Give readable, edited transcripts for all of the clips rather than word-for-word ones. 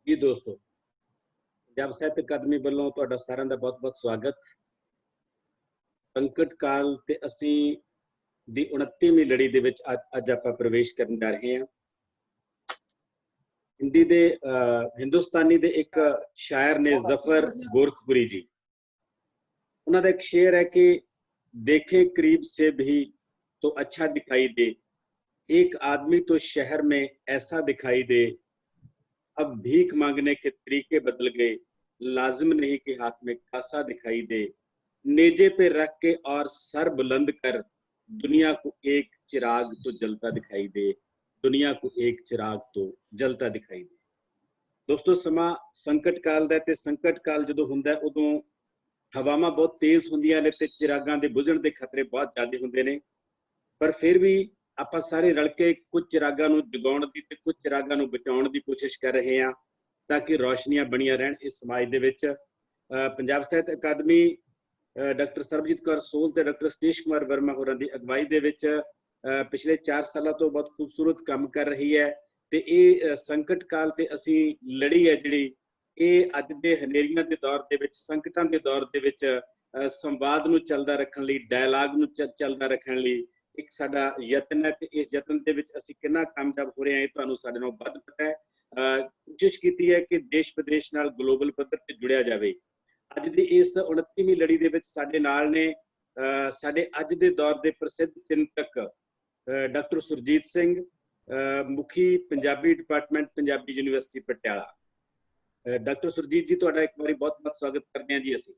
जी दोस्तों, पंजाब साहित्य अकादमी ਵੱਲੋਂ ਤੁਹਾਡਾ ਸਾਰਿਆਂ ਦਾ ਬਹੁਤ-ਬਹੁਤ ਸਵਾਗਤ। ਸੰਕਟ ਕਾਲ ਤੇ ਅਸੀਂ ਦੀ 29ਵੀਂ ਲੜੀ ਦੇ ਵਿੱਚ ਅੱਜ ਆਪਾਂ ਪ੍ਰਵੇਸ਼ ਕਰਨ ਜਾ ਰਹੇ ਹਾਂ। हिंदी दे हिंदुस्तानी दे एक शायर ने जफर गोरखपुरी जी, उन्होंने एक शेर है कि देखे करीब से भी तो अच्छा दिखाई दे, एक आदमी तो शहर में ऐसा दिखाई दे, अब भीख मांगने के तरीके बदल गए, लाजिम नहीं कि हाथ में कासा दिखाई दे, नेजे पे रख के और सर बुलंद कर दुनिया को एक चिराग तो जलता दिखाई दे, दुनिया को एक चिराग तो जलता दिखाई दे। दोस्तों, समा संकट काल दा ते संकट काल जदों हुंदा उदों हवावां बहुत तेज हुंदियां ने ते चिरागां दे बुझण दे खतरे बहुत ज़्यादा हुंदे ने, पर फिर भी ਆਪਾਂ ਸਾਰੇ ਰਲ ਕੇ ਕੁਝ ਚਿਰਾਗਾਂ ਨੂੰ ਜਗਾਉਣ ਦੀ ਤੇ ਕੁਝ ਚਿਰਾਗਾਂ ਨੂੰ ਬਚਾਉਣ ਦੀ ਕੋਸ਼ਿਸ਼ ਕਰ ਰਹੇ ਹਾਂ ਤਾਂ ਕਿ ਰੌਸ਼ਨੀਆਂ ਬਣੀਆਂ ਰਹਿਣ ਇਸ ਸਮਾਜ ਦੇ ਵਿੱਚ। ਪੰਜਾਬ ਸਾਹਿਤ ਅਕਾਦਮੀ ਡਾਕਟਰ ਸਰਬਜੀਤ ਕੌਰ ਸੋਲ ਤੇ ਡਾਕਟਰ ਸਤੀਸ਼ ਕੁਮਾਰ ਵਰਮਾ ਹੋਰਾਂ ਦੀ ਅਗਵਾਈ ਦੇ ਵਿੱਚ ਪਿਛਲੇ 4 ਸਾਲਾਂ ਤੋਂ ਬਹੁਤ ਖੂਬਸੂਰਤ ਕੰਮ ਕਰ ਰਹੀ ਹੈ ਤੇ ਇਹ ਸੰਕਟ ਕਾਲ ਤੇ ਅਸੀਂ ਲੜੀ ਹੈ ਜਿਹੜੀ ਇਹ ਅੱਜ ਦੇ ਹਨੇਰੀਆਂ ਦੇ ਦੌਰ ਦੇ ਵਿੱਚ, ਸੰਕਟਾਂ ਦੇ ਦੌਰ ਦੇ ਵਿੱਚ ਸੰਵਾਦ ਨੂੰ ਚੱਲਦਾ ਰੱਖਣ ਲਈ, ਡਾਇਲਾਗ ਨੂੰ ਚੱਲਦਾ ਰੱਖਣ ਲਈ ਇੱਕ ਸਾਡਾ ਯਤਨ ਹੈ ਤੇ ਇਸ ਯਤਨ ਦੇ ਵਿੱਚ ਅਸੀਂ ਕਿੰਨਾ ਕਾਮਯਾਬ ਹੋ ਰਹੇ ਹਾਂ ਇਹ ਤੁਹਾਨੂੰ ਸਾਡੇ ਨਾਲ ਵੱਧ ਪਤਾ ਹੈ। ਕੋਸ਼ਿਸ਼ ਕੀਤੀ ਹੈ ਕਿ ਦੇਸ਼ ਵਿਦੇਸ਼ ਨਾਲ ਗਲੋਬਲ ਪੱਧਰ ਤੇ ਜੁੜਿਆ ਜਾਵੇ। ਅੱਜ ਦੀ ਇਸ 29ਵੀਂ ਲੜੀ ਦੇ ਵਿੱਚ ਸਾਡੇ ਨਾਲ ਨੇ ਸਾਡੇ ਅੱਜ ਦੇ ਦੌਰ ਦੇ ਪ੍ਰਸਿੱਧ ਚਿੰਤਕ ਡਾਕਟਰ ਸੁਰਜੀਤ ਸਿੰਘ, ਮੁਖੀ Punjabi department Punjabi university Patiala. Doctor Surjit ਜੀ, ਤੁਹਾਡਾ ਇੱਕ ਵਾਰੀ ਬਹੁਤ-ਬਹੁਤ ਸਵਾਗਤ ਕਰਦੇ ਹਾਂ ਜੀ ਅਸੀਂ।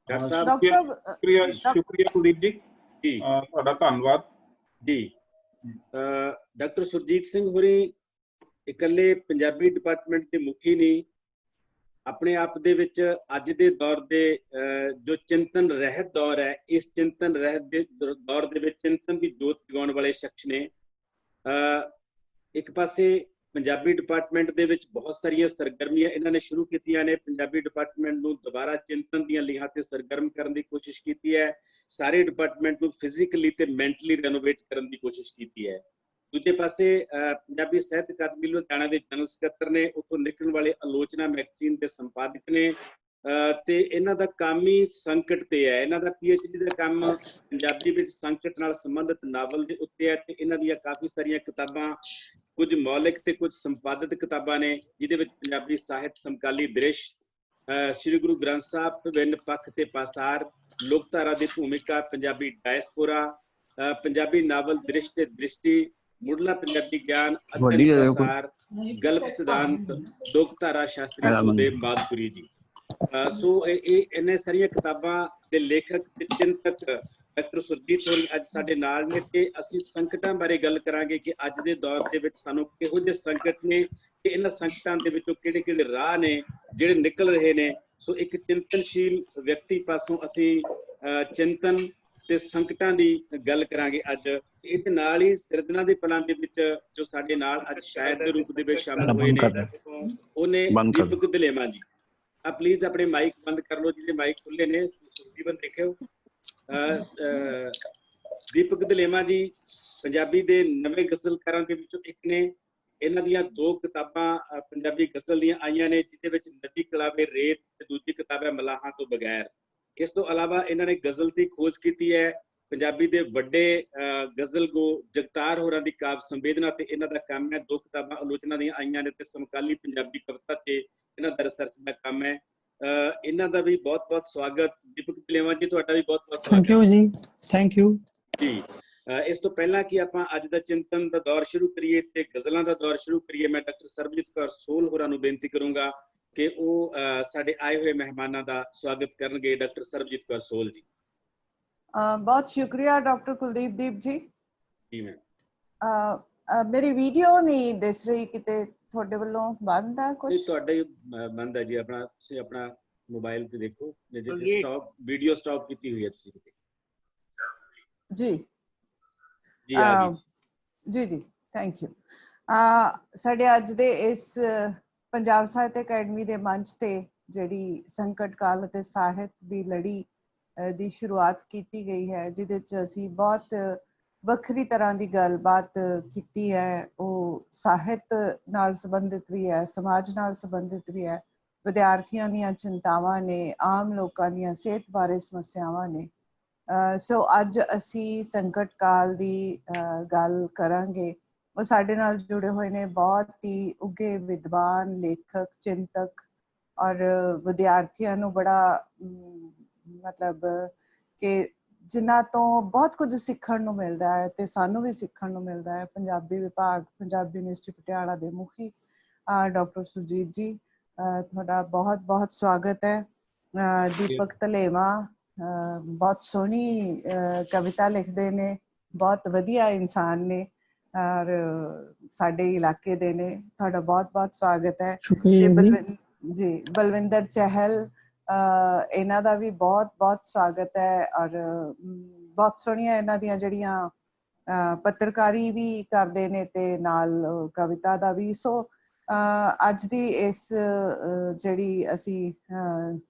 ਡਾਕਟਰ ਸਾਹਿਬ ਸ਼ੁਕਰੀਆ ਕੁਲਦੀਪ ਜੀ, ਜੀ ਤੁਹਾਡਾ ਧੰਨਵਾਦ ਜੀ। ਡਾਕਟਰ ਸੁਰਜੀਤ ਸਿੰਘ ਹੋਰੀ ਇਕੱਲੇ ਪੰਜਾਬੀ ਡਿਪਾਰਟਮੈਂਟ ਦੇ ਮੁਖੀ ਨਹੀਂ, ਆਪਣੇ ਆਪ ਦੇ ਵਿੱਚ ਅੱਜ ਦੇ ਦੌਰ ਦੇ ਜੋ ਚਿੰਤਨ ਰਹਿਤ ਦੌਰ ਹੈ, ਇਸ ਚਿੰਤਨ ਰਹਿਤ ਦੇ ਦੌਰ ਦੇ ਵਿੱਚ ਚਿੰਤਨ ਦੀ ਜੋਤ ਜਗਾਉਣ ਵਾਲੇ ਸ਼ਖਸ ਨੇ। ਇੱਕ ਪਾਸੇ ਪੰਜਾਬੀ ਡਿਪਾਰਟਮੈਂਟ ਦੇ ਵਿੱਚ ਬਹੁਤ ਸਾਰੀਆਂ ਸਰਗਰਮੀਆਂ ਇਹਨਾਂ ਨੇ ਸ਼ੁਰੂ ਕੀਤੀਆਂ ਨੇ, ਪੰਜਾਬੀ ਡਿਪਾਰਟਮੈਂਟ ਨੂੰ ਦੁਬਾਰਾ ਚਿੰਤਨ ਦੀਆਂ ਲੀਹਾਂ ਤੇ ਸਰਗਰਮ ਕਰਨ ਦੀ ਕੋਸ਼ਿਸ਼ ਕੀਤੀ ਹੈ, ਸਾਰੇ ਡਿਪਾਰਟਮੈਂਟ ਨੂੰ ਫਿਜ਼ੀਕਲੀ ਤੇ ਮੈਂਟਲੀ ਰੈਨੋਵੇਟ ਕਰਨ ਦੀ ਕੋਸ਼ਿਸ਼ ਕੀਤੀ ਹੈ। ਦੂਜੇ ਪਾਸੇ ਪੰਜਾਬੀ ਸਾਹਿਤ ਅਕਾਦਮੀ ਲੁਧਿਆਣਾ ਦੇ ਜਨਰਲ ਸਕੱਤਰ ਨੇ, ਉੱਥੋਂ ਨਿਕਲਣ ਵਾਲੇ ਆਲੋਚਨਾ ਮੈਗਜ਼ੀਨ ਦੇ ਸੰਪਾਦਕ ਨੇ ਤੇ ਇਹਨਾਂ ਦਾ ਕੰਮ ਹੀ ਸੰਕਟ ਤੇ ਹੈ। ਇਹਨਾਂ ਦਾ PhD ਦਾ ਕੰਮ ਪੰਜਾਬੀ ਵਿੱਚ ਸੰਕਟ ਨਾਲ ਸੰਬੰਧਿਤ ਨਾਵਲ ਦੇ ਉੱਤੇ ਹੈ ਤੇ ਇਹਨਾਂ ਦੀਆਂ ਕਾਫੀ ਸਾਰੀਆਂ ਕਿਤਾਬਾਂ, ਕੁਝ ਮੌਲਿਕ ਤੇ ਕੁਝ ਸੰਪਾਦਿਤ ਕਿਤਾਬਾਂ ਨੇ, ਜਿਹਦੇ ਵਿੱਚ ਪੰਜਾਬੀ ਸਾਹਿਤ ਸਮਕਾਲੀ ਦ੍ਰਿਸ਼, ਸ੍ਰੀ ਗੁਰੂ ਗ੍ਰੰਥ ਸਾਹਿਬ ਵਿਭਿੰਨ ਪੱਖ ਤੇ ਪਾਸਾਰ, ਲੋਕਧਾਰਾ ਦੀ ਭੂਮਿਕਾ, ਪੰਜਾਬੀ ਡਾਇਸਪੋਰਾ, ਪੰਜਾਬੀ ਨਾਵਲ ਦ੍ਰਿਸ਼ ਤੇ ਦ੍ਰਿਸ਼ਟੀ, ਮੁੱਢਲਾ ਪੰਜਾਬੀ ਗਿਆਨ, ਅਧਿਐਨ ਪਾਸਾਰ, ਗਲਪ ਸਿਧਾਂਤ, ਲੋਕਧਾਰਾ ਸ਼ਾਸਤਰੀ ਸੁਖਦੇਵ ਮਾਦਪੁਰੀ ਜੀ। ਸੋ ਇਹ ਇੰਨੇ ਸਾਰੀਆਂ ਕਿਤਾਬਾਂ ਦੇ ਲੇਖਕ ਤੇ ਚਿੰਤਕ ਡਾਕਟਰ ਸੁਰਜੀਤ ਹੋਰੀ ਅੱਜ ਸਾਡੇ ਨਾਲ ਨੇ ਤੇ ਅਸੀਂ ਸੰਕਟਾਂ ਬਾਰੇ ਗੱਲ ਕਰਾਂਗੇ ਕਿ ਅੱਜ ਦੇ ਦੌਰ ਦੇ ਵਿੱਚ ਸਾਨੂੰ ਕਿਹੋ ਜਿਹੇ ਸੰਕਟ ਨੇ ਤੇ ਇਹਨਾਂ ਸੰਕਟਾਂ ਦੇ ਵਿੱਚੋਂ ਕਿਹੜੇ-ਕਿਹੜੇ ਰਾਹ ਨੇ ਜਿਹੜੇ ਨਿਕਲ ਰਹੇ ਨੇ। ਸੋ ਇੱਕ ਚਿੰਤਨਸ਼ੀਲ ਵਿਅਕਤੀ ਪਾਸੋਂ ਅਸੀਂ ਚਿੰਤਨ ਤੇ ਸੰਕਟਾਂ ਦੀ ਗੱਲ ਕਰਾਂਗੇ ਅੱਜ। ਇਹਦੇ ਨਾਲ ਹੀ ਸਿਰਜਣਾ ਦੇ ਪਲਾਂ ਦੇ ਵਿੱਚ ਜੋ ਸਾਡੇ ਨਾਲ ਅੱਜ ਸ਼ਾਇਰ ਦੇ ਰੂਪ ਦੇ ਵਿੱਚ ਸ਼ਾਮਲ ਹੋਏ ਨੇ ਉਹਨੇ ਦੀਪਕ ਦਲੇਮਾ ਜੀ। ਪਲੀਜ਼ ਆਪਣੇ ਮਾਈਕ ਬੰਦ ਕਰ ਲਓ, ਜਿਹਦੇ ਮਾਈਕ ਖੁੱਲੇ ਨੇ ਜੀਵਨ ਦੇਖਿਓ। ਦੀਪਕ ਦਲੇਮਾ ਜੀ ਪੰਜਾਬੀ ਦੇ ਨਵੇਂ ਗਜ਼ਲਕਾਰਾਂ ਦੇ ਵਿੱਚੋਂ ਇੱਕ ਨੇ। ਇਹਨਾਂ ਦੀਆਂ 2 ਕਿਤਾਬਾਂ ਪੰਜਾਬੀ ਗਜ਼ਲ ਦੀਆਂ ਆਈਆਂ ਨੇ, ਜਿਹਦੇ ਵਿੱਚ ਨਦੀ ਕਲਾਵੇ ਰੇਤ ਤੇ ਦੂਜੀ ਕਿਤਾਬ ਹੈ ਮਲਾਹਾਂ ਤੋਂ ਬਗੈਰ। ਇਸ ਤੋਂ ਇਲਾਵਾ ਇਹਨਾਂ ਨੇ ਗਜ਼ਲ ਦੀ ਖੋਜ ਕੀਤੀ ਹੈ। ਪੰਜਾਬੀ ਦੇ ਵੱਡੇ ਗਜ਼ਲ ਗੋ ਜਗਤਾਰ ਹੋਰਾਂ ਦੀ ਕਾਵ ਸੰਵੇਦਨਾ ਤੇ ਇਹਨਾਂ ਦਾ ਕੰਮ ਹੈ। 2 ਕਿਤਾਬਾਂ ਆਲੋਚਨਾ ਦੀਆਂ ਆਈਆਂ ਨੇ ਤੇ ਸਮਕਾਲੀ ਪੰਜਾਬੀ ਕਵਿਤਾ ਤੇ ਇਹਨਾਂ ਦਾ ਰਿਸਰਚ ਦਾ ਕੰਮ ਹੈ। ਇਹਨਾਂ ਦਾ ਵੀ ਬਹੁਤ-ਬਹੁਤ ਸਵਾਗਤ। ਦੀਪਕ ਦਲੇਮਾ ਜੀ, ਤੁਹਾਡਾ ਵੀ ਬਹੁਤ-ਬਹੁਤ ਸਵਾਗਤ। ਥੈਂਕ ਯੂ ਜੀ, ਥੈਂਕ ਯੂ ਜੀ। ਇਸ ਤੋਂ ਪਹਿਲਾਂ ਕਿ ਆਪਾਂ ਅੱਜ ਦਾ ਚਿੰਤਨ ਦਾ ਦੌਰ ਸ਼ੁਰੂ ਕਰੀਏ ਤੇ ਗਜ਼ਲਾਂ ਦਾ ਦੌਰ ਸ਼ੁਰੂ ਕਰੀਏ, ਮੈਂ ਡਾਕਟਰ ਸਰਬਜੀਤ ਕੌਰ ਸੋਲ ਹੋਰਾਂ ਨੂੰ ਬੇਨਤੀ ਕਰੂੰਗਾ ਕਿ ਉਹ ਸਾਡੇ ਆਏ ਹੋਏ ਮਹਿਮਾਨਾਂ ਦਾ ਸਵਾਗਤ ਕਰਨਗੇ। ਡਾਕਟਰ ਸਰਬਜੀਤ ਕੌਰ ਸੋਲ ਜੀ। बहुत शुक्रिया डॉक्टर कुलदीप दीप जी। जी मैम। मेरी वीडियो नहीं दिस रही किते ਤੁਹਾਡੇ ਵੱਲੋਂ ਬੰਦ ਆ ਕੁਝ? ਤੁਹਾਡਾ ਹੀ ਬੰਦ ਹੈ ਜੀ। ਆਪਣਾ ਤੁਸੀਂ ਆਪਣਾ ਮੋਬਾਈਲ ਤੇ ਦੇਖੋ, ਜੇ ਸਟਾਪ ਵੀਡੀਓ ਸਟਾਪ ਕੀਤੀ ਹੋਈ ਹੈ ਤੁਸੀਂ ਕਿਤੇ। ਜੀ ਜੀ ਆ ਜੀ ਜੀ ਥੈਂਕ ਯੂ। ਸਾਡੇ ਅੱਜ ਦੇ ਇਸ ਪੰਜਾਬ ਸਾਹਿਤ ਅਕੈਡਮੀ ਦੇ ਮੰਚ ਤੇ ਜਿਹੜੀ ਸੰਕਟ ਕਾਲ ਅਤੇ ਸਾਹਿਤ ਦੀ ਲੜੀ ਦੀ ਸ਼ੁਰੂਆਤ ਕੀਤੀ ਗਈ ਹੈ, ਜਿਹਦੇ 'ਚ ਅਸੀਂ ਬਹੁਤ ਵੱਖਰੀ ਤਰ੍ਹਾਂ ਦੀ ਗੱਲਬਾਤ ਕੀਤੀ ਹੈ। ਉਹ ਸਾਹਿਤ ਨਾਲ ਸੰਬੰਧਿਤ ਵੀ ਹੈ, ਸਮਾਜ ਨਾਲ ਸੰਬੰਧਿਤ ਵੀ ਹੈ, ਵਿਦਿਆਰਥੀਆਂ ਦੀਆਂ ਚਿੰਤਾਵਾਂ ਨੇ, ਆਮ ਲੋਕਾਂ ਦੀਆਂ ਸਿਹਤ ਬਾਰੇ ਸਮੱਸਿਆਵਾਂ ਨੇ। ਸੋ ਅੱਜ ਅਸੀਂ ਸੰਕਟ ਕਾਲ ਦੀ ਗੱਲ ਕਰਾਂਗੇ। ਉਹ ਸਾਡੇ ਨਾਲ ਜੁੜੇ ਹੋਏ ਨੇ ਬਹੁਤ ਹੀ ਉੱਘੇ ਵਿਦਵਾਨ, ਲੇਖਕ, ਚਿੰਤਕ ਔਰ ਵਿਦਿਆਰਥੀਆਂ ਨੂੰ ਬੜਾ ਮਤਲਬ ਕਿ ਜਿਨ੍ਹਾਂ ਤੋਂ ਬਹੁਤ ਕੁਝ ਸਿੱਖਣ ਨੂੰ ਮਿਲਦਾ ਹੈ ਤੇ ਸਾਨੂੰ ਵੀ ਸਿੱਖਣ ਨੂੰ ਮਿਲਦਾ ਹੈ। ਪੰਜਾਬੀ ਵਿਭਾਗ, ਪੰਜਾਬੀ ਯੂਨੀਵਰਸਿਟੀ ਪਟਿਆਲਾ ਦੇ ਮੁਖੀ ਡਾਕਟਰ ਸੁਰਜੀਤ ਜੀ, ਤੁਹਾਡਾ ਬਹੁਤ ਬਹੁਤ ਸਵਾਗਤ ਹੈ। ਦੀਪਕ ਧਲੇਵਾ ਬਹੁਤ ਸੋਹਣੀ ਕਵਿਤਾ ਲਿਖਦੇ ਨੇ, ਬਹੁਤ ਵਧੀਆ ਇਨਸਾਨ ਨੇ ਔਰ ਸਾਡੇ ਇਲਾਕੇ ਦੇ ਨੇ। ਤੁਹਾਡਾ ਬਹੁਤ ਬਹੁਤ ਸਵਾਗਤ ਹੈ। ਤੇ ਬਲਵਿੰਦਰ ਚਹਿਲ, ਇਹਨਾਂ ਦਾ ਵੀ ਬਹੁਤ ਬਹੁਤ ਸਵਾਗਤ ਹੈ ਔਰ ਬਹੁਤ ਸੋਹਣੀਆਂ ਇਹਨਾਂ ਦੀਆਂ ਜਿਹੜੀਆਂ ਪੱਤਰਕਾਰੀ ਵੀ ਕਰਦੇ ਨੇ ਤੇ ਨਾਲ ਕਵਿਤਾ ਦਾ ਵੀ। ਸੋ ਅੱਜ ਦੀ ਇਸ ਜਿਹੜੀ ਅਸੀਂ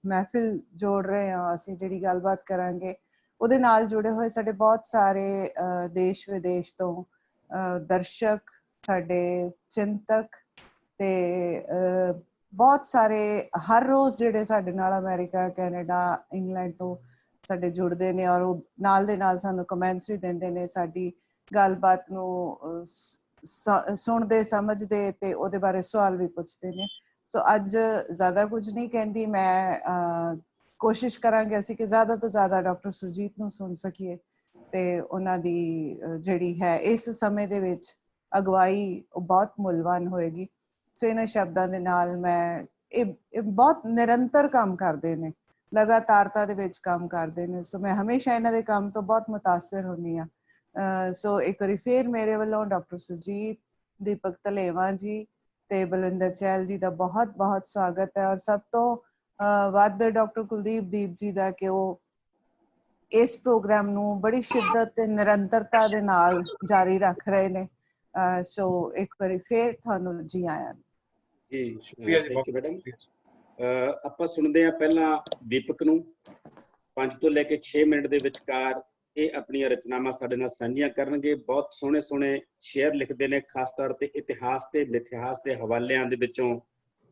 ਮਹਿਫਿਲ ਜੋੜ ਰਹੇ ਹਾਂ, ਅਸੀਂ ਜਿਹੜੀ ਗੱਲਬਾਤ ਕਰਾਂਗੇ, ਉਹਦੇ ਨਾਲ ਜੁੜੇ ਹੋਏ ਸਾਡੇ ਬਹੁਤ ਸਾਰੇ ਦੇਸ਼ ਵਿਦੇਸ਼ ਤੋਂ ਦਰਸ਼ਕ, ਸਾਡੇ ਚਿੰਤਕ ਤੇ ਬਹੁਤ ਸਾਰੇ ਹਰ ਰੋਜ਼ ਜਿਹੜੇ ਸਾਡੇ ਨਾਲ ਅਮਰੀਕਾ, ਕੈਨੇਡਾ, ਇੰਗਲੈਂਡ ਤੋਂ ਸਾਡੇ ਜੁੜਦੇ ਨੇ ਔਰ ਉਹ ਨਾਲ ਦੇ ਨਾਲ ਸਾਨੂੰ ਕਮੈਂਟਸ ਵੀ ਦਿੰਦੇ ਨੇ, ਸਾਡੀ ਗੱਲਬਾਤ ਨੂੰ ਸੁਣਦੇ, ਸਮਝਦੇ ਤੇ ਉਹਦੇ ਬਾਰੇ ਸਵਾਲ ਵੀ ਪੁੱਛਦੇ ਨੇ। ਸੋ ਅੱਜ ਜ਼ਿਆਦਾ ਕੁਝ ਨਹੀਂ ਕਹਿੰਦੀ ਮੈਂ, ਕੋਸ਼ਿਸ਼ ਕਰਾਂਗੇ ਅਸੀਂ ਕਿ ਜ਼ਿਆਦਾ ਤੋਂ ਜ਼ਿਆਦਾ ਡਾਕਟਰ ਸੁਰਜੀਤ ਨੂੰ ਸੁਣ ਸਕੀਏ ਤੇ ਉਹਨਾਂ ਦੀ ਜਿਹੜੀ ਹੈ ਇਸ ਸਮੇਂ ਦੇ ਵਿੱਚ ਅਗਵਾਈ ਉਹ ਬਹੁਤ ਮੁੱਲਵਾਨ ਹੋਏਗੀ। ਸੋ ਇਹਨਾਂ ਸ਼ਬਦਾਂ ਦੇ ਨਾਲ ਮੈਂ ਇਹ ਬਹੁਤ ਨਿਰੰਤਰ ਕੰਮ ਕਰਦੇ ਨੇ, ਲਗਾਤਾਰਤਾ ਦੇ ਵਿੱਚ ਕੰਮ ਕਰਦੇ ਨੇ। ਸੋ ਮੈਂ ਹਮੇਸ਼ਾ ਇਹਨਾਂ ਦੇ ਕੰਮ ਤੋਂ ਬਹੁਤ ਮੁਤਾਸਰ ਹੁੰਦੀ ਹਾਂ। ਸੋ ਇੱਕ ਵਾਰੀ ਫੇਰ ਮੇਰੇ ਵੱਲੋਂ ਡਾਕਟਰ ਸੁਰਜੀਤ, ਦੀਪਕ ਧਲੇਵਾ ਜੀ ਤੇ ਬਲਵਿੰਦਰ ਚਹਿਲ ਜੀ ਦਾ ਬਹੁਤ ਬਹੁਤ ਸਵਾਗਤ ਹੈ। ਔਰ ਸਭ ਤੋਂ ਵੱਧ ਡਾਕਟਰ ਕੁਲਦੀਪ ਦੀਪ ਜੀ ਦਾ ਕਿ ਉਹ ਇਸ ਪ੍ਰੋਗਰਾਮ ਨੂੰ ਬੜੀ ਸ਼ਿੱਦਤ ਤੇ ਨਿਰੰਤਰਤਾ ਦੇ ਨਾਲ ਜਾਰੀ ਰੱਖ ਰਹੇ ਨੇ। ਸੋ ਇੱਕ ਵਾਰੀ ਫੇਰ ਤੁਹਾਨੂੰ ਜੀ ਆਇਆਂ ਜੀ। ਸ਼ੁਕਰੀਆ ਜੀ, ਥੈਂਕ ਯੂ ਮੈਡਮ। ਆਪਾਂ ਸੁਣਦੇ ਹਾਂ ਪਹਿਲਾਂ ਦੀਪਕ ਨੂੰ। 5 ਤੋਂ ਲੈ ਕੇ 6 ਮਿੰਟ ਦੇ ਵਿਚਕਾਰ ਇਹ ਆਪਣੀਆਂ ਰਚਨਾਵਾਂ ਸਾਡੇ ਨਾਲ ਸਾਂਝੀਆਂ ਕਰਨਗੇ। ਬਹੁਤ ਸੋਹਣੇ ਸੋਹਣੇ ਸ਼ੇਅਰ ਲਿਖਦੇ ਨੇ, ਖਾਸ ਤੌਰ ਤੇ ਇਤਿਹਾਸ ਤੇ ਮਿਥਿਹਾਸ ਦੇ ਹਵਾਲਿਆਂ ਦੇ ਵਿੱਚੋਂ,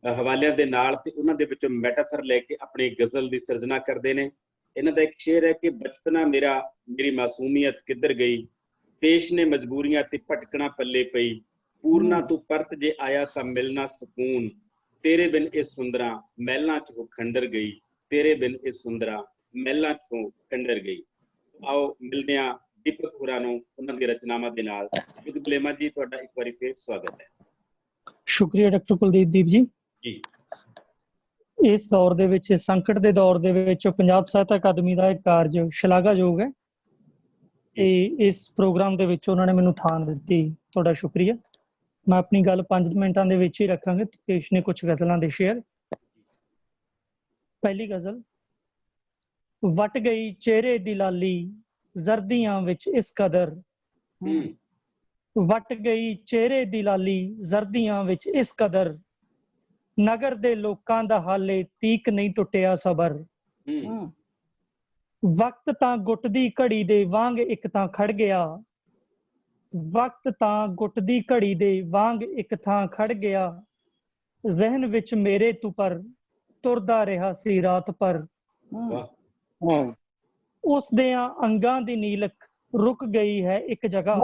ਹਵਾਲਿਆਂ ਦੇ ਨਾਲ ਤੇ ਉਹਨਾਂ ਦੇ ਵਿੱਚੋਂ ਮੈਟਾਫਰ ਲੈ ਕੇ ਆਪਣੀ ਗਜ਼ਲ ਦੀ ਸਿਰਜਣਾ ਕਰਦੇ ਨੇ। ਇਹਨਾਂ ਦਾ ਇੱਕ ਸ਼ੇਅਰ ਹੈ ਕਿ ਬਚਪਨਾ ਮੇਰਾ, ਮੇਰੀ ਮਾਸੂਮੀਅਤ ਕਿੱਧਰ ਗਈ, ਪੇਸ਼ ਨੇ ਮਜਬੂਰੀਆਂ ਤੇ ਭਟਕਣਾ ਪੱਲੇ ਪਈ, ਪੂਰਨਾ ਤੂੰ ਪਰਤ ਜੇ ਆਇਆ ਤਾਂ ਮਿਲਣਾ ਸਕੂਨ, ਤੇਰੇ ਬਿਨ ਇਹ ਸੁੰਦਰਾਂ ਮਹਿਲਾਂ ਚੋਂ ਖੰਡਰ ਗਈ, ਤੇਰੇ ਬਿਨ ਇਹ ਸੁੰਦਰਾਂ ਮਹਿਲਾਂ ਚੋਂ ਖੰਡਰ ਗਈ। ਆਓ ਮਿਲਦੇ ਹਾਂ ਦੀਪਕ ਹੋਰਾਂ ਨੂੰ ਉਹਨਾਂ ਦੀ ਰਚਨਾਵਾਂ ਦੇ ਨਾਲ। ਦੀਪਕ ਧਲੇਵਾ ਜੀ, ਤੁਹਾਡਾ ਇੱਕ ਵਾਰੀ ਫੇਰ ਸਵਾਗਤ ਹੈ। ਸ਼ੁਕਰੀਆ ਡਾਕਟਰ ਕੁਲਦੀਪ ਦੀਪ ਜੀ। ਇਸ ਦੌਰ ਦੇ ਵਿੱਚ, ਸੰਕਟ ਦੇ ਦੌਰ ਦੇ ਵਿੱਚ ਪੰਜਾਬ ਸਾਹਿਤ ਅਕਾਦਮੀ ਦਾ ਇਹ ਕਾਰਜ ਸ਼ਲਾਘਾਯੋਗ ਹੈ ਤੇ ਇਸ ਪ੍ਰੋਗਰਾਮ ਦੇ ਵਿੱਚ ਉਹਨਾਂ ਨੇ ਮੈਨੂੰ ਥਾਂ ਦਿੱਤੀ, ਤੁਹਾਡਾ ਸ਼ੁਕਰੀਆ। ਮੈਂ ਆਪਣੀ ਗੱਲ 5 ਮਿੰਟਾਂ ਦੇ ਵਿੱਚ ਹੀ ਰੱਖਾਂਗੇ। ਪੇਸ਼ ਨੇ ਕੁਝ ਗਜ਼ਲਾਂ ਦੇ ਸ਼ੇਅਰ। ਪਹਿਲੀ ਗਜ਼ਲ। ਵਟ ਗਈ ਚਿਹਰੇ ਦੀ ਲਾਲੀ ਜ਼ਰਦੀਆਂ ਵਿੱਚ ਇਸ ਕਦਰ, ਵਟ ਗਈ ਚਿਹਰੇ ਦੀ ਲਾਲੀ ਜ਼ਰਦੀਆਂ ਵਿੱਚ ਇਸ ਕਦਰ, ਨਗਰ ਦੇ ਲੋਕਾਂ ਦਾ ਹਾਲੇ ਤੀਕ ਨਹੀਂ ਟੁੱਟਿਆ ਸਬਰ, ਵਕਤ ਤਾਂ ਗੁੱਟ ਦੀ ਘੜੀ ਦੇ ਵਾਂਗ ਇੱਕ ਤਾਂ ਖੜ ਗਿਆ, ਵਕਤ ਤਾਂ ਗੁੱਟ ਦੀ ਘੜੀ ਦੇ ਵਾਂਗ ਇੱਕ ਥਾਂ ਖੜ ਗਿਆ, ਜ਼ਹਿਨ ਵਿੱਚ ਮੇਰੇ ਤੂੰ ਪਰ ਤੁਰਦਾ ਰਿਹਾ ਸੀ ਰਾਤ ਪਰ, ਉਸ ਦਿਆਂ ਅੰਗਾਂ ਦੀ ਨੀਲਕ ਰੁਕ ਗਈ ਹੈ ਇੱਕ ਜਗ੍ਹਾ,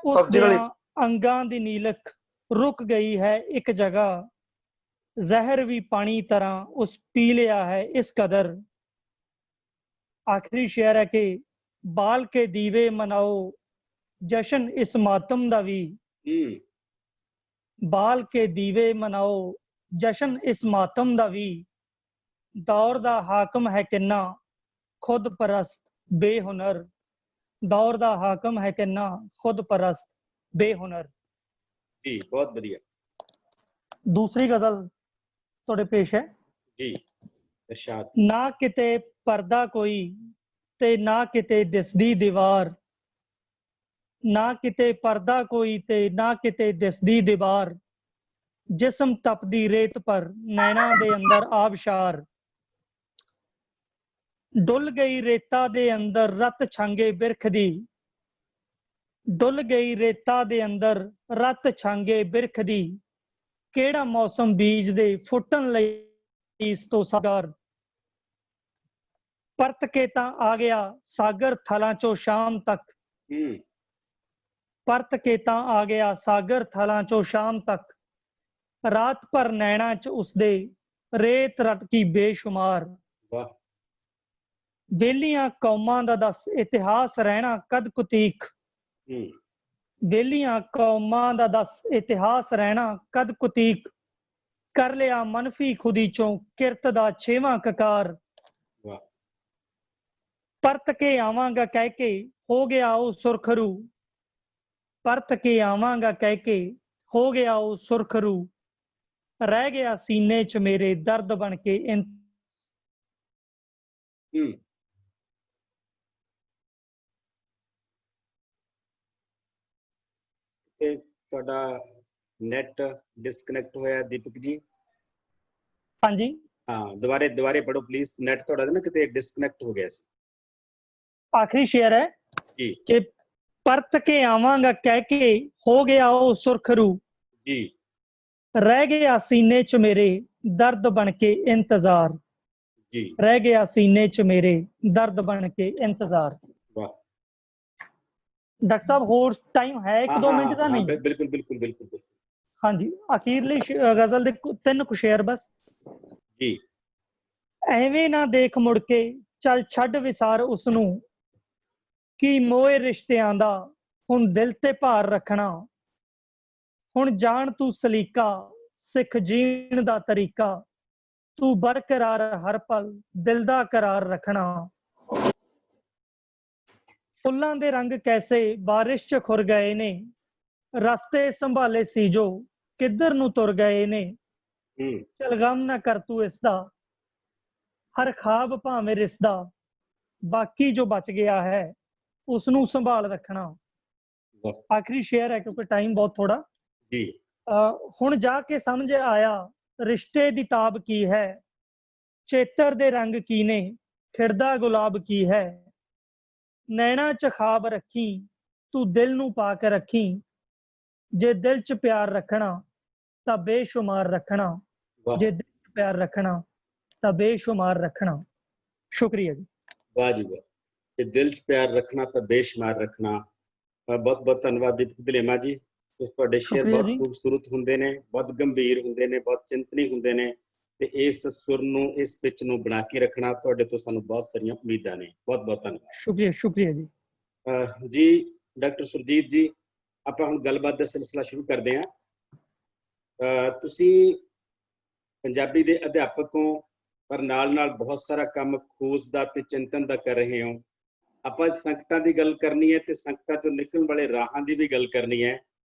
ਉਸ ਦਿਆਂ ਅੰਗਾਂ ਦੀ ਨੀਲਕ ਰੁਕ ਗਈ ਹੈ ਇੱਕ ਜਗ੍ਹਾ, ਜ਼ਹਿਰ ਵੀ ਪਾਣੀ ਤਰ੍ਹਾਂ ਉਸ ਪੀ ਲਿਆ ਹੈ ਇਸ ਕਦਰ। ਆਖਰੀ ਸ਼ੇਅਰ ਹੈ ਕਿ ਬਾਲ ਕੇ ਦੀਵੇ ਮਨਾਓ ਜਸ਼ਨ ਇਸ ਮਾਤਮ ਦਾ ਵੀ, ਬਾਲ ਕੇ ਦੀਵੇ ਮਨਾਓ ਜਸ਼ਨ ਇਸ ਮਾਤਮ ਦਾ ਵੀ, ਦੌਰ ਦਾ ਹਾਕਮ ਹੈ ਕਿੰਨਾ ਖੁਦ ਪਰਸਤ ਬੇਹੁਨਰ, ਦੌਰ ਦਾ ਹਾਕਮ ਹੈ ਕਿੰਨਾ ਖੁਦ ਪਰਸਤ ਬੇਹੁਨਰ। ਜੀ ਬਹੁਤ ਵਧੀਆ। ਦੂਸਰੀ ਗਜ਼ਲ ਤੁਹਾਡੇ ਪੇਸ਼ ਹੈ ਜੀ। ਇਰਸ਼ਾਦ। ਨਾ ਕਿਤੇ ਪਰਦਾ ਕੋਈ ਤੇ ਨਾ ਕਿਤੇ ਦਿਸਦੀ ਦੀਵਾਰ, ਨਾ ਕਿਤੇ ਪਰਦਾ ਕੋਈ ਤੇ ਨਾ ਕਿਤੇ ਦਿਸਦੀ ਦੀਵਾਰ, ਜਿਸਮ ਤਪਦੀ ਰੇਤ ਪਰ ਨੈਣਾ ਦੇ ਅੰਦਰ ਆਬਸ਼ਾਰ, ਡੁੱਲ ਗਈ ਰੇਤਾ ਦੇ ਅੰਦਰ ਰਤ ਛਾਂਗੇ ਬਿਰਖ ਦੀ, ਡੁੱਲ ਗਈ ਰੇਤਾ ਦੇ ਅੰਦਰ ਰਤ ਛਾਂਗੇ ਬਿਰਖ ਦੀ, ਕਿਹੜਾ ਮੌਸਮ ਬੀਜ ਦੇ ਫੁੱਟਣ ਲਈ ਇਸ ਤੋਂ ਸਾਗਰ, ਪਰਤ ਕੇ ਤਾਂ ਆ ਗਿਆ ਸਾਗਰ ਥਲਾਂ ਚੋਂ ਸ਼ਾਮ ਤੱਕ, ਪਰਤ ਕੇ ਤਾਂ ਆ ਗਿਆ ਸਾਗਰ ਥਲਾਂ ਚੋਂ ਸ਼ਾਮ ਤੱਕ, ਰਾਤ ਭਰ ਨੈਣਾ ਚ ਉਸਦੇ ਰੇਤ ਰਟਕੀ ਬੇਸ਼ੁਮਾਰ, ਵਾਹ ਵੇਲੀਆਂ ਕੌਮਾਂ ਦਾ ਦੱਸ ਇਤਿਹਾਸ ਰਹਿਣਾ ਕਦ ਕੁਤੀਕ, ਵੇਲੀਆਂ ਕੌਮਾਂ ਦਾ ਦੱਸ ਇਤਿਹਾਸ ਰਹਿਣਾ ਕਦ ਕੁਤੀਕ, ਕਰ ਲਿਆ ਮਨਫੀ ਖੁਦੀ ਚੋਂ ਕਿਰਤ ਦਾ 6ਵਾਂ ਕਕਾਰ, ਵਾਹ ਪਰਤ ਕੇ ਆਵਾਂਗਾ ਕਹਿ ਕੇ ਹੋ ਗਿਆ ਉਹ ਸੁਰਖਰੂ, ਪਰਤ ਕੇ ਆਵਾਂਗਾ ਕਹਿ ਕੇ ਹੋ ਗਿਆ ਉਹ ਸੁਰਖਰੂ, ਰਹਿ ਗਿਆ ਸੀਨੇ ਚ ਮੇਰੇ ਦਰਦ ਬਣ ਕੇ ਤੇ ਤੁਹਾਡਾ ਨੈਟ ਡਿਸਕਨੈਕਟ ਹੋਇਆ ਦੀਪਕ ਜੀ। ਹਾਂਜੀ ਹਾਂ ਦੁਬਾਰੇ ਪੜੋ ਪਲੀਜ਼, ਨੈਟ ਤੁਹਾਡਾ ਨਾ ਕਿਤੇ ਡਿਸਕਨੈਕਟ ਹੋ ਗਿਆ ਸੀ। ਆਖਰੀ ਸ਼ੇਅਰ ਹੈ ਜੀ ਕਿ ਪਰਤ ਕੇ ਆਵਾਂਗਾ ਕਹਿ ਕੇ ਹੋ ਗਿਆ ਉਹ ਸੁਰਖਰੂ, ਜੀ ਰਹਿ ਗਿਆ ਸੀਨੇ ਚ ਮੇਰੇ ਦਰਦ ਬਣ ਕੇ ਇੰਤਜ਼ਾਰ, ਜੀ ਰਹਿ ਗਿਆ ਸੀਨੇ ਚ ਮੇਰੇ ਦਰਦ ਬਣ ਕੇ ਇੰਤਜ਼ਾਰ। ਵਾਹ ਡਾਕਟਰ ਸਾਹਿਬ ਹੋਰ ਟਾਈਮ ਹੈ 1-2 ਮਿੰਟ ਦਾ? ਨਹੀਂ ਬਿਲਕੁਲ ਬਿਲਕੁਲ ਬਿਲਕੁਲ ਹਾਂਜੀ ਅਖੀਰਲੀ ਗਜ਼ਲ ਦੇ 3 ਕੁ ਸ਼ੇਅਰ ਬਸ। ਜੀ ਐਵੇਂ ਨਾ ਦੇਖ ਮੁੜ ਕੇ ਚੱਲ ਛੱਡ ਵਿਸਾਰ ਉਸਨੂੰ, ਕੀ ਮੋਏ ਰਿਸ਼ਤਿਆਂ ਦਾ ਹੁਣ ਦਿਲ ਤੇ ਭਾਰ ਰੱਖਣਾ, ਹੁਣ ਜਾਣ ਤੂੰ ਸਲੀਕਾ ਸਿੱਖ ਜੀਣ ਦਾ ਤਰੀਕਾ, ਤੂੰ ਬਰਕਰਾਰ ਹਰ ਪਲ ਦਿਲ ਦਾ ਕਰਾਰ ਰੱਖਣਾ, ਫੁੱਲਾਂ ਦੇ ਰੰਗ ਕੈਸੇ ਬਾਰਿਸ਼ ਚ ਖੁਰ ਗਏ ਨੇ, ਰਸਤੇ ਸੰਭਾਲੇ ਸੀ ਜੋ ਕਿੱਧਰ ਨੂੰ ਤੁਰ ਗਏ ਨੇ, ਚਲ ਗਮ ਨਾ ਕਰ ਤੂੰ ਇਸ ਦਾ ਹਰ ਖਾਬ ਭਾਵੇਂ ਰਿਸਦਾ, ਬਾਕੀ ਜੋ ਬਚ ਗਿਆ ਹੈ ਉਸ ਨੂੰ ਸੰਭਾਲ ਰੱਖਣਾ। ਆਖਰੀ ਸ਼ੇਅਰ ਹੈ ਕਿਉਂਕਿ ਟਾਈਮ ਬਹੁਤ ਥੋੜਾ ਜੀ। ਹੁਣ ਜਾ ਕੇ ਸਮਝ ਆਇਆ ਰਿਸ਼ਤੇ ਦੀ ਤਾਬ ਕੀ ਹੈ, ਚੇਤਰ ਦੇ ਰੰਗ ਕੀ ਨੇ ਖਿੜਦਾ ਗੁਲਾਬ ਕੀ ਹੈ, ਨੈਣਾ ਚ ਖਾਬ ਰੱਖੀ ਤੂੰ ਦਿਲ ਨੂੰ ਪਾ ਕੇ ਰੱਖੀ, ਜੇ ਦਿਲ ਚ ਪਿਆਰ ਰੱਖਣਾ ਤਾਂ ਬੇਸ਼ੁਮਾਰ ਰੱਖਣਾ, ਜੇ ਦਿਲ ਚ ਪਿਆਰ ਰੱਖਣਾ ਤਾਂ ਬੇਸ਼ੁਮਾਰ ਰੱਖਣਾ। ਸ਼ੁਕਰੀਆ ਜੀ। ਵਾਹ ਜੀ ਵਾਹ, ਤੇ ਦਿਲ 'ਚ ਪਿਆਰ ਰੱਖਣਾ ਤਾਂ ਬੇਸ਼ੁਮਾਰ ਰੱਖਣਾ। ਬਹੁਤ ਬਹੁਤ ਧੰਨਵਾਦ ਦੀਪਕ ਦਲੇਮਾ ਜੀ। ਤੁਹਾਡੇ ਸ਼ੇਅਰ ਬਹੁਤ ਖੂਬਸੂਰਤ ਹੁੰਦੇ ਨੇ, ਬਹੁਤ ਗੰਭੀਰ ਹੁੰਦੇ ਨੇ, ਬਹੁਤ ਚਿੰਤਨੀ ਹੁੰਦੇ ਨੇ, ਤੇ ਇਸ ਸੁਰ ਨੂੰ ਇਸ ਪਿੱਚ ਨੂੰ ਬਣਾ ਕੇ ਰੱਖਣਾ ਤੁਹਾਡੇ ਤੋਂ ਸਾਨੂੰ ਬਹੁਤ ਸਾਰੀਆਂ ਉਮੀਦਾਂ ਨੇ। ਬਹੁਤ ਬਹੁਤ ਧੰਨਵਾਦ। ਸ਼ੁਕਰੀਆ ਜੀ। ਜੀ ਡਾਕਟਰ ਸੁਰਜੀਤ ਜੀ, ਆਪਾਂ ਹੁਣ ਗੱਲਬਾਤ ਦਾ ਸਿਲਸਿਲਾ ਸ਼ੁਰੂ ਕਰਦੇ ਹਾਂ। ਤੁਸੀਂ ਪੰਜਾਬੀ ਦੇ ਅਧਿਆਪਕ ਹੋ, ਪਰ ਨਾਲ ਬਹੁਤ ਸਾਰਾ ਕੰਮ ਖੋਜ ਦਾ ਤੇ ਚਿੰਤਨ ਦਾ ਕਰ ਰਹੇ ਹੋ। ਆਪਾਂ ਸੰਕਟਾਂ ਦੀ ਗੱਲ ਕਰਨੀ ਹੈ ਤੇ ਸੰਕਟਾਂ ਤੋਂ ਨਿਕਲਣ ਵਾਲੇ ਰਾਹਾਂ ਦੀ ਵੀ ਗੱਲ ਕਰਨੀ ਹੈ।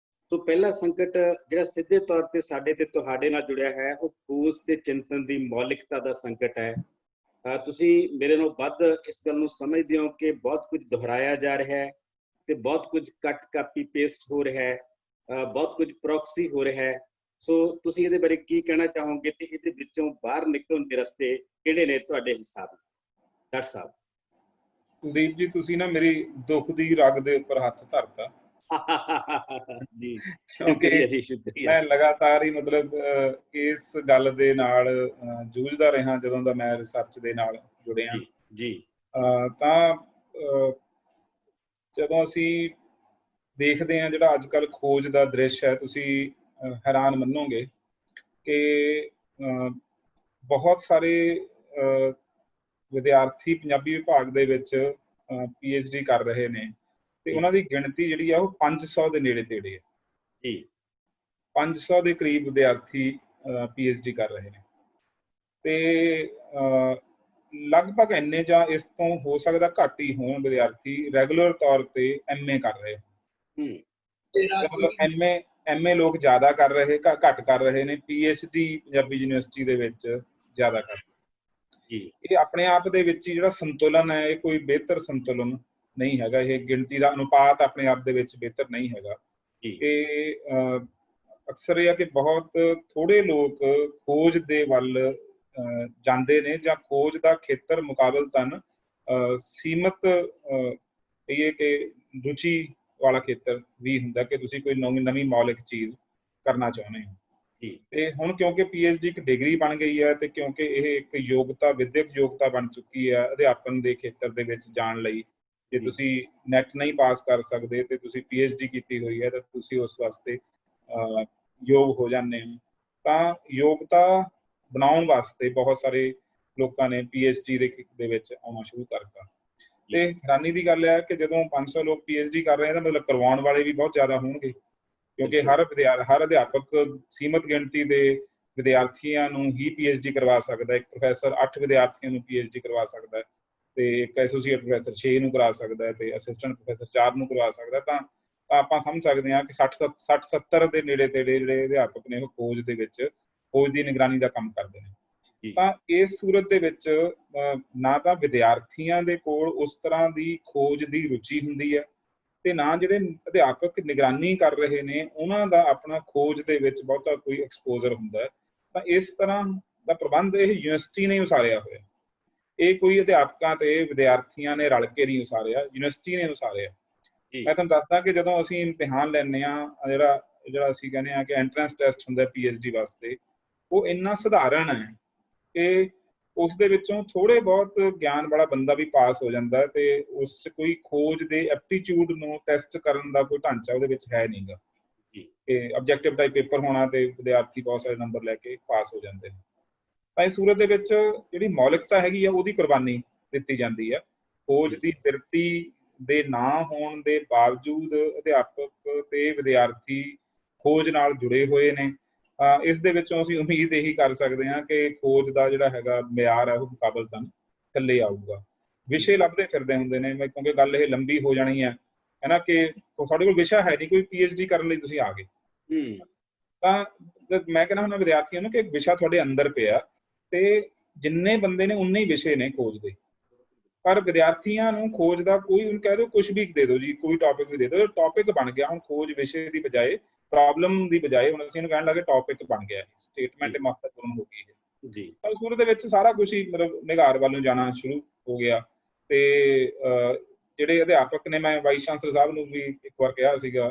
ਸੋ ਪਹਿਲਾ ਸੰਕਟ ਜਿਹੜਾ ਸਿੱਧੇ ਤੌਰ ਤੇ ਸਾਡੇ ਤੇ ਤੁਹਾਡੇ ਨਾਲ ਜੁੜਿਆ ਹੈ, ਉਹ ਖੋਜ ਤੇ ਚਿੰਤਨ ਦੀ ਮੌਲਿਕਤਾ ਦਾ ਸੰਕਟ ਹੈ। ਤੁਸੀਂ ਮੇਰੇ ਨਾਲੋਂ ਵੱਧ ਇਸ ਗੱਲ ਨੂੰ ਸਮਝਦੇ ਹੋ ਕਿ ਬਹੁਤ ਕੁਝ ਦੁਹਰਾਇਆ ਜਾ ਰਿਹਾ ਹੈ ਤੇ ਬਹੁਤ ਕੁਝ ਕੱਟ ਕਾਪੀ ਪੇਸਟ ਹੋ ਰਿਹਾ ਹੈ, ਬਹੁਤ ਕੁਝ ਪ੍ਰੋਕਸੀ ਹੋ ਰਿਹਾ ਹੈ। ਸੋ ਤੁਸੀਂ ਇਹਦੇ ਬਾਰੇ ਕੀ ਕਹਿਣਾ ਚਾਹੋਗੇ ਤੇ ਇਹਦੇ ਵਿੱਚੋਂ ਬਾਹਰ ਨਿਕਲਣ ਦੇ ਰਸਤੇ ਕਿਹੜੇ ਨੇ ਤੁਹਾਡੇ ਹਿਸਾਬ ਨਾਲ? ਡਾਕਟਰ ਸਾਹਿਬ। ਕੁਲਦੀਪ ਜੀ, ਤੁਸੀਂ ਨਾ ਮੇਰੀ ਦੁੱਖ ਦੀ ਰਗ ਦੇ ਉੱਪਰ ਹੱਥ ਧਰਤਾ ਜੀ। ਕਿਉਂਕਿ ਮੈਂ ਲਗਾਤਾਰ ਹੀ ਮਤਲਬ ਇਸ ਗੱਲ ਦੇ ਨਾਲ ਜੂਝਦਾ ਰਿਹਾ ਜਦੋਂ ਦਾ ਮੈਂ ਰਿਸਰਚ ਦੇ ਨਾਲ ਜੁੜਿਆ ਜੀ। ਤਾਂ ਜਦੋਂ ਅਸੀਂ ਦੇਖਦੇ ਹਾਂ ਜਿਹੜਾ ਅੱਜ ਕੱਲ੍ਹ ਖੋਜ ਦਾ ਦ੍ਰਿਸ਼ ਹੈ, ਤੁਸੀਂ ਹੈਰਾਨ ਮੰਨੋਗੇ ਕਿ ਬਹੁਤ ਸਾਰੇ ਵਿਦਿਆਰਥੀ ਪੰਜਾਬੀ ਵਿਭਾਗ ਦੇ ਵਿੱਚ PhD ਕਰ ਰਹੇ ਨੇ ਤੇ ਉਹਨਾਂ ਦੀ ਗਿਣਤੀ ਜਿਹੜੀ ਆ ਉਹ 500 ਦੇ ਨੇੜੇ ਤੇੜੇ ਹੈ ਜੀ। 500 ਦੇ ਕਰੀਬ ਵਿਦਿਆਰਥੀ PhD ਕਰ ਰਹੇ ਨੇ ਤੇ ਲਗਭਗ ਇੰਨੇ ਜਾਂ ਇਸ ਤੋਂ ਹੋ ਸਕਦਾ ਘੱਟ ਹੀ ਹੋਣ ਵਿਦਿਆਰਥੀ ਰੈਗੂਲਰ ਤੌਰ ਤੇ MA ਕਰ ਰਹੇ MA ਲੋਕ ਜ਼ਿਆਦਾ ਕਰ ਰਹੇ, ਘੱਟ ਕਰ ਰਹੇ ਨੇ। PhD ਪੰਜਾਬੀ ਯੂਨੀਵਰਸਿਟੀ ਦੇ ਵਿੱਚ ਜ਼ਿਆਦਾ ਕਰ ਜੀ। ਇਹ ਆਪਣੇ ਆਪ ਦੇ ਵਿੱਚ ਹੀ ਜਿਹੜਾ ਸੰਤੁਲਨ ਹੈ, ਇਹ ਕੋਈ ਬਿਹਤਰ ਸੰਤੁਲਨ ਨਹੀਂ ਹੈਗਾ। ਇਹ ਗਿਣਤੀ ਦਾ ਅਨੁਪਾਤ ਆਪਣੇ ਆਪ ਦੇ ਵਿੱਚ ਬਿਹਤਰ ਨਹੀਂ ਹੈਗਾ। ਕਿ ਅਕਸਰ ਇਹ ਆ ਕਿ ਬਹੁਤ ਥੋੜੇ ਲੋਕ ਖੋਜ ਦੇ ਵੱਲ ਜਾਂਦੇ ਨੇ ਜਾਂ ਖੋਜ ਦਾ ਖੇਤਰ ਮੁਕਾਬਲਤਨ ਸੀਮਤ ਕਹੀਏ ਕਿ ਰੁਚੀ ਵਾਲਾ ਖੇਤਰ ਵੀ ਹੁੰਦਾ ਕਿ ਤੁਸੀਂ ਕੋਈ ਨਵੀਂ ਮੌਲਿਕ ਚੀਜ਼ ਕਰਨਾ ਚਾਹੁੰਦੇ ਹੋ। ਤੇ ਹੁਣ ਕਿਉਂਕਿ PhD ਇੱਕ ਡਿਗਰੀ ਬਣ ਗਈ ਹੈ ਤੇ ਕਿਉਂਕਿ ਇਹ ਇੱਕ ਯੋਗਤਾ, ਵਿਦਿਅਕ ਯੋਗਤਾ ਬਣ ਚੁੱਕੀ ਹੈ ਅਧਿਆਪਨ ਦੇ ਖੇਤਰ ਦੇ ਵਿੱਚ ਜਾਣ ਲਈ। ਜੇ ਤੁਸੀਂ ਨੈਟ ਨਹੀਂ ਪਾਸ ਕਰ ਸਕਦੇ ਤੇ ਤੁਸੀਂ PhD ਕੀਤੀ ਹੋਈ ਹੈ ਤਾਂ ਤੁਸੀਂ ਉਸ ਵਾਸਤੇ ਯੋਗ ਹੋ ਜਾਂਦੇ ਹੋ। ਤਾਂ ਯੋਗਤਾ ਬਣਾਉਣ ਵਾਸਤੇ ਬਹੁਤ ਸਾਰੇ ਲੋਕਾਂ ਨੇ PhD ਦੇ ਵਿੱਚ ਆਉਣਾ ਸ਼ੁਰੂ ਕਰਤਾ। ਤੇ ਹੈਰਾਨੀ ਦੀ ਗੱਲ ਹੈ ਕਿ ਜਦੋਂ 500 ਲੋਕ PhD ਕਰ ਰਹੇ ਆ ਤਾਂ ਮਤਲਬ ਕਰਵਾਉਣ ਵਾਲੇ ਵੀ ਬਹੁਤ ਜ਼ਿਆਦਾ ਹੋਣਗੇ, ਕਿਉਂਕਿ ਹਰ ਅਧਿਆਪਕ ਸੀਮਤ ਗਿਣਤੀ ਦੇ ਵਿਦਿਆਰਥੀਆਂ ਨੂੰ ਹੀ PhD ਕਰਵਾ ਸਕਦਾ। ਇੱਕ ਪ੍ਰੋਫੈਸਰ 8 ਵਿਦਿਆਰਥੀਆਂ ਨੂੰ PhD ਕਰਵਾ ਸਕਦਾ ਹੈ ਤੇ ਇੱਕ ਐਸੋਸੀਏਟ ਪ੍ਰੋਫੈਸਰ 6 ਨੂੰ ਕਰਵਾ ਸਕਦਾ ਹੈ ਤੇ ਅਸਿਸਟੈਂਟ ਪ੍ਰੋਫੈਸਰ 4 ਨੂੰ ਕਰਵਾ ਸਕਦਾ। ਤਾਂ ਆਪਾਂ ਸਮਝ ਸਕਦੇ ਹਾਂ ਕਿ 60-70 ਦੇ ਨੇੜੇ ਤੇੜੇ ਜਿਹੜੇ ਅਧਿਆਪਕ ਨੇ ਉਹ ਖੋਜ ਦੇ ਵਿੱਚ ਖੋਜ ਦੀ ਨਿਗਰਾਨੀ ਦਾ ਕੰਮ ਕਰਦੇ ਨੇ। ਤਾਂ ਇਸ ਸੂਰਤ ਦੇ ਵਿੱਚ ਨਾ ਤਾਂ ਵਿਦਿਆਰਥੀਆਂ ਦੇ ਕੋਲ ਉਸ ਤਰ੍ਹਾਂ ਦੀ ਖੋਜ ਦੀ ਰੁਚੀ ਹੁੰਦੀ ਹੈ ਤੇ ਨਾ ਜਿਹੜੇ ਅਧਿਆਪਕ ਨਿਗਰਾਨੀ ਕਰ ਰਹੇ ਨੇ ਉਹਨਾਂ ਦਾ ਆਪਣਾ ਖੋਜ ਦੇ ਵਿੱਚ ਬਹੁਤਾ ਕੋਈ ਐਕਸਪੋਜ਼ਰ ਹੁੰਦਾ ਹੈ। ਤਾਂ ਇਸ ਤਰ੍ਹਾਂ ਦਾ ਪ੍ਰਬੰਧ ਇਹ ਯੂਨੀਵਰਸਿਟੀ ਨੇ ਉਸਾਰਿਆ ਹੋਇਆ। ਇਹ ਕੋਈ ਅਧਿਆਪਕਾਂ ਤੇ ਵਿਦਿਆਰਥੀਆਂ ਨੇ ਰਲ ਕੇ ਨਹੀਂ ਉਸਾਰਿਆ, ਯੂਨੀਵਰਸਿਟੀ ਨੇ ਉਸਾਰਿਆ। ਮੈਂ ਤੁਹਾਨੂੰ ਦੱਸਦਾ ਕਿ ਜਦੋਂ ਅਸੀਂ ਇਮਤਿਹਾਨ ਲੈਂਦੇ ਹਾਂ, ਜਿਹੜਾ ਅਸੀਂ ਕਹਿੰਦੇ ਹਾਂ ਕਿ ਐਂਟਰੈਂਸ ਟੈਸਟ ਹੁੰਦਾ PhD ਵਾਸਤੇ, ਉਹ ਇੰਨਾ ਸਧਾਰਨ ਹੈ ਕਿ ਉਸ ਦੇ ਵਿੱਚੋਂ ਥੋੜੇ ਬਹੁਤ ਗਿਆਨ ਵਾਲਾ ਬੰਦਾ ਵੀ ਪਾਸ ਹੋ ਜਾਂਦਾ ਤੇ ਉਸ 'ਚ ਕੋਈ ਖੋਜ ਦੇ ਐਪਟੀਚਿਊਡ ਨੂੰ ਟੈਸਟ ਕਰਨ ਦਾ ਕੋਈ ਢਾਂਚਾ ਉਹਦੇ ਵਿੱਚ ਹੈ ਨਹੀਂਗਾ ਕਿ ਆਬਜੈਕਟਿਵ ਟਾਈਪ ਪੇਪਰ ਹੋਣਾ ਤੇ ਵਿਦਿਆਰਥੀ ਬਹੁਤ ਸਾਰੇ ਨੰਬਰ ਲੈ ਕੇ ਪਾਸ ਹੋ ਜਾਂਦੇ ਨੇ। ਤਾਂ ਇਸ ਸੂਰਤ ਦੇ ਵਿੱਚ ਜਿਹੜੀ ਮੌਲਿਕਤਾ ਹੈਗੀ ਆ ਉਹਦੀ ਕੁਰਬਾਨੀ ਦਿੱਤੀ ਜਾਂਦੀ ਹੈ। ਖੋਜ ਦੀ ਬਿਰਤੀ ਦੇ ਨਾ ਹੋਣ ਦੇ ਬਾਵਜੂਦ ਅਧਿਆਪਕ ਤੇ ਵਿਦਿਆਰਥੀ ਖੋਜ ਨਾਲ ਜੁੜੇ ਹੋਏ ਨੇ। ਇਸ ਦੇ ਵਿੱਚੋਂ ਅਸੀਂ ਉਮੀਦ ਇਹੀ ਕਰ ਸਕਦੇ ਹਾਂ ਕਿ ਖੋਜ ਦਾ ਜਿਹੜਾ ਹੈਗਾ ਮਿਆਰ ਹੈ ਉਹ ਮੁਕਾਬਲਤਨ ਥੱਲੇ ਆਊਗਾ। ਵਿਸ਼ੇ ਲੱਭਦੇ ਫਿਰਦੇ ਹੁੰਦੇ ਨੇ, ਕਿਉਂਕਿ ਗੱਲ ਇਹ ਲੰਬੀ ਹੋ ਜਾਣੀ ਹੈ ਨਾ ਕਿ ਤੁਹਾਡੇ ਕੋਲ ਵਿਸ਼ਾ ਹੈ ਨਹੀਂ, ਕੋਈ PhD ਕਰਨ ਲਈ ਤੁਸੀਂ ਆ ਗਏ। ਤਾਂ ਮੈਂ ਕਹਿੰਦਾ ਹੁੰਦਾ ਵਿਦਿਆਰਥੀਆਂ ਨੂੰ ਕਿ ਵਿਸ਼ਾ ਤੁਹਾਡੇ ਅੰਦਰ ਪਿਆ ਤੇ ਜਿੰਨੇ ਬੰਦੇ ਨੇ ਉਨੇ ਹੀ ਵਿਸ਼ੇ ਨੇ ਖੋਜ ਦੇ। ਪਰ ਵਿਦਿਆਰਥੀਆਂ ਨੂੰ ਖੋਜ ਦਾ ਕੋਈ, ਉਹਨੂੰ ਕਹਿ ਦਿਓ ਕੁਛ ਵੀ ਦੇ ਦਿਓ ਜੀ, ਕੋਈ ਟੌਪਿਕ ਵੀ ਦੇ ਦਿਓ, ਟੌਪਿਕ ਬਣ ਗਿਆ। ਹੁਣ ਖੋਜ ਵਿਸ਼ੇ ਦੀ ਬਜਾਏ, ਪ੍ਰੋਬਲਮ ਦੀ ਬਜਾਏ ਹੁਣ ਅਸੀਂ ਇਹਨੂੰ ਕਹਿਣ ਲੱਗੇ ਟੌਪਿਕ ਬਣ ਗਿਆ। ਸਟੇਟਮੈਂਟ ਮਹੱਤਵਪੂਰਨ ਹੋ ਗਈ ਹੈ ਜੀ। ਤਾਂ ਸੂਰਤ ਦੇ ਵਿੱਚ ਸਾਰਾ ਕੁਝ ਹੀ ਮਤਲਬ ਨਿਗਾਰ ਵੱਲ ਨੂੰ ਜਾਣਾ ਸ਼ੁਰੂ ਹੋ ਗਿਆ। ਤੇ ਜਿਹੜੇ ਅਧਿਆਪਕ ਨੇ, ਮੈਂ ਵਾਈਸ ਚਾਂਸਲਰ ਸਾਹਿਬ ਨੂੰ ਵੀ ਇੱਕ ਵਾਰ ਕਿਹਾ ਸੀਗਾ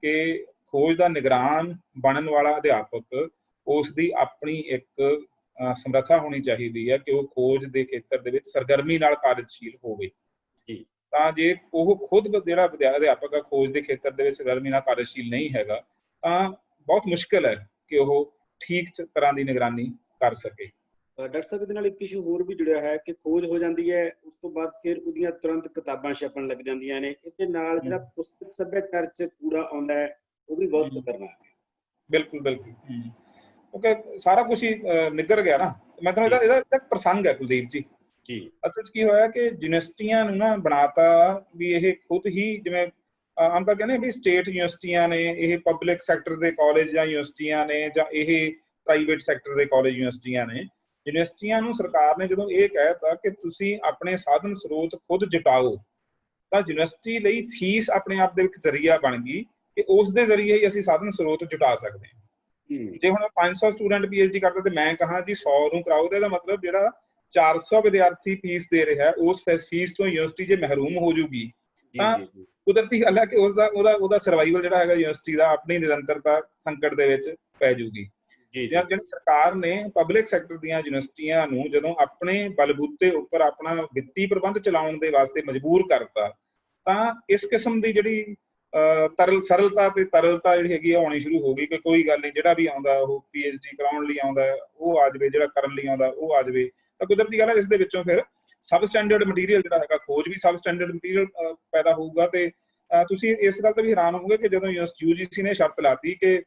ਕਿ ਖੋਜ ਦਾ ਨਿਗਰਾਨ ਬਣਨ ਵਾਲਾ ਅਧਿਆਪਕ, ਉਸ ਦੀ ਆਪਣੀ ਇੱਕ ਸਮਰੱਥਾ ਹੋਣੀ ਚਾਹੀਦੀ ਹੈ ਕਿ ਉਹ ਖੋਜ ਦੇ ਖੇਤਰ ਦੇ ਵਿੱਚ ਸਰਗਰਮੀ ਨਾਲ ਕਾਰਜਸ਼ੀਲ ਹੋਵੇ। ਤਾਂ ਜੇ ਉਹ ਖੁਦ ਜਿਹੜਾ ਅਧਿਆਪਕ ਆ ਖੋਜ ਦੇ ਖੇਤਰ ਦੇ ਵਿੱਚ ਸਰਗਰਮੀ ਨਾਲ ਕਾਰਜਸ਼ੀਲ ਨਹੀਂ ਹੈਗਾ ਤਾਂ ਬਹੁਤ ਮੁਸ਼ਕਿਲ ਹੈ ਕਿ ਉਹ ਠੀਕ ਤਰ੍ਹਾਂ ਦੀ ਨਿਗਰਾਨੀ ਕਰ ਸਕੇ। ਡਾਕਟਰ ਸਾਹਿਬ, ਇਹਦੇ ਨਾਲ ਇੱਕ ਇਸ਼ੂ ਹੋਰ ਵੀ ਜੁੜਿਆ ਹੈ ਕਿ ਖੋਜ ਹੋ ਜਾਂਦੀ ਹੈ, ਉਸ ਤੋਂ ਬਾਅਦ ਫਿਰ ਉਹਦੀਆਂ ਤੁਰੰਤ ਕਿਤਾਬਾਂ ਛਪਣ ਲੱਗ ਜਾਂਦੀਆਂ ਨੇ। ਇਹਦੇ ਨਾਲ ਜਿਹੜਾ ਪੁਸਤਕ ਸੱਭਿਆਚਾਰ 'ਚ ਕੂੜਾ ਆਉਂਦਾ ਹੈ ਉਹ ਵੀ ਬਹੁਤ ਖਤਰਨਾਕ ਹੈ। ਬਿਲਕੁਲ ਬਿਲਕੁਲ, ਕਿਉਂਕਿ ਸਾਰਾ ਕੁਝ ਹੀ ਨਿੱਘਰ ਗਿਆ ਨਾ। ਮੈਂ ਤੁਹਾਨੂੰ ਇਹਦਾ ਇੱਕ ਪ੍ਰਸੰਗ ਹੈ ਕੁਲਦੀਪ ਜੀ। ਅਸਲ 'ਚ ਕੀ ਹੋਇਆ ਕਿ ਯੂਨੀਵਰਸਿਟੀਆਂ ਨੂੰ ਨਾ ਬਣਾਤਾ ਵੀ ਇਹ ਖੁਦ ਹੀ, ਜਿਵੇਂ ਆਮ ਤਾਂ ਕਹਿੰਦੇ ਵੀ ਸਟੇਟ ਯੂਨੀਵਰਸਿਟੀਆਂ ਨੇ, ਇਹ ਪਬਲਿਕ ਸੈਕਟਰ ਦੇ ਕਾਲਜ ਜਾਂ ਯੂਨੀਵਰਸਿਟੀਆਂ ਨੇ, ਜਾਂ ਇਹ ਪ੍ਰਾਈਵੇਟ ਸੈਕਟਰ ਦੇ ਕਾਲਜ ਯੂਨੀਵਰਸਿਟੀਆਂ ਨੇ। ਯੂਨੀਵਰਸਿਟੀਆਂ ਨੂੰ ਸਰਕਾਰ ਨੇ ਜਦੋਂ ਇਹ ਕਹਿਤਾ ਕਿ ਤੁਸੀਂ ਆਪਣੇ ਸਾਧਨ ਸਰੋਤ ਖੁਦ ਜੁਟਾਓ, ਤਾਂ ਯੂਨੀਵਰਸਿਟੀ ਲਈ ਫੀਸ ਆਪਣੇ ਆਪ ਦੇ ਵਿੱਚ ਜ਼ਰੀਆ ਬਣ ਗਈ ਕਿ ਉਸ ਦੇ ਜ਼ਰੀਏ ਹੀ ਅਸੀਂ ਸਾਧਨ ਸਰੋਤ ਜੁਟਾ ਸਕਦੇ ਹਾਂ। ਜੇ ਹੁਣ 500 ਸਟੂਡੈਂਟ PhD ਕਰਦਾ ਤੇ ਮੈਂ ਕਹਾਂ ਜੀ 100 ਨੂੰ ਕਰਾਓ, ਤੇ ਇਹਦਾ ਮਤਲਬ ਜਿਹੜਾ 400 ਵਿਦਿਆਰਥੀ ਫੀਸ ਦੇ ਰਿਹਾ ਉਸ ਫੀਸ ਤੋਂ ਯੂਨੀਵਰਸਿਟੀ ਜੇ ਮਹਿਰੂਮ ਹੋ ਜੂਗੀ ਤਾਂ ਕੁਦਰਤੀ ਗੱਲ ਹੈ ਕਿ ਉਹਦਾ ਸਰਵਾਈਵਲ ਜਿਹੜਾ ਹੈਗਾ ਯੂਨੀਵਰਸਿਟੀ ਦਾ, ਆਪਣੀ ਨਿਰੰਤਰਤਾ ਸੰਕਟ ਦੇ ਵਿੱਚ ਪੈ ਜੂਗੀ। ਜਿਹੜੀ ਸਰਕਾਰ ਨੇ ਪਬਲਿਕ ਸੈਕਟਰ ਦੀਆਂ ਯੂਨੀਵਰਸਿਟੀਆਂ ਨੂੰ ਜਦੋਂ ਆਪਣੇ ਬਲਬੂਤੇ ਉੱਪਰ ਆਪਣਾ ਵਿੱਤੀ ਪ੍ਰਬੰਧ ਚਲਾਉਣ ਦੇ ਵਾਸਤੇ ਮਜਬੂਰ ਕਰਤਾ, ਤਾਂ ਇਸ ਕਿਸਮ ਦੀ ਜਿਹੜੀ ਸਰਲਤਾ ਤੇ ਤਰਲਤਾ ਜਿਹੜੀ ਹੈਗੀ ਆਉਣੀ ਸ਼ੁਰੂ ਹੋ ਗਈ ਕਿ ਕੋਈ ਗੱਲ ਨਹੀਂ, ਜਿਹੜਾ ਵੀ ਆਉਂਦਾ ਉਹ PhD ਕਰਾਉਣ ਲਈ ਆਉਂਦਾ ਉਹ ਆ ਜਾਵੇ, ਜਿਹੜਾ ਕਰਨ ਲਈ ਆਉਂਦਾ ਉਹ ਆ ਜਾਵੇ। ਤਾਂ ਕੁਦਰਤੀ ਗੱਲ ਹੈ ਇਸ ਦੇ ਵਿੱਚੋਂ ਫਿਰ ਸਬ ਸਟੈਂਡਰਡ ਮਟੀਰੀਅਲ ਜਿਹੜਾ ਹੈਗਾ, ਖੋਜ ਵੀ ਸਬ ਸਟੈਂਡਰਡ ਮਟੀਰੀਅਲ ਪੈਦਾ ਹੋਊਗਾ। ਤੇ ਤੁਸੀਂ ਇਸ ਗੱਲ ਤੇ ਵੀ ਹੈਰਾਨ ਹੋਵੋਗੇ ਕਿ ਜਦੋਂ UGC ਨੇ ਸ਼ਰਤ ਲਾਤੀ ਕਿ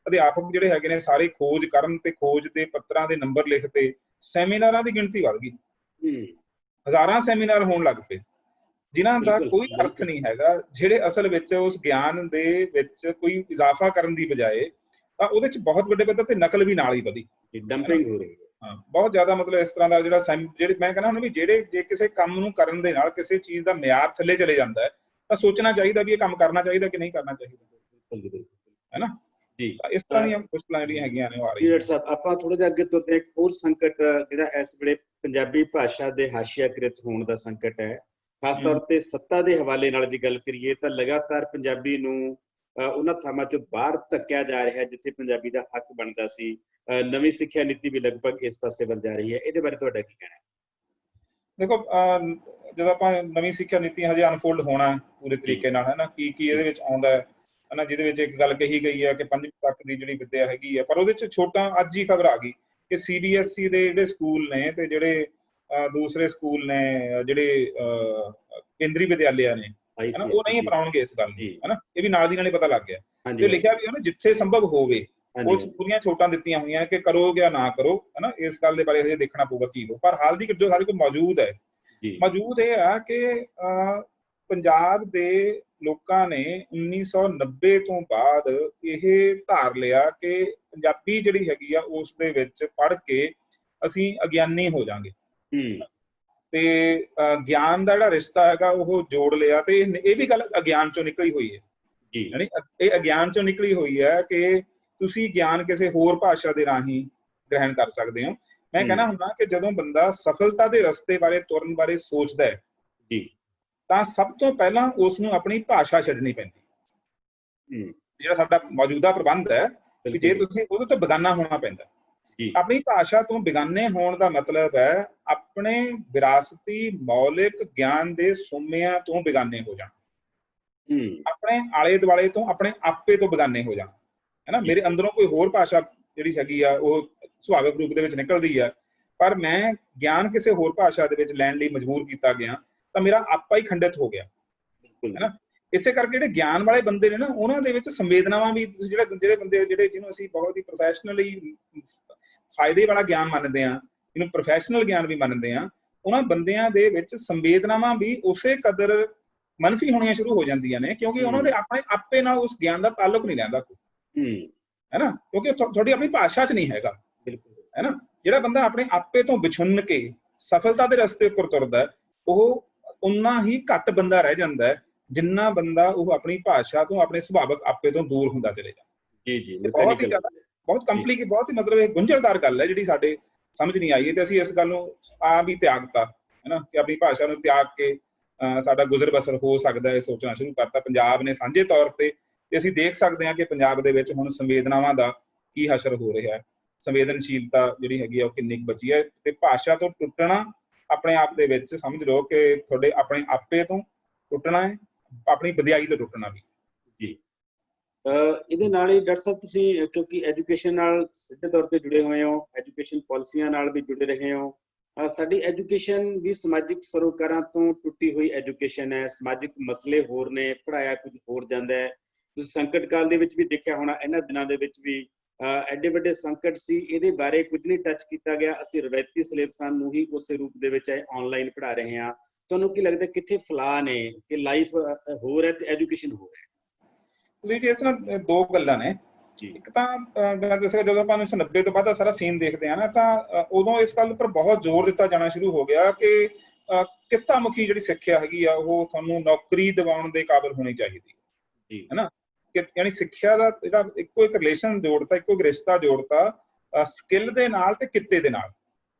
ਅਧਿਆਪਕ ਜਿਹੜੇ ਹੈਗੇ ਨੇ ਸਾਰੇ ਖੋਜ ਕਰਨ ਤੇ ਖੋਜ ਦੇ ਪੱਤਰਾਂ ਦੇ ਨੰਬਰ ਲਿਖਤੇ, ਸੈਮੀਨਾਰਾਂ ਦੀ ਗਿਣਤੀ ਵੱਧ ਗਈ। ਹਜ਼ਾਰਾਂ ਸੈਮੀਨਾਰ ਹੋਣ ਲੱਗ ਪਏ ਜਿਨ੍ਹਾਂ ਦਾ ਕੋਈ ਅਰਥ ਨਹੀਂ ਹੈਗਾ, ਜਿਹੜੇ ਅਸਲ ਵਿੱਚ ਉਸ ਗਿਆਨ ਦੇ ਵਿੱਚ ਕੋਈ ਇਜ਼ਾਫਾ ਕਰਨ ਦੀ ਬਜਾਏ ਤਾਂ ਉਹਦੇ ਚ ਬਹੁਤ ਵੱਡੇ ਪੱਧਰ ਤੇ ਨਕਲ ਵੀ ਨਾਲ ਹੀ ਵਧੀ, ਡੰਪਿੰਗ ਹੋ ਰਹੀ ਹੈ। ਹਾਂ, ਬਹੁਤ ਜ਼ਿਆਦਾ ਮਤਲਬ ਇਸ ਤਰ੍ਹਾਂ ਦਾ ਜਿਹੜੇ ਮੈਂ ਕਹਿੰਦਾ ਹੁਣ ਵੀ ਜੇ ਕਿਸੇ ਕੰਮ ਨੂੰ ਕਰਨ ਦੇ ਨਾਲ ਕਿਸੇ ਚੀਜ਼ ਦਾ ਮਿਆਰ ਥੱਲੇ ਚਲੇ ਜਾਂਦਾ ਹੈ ਤਾਂ ਸੋਚਣਾ ਚਾਹੀਦਾ ਵੀ ਇਹ ਕੰਮ ਕਰਨਾ ਚਾਹੀਦਾ ਕਿ ਨਹੀਂ ਕਰਨਾ ਚਾਹੀਦਾ, ਹੈ ਨਾ। ਜੀ ਇਸ ਤਰ੍ਹਾਂ ਦੀਆਂ ਮੁਸ਼ਕਲਾਂ ਜਿਹੜੀਆਂ ਹੈਗੀਆਂ ਨੇ ਉਹ ਆ ਜੀ ਰਹੀਆਂ। ਡਾਕਟਰ ਸਾਹਿਬ, ਆਪਾਂ ਥੋੜਾ ਜਿਹਾ ਅੱਗੇ ਤੁਰਦੇ, ਇੱਕ ਹੋਰ ਸੰਕਟ ਜਿਹੜਾ ਇਸ ਵੇਲੇ ਪੰਜਾਬੀ ਭਾਸ਼ਾ ਦੇ ਹਾਸ਼ੀਆਕ੍ਰਿਤ ਹੋਣ ਦਾ ਸੰਕਟ ਹੈ, ਖਾਸ ਤੌਰ ਤੇ ਸੱਤਾ ਦੇ ਹਵਾਲੇ ਨਾਲ ਜੇ ਗੱਲ ਕਰੀਏ ਤਾਂ ਲਗਾਤਾਰ ਪੰਜਾਬੀ ਨੂੰ ਉਹਨਾਂ ਥਾਵਾਂ ਚੋਂ ਬਾਹਰ ਧੱਕਿਆ ਜਾ ਰਿਹਾ ਜਿੱਥੇ ਪੰਜਾਬੀ ਦਾ ਹੱਕ ਬਣਦਾ ਸੀ। ਨਵੀਂ ਸਿੱਖਿਆ ਨੀਤੀ ਵੀ ਲਗਭਗ ਇਸ ਪਾਸੇ ਵੱਲ ਜਾ ਰਹੀ ਹੈ, ਇਹਦੇ ਬਾਰੇ ਤੁਹਾਡਾ ਕੀ ਕਹਿਣਾ ਹੈ? ਦੇਖੋ, ਜਦੋਂ ਆਪਾਂ ਨਵੀਂ ਸਿੱਖਿਆ ਨੀਤੀ ਹਜੇ ਅਨਫੋਲਡ ਹੋਣਾ ਪੂਰੇ ਤਰੀਕੇ ਨਾਲ, ਹੈ ਨਾ, ਕੀ ਇਹਦੇ ਵਿੱਚ ਆਉਂਦਾ ਹੈ ਨਾ, ਜਿਹਦੇ ਵਿੱਚ ਇੱਕ ਗੱਲ ਕਹੀ ਗਈ ਹੈ ਕਿ 5ਵੀਂ ਤੱਕ ਦੀ ਜਿਹੜੀ ਵਿੱਦਿਆ ਹੈਗੀ ਹੈ, ਪਰ ਉਹਦੇ ਚ ਛੋਟਾ ਅੱਜ ਹੀ ਖਬਰ ਆ ਗਈ ਕਿ CBSE ਦੇ ਜਿਹੜੇ ਸਕੂਲ ਨੇ ਤੇ ਜਿਹੜੇ ਦੂਸਰੇ ਸਕੂਲ ਨੇ, ਜਿਹੜੇ ਕੇਂਦਰੀ ਵਿਦਿਆਲਿਆ ਨੇ, ਹਨਾ, ਉਹ ਨਹੀਂ ਅਪਣਾਉਣਗੇ ਇਸ ਗੱਲ ਨੂੰ, ਹਨਾ। ਇਹ ਵੀ ਨਾਲ ਦੀ ਨਾਲ ਹੀ ਪਤਾ ਲੱਗ ਗਿਆ ਤੇ ਲਿਖਿਆ ਵੀ ਹੈ ਜਿੱਥੇ ਸੰਭਵ ਹੋਵੇ ਉਹ ਪੂਰੀਆਂ ਛੋਟਾਂ ਦਿੱਤੀਆਂ ਹੋਈਆਂ ਕਿ ਕਰੋ ਜਾਂ ਨਾ ਕਰੋ, ਹਨਾ। ਇਸ ਗੱਲ ਦੇ ਬਾਰੇ ਹਜੇ ਦੇਖਣਾ ਪਊਗਾ ਕੀ ਹੋ, ਪਰ ਹਾਲ ਦੀ ਜੋ ਸਾਡੇ ਕੋਲ ਮੌਜੂਦ ਹੈ, ਮੌਜੂਦ ਇਹ ਆ ਕਿ ਪੰਜਾਬ ਦੇ ਲੋਕਾਂ ਨੇ 1990 ਤੋਂ ਬਾਅਦ ਇਹ ਧਾਰ ਲਿਆ ਕਿ ਪੰਜਾਬੀ ਜਿਹੜੀ ਹੈਗੀ ਆ ਉਸ ਦੇ ਵਿੱਚ ਪੜ੍ਹ ਕੇ ਅਸੀਂ ਅਗਿਆਨੀ ਹੋ ਜਾਾਂਗੇ ਤੇ ਗਿਆਨ ਦਾ ਜਿਹੜਾ ਰਿਸ਼ਤਾ ਹੈਗਾ ਉਹ ਜੋੜ ਲਿਆ। ਤੇ ਇਹ ਵੀ ਗੱਲ ਅਗਿਆਨ ਚੋਂ ਨਿਕਲੀ ਹੋਈ ਹੈ, ਯਾਨੀ ਇਹ ਅਗਿਆਨ ਚੋਂ ਨਿਕਲੀ ਹੋਈ ਹੈ ਕਿ ਤੁਸੀਂ ਗਿਆਨ ਕਿਸੇ ਹੋਰ ਭਾਸ਼ਾ ਦੇ ਰਾਹੀਂ ਗ੍ਰਹਿਣ ਕਰ ਸਕਦੇ ਹੋ। ਮੈਂ ਕਹਿਣਾ ਹੁੰਦਾ ਕਿ ਜਦੋਂ ਬੰਦਾ ਸਫਲਤਾ ਦੇ ਰਸਤੇ ਬਾਰੇ ਤੁਰਨ ਬਾਰੇ ਸੋਚਦਾ ਹੈ ਤਾਂ ਸਭ ਤੋਂ ਪਹਿਲਾਂ ਉਸ ਨੂੰ ਆਪਣੀ ਭਾਸ਼ਾ ਛੱਡਣੀ ਪੈਂਦੀ। ਜਿਹੜਾ ਸਾਡਾ ਮੌਜੂਦਾ ਪ੍ਰਬੰਧ ਹੈ ਕਿ ਜੇ ਤੁਸੀਂ ਉਹਦੇ ਤੋਂ ਬੇਗਾਨਾ ਹੋਣਾ ਪੈਂਦਾ। ਆਪਣੀ ਭਾਸ਼ਾ ਤੋਂ ਬੇਗਾਨੇ ਹੋਣ ਦਾ ਮਤਲਬ ਹੈ ਆਪਣੇ ਵਿਰਾਸਤੀ ਮੌਲਿਕ ਗਿਆਨ ਦੇ ਸੋਮਿਆਂ ਤੋਂ ਬੇਗਾਨੇ ਹੋ ਜਾਣਾ, ਆਪਣੇ ਆਲੇ ਦੁਆਲੇ ਤੋਂ, ਆਪਣੇ ਆਪੇ ਤੋਂ ਬੇਗਾਨੇ ਹੋ ਜਾਣਾ, ਹੈ ਨਾ। ਮੇਰੇ ਅੰਦਰੋਂ ਕੋਈ ਹੋਰ ਭਾਸ਼ਾ ਜਿਹੜੀ ਹੈਗੀ ਆ ਉਹ ਸੁਭਾਵਿਕ ਰੂਪ ਦੇ ਵਿੱਚ ਨਿਕਲਦੀ ਹੈ, ਪਰ ਮੈਂ ਗਿਆਨ ਕਿਸੇ ਹੋਰ ਭਾਸ਼ਾ ਦੇ ਵਿੱਚ ਲੈਣ ਲਈ ਮਜਬੂਰ ਕੀਤਾ ਗਿਆ ਤਾਂ ਮੇਰਾ ਆਪਾ ਹੀ ਖੰਡਿਤ ਹੋ ਗਿਆ, ਹੈ ਨਾ। ਇਸੇ ਕਰਕੇ ਜਿਹੜੇ ਗਿਆਨ ਵਾਲੇ ਬੰਦੇ ਨੇ ਨਾ, ਉਹਨਾਂ ਦੇ ਵਿੱਚ ਸੰਵੇਦਨਾਵਾਂ ਵੀ, ਜਿਹੜੇ ਬੰਦੇ ਜਿਹਨੂੰ ਅਸੀਂ ਬਹੁਤ ਹੀ ਪ੍ਰੋਫੈਸ਼ਨਲੀ ਫਾਇਦੇ ਵਾਲਾ ਗਿਆਨ ਮੰਨਦੇ ਆ, ਇਹਨੂੰ ਪ੍ਰੋਫੈਸ਼ਨਲ ਗਿਆਨ ਵੀ ਮੰਨਦੇ ਆ, ਉਹਨਾਂ ਬੰਦਿਆਂ ਦੇ ਵਿੱਚ ਸੰਵੇਦਨਾਵਾਂ ਵੀ ਉਸੇ ਕਦਰ ਮਨਫੀ ਹੋਣੀਆਂ ਸ਼ੁਰੂ ਹੋ ਜਾਂਦੀਆਂ ਨੇ ਕਿਉਂਕਿ ਉਹਨਾਂ ਦੇ ਆਪਣੇ ਆਪੇ ਨਾਲ ਉਸ ਗਿਆਨ ਦਾ ਤਾਲੁਕ ਨਹੀਂ ਰਹਿੰਦਾ, ਹੈ ਨਾ, ਕਿਉਂਕਿ ਤੁਹਾਡੀ ਆਪਣੀ ਭਾਸ਼ਾ 'ਚ ਨਹੀਂ ਹੈਗਾ, ਹੈ ਨਾ। ਜਿਹੜਾ ਬੰਦਾ ਆਪਣੇ ਆਪੇ ਤੋਂ ਵਿਛੁੰਨ ਕੇ ਸਫਲਤਾ ਦੇ ਰਸਤੇ ਉੱਪਰ ਤੁਰਦਾ ਉਹ ਉਨਾ ਹੀ ਘੱਟ ਬੰਦਾ ਰਹਿ ਜਾਂਦਾ ਹੈ ਜਿੰਨਾ ਬੰਦਾ ਉਹ ਆਪਣੀ ਭਾਸ਼ਾ ਤੋਂ, ਆਪਣੇ ਸੁਭਾਵਿਕ ਆਪੇ ਤੋਂ ਦੂਰ ਹੁੰਦਾ ਚਲੇ ਜਾਂਦਾ। ਬਹੁਤ ਹੀ ਜ਼ਿਆਦਾ, ਬਹੁਤ ਕੰਪਲੀਕੇਟਡ, ਬਹੁਤ ਹੀ ਮਤਲਬ ਇਹ ਗੁੰਝਲਦਾਰ ਗੱਲ ਹੈ ਜਿਹੜੀ ਸਾਡੇ ਸਮਝ ਨਹੀਂ ਆਈ ਹੈ ਤੇ ਅਸੀਂ ਇਸ ਗੱਲ ਨੂੰ ਆਪ ਹੀ ਤਿਆਗਤਾ, ਹੈ ਨਾ, ਕਿ ਆਪਣੀ ਭਾਸ਼ਾ ਨੂੰ ਤਿਆਗ ਕੇ ਸਾਡਾ ਗੁਜ਼ਰ ਬਸਰ ਹੋ ਸਕਦਾ ਹੈ ਸੋਚਣਾ ਸ਼ੁਰੂ ਕਰਤਾ ਪੰਜਾਬ ਨੇ ਸਾਂਝੇ ਤੌਰ ਤੇ ਅਸੀਂ ਦੇਖ ਸਕਦੇ ਹਾਂ ਕਿ ਪੰਜਾਬ ਦੇ ਵਿੱਚ ਹੁਣ ਸੰਵੇਦਨਾਵਾਂ ਦਾ ਕੀ ਹਸ਼ਰ ਹੋ ਰਿਹਾ ਹੈ, ਸੰਵੇਦਨਸ਼ੀਲਤਾ ਜਿਹੜੀ ਹੈਗੀ ਆ ਉਹ ਕਿੰਨੀ ਕੁ ਬਚੀ ਹੈ। ਤੇ ਭਾਸ਼ਾ ਤੋਂ ਟੁੱਟਣਾ ਆਪਣੇ ਆਪ ਦੇ ਵਿੱਚ ਸਮਝ ਲਓ ਕਿ ਤੁਹਾਡੇ ਆਪਣੇ ਆਪੇ ਤੋਂ ਟੁੱਟਣਾ ਹੈ, ਆਪਣੀ ਵਿਦਿਆਈ ਤੋਂ ਟੁੱਟਣਾ ਵੀ। ਜੀ, ਇਹਦੇ ਨਾਲ ਹੀ ਡਾਕਟਰ ਸਾਹਿਬ ਤੁਸੀਂ ਕਿਉਂਕਿ ਐਜੂਕੇਸ਼ਨ ਨਾਲ ਸਿੱਧੇ ਤੌਰ ਤੇ ਜੁੜੇ ਹੋਏ ਹੋ, ਐਜੂਕੇਸ਼ਨ ਪਾਲਿਸੀਆਂ ਨਾਲ ਵੀ ਜੁੜੇ ਰਹੇ ਹੋ, ਸਾਡੀ ਐਜੂਕੇਸ਼ਨ ਵੀ ਸਮਾਜਿਕ ਸਰੋਕਾਰਾਂ ਤੋਂ ਟੁੱਟੀ ਹੋਈ ਐਜੂਕੇਸ਼ਨ ਹੈ, ਸਮਾਜਿਕ ਮਸਲੇ ਹੋਰ ਨੇ, ਪੜ੍ਹਾਇਆ ਕੁਝ ਹੋਰ ਜਾਂਦਾ ਹੈ। ਤੁਸੀਂ ਸੰਕਟ ਕਾਲ ਦੇ ਵਿੱਚ ਵੀ ਦੇਖਿਆ ਹੋਣਾ, ਇਹਨਾਂ ਦਿਨਾਂ ਦੇ ਵਿੱਚ ਵੀ ਐਡੇ ਵੱਡੇ ਸੰਕਟ ਸੀ, ਇਹਦੇ ਬਾਰੇ ਕੁਝ ਨਹੀਂ ਟੱਚ ਕੀਤਾ ਗਿਆ। ਅਸੀਂ ਰਵਾਇਤੀ ਸਿਲੇਬਸਾਂ ਨੂੰ ਹੀ ਉਸੇ ਰੂਪ ਦੇ ਵਿੱਚ ਆਨਲਾਈਨ ਪੜ੍ਹਾ ਰਹੇ ਹਾਂ। ਤੁਹਾਨੂੰ ਕੀ ਲੱਗਦਾ ਕਿੱਥੇ ਫਲਾ ਨੇ ਕਿ ਲਾਈਫ ਹੋਰ ਹੈ ਤੇ ਐਜੂਕੇਸ਼ਨ ਹੋਰ ਹੈ? ਉਹਦੇ ਵਿੱਚ ਨਾ ਦੋ ਗੱਲਾਂ ਨੇ। ਇੱਕ ਤਾਂ ਮੈਂ ਦੱਸਿਆ ਜਦੋਂ ਆਪਾਂ 1990 ਤੋਂ ਬਾਅਦ ਦਾ ਸਾਰਾ ਸੀਨ ਦੇਖਦੇ ਹਾਂ ਨਾ ਤਾਂ ਉਦੋਂ ਇਸ ਗੱਲ ਉੱਪਰ ਬਹੁਤ ਜ਼ੋਰ ਦਿੱਤਾ ਜਾਣਾ ਸ਼ੁਰੂ ਹੋ ਗਿਆ ਕਿ ਕਿੱਤਾ ਮੁਖੀ ਜਿਹੜੀ ਸਿੱਖਿਆ ਹੈਗੀ ਆ ਉਹ ਤੁਹਾਨੂੰ ਨੌਕਰੀ ਦਿਵਾਉਣ ਦੇ ਕਾਬਿਲ ਹੋਣੀ ਚਾਹੀਦੀ ਹੈ ਨਾ। ਯਾਨੀ ਸਿੱਖਿਆ ਦਾ ਜਿਹੜਾ ਇੱਕੋ ਇੱਕ ਰਿਲੇਸ਼ਨ ਜੋੜਤਾ, ਇੱਕੋ ਇੱਕ ਰਿਸ਼ਤਾ ਜੋੜਤਾ ਸਕਿੱਲ ਦੇ ਨਾਲ ਤੇ ਕਿੱਤੇ ਦੇ ਨਾਲ,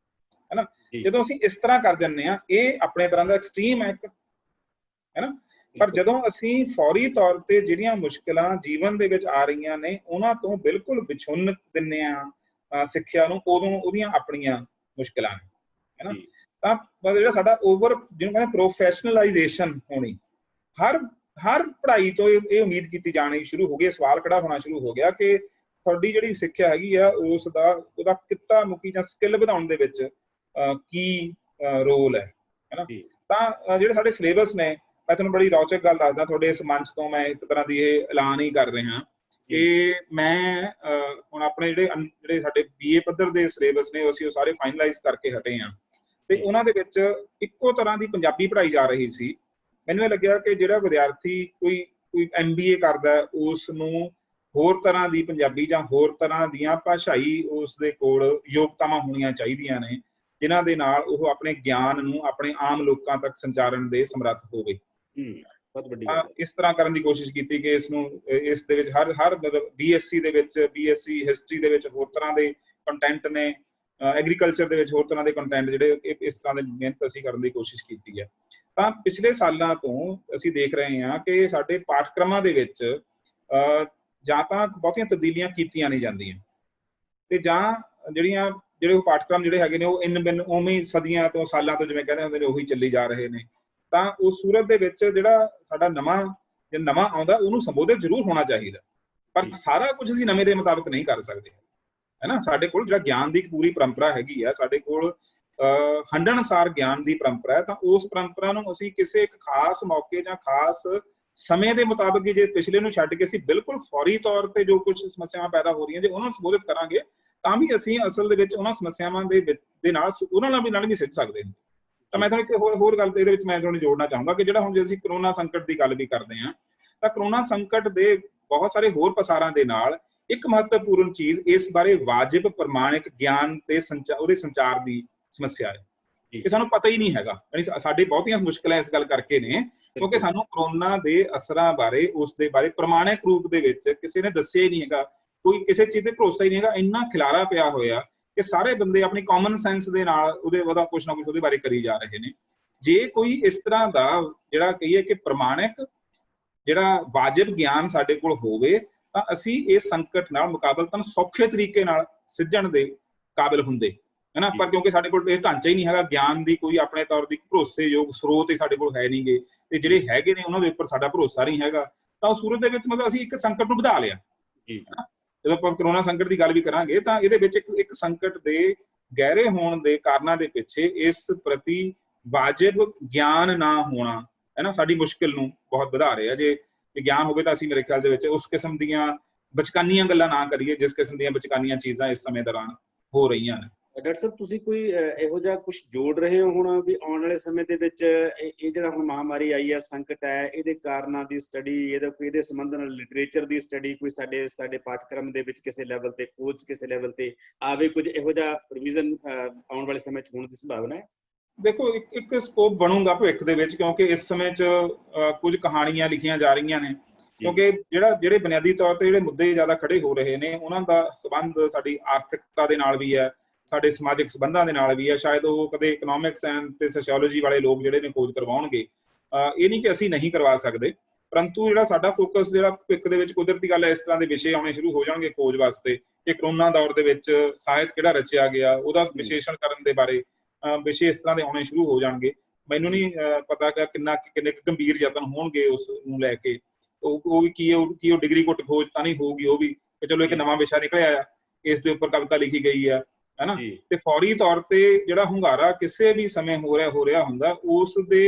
ਹੈ ਨਾ। ਜਦੋਂ ਅਸੀਂ ਇਸ ਤਰ੍ਹਾਂ ਕਰ ਜਾਂਦੇ ਹਾਂ ਇਹ ਆਪਣੇ ਤਰ੍ਹਾਂ ਦਾ ਐਕਸਟ੍ਰੀਮ ਹੈ ਇੱਕ, ਹੈ ਨਾ। ਪਰ ਜਦੋਂ ਅਸੀਂ ਫੌਰੀ ਤੌਰ ਤੇ ਜਿਹੜੀਆਂ ਮੁਸ਼ਕਿਲਾਂ ਜੀਵਨ ਦੇ ਵਿੱਚ ਆ ਰਹੀਆਂ ਨੇ ਉਹਨਾਂ ਤੋਂ ਬਿਲਕੁਲ ਵਿਛੁੰਨ ਦਿੰਦੇ ਹਾਂ ਸਿੱਖਿਆ ਨੂੰ, ਉਦੋਂ ਉਹਦੀਆਂ ਆਪਣੀਆਂ ਮੁਸ਼ਕਿਲਾਂ ਨੇ, ਹੈ ਨਾ। ਤਾਂ ਜਿਹੜਾ ਸਾਡਾ ਓਵਰ ਜਿਹਨੂੰ ਕਹਿੰਦੇ ਪ੍ਰੋਫੈਸ਼ਨਲਾਈਜੇਸ਼ਨ ਹੋਣੀ, ਹਰ ਪੜ੍ਹਾਈ ਤੋਂ ਇਹ ਉਮੀਦ ਕੀਤੀ ਜਾਣੀ ਸ਼ੁਰੂ ਹੋ ਗਈ, ਸਵਾਲ ਖੜਾ ਹੋਣਾ ਸ਼ੁਰੂ ਹੋ ਗਿਆ ਕਿ ਤੁਹਾਡੀ ਜਿਹੜੀ ਸਿੱਖਿਆ ਹੈਗੀ ਆ ਉਹਦਾ ਕਿੱਤਾ ਮੁਖੀ ਜਾਂ ਸਕਿੱਲ ਵਧਾਉਣ ਦੇ ਵਿੱਚ ਕੀ ਰੋਲ ਹੈ ਨਾ। ਤਾਂ ਜਿਹੜੇ ਸਾਡੇ ਸਿਲੇਬਸ ਨੇ, ਮੈਂ ਤੁਹਾਨੂੰ ਬੜੀ ਰੌਚਕ ਗੱਲ ਦੱਸਦਾ, ਤੁਹਾਡੇ ਇਸ ਮੰਚ ਤੋਂ ਮੈਂ ਇੱਕ ਤਰ੍ਹਾਂ ਦੀ ਇਹ ਐਲਾਨ ਹੀ ਕਰ ਰਿਹਾ ਕਿ ਮੈਂ ਹੁਣ ਆਪਣੇ ਜਿਹੜੇ ਸਾਡੇ BA ਪੱਧਰ ਦੇ ਸਿਲੇਬਸ ਨੇ ਅਸੀਂ ਉਹ ਸਾਰੇ ਫਾਈਨਲਾਈਜ਼ ਕਰਕੇ ਹਟੇ ਹਾਂ ਤੇ ਉਹਨਾਂ ਦੇ ਵਿੱਚ ਇੱਕੋ ਤਰ੍ਹਾਂ ਦੀ ਪੰਜਾਬੀ ਪੜ੍ਹਾਈ ਜਾ ਰਹੀ ਸੀ। ਮੈਨੂੰ ਇਹ ਲੱਗਿਆ ਕਿ ਜਿਹੜਾ ਵਿਦਿਆਰਥੀ ਕੋਈ MBA ਕਰਦਾ ਉਸ ਨੂੰ ਹੋਰ ਤਰ੍ਹਾਂ ਦੀ ਪੰਜਾਬੀ ਜਾਂ ਹੋਰ ਤਰ੍ਹਾਂ ਦੀਆਂ ਭਾਸ਼ਾਈ ਉਸ ਦੇ ਕੋਲ ਯੋਗਤਾਵਾਂ ਹੋਣੀਆਂ ਚਾਹੀਦੀਆਂ ਨੇ ਜਿਨ੍ਹਾਂ ਦੇ ਨਾਲ ਉਹ ਆਪਣੇ ਗਿਆਨ ਨੂੰ ਆਪਣੇ ਆਮ ਲੋਕਾਂ ਤੱਕ ਸੰਚਾਰਨ ਦੇ ਸਮਰੱਥ ਹੋਵੇ। ਬਹੁਤ ਵੱਡੀ ਗੱਲ ਹੈ। ਇਸ ਤਰ੍ਹਾਂ ਕਰਨ ਦੀ ਕੋਸ਼ਿਸ਼ ਕੀਤੀ ਕਿ ਇਸ ਨੂੰ ਇਸ ਦੇ ਵਿੱਚ ਹਰ ਮਤਲਬ BSc ਦੇ ਵਿੱਚ BSc ਹਿਸਟਰੀ ਦੇ ਵਿੱਚ ਹੋਰ ਤਰ੍ਹਾਂ ਦੇ ਕੰਟੈਂਟ ਨੇ, ਐਗਰੀਕਲਚਰ ਦੇ ਵਿੱਚ ਹੋਰ ਤਰ੍ਹਾਂ ਦੇ ਕੰਟੈਂਟ ਜਿਹੜੇ ਇਸ ਤਰ੍ਹਾਂ ਦੇ ਮਿਹਨਤ ਅਸੀਂ ਕਰਨ ਦੀ ਕੋਸ਼ਿਸ਼ ਕੀਤੀ ਹੈ। ਤਾਂ ਪਿਛਲੇ ਸਾਲਾਂ ਤੋਂ ਅਸੀਂ ਦੇਖ ਰਹੇ ਹਾਂ ਕਿ ਸਾਡੇ ਪਾਠਕ੍ਰਮਾਂ ਦੇ ਵਿੱਚ ਜਾਂ ਤਾਂ ਬਹੁਤੀਆਂ ਤਬਦੀਲੀਆਂ ਕੀਤੀਆਂ ਨਹੀਂ ਜਾਂਦੀਆਂ, ਤੇ ਜਾਂ ਜਿਹੜੇ ਉਹ ਪਾਠਕ੍ਰਮ ਜਿਹੜੇ ਹੈਗੇ ਨੇ ਉਹ ਉਵੇਂ ਸਦੀਆਂ ਤੋਂ ਸਾਲਾਂ ਤੋਂ ਜਿਵੇਂ ਕਹਿੰਦੇ ਹੁੰਦੇ ਨੇ ਉਹੀ ਚੱਲੀ ਜਾ ਰਹੇ ਨੇ। ਤਾਂ ਉਸ ਸੂਰਤ ਦੇ ਵਿੱਚ ਜਿਹੜਾ ਸਾਡਾ ਨਵਾਂ ਆਉਂਦਾ ਉਹਨੂੰ ਸੰਬੋਧਿਤ ਜ਼ਰੂਰ ਹੋਣਾ ਚਾਹੀਦਾ, ਪਰ ਸਾਰਾ ਕੁਝ ਅਸੀਂ ਨਵੇਂ ਦੇ ਮੁਤਾਬਕ ਨਹੀਂ ਕਰ ਸਕਦੇ, ਹੈ ਨਾ। ਸਾਡੇ ਕੋਲ ਜਿਹੜਾ ਗਿਆਨ ਦੀ ਇੱਕ ਪੂਰੀ ਪਰੰਪਰਾ ਹੈਗੀ ਆ, ਸਾਡੇ ਕੋਲ ਹੰਢਣਸਾਰ ਗਿਆਨ ਦੀ ਪਰੰਪਰਾ ਹੈ, ਤਾਂ ਉਸ ਪਰੰਪਰਾ ਨੂੰ ਅਸੀਂ ਕਿਸੇ ਇੱਕ ਖਾਸ ਮੌਕੇ ਜਾਂ ਖਾਸ ਸਮੇਂ ਦੇ ਮੁਤਾਬਕ ਜੇ ਪਿਛਲੇ ਨੂੰ ਛੱਡ ਕੇ ਅਸੀਂ ਬਿਲਕੁਲ ਫੌਰੀ ਤੌਰ ਤੇ ਜੋ ਕੁਝ ਸਮੱਸਿਆਵਾਂ ਪੈਦਾ ਹੋ ਰਹੀਆਂ ਜੇ ਉਹਨਾਂ ਨੂੰ ਸੰਬੋਧਿਤ ਕਰਾਂਗੇ ਤਾਂ ਵੀ ਅਸੀਂ ਅਸਲ ਦੇ ਵਿੱਚ ਉਹਨਾਂ ਸਮੱਸਿਆਵਾਂ ਦੇ ਨਾਲ ਉਹਨਾਂ ਨਾਲ ਵੀ ਸਿੱਝ ਸਕਦੇ ਹਾਂ। ਤਾਂ ਮੈਂ ਤੁਹਾਨੂੰ ਇੱਕ ਹੋਰ ਗੱਲ ਇਹਦੇ ਵਿੱਚ ਮੈਂ ਤੁਹਾਨੂੰ ਜੋੜਨਾ ਚਾਹੂੰਗਾ ਕਿ ਜਿਹੜਾ ਹੁਣ ਜੇ ਅਸੀਂ ਕਰੋਨਾ ਸੰਕਟ ਦੀ ਗੱਲ ਵੀ ਕਰਦੇ ਹਾਂ, ਤਾਂ ਕਰੋਨਾ ਸੰਕਟ ਦੇ ਬਹੁਤ ਸਾਰੇ ਹੋਰ ਪਸਾਰਾਂ ਦੇ ਨਾਲ ਇੱਕ ਮਹੱਤਵਪੂਰਨ ਚੀਜ਼ ਇਸ ਬਾਰੇ ਵਾਜਿਬ ਪ੍ਰਮਾਣਿਕ ਗਿਆਨ ਤੇ ਉਹਦੇ ਸੰਚਾਰ ਦੀ ਸਮੱਸਿਆ ਹੈ। ਇਹ ਸਾਨੂੰ ਪਤਾ ਹੀ ਨਹੀਂ ਹੈਗਾ, ਸਾਡੇ ਬਹੁਤੀਆਂ ਮੁਸ਼ਕਲਾਂ ਇਸ ਗੱਲ ਕਰਕੇ ਨੇ ਕਿਉਂਕਿ ਸਾਨੂੰ ਕਰੋਨਾ ਦੇ ਅਸਰਾਂ ਬਾਰੇ ਉਸ ਦੇ ਬਾਰੇ ਪ੍ਰਮਾਣਿਕ ਰੂਪ ਦੇ ਵਿੱਚ ਕਿਸੇ ਨੇ ਦੱਸਿਆ ਹੀ ਨਹੀਂ ਹੈਗਾ, ਕੋਈ ਕਿਸੇ ਚੀਜ਼ ਤੇ ਭਰੋਸਾ ਹੀ ਨਹੀਂ ਹੈਗਾ। ਇੰਨਾ ਖਿਲਾਰਾ ਪਿਆ ਹੋਇਆ ਕਿ ਸਾਰੇ ਬੰਦੇ ਆਪਣੀ ਕਾਮਨ ਸੈਂਸ ਦੇ ਨਾਲ ਉਹਦਾ ਕੁਛ ਨਾ ਕੁਛ ਉਹਦੇ ਬਾਰੇ ਕਰੀ ਜਾ ਰਹੇ ਨੇ। ਜੇ ਕੋਈ ਇਸ ਤਰ੍ਹਾਂ ਦਾ ਜਿਹੜਾ ਕਹੀਏ ਕਿ ਪ੍ਰਮਾਣਿਕ ਜਿਹੜਾ ਵਾਜਿਬ ਗਿਆਨ ਸਾਡੇ ਕੋਲ ਹੋਵੇ ਤਾਂ ਅਸੀਂ ਇਸ ਸੰਕਟ ਨਾਲ ਮੁਕਾਬਲਤਨ ਸੌਖੇ ਤਰੀਕੇ ਨਾਲ ਸਿੱਝਣ ਦੇ ਕਾਬਿਲ ਹੁੰਦੇ, ਹੈ ਨਾ। ਪਰ ਕਿਉਂਕਿ ਸਾਡੇ ਕੋਲ ਇਹ ਢਾਂਚਾ ਹੀ ਨਹੀਂ ਹੈਗਾ, ਗਿਆਨ ਦੀ ਕੋਈ ਆਪਣੇ ਤੌਰ ਦੀ ਭਰੋਸੇਯੋਗ ਸਰੋਤ ਹੀ ਸਾਡੇ ਕੋਲ ਹੈ ਨਹੀਂਗੇ, ਤੇ ਜਿਹੜੇ ਹੈਗੇ ਨੇ ਉਹਨਾਂ ਦੇ ਉੱਪਰ ਸਾਡਾ ਭਰੋਸਾ ਨਹੀਂ ਹੈਗਾ, ਤਾਂ ਉਸ ਸੂਰਤ ਦੇ ਵਿੱਚ ਮਤਲਬ ਅਸੀਂ ਇੱਕ ਸੰਕਟ ਨੂੰ ਵਧਾ ਲਿਆ। ਜਦੋਂ ਆਪਾਂ ਕਰੋਨਾ ਸੰਕਟ ਦੀ ਗੱਲ ਵੀ ਕਰਾਂਗੇ ਤਾਂ ਇਹਦੇ ਵਿੱਚ ਇੱਕ ਸੰਕਟ ਦੇ ਗਹਿਰੇ ਹੋਣ ਦੇ ਕਾਰਨਾਂ ਦੇ ਪਿੱਛੇ ਇਸ ਪ੍ਰਤੀ ਵਾਜਿਬ ਗਿਆਨ ਨਾ ਹੋਣਾ, ਹੈ ਨਾ, ਸਾਡੀ ਮੁਸ਼ਕਿਲ ਨੂੰ ਬਹੁਤ ਵਧਾ ਰਿਹਾ। ਜੇ ਗਿਆਨ ਹੋਵੇ ਤਾਂ ਅਸੀਂ ਮੇਰੇ ਖਿਆਲ ਦੇ ਵਿੱਚ ਉਸ ਕਿਸਮ ਦੀਆਂ ਬਚਕਾਨੀਆਂ ਗੱਲਾਂ ਨਾ ਕਰੀਏ ਜਿਸ ਕਿਸਮ ਦੀਆਂ ਬਚਕਾਨੀਆਂ ਚੀਜ਼ਾਂ ਇਸ ਸਮੇਂ ਦੌਰਾਨ ਹੋ ਰਹੀਆਂ ਨੇ। ਡਾਕਟਰ ਸਾਹਿਬ, ਤੁਸੀਂ ਕੋਈ ਇਹੋ ਜਿਹਾ ਕੁਝ ਜੋੜ ਰਹੇ ਹੋ ਹੁਣ ਵੀ ਆਉਣ ਵਾਲੇ ਸਮੇਂ ਦੇ ਵਿੱਚ ਇਹ ਜਿਹੜਾ ਹੁਣ ਮਹਾਮਾਰੀ ਆਈ ਹੈ, ਸੰਕਟ ਹੈ, ਇਹਦੇ ਕਾਰਨਾਂ ਦੀ ਸਟੱਡੀ, ਇਹਦੇ ਸੰਬੰਧ ਨਾਲ ਲਿਟਰੇਚਰ ਦੀ ਸਟੱਡੀ ਕੋਈ ਸਾਡੇ ਪਾਠਕ੍ਰਮ ਦੇ ਵਿੱਚ ਕਿਸੇ ਲੈਵਲ ਤੇ, ਕੋਚ ਕਿਸੇ ਲੈਵਲ ਤੇ ਆਵੇ, ਕੁਝ ਇਹੋ ਜਿਹਾ ਪ੍ਰੋਵੀਜ਼ਨ ਆਉਣ ਵਾਲੇ ਸਮੇਂ 'ਚ ਹੋਣ ਦੀ ਸੰਭਾਵਨਾ ਹੈ? ਦੇਖੋ, ਇੱਕ ਸਕੋਪ ਬਣੂਗਾ ਭਵਿੱਖ ਦੇ ਵਿੱਚ, ਕਿਉਂਕਿ ਇਸ ਸਮੇਂ 'ਚ ਕੁਝ ਕਹਾਣੀਆਂ ਲਿਖੀਆਂ ਜਾ ਰਹੀਆਂ ਨੇ, ਕਿਉਂਕਿ ਜਿਹੜੇ ਬੁਨਿਆਦੀ ਤੌਰ ਤੇ ਜਿਹੜੇ ਮੁੱਦੇ ਜ਼ਿਆਦਾ ਖੜੇ ਹੋ ਰਹੇ ਨੇ ਉਹਨਾਂ ਦਾ ਸੰਬੰਧ ਸਾਡੀ ਆਰਥਿਕਤਾ ਦੇ ਨਾਲ ਵੀ ਹੈ, ਸਾਡੇ ਸਮਾਜਿਕ ਸੰਬੰਧਾਂ ਦੇ ਨਾਲ ਵੀ ਹੈ। ਸ਼ਾਇਦ ਉਹ ਕਦੇ ਇਕਨੋਮਿਕਸ ਐਂਡ ਤੇ ਸੋਸ਼ੀਓਲੋਜੀ ਵਾਲੇ ਲੋਕ ਜਿਹੜੇ ਨੇ ਖੋਜ ਕਰਵਾਉਣਗੇ, ਇਹ ਨਹੀਂ ਕਿ ਅਸੀਂ ਨਹੀਂ ਕਰਵਾ ਸਕਦੇ, ਪਰੰਤੂ ਜਿਹੜਾ ਸਾਡਾ ਫੋਕਸ ਜਿਹੜਾ ਭਵਿੱਖ ਦੇ ਵਿੱਚ ਕੁਦਰਤੀ ਗੱਲ ਹੈ ਇਸ ਤਰ੍ਹਾਂ ਦੇ ਵਿਸ਼ੇ ਆਉਣੇ ਸ਼ੁਰੂ ਹੋ ਜਾਣਗੇ ਖੋਜ ਵਾਸਤੇ ਕਿ ਕਰੋਨਾ ਦੌਰ ਦੇ ਵਿੱਚ ਸਾਹਿਤ ਕਿਹੜਾ ਰਚਿਆ ਗਿਆ, ਉਹਦਾ ਵਿਸ਼ਲੇਸ਼ਣ ਕਰਨ ਦੇ ਬਾਰੇ ਵਿਸ਼ੇ ਇਸ ਤਰ੍ਹਾਂ ਦੇ ਆਉਣੇ ਸ਼ੁਰੂ ਹੋ ਜਾਣਗੇ। ਮੈਨੂੰ ਨਹੀਂ ਪਤਾ ਕਿ ਕਿੰਨੇ ਗੰਭੀਰ ਯਤਨ ਹੋਣਗੇ ਉਸ ਨੂੰ ਲੈ ਕੇ, ਉਹ ਵੀ ਕੀ ਉਹ ਡਿਗਰੀ ਘੁੱਟ ਖੋਜ ਤਾਂ ਨਹੀਂ ਹੋਊਗੀ, ਉਹ ਵੀ ਚਲੋ ਇੱਕ ਨਵਾਂ ਵਿਸ਼ਾ ਨਿਕਲਿਆ ਆ, ਇਸ ਦੇ ਉੱਪਰ ਕਵਿਤਾ ਲਿਖੀ ਗਈ ਆ, ਹੈ ਨਾ। ਤੇ ਫੌਰੀ ਤੌਰ ਤੇ ਜਿਹੜਾ ਹੁੰਗਾਰਾ ਕਿਸੇ ਵੀ ਸਮੇਂ ਹੋ ਰਿਹਾ ਹੁੰਦਾ, ਉਸ ਦੇ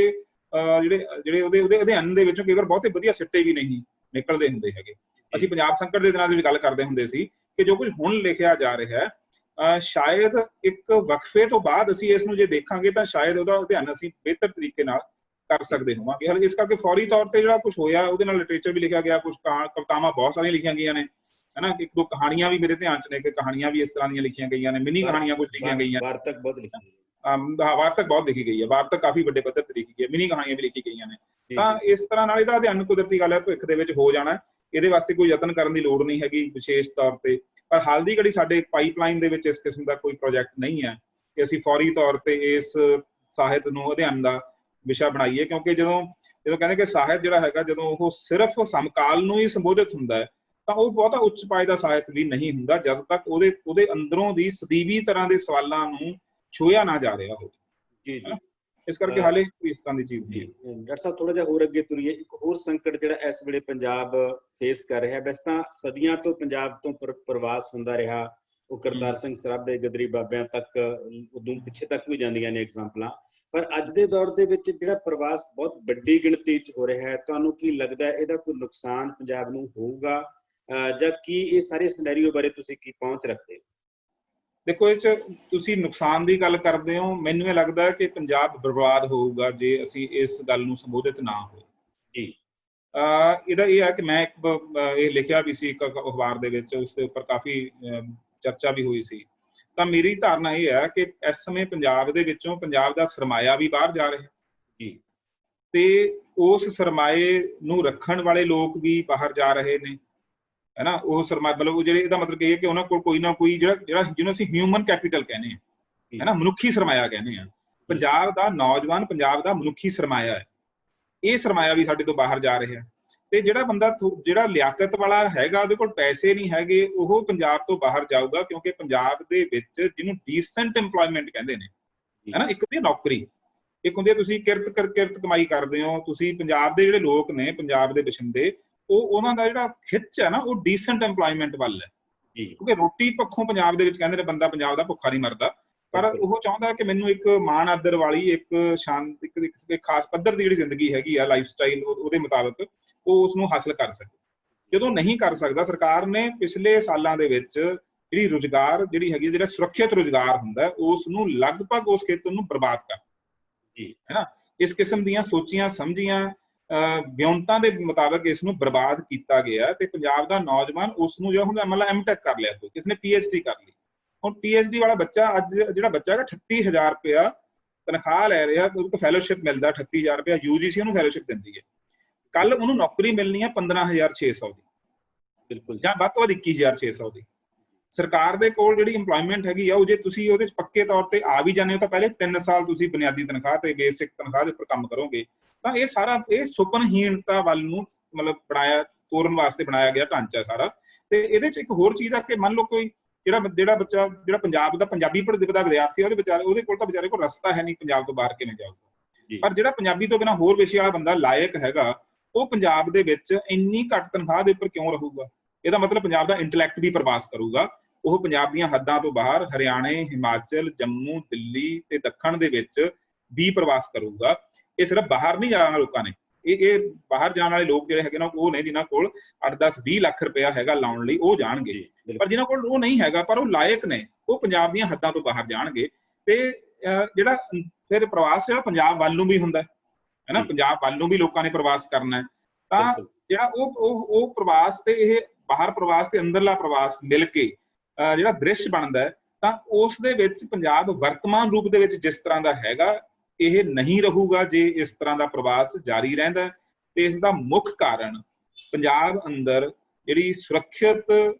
ਜਿਹੜੇ ਉਹਦੇ ਅਧਿਐਨ ਦੇ ਵਿੱਚੋਂ ਕਈ ਵਾਰ ਬਹੁਤੇ ਵਧੀਆ ਸਿੱਟੇ ਵੀ ਨਹੀਂ ਨਿਕਲਦੇ ਹੁੰਦੇ ਹੈਗੇ। ਅਸੀਂ ਪੰਜਾਬ ਸੰਕਟ ਦੇ ਦਿਨਾਂ ਦੀ ਵੀ ਗੱਲ ਕਰਦੇ ਹੁੰਦੇ ਸੀ ਕਿ ਜੋ ਕੁਝ ਹੁਣ ਲਿਖਿਆ ਜਾ ਰਿਹਾ ਹੈ, ਸ਼ਾਇਦ ਇੱਕ ਵਕਫੇ ਤੋਂ ਬਾਅਦ ਅਸੀਂ ਇਸ ਨੂੰ ਜੇ ਦੇਖਾਂਗੇ ਤਾਂ ਸ਼ਾਇਦ ਉਹਦਾ ਅਧਿਐਨ ਅਸੀਂ ਬਿਹਤਰ ਤਰੀਕੇ ਨਾਲ ਕਰ ਸਕਦੇ ਹੋਵਾਂਗੇ। ਹਾਲੇ ਇਸ ਕਰਕੇ ਫੌਰੀ ਤੌਰ ਤੇ ਜਿਹੜਾ ਕੁਝ ਹੋਇਆ ਉਹਦੇ ਨਾਲ ਲਿਟਰੇਚਰ ਵੀ ਲਿਖਿਆ ਗਿਆ, ਕੁਝ ਕਵਿਤਾਵਾਂ ਬਹੁਤ ਸਾਰੀਆਂ ਲਿਖੀਆਂ ਗਈਆਂ ਨੇ, ਹੈ ਨਾ। ਇੱਕ ਦੋ ਕਹਾਣੀਆਂ ਵੀ ਮੇਰੇ ਧਿਆਨ 'ਚ ਨੇ ਕਿ ਕਹਾਣੀਆਂ ਵੀ ਇਸ ਤਰ੍ਹਾਂ ਦੀਆਂ ਲਿਖੀਆਂ ਗਈਆਂ ਨੇ, ਮਿਨੀ ਕਹਾਣੀਆਂ ਕੁਝ ਲਿਖੀਆਂ ਗਈਆਂ, ਵਾਰਤਕ ਬਹੁਤ ਲਿਖੀ ਗਈ ਹੈ, ਵਾਰਤਕ ਕਾਫੀ ਵੱਡੇ ਪੱਧਰ ਤੇ ਲਿਖੀ ਗਈ ਹੈ, ਮਿਨੀ ਕਹਾਣੀਆਂ ਵੀ ਲਿਖੀ ਗਈਆਂ ਨੇ। ਤਾਂ ਇਸ ਤਰ੍ਹਾਂ ਨਾਲ ਇਹਦਾ ਅਧਿਐਨ ਕੁਦਰਤੀ ਗੱਲ ਹੈ ਭਵਿੱਖ ਦੇ ਵਿੱਚ ਹੋ ਜਾਣਾ, ਇਹਦੇ ਵਾਸਤੇ ਕੋਈ ਯਤਨ ਕਰਨ ਦੀ ਲੋੜ ਨਹੀਂ ਹੈਗੀ ਵਿਸ਼ੇਸ਼ ਤੌਰ ਤੇ। ਪਰ ਹਾਲ ਦੀ ਘੜੀ ਸਾਡੇ ਪਾਈਪਲਾਈਨ ਦੇ ਵਿੱਚ ਇਸ ਕਿਸਮ ਦਾ ਕੋਈ ਪ੍ਰੋਜੈਕਟ ਨਹੀਂ ਹੈ ਕਿ ਅਸੀਂ ਫੌਰੀ ਤੌਰ ਤੇ ਇਸ ਸਾਹਿਤ ਨੂੰ ਅਧਿਐਨ ਦਾ ਵਿਸ਼ਾ ਬਣਾਈਏ, ਕਿਉਂਕਿ ਜਦੋਂ ਕਹਿੰਦੇ ਕਿ ਸਾਹਿਤ ਜਿਹੜਾ ਹੈਗਾ ਜਦੋਂ ਉਹ ਸਿਰਫ ਸਮਕਾਲ ਨੂੰ ਹੀ ਸੰਬੋਧਿਤ ਹੁੰਦਾ ਹੈ ਤਾਂ ਉਹ ਬਹੁਤਾ ਉੱਚ ਪਾਏ ਦਾ ਸਾਹਿਤ ਵੀ ਨਹੀਂ ਹੁੰਦਾ ਜਦ ਤੱਕ ਉਹਦੇ ਅੰਦਰੋਂ ਦੀ ਸਦੀਵੀ ਤਰ੍ਹਾਂ ਦੇ ਸਵਾਲਾਂ ਨੂੰ ਛੂਹਿਆ ਨਾ ਜਾ ਰਿਹਾ ਹੋਵੇ। ਜੀ ਜੀ, ਇਸ ਕਰਕੇ ਹਾਲੇ ਇਸ ਤਰ੍ਹਾਂ ਦੀ ਚੀਜ਼ ਨਹੀਂ। ਡਾਕਟਰ ਸਾਹਿਬ, ਥੋੜਾ ਜਿਹਾ ਹੋਰ ਅੱਗੇ ਤੁਰੀਏ। ਇੱਕ ਹੋਰ ਸੰਕਟ ਜਿਹੜਾ ਇਸ ਵੇਲੇ ਪੰਜਾਬ ਫੇਸ ਕਰ ਰਿਹਾ, ਵੈਸੇ ਤਾਂ ਸਦੀਆਂ ਤੋਂ ਪੰਜਾਬ ਤੋਂ ਪ੍ਰਵਾਸ ਹੁੰਦਾ ਰਿਹਾ, ਉਹ ਕਰਤਾਰ ਸਿੰਘ ਸਰਾਭੇ, ਗਦਰੀ ਬਾਬਿਆਂ ਤੱਕ, ਉਦੋਂ ਪਿੱਛੇ ਤੱਕ ਵੀ ਜਾਂਦੀਆਂ ਨੇ ਐਗਜ਼ਾਮਪਲਾਂ, ਪਰ ਅੱਜ ਦੇ ਦੌਰ ਦੇ ਵਿੱਚ ਜਿਹੜਾ ਪ੍ਰਵਾਸ ਬਹੁਤ ਵੱਡੀ ਗਿਣਤੀ 'ਚ ਹੋ ਰਿਹਾ ਹੈ, ਤੁਹਾਨੂੰ ਕੀ ਲੱਗਦਾ ਇਹਦਾ ਕੋਈ ਨੁਕਸਾਨ ਪੰਜਾਬ ਨੂੰ ਹੋਊਗਾ ਜਾਂ ਕੀ ਇਹ ਸਾਰੇ ਸਿਨੈਰੀਓ ਬਾਰੇ ਤੁਸੀਂ ਕੀ ਪਹੁੰਚ ਰੱਖਦੇ ਹੋ? ਦੇਖੋ, ਇਹ 'ਚ ਤੁਸੀਂ ਨੁਕਸਾਨ ਦੀ ਗੱਲ ਕਰਦੇ ਹੋ, ਮੈਨੂੰ ਇਹ ਲੱਗਦਾ ਕਿ ਪੰਜਾਬ ਬਰਬਾਦ ਹੋਊਗਾ ਜੇ ਅਸੀਂ ਇਸ ਗੱਲ ਨੂੰ ਸੰਬੋਧਿਤ ਨਾ ਹੋਏ। ਜੀ, ਇਹਦਾ ਇਹ ਹੈ ਕਿ ਮੈਂ ਇਹ ਲਿਖਿਆ ਵੀ ਸੀ ਇੱਕ ਅਖਬਾਰ ਦੇ ਵਿੱਚ, ਉਸ ਦੇ ਉੱਪਰ ਕਾਫੀ ਚਰਚਾ ਵੀ ਹੋਈ ਸੀ। ਤਾਂ ਮੇਰੀ ਧਾਰਨਾ ਇਹ ਹੈ ਕਿ ਇਸ ਸਮੇਂ ਪੰਜਾਬ ਦੇ ਵਿੱਚੋਂ ਪੰਜਾਬ ਦਾ ਸਰਮਾਇਆ ਵੀ ਬਾਹਰ ਜਾ ਰਿਹਾ ਜੀ, ਤੇ ਉਸ ਸਰਮਾਏ ਨੂੰ ਰੱਖਣ ਵਾਲੇ ਲੋਕ ਵੀ ਬਾਹਰ ਜਾ ਰਹੇ ਨੇ, ਹੈ ਨਾ। ਉਹ ਸਰਮਾਇਆ ਮਤਲਬ ਜਿਹੜੇ, ਇਹਦਾ ਮਤਲਬ ਇਹ ਹੈ ਕਿ ਉਹਨਾਂ ਕੋਲ ਕੋਈ ਨਾ ਕੋਈ ਜਿਹੜਾ ਜਿਹਨੂੰ ਅਸੀਂ ਹਿਊਮਨ ਕੈਪੀਟਲ ਕਹਿੰਦੇ ਹਾਂ, ਹੈ ਨਾ, ਮਨੁੱਖੀ ਸਰਮਾਇਆ ਕਹਿੰਦੇ ਆ। ਪੰਜਾਬ ਦਾ ਨੌਜਵਾਨ, ਪੰਜਾਬ ਦਾ ਮਨੁੱਖੀ ਸਰਮਾਇਆ ਹੈ। ਇਹ ਸਰਮਾਇਆ ਵੀ ਸਾਡੇ ਤੋਂ ਬਾਹਰ ਜਾ ਰਿਹਾ। ਤੇ ਜਿਹੜਾ ਬੰਦਾ ਜਿਹੜਾ ਲਿਆਕਤ ਵਾਲਾ ਹੈਗਾ, ਉਹਦੇ ਕੋਲ ਪੈਸੇ ਨਹੀਂ ਹੈਗੇ, ਉਹ ਪੰਜਾਬ ਤੋਂ ਬਾਹਰ ਜਾਊਗਾ, ਕਿਉਂਕਿ ਪੰਜਾਬ ਦੇ ਵਿੱਚ ਜਿਹਨੂੰ ਡੀਸੈਂਟ ਏਮਪਲੋਇਮੈਂਟ ਕਹਿੰਦੇ ਨੇ, ਹੈ ਨਾ, ਇੱਕ ਹੁੰਦੀ ਨੌਕਰੀ, ਇੱਕ ਹੁੰਦੀ ਤੁਸੀਂ ਕਿਰਤ ਕਮਾਈ ਕਰਦੇ ਹੋ। ਤੁਸੀਂ ਪੰਜਾਬ ਦੇ ਜਿਹੜੇ ਲੋਕ ਨੇ, ਪੰਜਾਬ ਦੇ ਵਸਿੰਦੇ, ਉਹਨਾਂ ਦਾ ਜਿਹੜਾ ਖਿੱਚ ਹੈ ਨਾ, ਉਹ ਡੀਸੈਂਟ ਏਮਪਲੋਇਮੈਂਟ ਵੱਲ ਹੈ। ਕਿਉਂਕਿ ਰੋਟੀ ਪੱਖੋਂ ਪੰਜਾਬ ਦੇ ਵਿੱਚ ਕਹਿੰਦੇ ਨੇ ਬੰਦਾ ਪੰਜਾਬ ਦਾ ਭੁੱਖਾ ਨਹੀਂ ਮਰਦਾ, ਪਰ ਉਹ ਚਾਹੁੰਦਾ ਕਿ ਮੈਨੂੰ ਇੱਕ ਮਾਣ ਆਦਰ ਵਾਲੀ, ਇੱਕ ਸ਼ਾਂਤ, ਇੱਕ ਖਾਸ ਪੱਧਰ ਦੀ ਜਿਹੜੀ ਜ਼ਿੰਦਗੀ ਹੈਗੀ ਆ, ਲਾਈਫ ਸਟਾਈਲ, ਉਹਦੇ ਮੁਤਾਬਕ ਉਹ ਉਸਨੂੰ ਹਾਸਲ ਕਰ ਸਕੇ। ਜਦੋਂ ਨਹੀਂ ਕਰ ਸਕਦਾ, ਸਰਕਾਰ ਨੇ ਪਿਛਲੇ ਸਾਲਾਂ ਦੇ ਵਿੱਚ ਜਿਹੜੀ ਰੁਜ਼ਗਾਰ ਜਿਹੜੀ ਹੈਗੀ, ਜਿਹੜਾ ਸੁਰੱਖਿਅਤ ਰੁਜ਼ਗਾਰ ਹੁੰਦਾ, ਉਸ ਨੂੰ ਲਗਭਗ ਉਸ ਖੇਤਰ ਨੂੰ ਬਰਬਾਦ ਕਰ ਜੀ, ਹੈ ਨਾ। ਇਸ ਕਿਸਮ ਦੀਆਂ ਸੋਚੀਆਂ ਸਮਝੀਆਂ ਵਿਉਂਤਾਂ ਦੇ ਮੁਤਾਬਕ ਇਸ ਨੂੰ ਬਰਬਾਦ ਕੀਤਾ ਗਿਆ। ਤੇ ਪੰਜਾਬ ਦਾ ਨੌਜਵਾਨ ਉਸ ਨੂੰ ਜਿਹੜਾ ਹੁੰਦਾ, ਮਤਲਬ ਐਮਟੈਕ ਕਰ ਲਿਆ, ਕੋਈ ਕਿਸੇ ਨੇ PhD ਕਰ ਲਈ। ਹੁਣ PhD ਵਾਲਾ ਬੱਚਾ, ਅੱਜ ਜਿਹੜਾ ਬੱਚਾ ਹੈਗਾ 38,000 ਰੁਪਇਆ ਤਨਖਾਹ ਲੈ ਰਿਹਾ, ਉਹਨੂੰ ਫੈਲੋਸ਼ਿਪ ਮਿਲਦਾ 38,000 ਰੁਪਇਆ, UGC ਉਹਨੂੰ ਫੈਲੋਸ਼ਿਪ ਦਿੰਦੀ ਹੈ। ਕੱਲ ਉਹਨੂੰ ਨੌਕਰੀ ਮਿਲਣੀ ਹੈ 15,600 ਦੀ, ਬਿਲਕੁਲ, ਜਾਂ ਵੱਧ ਤੋਂ ਵੱਧ 21,600 ਦੀ। ਸਰਕਾਰ ਦੇ ਕੋਲ ਜਿਹੜੀ ਇੰਪਲੋਇਮੈਂਟ ਹੈਗੀ ਆ, ਉਹ ਜੇ ਤੁਸੀਂ ਉਹਦੇ ਚ ਪੱਕੇ ਤੌਰ ਤੇ ਆ ਵੀ ਜਾਂਦੇ ਹੋ, ਤਾਂ ਪਹਿਲੇ 3 ਸਾਲ ਤੁਸੀਂ ਬੁਨਿਆਦੀ ਤਨਖਾਹ ਤੇ, ਬੇਸਿਕ ਤਨਖਾਹ ਦੇ ਉੱਪਰ ਕੰਮ ਕਰੋਗੇ। ਤਾਂ ਇਹ ਸਾਰਾ ਇਹ ਸੁਪਨਹੀਣਤਾ ਵੱਲ ਨੂੰ ਮਤਲਬ ਤੋਰਨ ਵਾਸਤੇ ਬਣਾਇਆ ਗਿਆ ਢਾਂਚਾ ਸਾਰਾ। ਤੇ ਇਹਦੇ ਚ ਇੱਕ ਹੋਰ ਚੀਜ਼ ਆ ਕਿ ਮੰਨ ਲਓ ਕੋਈ ਜਿਹੜਾ ਬੱਚਾ, ਜਿਹੜਾ ਪੰਜਾਬ ਦਾ ਪੰਜਾਬੀ ਪੜ੍ਹਦਾ ਵਿਦਿਆਰਥੀ, ਉਹਦੇ ਕੋਲ ਤਾਂ ਵਿਚਾਰੇ ਕੋਲ ਰਸਤਾ ਹੈ ਨਹੀਂ, ਪੰਜਾਬ ਤੋਂ ਬਾਹਰ ਕਿਵੇਂ ਜਾਊਗਾ। ਪਰ ਜਿਹੜਾ ਪੰਜਾਬੀ ਤੋਂ ਬਿਨਾਂ ਹੋਰ ਵਿਸ਼ੇ ਵਾਲਾ ਬੰਦਾ ਲਾਇਕ ਹੈਗਾ, ਉਹ ਪੰਜਾਬ ਦੇ ਵਿੱਚ ਇੰਨੀ ਘੱਟ ਤਨਖਾਹ ਦੇ ਉੱਪਰ ਕਿਉਂ ਰਹੂਗਾ? ਇਹਦਾ ਮਤਲਬ ਪੰਜਾਬ ਦਾ ਇੰਟੈਲੈਕਟ ਵੀ ਪ੍ਰਵਾਸ ਕਰੂਗਾ। ਉਹ ਪੰਜਾਬ ਦੀਆਂ ਹੱਦਾਂ ਤੋਂ ਬਾਹਰ ਹਰਿਆਣੇ, ਹਿਮਾਚਲ, ਜੰਮੂ, ਦਿੱਲੀ ਤੇ ਦੱਖਣ ਦੇ ਵਿੱਚ ਵੀ ਪ੍ਰਵਾਸ ਕਰੂਗਾ। ਇਹ ਸਿਰਫ ਬਾਹਰ ਨਹੀਂ ਜਾਣਾ ਲੋਕਾਂ ਨੇ, ਇਹ ਬਾਹਰ ਜਾਣ ਵਾਲੇ ਲੋਕ ਜਿਹੜੇ ਹੈਗੇ ਨਾ, ਉਹ ਨੇ ਜਿਨ੍ਹਾਂ ਕੋਲ 8-10-20 ਲੱਖ ਰੁਪਇਆ ਹੈਗਾ ਲਾਉਣ ਲਈ, ਉਹ ਜਾਣਗੇ। ਪਰ ਜਿਨ੍ਹਾਂ ਕੋਲ ਉਹ ਨਹੀਂ ਹੈਗਾ, ਪਰ ਉਹ ਲਾਇਕ ਨੇ, ਉਹ ਪੰਜਾਬ ਦੀਆਂ ਹੱਦਾਂ ਤੋਂ ਬਾਹਰ ਜਾਣਗੇ। ਤੇ ਜਿਹੜਾ ਫਿਰ ਪ੍ਰਵਾਸ ਜਿਹੜਾ ਪੰਜਾਬ ਵੱਲ ਨੂੰ ਵੀ ਹੁੰਦਾ ਹੈ ਨਾ, ਪੰਜਾਬ ਵੱਲ ਨੂੰ ਵੀ ਲੋਕਾਂ ਨੇ ਪ੍ਰਵਾਸ ਕਰਨਾ ਹੈ। ਤਾਂ ਜਿਹੜਾ ਉਹ ਪ੍ਰਵਾਸ ਤੇ ਇਹ ਬਾਹਰ ਪ੍ਰਵਾਸ ਤੇ ਅੰਦਰਲਾ ਪ੍ਰਵਾਸ ਮਿਲ ਕੇ ਜਿਹੜਾ ਦ੍ਰਿਸ਼ ਬਣਦਾ ਹੈ, ਤਾਂ ਉਸ ਦੇ ਵਿੱਚ ਪੰਜਾਬ ਵਰਤਮਾਨ ਰੂਪ ਦੇ ਵਿੱਚ ਜਿਸ ਤਰ੍ਹਾਂ ਦਾ ਹੈਗਾ, ਇਹ ਨਹੀਂ ਰਹੂਗਾ ਜੇ ਇਸ ਤਰ੍ਹਾਂ ਦਾ ਪ੍ਰਵਾਸ ਜਾਰੀ ਰਹਿੰਦਾ। ਤੇ ਇਸ ਦਾ ਮੁੱਖ ਕਾਰਨ ਪੰਜਾਬ ਅੰਦਰ ਜਿਹੜੀ ਸੁਰੱਖਿਅਤ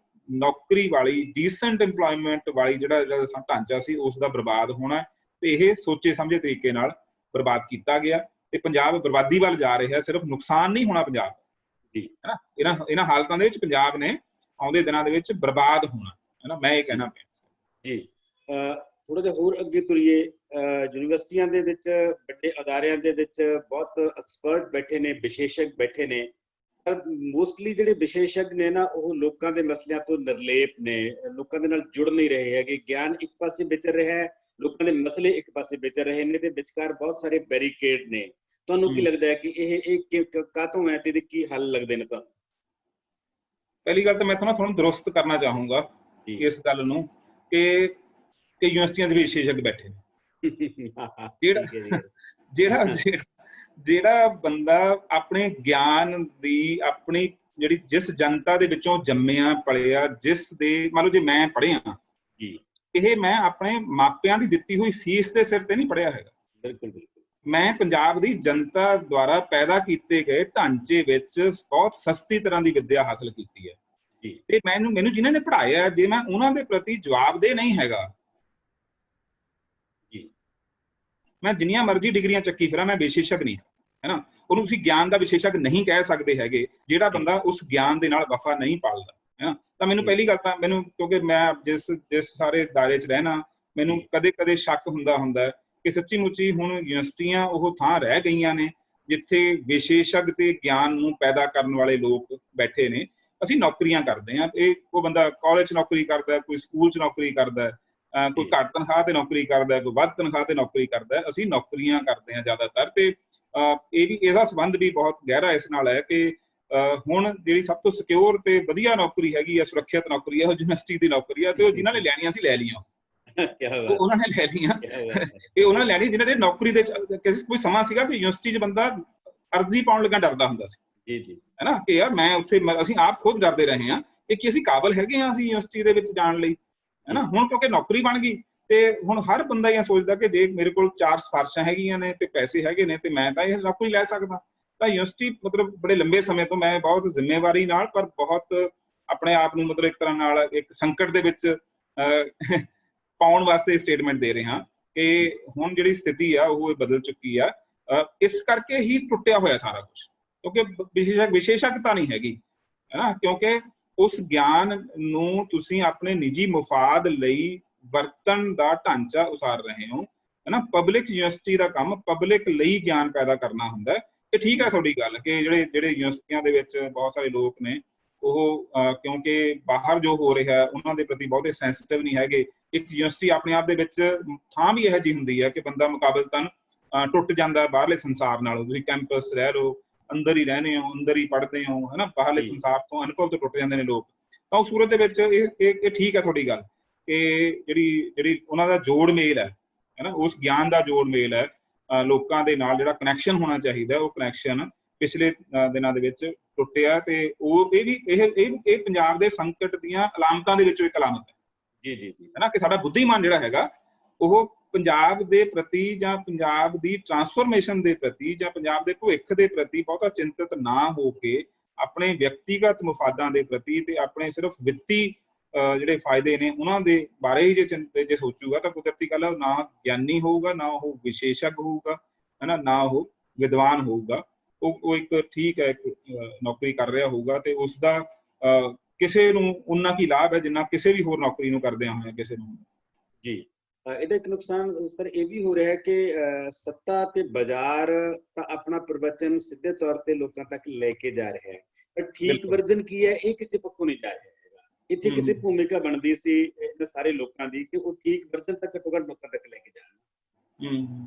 ਨੌਕਰੀ ਵਾਲੀ, ਡੀਸੈਂਟ ਏਮਪਲੋਇਮੈਂਟ ਵਾਲੀ ਜਿਹੜਾ ਢਾਂਚਾ ਸੀ, ਉਸ ਦਾ ਬਰਬਾਦ ਹੋਣਾ। ਤੇ ਇਹ ਸੋਚੇ ਸਮਝੇ ਤਰੀਕੇ ਨਾਲ ਬਰਬਾਦ ਕੀਤਾ ਗਿਆ ਤੇ ਪੰਜਾਬ ਬਰਬਾਦੀ ਵੱਲ ਜਾ ਰਿਹਾ। ਸਿਰਫ ਨੁਕਸਾਨ ਨਹੀਂ ਹੋਣਾ ਪੰਜਾਬ ਜੀ, ਹੈ ਨਾ। ਇਹਨਾਂ ਹਾਲਤਾਂ ਦੇ ਵਿੱਚ ਪੰਜਾਬ ਨੇ ਆਉਂਦੇ ਦਿਨਾਂ ਦੇ ਵਿੱਚ ਬਰਬਾਦ ਹੋਣਾ, ਹੈ ਨਾ। ਮੈਂ ਇਹ ਕਹਿਣਾ ਪਿਆ ਜੀ। ਥੋੜਾ ਜਿਹਾ ਹੋਰ ਅੱਗੇ ਤੁਰੀਏ। ਯੂਨੀਵਰਸਿਟੀਆਂ ਦੇ ਵਿੱਚ, ਵੱਡੇ ਅਦਾਰਿਆਂ ਦੇ ਵਿੱਚ ਬਹੁਤ ਐਕਸਪਰਟ ਬੈਠੇ ਨੇ, ਵਿਸ਼ੇਸ਼ਕ ਬੈਠੇ ਨੇ, ਪਰ ਮੋਸਟਲੀ ਜਿਹੜੇ ਵਿਸ਼ੇਸ਼ਕ ਨੇ ਨਾ, ਉਹ ਲੋਕਾਂ ਦੇ ਮਸਲਿਆਂ ਤੋਂ ਨਿਰਲੇਪ ਨੇ, ਲੋਕਾਂ ਦੇ ਨਾਲ ਜੁੜ ਨਹੀਂ ਰਹੇ ਹੈਗੇ। ਗਿਆਨ ਇੱਕ ਪਾਸੇ ਵਿਚਰ ਰਿਹਾ ਹੈ, ਲੋਕਾਂ ਦੇ ਮਸਲੇ ਇੱਕ ਪਾਸੇ ਵਿਚਰ ਰਹੇ ਨੇ, ਤੇ ਵਿਚਕਾਰ ਬਹੁਤ ਸਾਰੇ ਬੈਰੀਕੇਡ ਨੇ। ਤੁਹਾਨੂੰ ਕੀ ਲੱਗਦਾ ਹੈ ਕਿ ਇਹ ਕਾਹਤੋਂ ਹੈ ਤੇ ਇਹਦੇ ਕੀ ਹੱਲ ਲੱਗਦੇ ਨੇ ਤੁਹਾਨੂੰ? ਪਹਿਲੀ ਗੱਲ ਤਾਂ ਮੈਂ ਤੁਹਾਨੂੰ ਦਰੁਸਤ ਕਰਨਾ ਚਾਹੂੰਗਾ ਇਸ ਗੱਲ ਨੂੰ ਕਿ ਯੂਨੀਵਰਸਿਟੀਆਂ ਦੇ ਵਿਸ਼ੇਸ਼ਕ ਬੈਠੇ ਨੇ। ਜਿਹੜਾ ਬੰਦਾ ਆਪਣੇ ਗਿਆਨ ਦੀ, ਆਪਣੀ ਜਿਹੜੀ ਜਿਸ ਜਨਤਾ ਦੇ ਵਿੱਚੋਂ ਜੰਮਿਆ ਪਲਿਆ, ਜਿਸ ਦੇ ਮੰਨ ਲਓ ਜੇ ਮੈਂ ਪੜ੍ਹਿਆ, ਇਹ ਮੈਂ ਆਪਣੇ ਮਾਪਿਆਂ ਦੀ ਦਿੱਤੀ ਹੋਈ ਫੀਸ ਦੇ ਸਿਰ ਤੇ ਨਹੀਂ ਪੜ੍ਹਿਆ ਹੈਗਾ। ਬਿਲਕੁਲ ਬਿਲਕੁਲ। ਮੈਂ ਪੰਜਾਬ ਦੀ ਜਨਤਾ ਦੁਆਰਾ ਪੈਦਾ ਕੀਤੇ ਗਏ ਢਾਂਚੇ ਵਿੱਚ ਬਹੁਤ ਸਸਤੀ ਤਰ੍ਹਾਂ ਦੀ ਵਿੱਦਿਆ ਹਾਸਲ ਕੀਤੀ ਹੈ। ਤੇ ਮੈਨੂੰ ਜਿਨ੍ਹਾਂ ਨੇ ਪੜ੍ਹਾਇਆ, ਜੇ ਮੈਂ ਉਹਨਾਂ ਦੇ ਪ੍ਰਤੀ ਜਵਾਬਦੇਹ ਨਹੀਂ ਹੈਗਾ, ਮੈਂ ਜਿੰਨੀਆਂ ਮਰਜ਼ੀ ਡਿਗਰੀਆਂ ਚੱਕੀ ਫਿਰਾਂ, ਮੈਂ ਵਿਸ਼ੇਸ਼ਕ ਨਹੀਂ, ਹੈ ਨਾ। ਉਹਨੂੰ ਤੁਸੀਂ ਗਿਆਨ ਦਾ ਵਿਸ਼ੇਸ਼ਕ ਨਹੀਂ ਕਹਿ ਸਕਦੇ ਹੈਗੇ ਜਿਹੜਾ ਬੰਦਾ ਉਸ ਗਿਆਨ ਦੇ ਨਾਲ ਵਫਾ ਨਹੀਂ ਪਾਲਦਾ, ਹੈ ਨਾ। ਤਾਂ ਮੈਨੂੰ ਪਹਿਲੀ ਗੱਲ ਤਾਂ ਕਿਉਂਕਿ ਮੈਂ ਜਿਸ ਸਾਰੇ ਦਾਇਰੇ 'ਚ ਰਹਿਣਾ, ਮੈਨੂੰ ਕਦੇ ਕਦੇ ਸ਼ੱਕ ਹੁੰਦਾ ਕਿ ਸੱਚੀ ਮੁੱਚੀ ਹੁਣ ਯੂਨੀਵਰਸਿਟੀਆਂ ਉਹ ਥਾਂ ਰਹਿ ਗਈਆਂ ਨੇ ਜਿੱਥੇ ਵਿਸ਼ੇਸ਼ਕ ਤੇ ਗਿਆਨ ਨੂੰ ਪੈਦਾ ਕਰਨ ਵਾਲੇ ਲੋਕ ਬੈਠੇ ਨੇ। ਅਸੀਂ ਨੌਕਰੀਆਂ ਕਰਦੇ ਹਾਂ, ਉਹ ਬੰਦਾ ਕਾਲਜ 'ਚ ਨੌਕਰੀ ਕਰਦਾ, ਕੋਈ ਸਕੂਲ 'ਚ ਨੌਕਰੀ ਕਰਦਾ, ਕੋਈ ਘੱਟ ਤਨਖਾਹ ਤੇ ਨੌਕਰੀ ਕਰਦਾ, ਕੋਈ ਵੱਧ ਤਨਖਾਹ ਤੇ ਨੌਕਰੀ ਕਰਦਾ। ਅਸੀਂ ਨੌਕਰੀਆਂ ਕਰਦੇ ਹਾਂ ਜ਼ਿਆਦਾਤਰ। ਤੇ ਇਹਦਾ ਸੰਬੰਧ ਵੀ ਬਹੁਤ ਗਹਿਰਾ ਇਸ ਨਾਲ ਹੈ ਕਿ ਹੁਣ ਜਿਹੜੀ ਸਭ ਤੋਂ ਸਿਕਿਉਰ ਤੇ ਵਧੀਆ ਨੌਕਰੀ ਹੈਗੀ ਆ, ਸੁਰੱਖਿਅਤ ਨੌਕਰੀ ਹੈ, ਉਹ ਯੂਨੀਵਰਸਿਟੀ ਦੀ ਨੌਕਰੀ ਆ। ਤੇ ਉਹ ਜਿਨ੍ਹਾਂ ਨੇ ਲੈਣੀਆਂ ਸੀ ਲੈ ਲਈਆਂ, ਉਹਨਾਂ ਨੇ ਲੈ ਲਈਆਂ। ਇਹ ਉਹਨਾਂ ਨੇ ਲੈਣੀ ਜਿਹਨਾਂ ਦੇ ਨੌਕਰੀ ਦੇ ਕੋਈ ਸਮਾਂ ਸੀਗਾ ਕਿ ਯੂਨੀਵਰਸਿਟੀ 'ਚ ਬੰਦਾ ਅਰਜ਼ੀ ਪਾਉਣ ਲੱਗਾ ਡਰਦਾ ਹੁੰਦਾ ਸੀ, ਹੈ ਨਾ, ਕਿ ਯਾਰ ਮੈਂ ਉੱਥੇ, ਅਸੀਂ ਆਪ ਖੁਦ ਡਰਦੇ ਰਹੇ ਹਾਂ ਕਿ ਅਸੀਂ ਕਾਬਲ ਹੈਗੇ ਹਾਂ ਅਸੀਂ ਯੂਨੀਵਰਸਿਟੀ ਦੇ ਵਿੱਚ ਜਾਣ ਲਈ, ਹੈ ਨਾ। ਹੁਣ ਕਿਉਂਕਿ ਨੌਕਰੀ ਬਣ ਗਈ ਤੇ ਹੁਣ ਹਰ ਬੰਦਾ ਇਹ ਸੋਚਦਾ ਕਿ ਜੇ ਮੇਰੇ ਕੋਲ 4 ਸਿਫਾਰਸ਼ਾਂ ਹੈਗੀਆਂ ਨੇ ਤੇ ਪੈਸੇ ਹੈਗੇ ਨੇ ਤੇ ਮੈਂ ਤਾਂ ਇਹ ਨੌਕਰੀ ਲੈ ਸਕਦਾ। ਤਾਂ ਯੂਨੀਵਰਸਿਟੀ ਮਤਲਬ ਬੜੇ ਲੰਬੇ ਸਮੇਂ ਤੋਂ ਮੈਂ ਬਹੁਤ ਜ਼ਿੰਮੇਵਾਰੀ ਨਾਲ ਪਰ ਬਹੁਤ ਆਪਣੇ ਆਪ ਨੂੰ ਮਤਲਬ ਇੱਕ ਤਰ੍ਹਾਂ ਨਾਲ ਇੱਕ ਸੰਕਟ ਦੇ ਵਿੱਚ ਪਾਉਣ ਵਾਸਤੇ ਸਟੇਟਮੈਂਟ ਦੇ ਰਹੇ ਹਾਂ ਕਿ ਹੁਣ ਜਿਹੜੀ ਸਥਿਤੀ ਆ ਉਹ ਬਦਲ ਚੁੱਕੀ ਆ। ਇਸ ਕਰਕੇ ਹੀ ਟੁੱਟਿਆ ਹੋਇਆ ਸਾਰਾ ਕੁਝ, ਕਿਉਂਕਿ ਵਿਸ਼ੇਸ਼ਕਤਾ ਨਹੀਂ ਹੈਗੀ, ਹੈ ਨਾ। ਕਿਉਂਕਿ ਉਸ ਗਿਆਨ ਨੂੰ ਤੁਸੀਂ ਆਪਣੇ ਨਿੱਜੀ ਮੁਫਾਦ ਲਈ ਵਰਤਣ ਦਾ ਢਾਂਚਾ ਉਸਾਰ ਰਹੇ ਹੋ, ਹੈ ਨਾ। ਪਬਲਿਕ ਯੂਨੀਵਰਸਿਟੀ ਦਾ ਕੰਮ ਪਬਲਿਕ ਲਈ ਗਿਆਨ ਪੈਦਾ ਕਰਨਾ ਹੁੰਦਾ ਹੈ। ਇਹ ਠੀਕ ਹੈ ਤੁਹਾਡੀ ਗੱਲ ਕਿ ਜਿਹੜੇ ਯੂਨੀਵਰਸਿਟੀਆਂ ਦੇ ਵਿੱਚ ਬਹੁਤ ਸਾਰੇ ਲੋਕ ਨੇ ਉਹ ਕਿਉਂਕਿ ਬਾਹਰ ਜੋ ਹੋ ਰਿਹਾ ਉਹਨਾਂ ਦੇ ਪ੍ਰਤੀ ਬਹੁਤੇ ਸੈਂਸਿਟਿਵ ਨਹੀਂ ਹੈਗੇ। ਇੱਕ ਯੂਨੀਵਰਸਿਟੀ ਆਪਣੇ ਆਪ ਦੇ ਵਿੱਚ ਥਾਂ ਵੀ ਇਹੋ ਜਿਹੀ ਹੁੰਦੀ ਹੈ ਕਿ ਬੰਦਾ ਮੁਕਾਬਲਤਨ ਟੁੱਟ ਜਾਂਦਾ ਬਾਹਰਲੇ ਸੰਸਾਰ ਨਾਲੋਂ। ਤੁਸੀਂ ਕੈਂਪਸ ਰਹਿ ਲਓ, ਅੰਦਰ ਹੀ ਰਹਿੰਦੇ ਹੋ, ਅੰਦਰ ਹੀ ਪੜ੍ਹਦੇ ਹੋ, ਹੈ ਨਾ। ਬਾਹਰਲੇ ਸੰਸਾਰ ਤੋਂ ਅਨੁਭਵ ਤੋਂ ਟੁੱਟ ਜਾਂਦੇ ਨੇ ਲੋਕ। ਤਾਂ ਉਸ ਸੂਰਤ ਦੇ ਵਿੱਚ ਇਹ ਠੀਕ ਹੈ ਤੁਹਾਡੀ ਗੱਲ ਕਿ ਜਿਹੜੀ ਉਹਨਾਂ ਦਾ ਜੋੜ ਮੇਲ ਹੈ ਨਾ, ਉਸ ਗਿਆਨ ਦਾ ਜੋੜ ਮੇਲ ਹੈ ਲੋਕਾਂ ਦੇ ਨਾਲ, ਜਿਹੜਾ ਕਨੈਕਸ਼ਨ ਹੋਣਾ ਚਾਹੀਦਾ ਉਹ ਕਨੈਕਸ਼ਨ ਪਿਛਲੇ ਦਿਨਾਂ ਦੇ ਵਿੱਚ ਟੁੱਟਿਆ। ਤੇ ਉਹ ਇਹ ਪੰਜਾਬ ਦੇ ਸੰਕਟ ਦੀਆਂ ਅਲਾਮਤਾਂ ਦੇ ਵਿੱਚੋਂ ਇੱਕ ਅਲਾਮਤ ਹੈ ਜੀ, ਹੈ ਨਾ, ਕਿ ਸਾਡਾ ਬੁੱਧੀਮਾਨ ਜਿਹੜਾ ਹੈਗਾ ਉਹ ਪੰਜਾਬ ਦੇ ਪ੍ਰਤੀ ਜਾਂ ਪੰਜਾਬ ਦੀ ਟਰਾਂਸਫਰਮੇਸ਼ਨ ਦੇ ਪ੍ਰਤੀ ਜਾਂ ਪੰਜਾਬ ਦੇ ਭਵਿੱਖ ਦੇ ਪ੍ਰਤੀ ਬਹੁਤਾ ਚਿੰਤਤ ਨਾ ਹੋ ਕੇ ਆਪਣੇ ਵਿਅਕਤੀਗਤ ਮੁਫਾਦਾਂ ਦੇ ਪ੍ਰਤੀ ਤੇ ਆਪਣੇ ਸਿਰਫ ਵਿੱਤੀ ਜਿਹੜੇ ਫਾਇਦੇ ਨੇ ਉਹਨਾਂ ਦੇ ਬਾਰੇ ਹੀ ਜੇ ਸੋਚੂਗਾ ਤਾਂ ਕੁਦਰਤੀ ਗੱਲ ਨਾ ਗਿਆਨੀ ਹੋਊਗਾ, ਨਾ ਉਹ ਵਿਸ਼ੇਸ਼ਕ ਹੋਊਗਾ, ਹੈ ਨਾ ਉਹ ਵਿਦਵਾਨ ਹੋਊਗਾ। ਉਹ ਇੱਕ ਠੀਕ ਹੈ ਇੱਕ ਨੌਕਰੀ ਕਰ ਰਿਹਾ ਹੋਊਗਾ ਤੇ ਉਸਦਾ ਕਿਸੇ ਨੂੰ ਉਨਾ ਕੀ ਲਾਭ ਹੈ ਜਿੰਨਾ ਕਿਸੇ ਵੀ ਹੋਰ ਨੌਕਰੀ ਨੂੰ ਕਰਦਿਆਂ ਹੋਇਆ ਕਿਸੇ ਨੂੰ ਜੀ। ਇਹਦਾ ਇੱਕ ਨੁਕਸਾਨ ਸਰ ਇਹ ਵੀ ਹੋ ਰਿਹਾ ਹੈ ਕਿ ਸੱਤਾ ਤੇ ਬਾਜ਼ਾਰ ਤਾਂ ਆਪਣਾ ਪ੍ਰਵਚਨ ਸਿੱਧੇ ਤੌਰ ਤੇ ਲੋਕਾਂ ਤੱਕ ਲੈ ਕੇ ਜਾ ਰਿਹਾ ਹੈ, ਪਰ ਠੀਕ ਵਰਜਨ ਕੀ ਹੈ ਇਹ ਕਿਸੇ ਪੱਖੋਂ ਨਹੀਂ ਜਾ ਰਿਹਾ ਹੈਗਾ। ਇੱਥੇ ਕਿਤੇ ਭੂਮਿਕਾ ਬਣਦੀ ਸੀ ਇਹਨਾਂ ਸਾਰੇ ਲੋਕਾਂ ਦੀ ਕਿ ਉਹ ਠੀਕ ਵਰਜਨ ਤੱਕ ਘੱਟੋ ਘੱਟ ਲੋਕਾਂ ਤੱਕ ਲੈ ਕੇ ਜਾਣ।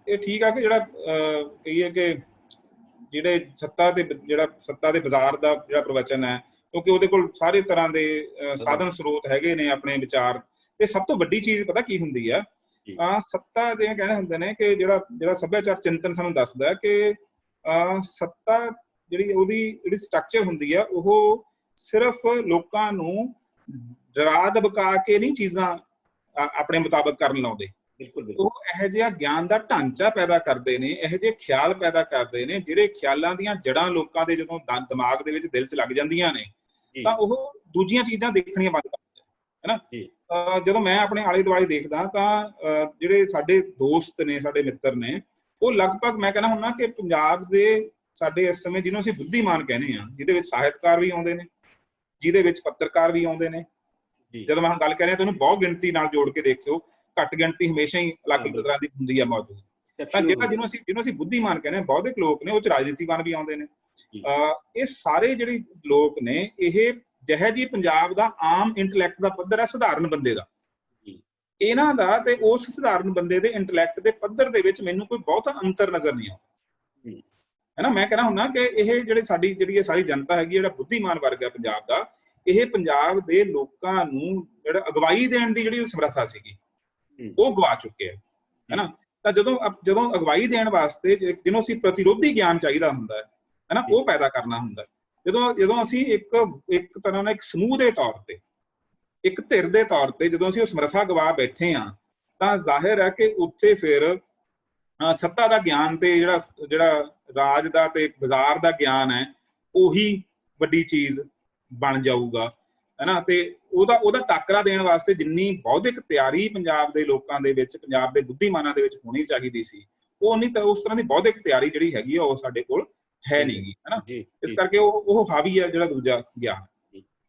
ਇਹ ਠੀਕ ਆ ਕਿ ਜਿਹੜਾ ਕਹੀਏ ਕਿ ਜਿਹੜੇ ਸੱਤਾ ਦੇ ਬਾਜ਼ਾਰ ਦਾ ਜਿਹੜਾ ਪ੍ਰਵਚਨ ਹੈ, ਕਿਉਂਕਿ ਉਹਦੇ ਕੋਲ ਸਾਰੇ ਤਰ੍ਹਾਂ ਦੇ ਸਾਧਨ ਸਰੋਤ ਹੈਗੇ ਨੇ ਆਪਣੇ ਵਿਚਾਰ। ਤੇ ਸਭ ਤੋਂ ਵੱਡੀ ਚੀਜ਼ ਪਤਾ ਕੀ ਹੁੰਦੀ ਆ, ਸੱਤਾ ਜਿਵੇਂ ਕਹਿੰਦੇ ਹੁੰਦੇ ਨੇ ਕਿ ਜਿਹੜਾ ਸੱਭਿਆਚਾਰ ਚਿੰਤਨ ਸਾਨੂੰ ਦੱਸਦਾ ਕਿ ਸੱਤਾ ਜਿਹੜੀ ਸਟਰਕਚਰ ਹੁੰਦੀ ਆ ਉਹ ਸਿਰਫ ਲੋਕਾਂ ਨੂੰ ਡਰਾ ਧਮਕਾ ਕੇ ਨਹੀਂ ਚੀਜ਼ਾਂ ਆਪਣੇ ਮੁਤਾਬਕ ਕਰਨ ਲਾਉਂਦੇ। ਉਹ ਇਹੋ ਜਿਹਾ ਗਿਆਨ ਦਾ ਢਾਂਚਾ ਪੈਦਾ ਕਰਦੇ ਨੇ, ਇਹੋ ਜਿਹੇ ਖਿਆਲ ਪੈਦਾ ਕਰਦੇ ਨੇ ਜਿਹੜੇ ਖਿਆਲਾਂ ਦੀਆਂ ਜੜ੍ਹਾਂ ਲੋਕਾਂ ਦੇ ਜਦੋਂ ਦਿਮਾਗ ਦੇ ਵਿੱਚ ਦਿਲ 'ਚ ਲੱਗ ਜਾਂਦੀਆਂ ਨੇ ਤਾਂ ਉਹ ਦੂਜੀਆਂ ਚੀਜ਼ਾਂ ਦੇਖਣੀਆਂ ਬੰਦ ਕਰ ਦਿੰਦੇ, ਹੈ ਨਾ। ਜਦੋਂ ਮੈਂ ਆਪਣੇ ਆਲੇ ਦੁਆਲੇ ਦੇਖਦਾ ਤਾਂ ਜਿਹੜੇ ਸਾਡੇ ਦੋਸਤ ਨੇ, ਸਾਡੇ ਮਿੱਤਰ ਨੇ, ਉਹ ਲਗਭਗ ਮੈਂ ਕਹਿੰਦਾ ਹੁੰਦਾ ਕਿ ਪੰਜਾਬ ਦੇ ਸਾਡੇ ਇਸ ਸਮੇਂ ਜਿਹਨੂੰ ਅਸੀਂ ਬੁੱਧੀਮਾਨ ਕਹਿੰਦੇ ਹਾਂ, ਜਿਹਦੇ ਵਿੱਚ ਸਾਹਿਤਕਾਰ ਵੀ ਆਉਂਦੇ ਨੇ, ਜਿਹਦੇ ਵਿੱਚ ਪੱਤਰਕਾਰ ਵੀ ਆਉਂਦੇ ਨੇ। ਜਦੋਂ ਮੈਂ ਹੁਣ ਗੱਲ ਕਰ ਰਿਹਾ ਤੁਹਾਨੂੰ ਬਹੁਤ ਗਿਣਤੀ ਨਾਲ ਜੋੜ ਕੇ ਦੇਖਿਓ, ਘੱਟ ਗਿਣਤੀ ਹਮੇਸ਼ਾ ਹੀ ਅਲੱਗ ਤਰ੍ਹਾਂ ਦੀ ਹੁੰਦੀ ਆ ਮੌਜੂਦ। ਤਾਂ ਜਿਹਨੂੰ ਅਸੀਂ ਬੁੱਧੀਮਾਨ ਕਹਿੰਦੇ ਹਾਂ, ਬਹੁਤੇ ਲੋਕ ਨੇ ਉਹ 'ਚ ਰਾਜਨੀਤੀਵਾਨ ਵੀ ਆਉਂਦੇ ਨੇ। ਇਹ ਸਾਰੇ ਜਿਹੜੇ ਲੋਕ ਨੇ ਇਹ ਜਿਹੇ ਜਿਹੀ ਪੰਜਾਬ ਦਾ ਆਮ ਇੰਟੈਲੈਕਟ ਦਾ ਪੱਧਰ ਹੈ ਸਧਾਰਨ ਬੰਦੇ ਦਾ, ਇਹਨਾਂ ਦਾ ਤੇ ਉਸ ਸਧਾਰਨ ਬੰਦੇ ਦੇ ਇੰਟੈਲੈਕਟ ਦੇ ਪੱਧਰ ਦੇ ਵਿੱਚ ਮੈਨੂੰ ਕੋਈ ਬਹੁਤਾ ਅੰਤਰ ਨਜ਼ਰ ਨਹੀਂ ਆਉਂਦਾ, ਹੈ ਨਾ। ਮੈਂ ਕਹਿਣਾ ਹੁੰਦਾ ਕਿ ਇਹ ਜਿਹੜੀ ਸਾਰੀ ਜਨਤਾ ਹੈਗੀ, ਜਿਹੜਾ ਬੁੱਧੀਮਾਨ ਵਰਗ ਹੈ ਪੰਜਾਬ ਦਾ, ਇਹ ਪੰਜਾਬ ਦੇ ਲੋਕਾਂ ਨੂੰ ਜਿਹੜਾ ਅਗਵਾਈ ਦੇਣ ਦੀ ਜਿਹੜੀ ਸਮਰੱਥਾ ਸੀਗੀ ਉਹ ਗਵਾ ਚੁੱਕੇ ਹੈ ਨਾ। ਤਾਂ ਜਦੋਂ ਅਗਵਾਈ ਦੇਣ ਵਾਸਤੇ ਜਿਹਨੂੰ ਅਸੀਂ ਪ੍ਰਤੀਰੋਧੀ ਗਿਆਨ ਚਾਹੀਦਾ ਹੁੰਦਾ ਹੈ ਨਾ, ਉਹ ਪੈਦਾ ਕਰਨਾ ਹੁੰਦਾ। ਜਦੋਂ ਅਸੀਂ ਇੱਕ ਤਰ੍ਹਾਂ ਨਾਲ ਇੱਕ ਸਮੂਹ ਦੇ ਤੌਰ ਤੇ, ਇੱਕ ਧਿਰ ਦੇ ਤੌਰ ਤੇ ਜਦੋਂ ਅਸੀਂ ਉਹ ਸਮਰੱਥਾ ਗਵਾ ਬੈਠੇ ਹਾਂ ਤਾਂ ਜ਼ਾਹਿਰ ਹੈ ਕਿ ਉੱਥੇ ਫਿਰ ਸੱਤਾ ਦਾ ਗਿਆਨ ਤੇ ਜਿਹੜਾ ਰਾਜ ਦਾ ਤੇ ਬਾਜ਼ਾਰ ਦਾ ਗਿਆਨ ਹੈ ਉਹੀ ਵੱਡੀ ਚੀਜ਼ ਬਣ ਜਾਊਗਾ, ਹੈ ਨਾ। ਤੇ ਉਹਦਾ ਟਾਕਰਾ ਦੇਣ ਵਾਸਤੇ ਜਿੰਨੀ ਬੌਧਿਕ ਤਿਆਰੀ ਪੰਜਾਬ ਦੇ ਲੋਕਾਂ ਦੇ ਵਿੱਚ, ਪੰਜਾਬ ਦੇ ਬੁੱਧੀਮਾਨਾਂ ਦੇ ਵਿੱਚ ਹੋਣੀ ਚਾਹੀਦੀ ਸੀ, ਉਹ ਨਹੀਂ ਤਾਂ ਉਸ ਤਰ੍ਹਾਂ ਦੀ ਬੌਧਿਕ ਤਿਆਰੀ ਜਿਹੜੀ ਹੈਗੀ ਆ ਉਹ ਸਾਡੇ ਕੋਲ ਹੈ ਨਹੀਂ ਗੀ, ਹੈ ਨਾ। ਇਸ ਕਰਕੇ ਉਹ ਹਾਵੀ ਹੈ ਜਿਹੜਾ ਦੂਜਾ ਗਿਆਨ।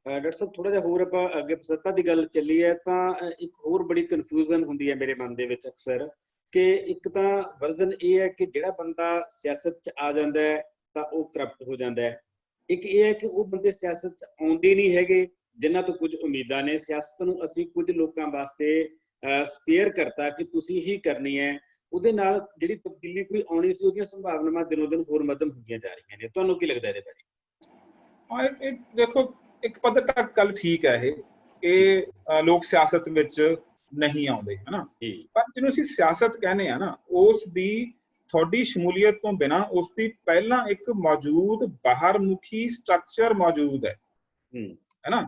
ਡਾਕਟਰ ਸਾਹਿਬ ਥੋੜਾ ਜਿਹਾ ਹੋਰ ਆਪਾਂ ਅੱਗੇ ਸੱਤਾ ਦੀ ਗੱਲ ਚੱਲੀ ਹੈ ਤਾਂ ਇੱਕ ਹੋਰ ਬੜੀ ਕਨਫਿਊਜ਼ਨ ਹੁੰਦੀ ਹੈ ਮੇਰੇ ਮਨ ਦੇ ਵਿੱਚ ਅਕਸਰ ਕਿ ਇੱਕ ਤਾਂ ਵਰਜ਼ਨ ਇਹ ਹੈ ਕਿ ਜਿਹੜਾ ਬੰਦਾ ਸਿਆਸਤ 'ਚ ਆ ਜਾਂਦਾ ਹੈ ਤਾਂ ਉਹ ਕਰਪਟ ਹੋ ਜਾਂਦਾ ਹੈ। ਇੱਕ ਇਹ ਹੈ ਕਿ ਉਹ ਬੰਦੇ ਸਿਆਸਤ 'ਚ ਆਉਂਦੇ ਨਹੀਂ ਹੈਗੇ ਜਿਨ੍ਹਾਂ ਤੋਂ ਕੁਝ ਉਮੀਦਾਂ ਨੇ, ਸਿਆਸਤ ਨੂੰ ਅਸੀਂ ਕੁਝ ਲੋਕਾਂ ਵਾਸਤੇ ਸਪੇਅਰ ਕਰਤਾ ਕਿ ਤੁਸੀਂ ਹੀ ਕਰਨੀ ਹੈ, ਉਹਦੇ ਨਾਲ ਜਿਹੜੀ ਤਬਦੀਲੀ ਕੋਈ ਆਉਣੀ ਸੀ ਉਹਦੀਆਂ ਸੰਭਾਵਨਾਵਾਂ ਦਿਨੋਂ ਦਿਨ ਹੋਰ ਮੱਧਮ ਹੁੰਦੀਆਂ ਜਾ ਰਹੀਆਂ ਨੇ। ਤੁਹਾਨੂੰ ਕੀ ਲੱਗਦਾ ਇਹਦੇ ਬਾਰੇ? ਦੇਖੋ ਇੱਕ ਪੱਧਰ ਤੱਕ ਗੱਲ ਠੀਕ ਹੈ ਇਹ ਲੋਕ ਸਿਆਸਤ ਵਿੱਚ ਨਹੀਂ ਆਉਂਦੇ, ਹੈ ਨਾ। ਪਰ ਜਿਹਨੂੰ ਅਸੀਂ ਸਿਆਸਤ ਕਹਿੰਦੇ ਆ ਨਾ, ਉਸ ਦੀ ਤੁਹਾਡੀ ਸ਼ਮੂਲੀਅਤ ਤੋਂ ਬਿਨਾਂ ਉਸ ਦੀ ਪਹਿਲਾਂ ਇੱਕ ਮੌਜੂਦ ਬਾਹਰਮੁਖੀ ਸਟਰਕਚਰ ਮੌਜੂਦ ਹੈ ਨਾ।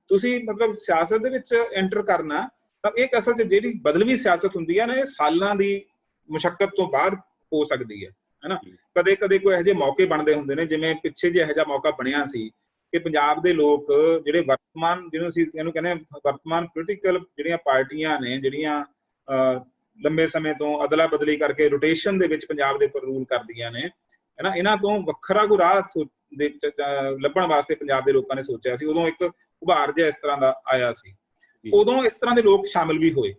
ਤੁਸੀਂ ਮਤਲਬ ਸਿਆਸਤ ਦੇ ਵਿੱਚ ਐਂਟਰ ਕਰਨਾ ਤਾਂ ਇਹ ਅਸਲ 'ਚ ਜਿਹੜੀ ਬਦਲਵੀਂ ਸਿਆਸਤ ਹੁੰਦੀ ਹੈ ਨਾ, ਇਹ ਸਾਲਾਂ ਦੀ ਮੁਸ਼ੱਕਤ ਤੋਂ ਬਾਅਦ ਹੋ ਸਕਦੀ ਹੈ ਹੈ ਨਾ। ਕਦੇ ਕਦੇ ਕੋਈ ਇਹੋ ਜਿਹੇ ਮੌਕੇ ਬਣਦੇ ਹੁੰਦੇ ਨੇ, ਜਿਵੇਂ ਪਿੱਛੇ ਜਿਹੇ ਇਹੋ ਜਿਹਾ ਮੌਕਾ ਬਣਿਆ ਸੀ ਕਿ ਪੰਜਾਬ ਦੇ ਲੋਕ ਜਿਹੜੇ ਵਰਤਮਾਨ, ਜਿਹਨੂੰ ਅਸੀਂ ਇਹਨੂੰ ਕਹਿੰਦੇ ਹਾਂ ਵਰਤਮਾਨ ਪੋਲੀਟੀਕਲ ਜਿਹੜੀਆਂ ਪਾਰਟੀਆਂ ਨੇ, ਜਿਹੜੀਆਂ ਲੰਬੇ ਸਮੇਂ ਤੋਂ ਅਦਲਾ ਬਦਲੀ ਕਰਕੇ ਰੋਟੇਸ਼ਨ ਦੇ ਵਿੱਚ ਪੰਜਾਬ ਦੇ ਉੱਪਰ ਰੂਲ ਕਰਦੀਆਂ ਨੇ, ਹੈ ਨਾ, ਇਹਨਾਂ ਤੋਂ ਵੱਖਰਾ ਕੋਈ ਰਾਹ ਲੱਭਣ ਵਾਸਤੇ ਪੰਜਾਬ ਦੇ ਲੋਕਾਂ ਨੇ ਸੋਚਿਆ ਸੀ। ਉਦੋਂ ਇੱਕ ਉਭਾਰ ਜਿਹਾ ਇਸ ਤਰ੍ਹਾਂ ਦਾ ਆਇਆ ਸੀ। ਉਦੋਂ ਇਸ ਤਰ੍ਹਾਂ ਦੇ ਲੋਕ ਸ਼ਾਮਿਲ ਵੀ ਹੋਏ,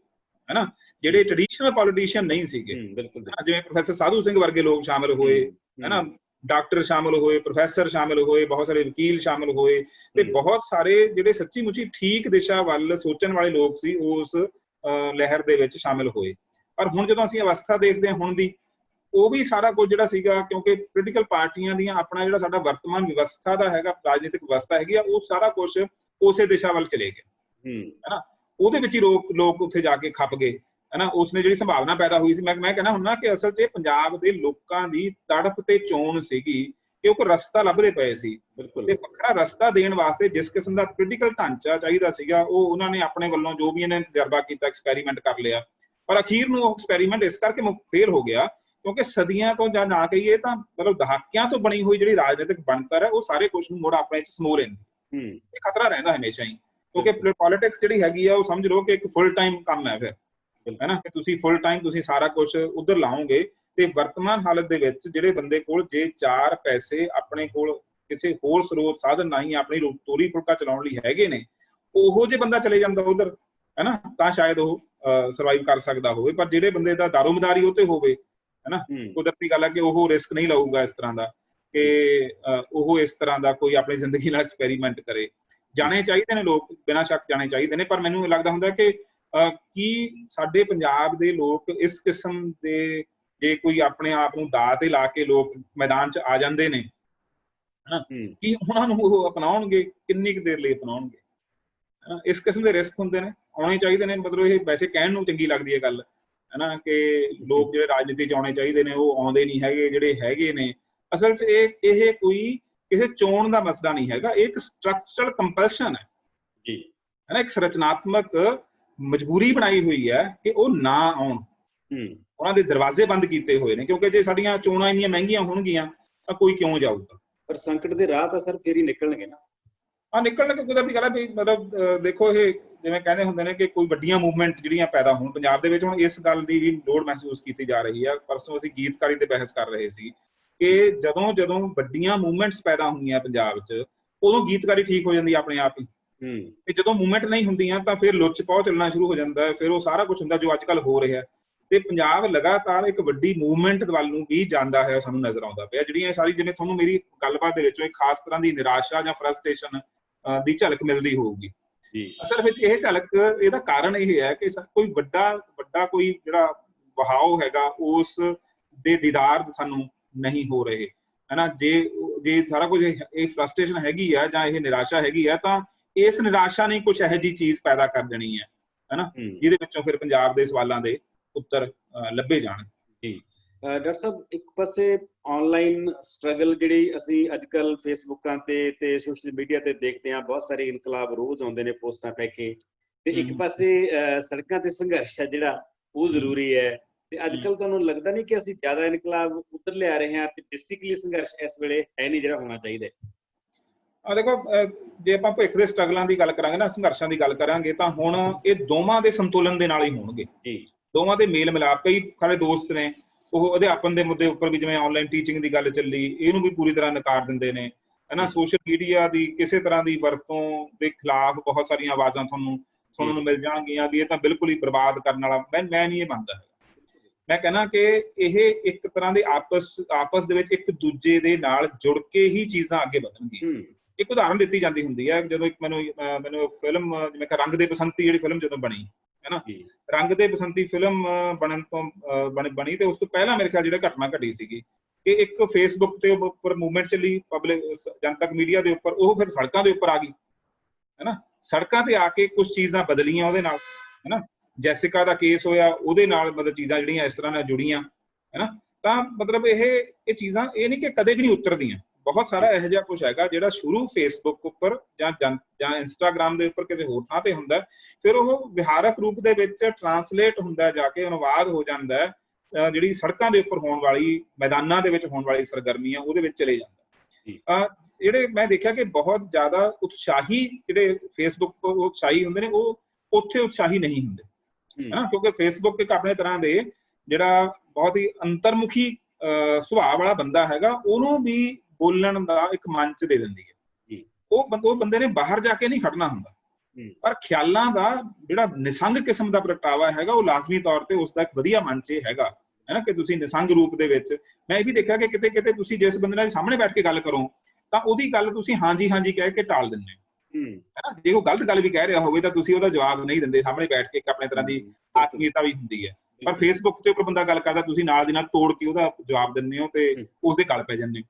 ਹੈ ਨਾ, ਜਿਹੜੇ ਟ੍ਰੈਡੀਸ਼ਨਲ ਪੋਲੀਟੀਸ਼ੀਅਨ ਨਹੀਂ ਸੀਗੇ, ਜਿਵੇਂ ਪ੍ਰੋਫੈਸਰ ਸਾਧੂ ਸਿੰਘ ਵਰਗੇ ਲੋਕ ਸ਼ਾਮਿਲ ਹੋਏ, ਹੈ ਨਾ, ਡਾਕਟਰ ਸ਼ਾਮਿਲ ਹੋਏ, ਪ੍ਰੋਫੈਸਰ ਸ਼ਾਮਿਲ ਹੋਏ, ਬਹੁਤ ਸਾਰੇ ਵਕੀਲ ਸ਼ਾਮਿਲ ਹੋਏ, ਤੇ ਬਹੁਤ ਸਾਰੇ ਜਿਹੜੇ ਸੱਚੀ ਮੁੱਚੀ ਠੀਕ ਦਿਸ਼ਾ ਵੱਲ ਸੋਚਣ ਵਾਲੇ ਲੋਕ ਸੀ ਉਸ ਲਹਿਰ ਦੇ ਵਿੱਚ ਸ਼ਾਮਿਲ ਹੋਏ। ਪਰ ਹੁਣ ਜਦੋਂ ਅਸੀਂ ਅਵਸਥਾ ਦੇਖਦੇ ਹਾਂ ਹੁਣ ਦੀ, ਉਹ ਵੀ ਸਾਰਾ ਕੁਝ ਜਿਹੜਾ ਸੀਗਾ, ਕਿਉਂਕਿ ਪੋਲੀਟੀਕਲ ਪਾਰਟੀਆਂ ਦੀਆਂ ਆਪਣਾ ਜਿਹੜਾ ਸਾਡਾ ਵਰਤਮਾਨ ਵਿਵਸਥਾ ਦਾ ਹੈਗਾ, ਰਾਜਨੀਤਿਕ ਵਿਵਸਥਾ ਹੈਗੀ ਆ, ਉਹ ਸਾਰਾ ਕੁਝ ਉਸੇ ਦਿਸ਼ਾ ਵੱਲ ਚਲੇ ਗਏ, ਹੈ ਨਾ। ਉਹਦੇ ਵਿੱਚ ਹੀ ਲੋਕ ਉੱਥੇ ਜਾ ਕੇ ਖੱਪ ਗਏ, ਹੈ ਨਾ। ਉਸਨੇ ਜਿਹੜੀ ਸੰਭਾਵਨਾ ਪੈਦਾ ਹੋਈ ਸੀ, ਮੈਂ ਕਹਿੰਦਾ ਹੁੰਦਾ ਕਿ ਅਸਲ 'ਚ ਪੰਜਾਬ ਦੇ ਲੋਕਾਂ ਦੀ ਤੜਪ ਤੇ ਚੋਣ ਸੀਗੀ ਕਿ ਉਹ ਕੋਈ ਰਸਤਾ ਲੱਭਦੇ ਪਏ ਸੀ, ਤੇ ਵੱਖਰਾ ਰਸਤਾ ਦੇਣ ਵਾਸਤੇ ਜਿਸ ਕਿਸਮ ਦਾ ਪੋਲੀਟੀਕਲ ਢਾਂਚਾ ਚਾਹੀਦਾ ਸੀਗਾ, ਉਹ ਉਹਨਾਂ ਨੇ ਆਪਣੇ ਵੱਲੋਂ ਜੋ ਵੀ ਇਹਨਾਂ ਨੇ ਤਜਰਬਾ ਕੀਤਾ, ਐਕਸਪੈਰੀਮੈਂਟ ਕਰ ਲਿਆ। ਪਰ ਅਖੀਰ ਨੂੰ ਉਹ ਐਕਸਪੈਰੀਮੈਂਟ ਇਸ ਕਰਕੇ ਫੇਲ ਹੋ ਗਿਆ ਕਿਉਂਕਿ ਸਦੀਆਂ ਤੋਂ, ਜਾਂ ਨਾ ਕਹੀਏ ਤਾਂ ਮਤਲਬ ਦਹਾਕਿਆਂ ਤੋਂ ਬਣੀ ਹੋਈ ਜਿਹੜੀ ਰਾਜਨੀਤਿਕ ਬਣਤਰ ਹੈ, ਉਹ ਸਾਰੇ ਕੁਝ ਨੂੰ ਮੁੜ ਆਪਣੇ 'ਚ ਸਮੋ ਲੈਂਦੀ। ਇਹ ਖਤਰਾ ਰਹਿੰਦਾ ਹਮੇਸ਼ਾ ਹੀ, ਕਿਉਂਕਿ ਪੋਲੀਟਿਕਸ ਜਿਹੜੀ ਹੈਗੀ ਆ, ਉਹ ਸਮਝ ਲਓ ਕਿ ਇੱਕ ਫੁੱਲ ਟਾਈਮ ਕੰਮ ਹੈ ਫਿਰ, ਹੈ ਨਾ, ਕਿ ਤੁਸੀਂ ਫੁੱਲ ਟਾਈਮ ਤੁਸੀਂ ਸਾਰਾ ਕੁਝ ਉਧਰ ਲਾਓਗੇ। ਤੇ ਵਰਤਮਾਨ ਹਾਲਤ ਦੇ ਵਿੱਚ ਜਿਹੜੇ ਬੰਦੇ ਕੋਲ ਜੇ 4 ਪੈਸੇ ਆਪਣੇ ਕੋਲ ਕਿਸੇ ਹੋਰ ਸਰੋਤ ਸਾਧਨ ਨਹੀਂ ਆਪਣੀ ਤੋਰੀ ਫੁਲਕਾ ਚਲਾਉਣ ਲਈ ਹੈਗੇ ਨੇ, ਉਹੋ ਜਿਹੇ ਬੰਦਾ ਚਲੇ ਜਾਂਦਾ ਉਧਰ, ਹੈ ਨਾ, ਤਾਂ ਸ਼ਾਇਦ ਉਹ ਸਰਵਾਈਵ ਕਰ ਸਕਦਾ ਹੋਵੇ। ਪਰ ਜਿਹੜੇ ਬੰਦੇ ਦਾ ਦਾਰੋਮਦਾਰੀ ਉਹ ਤੇ ਹੋਵੇ, ਹੈ ਨਾ, ਕੁਦਰਤੀ ਗੱਲ ਹੈ ਕਿ ਉਹ ਰਿਸਕ ਨਹੀਂ ਲਊਗਾ ਇਸ ਤਰ੍ਹਾਂ ਦਾ ਕਿ ਉਹ ਇਸ ਤਰ੍ਹਾਂ ਦਾ ਕੋਈ ਆਪਣੀ ਜ਼ਿੰਦਗੀ ਨਾਲ ਐਕਸਪੈਰੀਮੈਂਟ ਕਰੇ। ਜਾਣੇ ਚਾਹੀਦੇ ਨੇ ਲੋਕ, ਬਿਨਾਂ ਸ਼ੱਕ ਜਾਣੇ ਚਾਹੀਦੇ ਨੇ, ਪਰ ਮੈਨੂੰ ਲੱਗਦਾ ਹੁੰਦਾ ਕਿ ਕੀ ਸਾਡੇ ਪੰਜਾਬ ਦੇ ਲੋਕ ਇਸ ਕਿਸਮ ਦੇ, ਜੇ ਕੋਈ ਆਪਣੇ ਆਪ ਨੂੰ ਦਾਅ ਤੇ ਲਾ ਕੇ ਲੋਕ ਮੈਦਾਨ 'ਚ ਆ ਜਾਂਦੇ ਨੇ, ਹਨਾ, ਕੀ ਉਹਨਾਂ ਨੂੰ ਉਹ ਅਪਣਾਉਣਗੇ? ਕਿੰਨੀ ਕੁ ਦੇਰ ਲਈ ਅਪਣਾਉਣਗੇ? ਹਨਾ, ਇਸ ਕਿਸਮ ਦੇ ਰਿਸਕ ਹੁੰਦੇ ਨੇ, ਆਉਣੇ ਚਾਹੀਦੇ ਨੇ। ਮਤਲਬ ਇਹ ਵੈਸੇ ਕਹਿਣ ਨੂੰ ਚੰਗੀ ਲੱਗਦੀ ਹੈ ਗੱਲ, ਹੈ ਨਾ, ਕਿ ਲੋਕ ਜਿਹੜੇ ਰਾਜਨੀਤੀ 'ਚ ਆਉਣੇ ਚਾਹੀਦੇ ਨੇ ਉਹ ਆਉਂਦੇ ਨਹੀਂ ਹੈਗੇ, ਜਿਹੜੇ ਹੈਗੇ ਨੇ। ਅਸਲ 'ਚ ਇਹ ਕੋਈ ਕਿਸੇ ਚੋਣ ਦਾ ਮਸਲਾ ਨਹੀਂ ਹੈਗਾ, ਇਹ ਇੱਕ ਸਟਰਕਚਰਲ ਕੰਪਲਸ਼ਨ ਹੈ ਜੀ, ਹੈ ਨਾ, ਇੱਕ ਸੰਰਚਨਾਤਮਕ ਮਜਬੂਰੀ ਬਣਾਈ ਹੋਈ ਹੈ ਕਿ ਉਹ ਨਾ ਆਉਣ। ਉਹਨਾਂ ਦੇ ਦਰਵਾਜ਼ੇ ਬੰਦ ਕੀਤੇ ਹੋਏ ਨੇ, ਕਿਉਂਕਿ ਜੇ ਸਾਡੀਆਂ ਚੋਣਾਂ ਇੰਨੀਆਂ ਮਹਿੰਗੀਆਂ ਹੋਣਗੀਆਂ ਤਾਂ ਕੋਈ ਕਿਉਂ ਜਾਊਗਾ? ਪਰ ਸੰਕਟ ਦੇ ਰਾਹ ਤਾਂ ਸਰ ਫੇਰ ਹੀ ਨਿਕਲਣਗੇ ਨਾ। ਨਿਕਲਣਗੇ, ਕੁਦਰਤੀ ਗੱਲ ਹੈ ਵੀ। ਮਤਲਬ ਦੇਖੋ, ਇਹ ਜਿਵੇਂ ਕਹਿੰਦੇ ਹੁੰਦੇ ਨੇ ਕਿ ਕੋਈ ਵੱਡੀਆਂ ਮੂਵਮੈਂਟ ਜਿਹੜੀਆਂ ਪੈਦਾ ਹੋਣ ਪੰਜਾਬ ਦੇ ਵਿੱਚ, ਹੁਣ ਇਸ ਗੱਲ ਦੀ ਵੀ ਲੋੜ ਮਹਿਸੂਸ ਕੀਤੀ ਜਾ ਰਹੀ ਹੈ। ਪਰਸੋਂ ਅਸੀਂ ਗੀਤਕਾਰੀ ਤੇ ਬਹਿਸ ਕਰ ਰਹੇ ਸੀ ਕਿ ਜਦੋਂ ਵੱਡੀਆਂ ਮੂਵਮੈਂਟਸ ਪੈਦਾ ਹੁੰਦੀਆਂ ਪੰਜਾਬ 'ਚ, ਉਦੋਂ ਗੀਤਕਾਰੀ ਠੀਕ ਹੋ ਜਾਂਦੀ ਹੈ ਆਪਣੇ ਆਪ ਹੀ, ਤੇ ਜਦੋਂ ਮੂਵਮੈਂਟ ਨਹੀਂ ਹੁੰਦੀਆਂ ਤਾਂ ਫਿਰ ਲੁੱਚ ਪਾਉ ਚੱਲਣਾ ਸ਼ੁਰੂ ਹੋ ਜਾਂਦਾ ਹੈ, ਫਿਰ ਉਹ ਸਾਰਾ ਕੁਝ ਹੁੰਦਾ ਜੋ ਅੱਜ ਕੱਲ੍ਹ ਹੋ ਰਿਹਾ। ਤੇ ਪੰਜਾਬ ਲਗਾਤਾਰ ਇੱਕ ਵੱਡੀ ਮੂਵਮੈਂਟ ਵੱਲ ਨੂੰ ਵੀ ਜਾਂਦਾ ਹੈ, ਸਾਨੂੰ ਨਜ਼ਰ ਆਉਂਦਾ ਪਿਆ। ਜਿਹੜੀਆਂ ਸਾਰੀ, ਜਿਵੇਂ ਤੁਹਾਨੂੰ ਮੇਰੀ ਗੱਲਬਾਤ ਦੇ ਵਿੱਚੋਂ ਇੱਕ ਖਾਸ ਤਰ੍ਹਾਂ ਦੀ ਨਿਰਾਸ਼ਾ ਜਾਂ ਫਰਸਟ੍ਰੇਸ਼ਨ ਦੀ ਝਲਕ ਮਿਲਦੀ ਹੋਊਗੀ। ਅਸਲ ਵਿੱਚ ਇਹ ਝਲਕ, ਇਹਦਾ ਕਾਰਨ ਇਹ ਹੈ ਕਿ ਕੋਈ ਵੱਡਾ ਕੋਈ ਜਿਹੜਾ ਵਹਾਓ ਹੈਗਾ, ਉਸ ਦੇ ਦੀਦਾਰ ਸਾਨੂੰ ਨਹੀਂ ਹੋ ਰਹੇ, ਹੈ ਨਾ। ਜੇ ਸਾਰਾ ਕੁਝ ਇਹ ਫਰਸਟ੍ਰੇਸ਼ਨ ਹੈਗੀ ਆ ਜਾਂ ਇਹ ਨਿਰਾਸ਼ਾ ਹੈਗੀ ਆ, ਤਾਂ ਇਸ ਨਿਰਾਸ਼ਾ ਨੇ ਕੁਝ ਇਹੋ ਜਿਹੀ ਚੀਜ਼ ਪੈਦਾ ਕਰ ਦੇਣੀ ਹੈ ਨਾ, ਜਿਹਦੇ ਵਿੱਚੋਂ ਫਿਰ ਪੰਜਾਬ ਦੇ ਸਵਾਲਾਂ ਦੇ ਉੱਤਰ ਲੱਭੇ ਜਾਣ। ਜੀ ਡਾਕਟਰ ਸਾਹਿਬ, ਇੱਕ ਪਾਸੇ ਆਨਲਾਈਨ ਸਟਰਗਲ ਜਿਹੜੀ ਅਸੀਂ ਅੱਜ ਕੱਲ ਫੇਸਬੁੱਕਾਂ ਤੇ ਸੋਸ਼ਲ ਮੀਡੀਆ ਤੇ ਦੇਖਦੇ ਹਾਂ, ਬਹੁਤ ਸਾਰੇ ਇਨਕਲਾਬ ਰੋਜ਼ ਆਉਂਦੇ ਨੇ ਪੋਸਟਾਂ ਪੈ ਕੇ, ਤੇ ਇੱਕ ਪਾਸੇ ਸੜਕਾਂ ਤੇ ਸੰਘਰਸ਼ ਹੈ ਜਿਹੜਾ ਉਹ ਜ਼ਰੂਰੀ ਹੈ। ਤੇ ਅੱਜ ਕੱਲ ਤੁਹਾਨੂੰ ਲੱਗਦਾ ਨਹੀਂ ਕਿ ਅਸੀਂ ਜ਼ਿਆਦਾ ਇਨਕਲਾਬ ਉੱਧਰ ਲਿਆ ਰਹੇ ਹਾਂ, ਤੇ ਬੇਸਿਕਲੀ ਸੰਘਰਸ਼ ਇਸ ਵੇਲੇ ਹੈ ਨਹੀਂ ਜਿਹੜਾ ਹੋਣਾ ਚਾਹੀਦਾ? ਦੇਖੋ, ਜੇ ਆਪਾਂ ਭਵਿੱਖ ਦੇ ਸਟਰਗਲਾਂ ਦੀ ਗੱਲ ਕਰਾਂਗੇ ਨਾ, ਸੰਘਰਸ਼ਾਂ ਦੀ ਗੱਲ ਕਰਾਂਗੇ, ਤਾਂ ਹੁਣ ਇਹ ਦੋਵਾਂ ਦੇ ਸੰਤੁਲਨ ਦੇ ਨਾਲ ਹੀ ਹੋਣਗੇ ਜੀ, ਦੋਵਾਂ ਦੇ ਮੇਲ ਮਿਲਾਪ। ਕਈ ਸਾਡੇ ਦੋਸਤ ਨੇ ਉਹ ਅਧਿਆਪਨ ਦੇ ਮੁੱਦੇ ਉੱਪਰ ਵੀ, ਜਿਵੇਂ ਆਨਲਾਈਨ ਟੀਚਿੰਗ ਦੀ ਗੱਲ ਚੱਲੀ, ਇਹਨੂੰ ਵੀ ਪੂਰੀ ਤਰ੍ਹਾਂ ਨਕਾਰ ਦਿੰਦੇ ਨੇ, ਹੈ ਨਾ। ਸੋਸ਼ਲ ਮੀਡੀਆ ਦੀ ਕਿਸੇ ਤਰ੍ਹਾਂ ਦੀ ਵਰਤੋਂ ਦੇ ਖਿਲਾਫ ਬਹੁਤ ਸਾਰੀਆਂ ਆਵਾਜ਼ਾਂ ਤੁਹਾਨੂੰ ਸੁਣਨ ਨੂੰ ਮਿਲ ਜਾਣਗੀਆਂ ਵੀ ਇਹ ਤਾਂ ਬਿਲਕੁਲ ਹੀ ਬਰਬਾਦ ਕਰਨ ਵਾਲਾ। ਮੈਂ ਨਹੀਂ ਇਹ ਮੰਨਦਾ। ਮੈਂ ਕਹਿੰਦਾ ਕਿ ਇਹ ਇੱਕ ਤਰ੍ਹਾਂ ਦੇ ਆਪਸ ਦੇ ਵਿੱਚ ਇੱਕ ਦੂਜੇ ਦੇ ਨਾਲ ਜੁੜ ਕੇ ਹੀ ਚੀਜ਼ਾਂ ਅੱਗੇ ਵਧਣਗੀਆਂ। ਇੱਕ ਉਦਾਹਰਨ ਦਿੱਤੀ ਜਾਂਦੀ ਹੁੰਦੀ ਹੈ, ਜਦੋਂ ਮੈਨੂੰ ਫਿਲਮ, ਜਿਵੇਂ ਰੰਗ ਦੇ ਬਸੰਤੀ ਜਿਹੜੀ ਫਿਲਮ ਜਦੋਂ ਬਣੀ, ਹੈ ਨਾ, ਰੰਗ ਦੇ ਬਸੰਤੀ ਫਿਲਮ ਬਣੀ ਤੇ ਉਸ ਤੋਂ ਪਹਿਲਾਂ ਮੇਰੇ ਖਿਆਲ ਜਿਹੜਾ ਘਟਨਾ ਘਟੀ ਸੀਗੀ ਕਿ ਇੱਕ ਫੇਸਬੁੱਕ ਤੇ ਉੱਪਰ ਮੂਵਮੈਂਟ ਚੱਲੀ, ਪਬਲਿਕ ਜਨਤਕ ਮੀਡੀਆ ਦੇ ਉੱਪਰ, ਉਹ ਫਿਰ ਸੜਕਾਂ ਦੇ ਉੱਪਰ ਆ ਗਈ, ਹੈ ਨਾ। ਸੜਕਾਂ ਤੇ ਆ ਕੇ ਕੁਝ ਚੀਜ਼ਾਂ ਬਦਲੀਆਂ ਉਹਦੇ ਨਾਲ, ਹੈ ਨਾ। ਜੈਸਿਕਾ ਦਾ ਕੇਸ ਹੋਇਆ, ਉਹਦੇ ਨਾਲ ਮਤਲਬ ਚੀਜ਼ਾਂ ਜਿਹੜੀਆਂ ਇਸ ਤਰ੍ਹਾਂ ਨਾਲ ਜੁੜੀਆਂ, ਹੈ ਨਾ। ਤਾਂ ਮਤਲਬ ਇਹ ਚੀਜ਼ਾਂ ਇਹ ਨਹੀਂ ਕਿ ਕਦੇ ਵੀ ਨਹੀਂ ਉਤਰਦੀਆਂ। ਬਹੁਤ ਸਾਰਾ ਇਹੋ ਜਿਹਾ ਕੁਝ ਹੈਗਾ ਜਿਹੜਾ ਸ਼ੁਰੂ ਫੇਸਬੁੱਕ ਉੱਪਰ ਜਾਂ ਇੰਸਟਾਗ੍ਰਾਮ ਦੇ ਉੱਪਰ ਕਿਸੇ ਹੋਰ ਥਾਂ ਤੇ ਹੁੰਦਾ, ਫਿਰ ਉਹ ਵਿਹਾਰਕ ਰੂਪ ਦੇ ਵਿੱਚ ਟਰਾਂਸਲੇਟ ਹੁੰਦਾ, ਜਾ ਕੇ ਅਨੁਵਾਦ ਹੋ ਜਾਂਦਾ ਜਿਹੜੀ ਸੜਕਾਂ ਦੇ ਉੱਪਰ ਹੋਣ ਵਾਲੀ, ਮੈਦਾਨਾਂ ਦੇ ਵਿੱਚ ਹੋਣ ਵਾਲੀ ਸਰਗਰਮੀ ਆ ਉਹਦੇ ਵਿੱਚ ਚਲੇ ਜਾਂਦਾ। ਜਿਹੜੇ ਮੈਂ ਦੇਖਿਆ ਕਿ ਬਹੁਤ ਜ਼ਿਆਦਾ ਉਤਸ਼ਾਹੀ ਜਿਹੜੇ ਫੇਸਬੁੱਕ ਉਤਸ਼ਾਹੀ ਹੁੰਦੇ ਨੇ ਉਹ ਉੱਥੇ ਉਤਸ਼ਾਹੀ ਨਹੀਂ ਹੁੰਦੇ, ਹਨਾ, ਕਿਉਂਕਿ ਫੇਸਬੁੱਕ ਇੱਕ ਆਪਣੇ ਤਰ੍ਹਾਂ ਦੇ ਜਿਹੜਾ ਬਹੁਤ ਹੀ ਅੰਤਰਮੁਖੀ ਸੁਭਾਅ ਵਾਲਾ ਬੰਦਾ ਹੈਗਾ ਉਹਨੂੰ ਵੀ ਬੋਲਣ ਦਾ ਇੱਕ ਮੰਚ ਦੇ ਦਿੰਦੀ ਹੈ। ਉਹ ਬੰਦੇ ਨੇ ਬਾਹਰ ਜਾ ਕੇ ਨਹੀਂ ਖੜਨਾ ਹੁੰਦਾ, ਪਰ ਖਿਆਲਾਂ ਦਾ ਜਿਹੜਾ ਨਿਸੰਗ ਕਿਸਮ ਦਾ ਪ੍ਰਗਟਾਵਾ ਹੈਗਾ ਉਹ ਲਾਜ਼ਮੀ ਤੌਰ ਤੇ ਉਸ ਦਾ ਇੱਕ ਵਧੀਆ ਮੰਚ ਇਹ ਹੈਗਾ, ਹੈ ਨਾ, ਕਿ ਤੁਸੀਂ ਨਿਸੰਗ ਰੂਪ ਦੇ ਵਿੱਚ। ਮੈਂ ਇਹ ਵੀ ਦੇਖਿਆ ਕਿ ਕਿਤੇ ਕਿਤੇ ਤੁਸੀਂ ਜਿਸ ਬੰਦੇ ਨਾਲ ਸਾਹਮਣੇ ਬੈਠ ਕੇ ਗੱਲ ਕਰੋ ਤਾਂ ਉਹਦੀ ਗੱਲ ਤੁਸੀਂ ਹਾਂਜੀ ਹਾਂਜੀ ਕਹਿ ਕੇ ਟਾਲ ਦਿੰਦੇ ਹੋ, ਹੈ ਨਾ। ਜੇ ਉਹ ਗਲਤ ਗੱਲ ਵੀ ਕਹਿ ਰਿਹਾ ਹੋਵੇ ਤਾਂ ਤੁਸੀਂ ਉਹਦਾ ਜਵਾਬ ਨਹੀਂ ਦਿੰਦੇ, ਸਾਹਮਣੇ ਬੈਠ ਕੇ ਇੱਕ ਆਪਣੇ ਤਰ੍ਹਾਂ ਦੀ ਆਤਮੀਅਤਾ ਵੀ ਹੁੰਦੀ ਹੈ। ਪਰ ਫੇਸਬੁੱਕ ਤੇ ਉੱਪਰ ਬੰਦਾ ਗੱਲ ਕਰਦਾ, ਤੁਸੀਂ ਨਾਲ ਦੀ ਨਾਲ ਤੋੜ ਕੇ ਉਹਦਾ ਜਵਾਬ ਦਿੰਦੇ ਹੋ ਤੇ ਉਸਦੇ ਗੱਲ ਪੈ ਜਾਂਦੇ ਹੋ।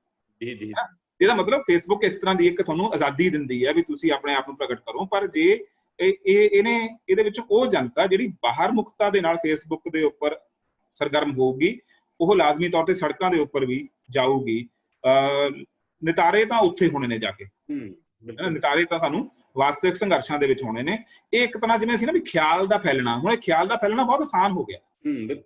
ਇਹਦਾ ਮਤਲਬ ਫੇਸਬੁੱਕ ਇਸ ਤਰ੍ਹਾਂ ਦੀ ਇੱਕ ਤੁਹਾਨੂੰ ਆਜ਼ਾਦੀ ਦਿੰਦੀ ਹੈ ਵੀ ਤੁਸੀਂ ਆਪਣੇ ਆਪ ਨੂੰ ਪ੍ਰਗਟ ਕਰੋ। ਪਰ ਜੇ ਇਹਦੇ ਵਿੱਚ ਉਹ ਜਨਤਾ ਜਿਹੜੀ ਬਾਹਰ ਮੁਖਤਾ ਦੇ ਨਾਲ ਫੇਸਬੁੱਕ ਦੇ ਉੱਪਰ ਸਰਗਰਮ ਹੋਊਗੀ ਉਹ ਲਾਜ਼ਮੀ ਤੌਰ ਤੇ ਸੜਕਾਂ ਦੇ ਉੱਪਰ ਵੀ ਜਾਊਗੀ। ਨਿਤਾਰੇ ਤਾਂ ਉੱਥੇ ਹੋਣੇ ਨੇ ਜਾ ਕੇ, ਨਿਤਾਰੇ ਤਾਂ ਸਾਨੂੰ ਵਾਸਤਵਿਕ ਸੰਘਰਸ਼ਾਂ ਦੇ ਵਿੱਚ ਹੋਣੇ ਨੇ। ਇਹ ਇੱਕ ਤਰ੍ਹਾਂ ਜਿਵੇਂ ਸੀ ਨਾ ਵੀ ਖਿਆਲ ਦਾ ਫੈਲਣਾ, ਹੁਣ ਇਹ ਖਿਆਲ ਦਾ ਫੈਲਣਾ ਬਹੁਤ ਆਸਾਨ ਹੋ ਗਿਆ,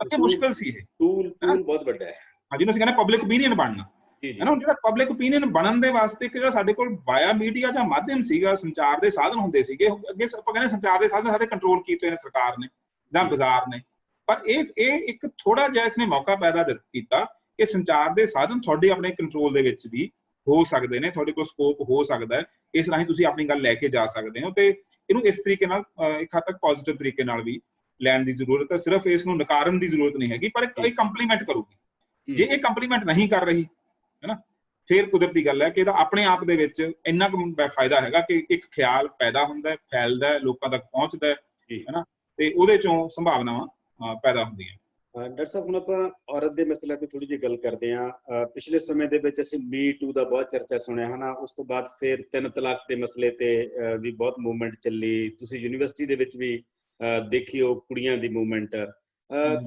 ਅੱਗੇ ਮੁਸ਼ਕਿਲ ਸੀ। ਇਹ ਟੂਲ ਬਹੁਤ ਵੱਡਾ ਹੈ। ਜਿਹਨੂੰ ਅਸੀਂ ਕਹਿੰਦੇ ਪਬਲਿਕ ਓਪੀਨੀਅਨ ਬਣਨਾ, ਹੈ ਨਾ। ਜਿਹੜਾ ਪਬਲਿਕ ਓਪੀਨੀਅਨ ਬਣਨ ਦੇ ਵਾਸਤੇ ਜਿਹੜਾ ਸਾਡੇ ਕੋਲ ਵਾਇਆ ਮੀਡੀਆ ਜਾਂ ਮਾਧਿਅਮ ਸੀਗਾ, ਸੰਚਾਰ ਦੇ ਸਾਧਨ ਹੁੰਦੇ ਸੀਗੇ। ਅੱਗੇ ਆਪਾਂ ਕਹਿੰਦੇ ਸੰਚਾਰ ਦੇ ਸਾਧਨ ਸਾਡੇ ਕੰਟਰੋਲ ਕੀਤੇ ਨੇ ਸਰਕਾਰ ਨੇ ਜਾਂ ਬਾਜ਼ਾਰ ਨੇ, ਪਰ ਇਹ ਇੱਕ ਥੋੜਾ ਜਿਹਾ ਇਸਨੇ ਮੌਕਾ ਪੈਦਾ ਕੀਤਾ ਕਿ ਸੰਚਾਰ ਦੇ ਸਾਧਨ ਤੁਹਾਡੇ ਆਪਣੇ ਕੰਟਰੋਲ ਦੇ ਵਿੱਚ ਵੀ ਹੋ ਸਕਦੇ ਨੇ, ਤੁਹਾਡੇ ਕੋਲ ਸਕੋਪ ਹੋ ਸਕਦਾ ਹੈ, ਇਸ ਰਾਹੀਂ ਤੁਸੀਂ ਆਪਣੀ ਗੱਲ ਲੈ ਕੇ ਜਾ ਸਕਦੇ ਹੋ। ਤੇ ਇਹਨੂੰ ਇਸ ਤਰੀਕੇ ਨਾਲ ਇੱਕ ਹੱਦ ਤੱਕ ਪੋਜ਼ਿਟਿਵ ਤਰੀਕੇ ਨਾਲ ਵੀ ਲੈਣ ਦੀ ਜ਼ਰੂਰਤ ਹੈ। ਸਿਰਫ ਇਸ ਨੂੰ ਨਕਾਰਨ ਦੀ ਜ਼ਰੂਰਤ ਨਹੀਂ ਹੈਗੀ, ਪਰ ਇਹ ਕੰਪਲੀਮੈਂਟ ਕਰੂਗੀ। ਜੇ ਇਹ ਕੰਪਲੀਮੈਂਟ ਨਹੀਂ ਕਰ ਰਹੀ, ਹੈ ਨਾ, ਫਿਰ ਕੁਦਰਤੀ ਗੱਲ ਹੈ ਕਿ ਇਹਦਾ ਆਪਣੇ ਆਪ ਦੇ ਵਿੱਚ ਇੰਨਾ ਕੁ ਫਾਇਦਾ ਹੈਗਾ ਕਿ ਇੱਕ ਖਿਆਲ ਪੈਦਾ ਹੁੰਦਾ, ਫੈਲਦਾ, ਲੋਕਾਂ ਤੱਕ ਪਹੁੰਚਦਾ, ਹੈ ਨਾ, ਤੇ ਉਹਦੇ ਚੋਂ ਸੰਭਾਵਨਾਵਾਂ ਪੈਦਾ ਹੁੰਦੀਆਂ। ਡਾਕਟਰ ਸਾਹਿਬ, ਹੁਣ ਆਪਾਂ ਔਰਤ ਦੇ ਮਸਲੇ ਤੇ ਥੋੜੀ ਜਿਹੀ ਗੱਲ ਕਰਦੇ ਹਾਂ। ਪਿਛਲੇ ਸਮੇਂ ਦੇ ਵਿੱਚ ਅਸੀਂ ਮੀ ਟੂ ਦਾ ਬਹੁਤ ਚਰਚਾ ਸੁਣਿਆ, ਹਨਾ। ਉਸ ਤੋਂ ਬਾਅਦ ਫਿਰ 3 ਤਲਾਕ ਦੇ ਮਸਲੇ ਤੇ ਵੀ ਬਹੁਤ ਮੂਵਮੈਂਟ ਚੱਲੀ। ਤੁਸੀਂ ਯੂਨੀਵਰਸਿਟੀ ਦੇ ਵਿੱਚ ਵੀ ਦੇਖੀ ਉਹ ਕੁੜੀਆਂ ਦੀ ਮੂਵਮੈਂਟ।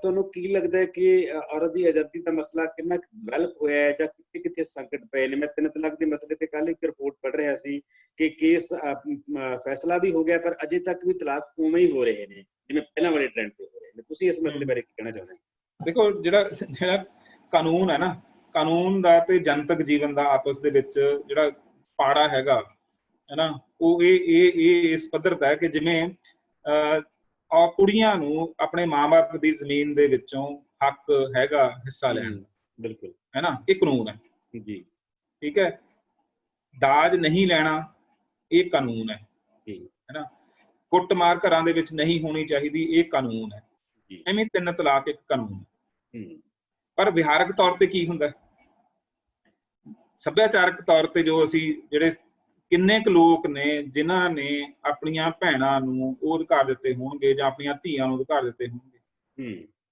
ਤੁਹਾਨੂੰ ਕੀ ਲੱਗਦਾ ਹੈ ਕਿ ਔਰਤ ਦੀ ਆਜ਼ਾਦੀ ਦਾ ਮਸਲਾ ਕਿੰਨਾ ਡਿਵੈਲਪ ਹੋਇਆ ਹੈ ਜਾਂ ਕਿੱਥੇ ਕਿੱਥੇ ਸੰਕਟ ਪਏ ਨੇ? ਮੈਂ 3 ਤਲਾਕ ਦੇ ਮਸਲੇ ਤੇ ਕੱਲ ਇੱਕ ਰਿਪੋਰਟ ਪੜ੍ਹ ਰਿਹਾ ਸੀ ਕਿ ਕੇਸ ਫੈਸਲਾ ਵੀ ਹੋ ਗਿਆ, ਪਰ ਅਜੇ ਤੱਕ ਵੀ ਤਲਾਕ ਉਵੇਂ ਹੀ ਹੋ ਰਹੇ ਨੇ ਜਿਵੇਂ ਪਹਿਲਾਂ ਵਾਲੇ ਟ੍ਰੈਂਡ ਤੇ ਹੋ ਰਹੇ ਨੇ। ਤੁਸੀਂ ਇਸ ਮਸਲੇ ਬਾਰੇ ਕੀ ਕਹਿਣਾ ਚਾਹੁੰਦੇ ਹੋ? ਦੇਖੋ, ਜਿਹੜਾ ਕਾਨੂੰਨ ਹੈ ਨਾ, ਕਾਨੂੰਨ ਦਾ ਤੇ ਜਨਤਕ ਜੀਵਨ ਦਾ ਆਪਸ ਦੇ ਵਿੱਚ ਜਿਹੜਾ ਪਾੜਾ ਹੈਗਾ, ਹੈ ਨਾ, ਉਹ ਇਹ ਇਸ ਪੱਧਰ ਦਾ ਹੈ ਕਿ ਜਿਵੇਂ ਕੁੜੀਆਂ ਨੂੰ ਆਪਣੇ ਮਾਂ-ਬਾਪ ਦੀ ਜ਼ਮੀਨ ਦੇ ਵਿੱਚੋਂ ਹੱਕ ਹੈਗਾ ਹਿੱਸਾ ਲੈਣ। ਬਿਲਕੁਲ, ਹੈ ਨਾ, ਇਹ ਕਾਨੂੰਨ ਹੈ ਜੀ, ਠੀਕ ਹੈ। ਦਾਜ ਨਹੀਂ ਲੈਣਾ, ਇਹ ਕਾਨੂੰਨ ਹੈ ਜੀ, ਹੈ ਨਾ। ਕੁੱਟਮਾਰ ਘਰਾਂ ਦੇ ਵਿੱਚ ਨਹੀਂ ਹੋਣੀ ਚਾਹੀਦੀ, ਇਹ ਕਾਨੂੰਨ ਹੈ। ਐਵੇਂ 3 ਤਲਾਕ ਇੱਕ ਕਾਨੂੰਨ ਹੈ। ਪਰ ਵਿਹਾਰਕ ਤੌਰ ਤੇ ਕੀ ਹੁੰਦਾ, ਸੱਭਿਆਚਾਰਕ ਤੌਰ ਤੇ ਜੋ ਅਸੀਂ ਜਿਹੜੇ ਕਿੰਨੇ ਕੁ ਲੋਕ ਨੇ ਜਿਨ੍ਹਾਂ ਨੇ ਆਪਣੀਆਂ ਭੈਣਾਂ ਨੂੰ ਉਹ ਅਧਿਕਾਰ ਦਿੱਤੇ ਹੋਣਗੇ ਜਾਂ ਆਪਣੀਆਂ ਧੀਆਂ ਨੂੰ ਅਧਿਕਾਰ ਦਿੱਤੇ ਹੋਣਗੇ,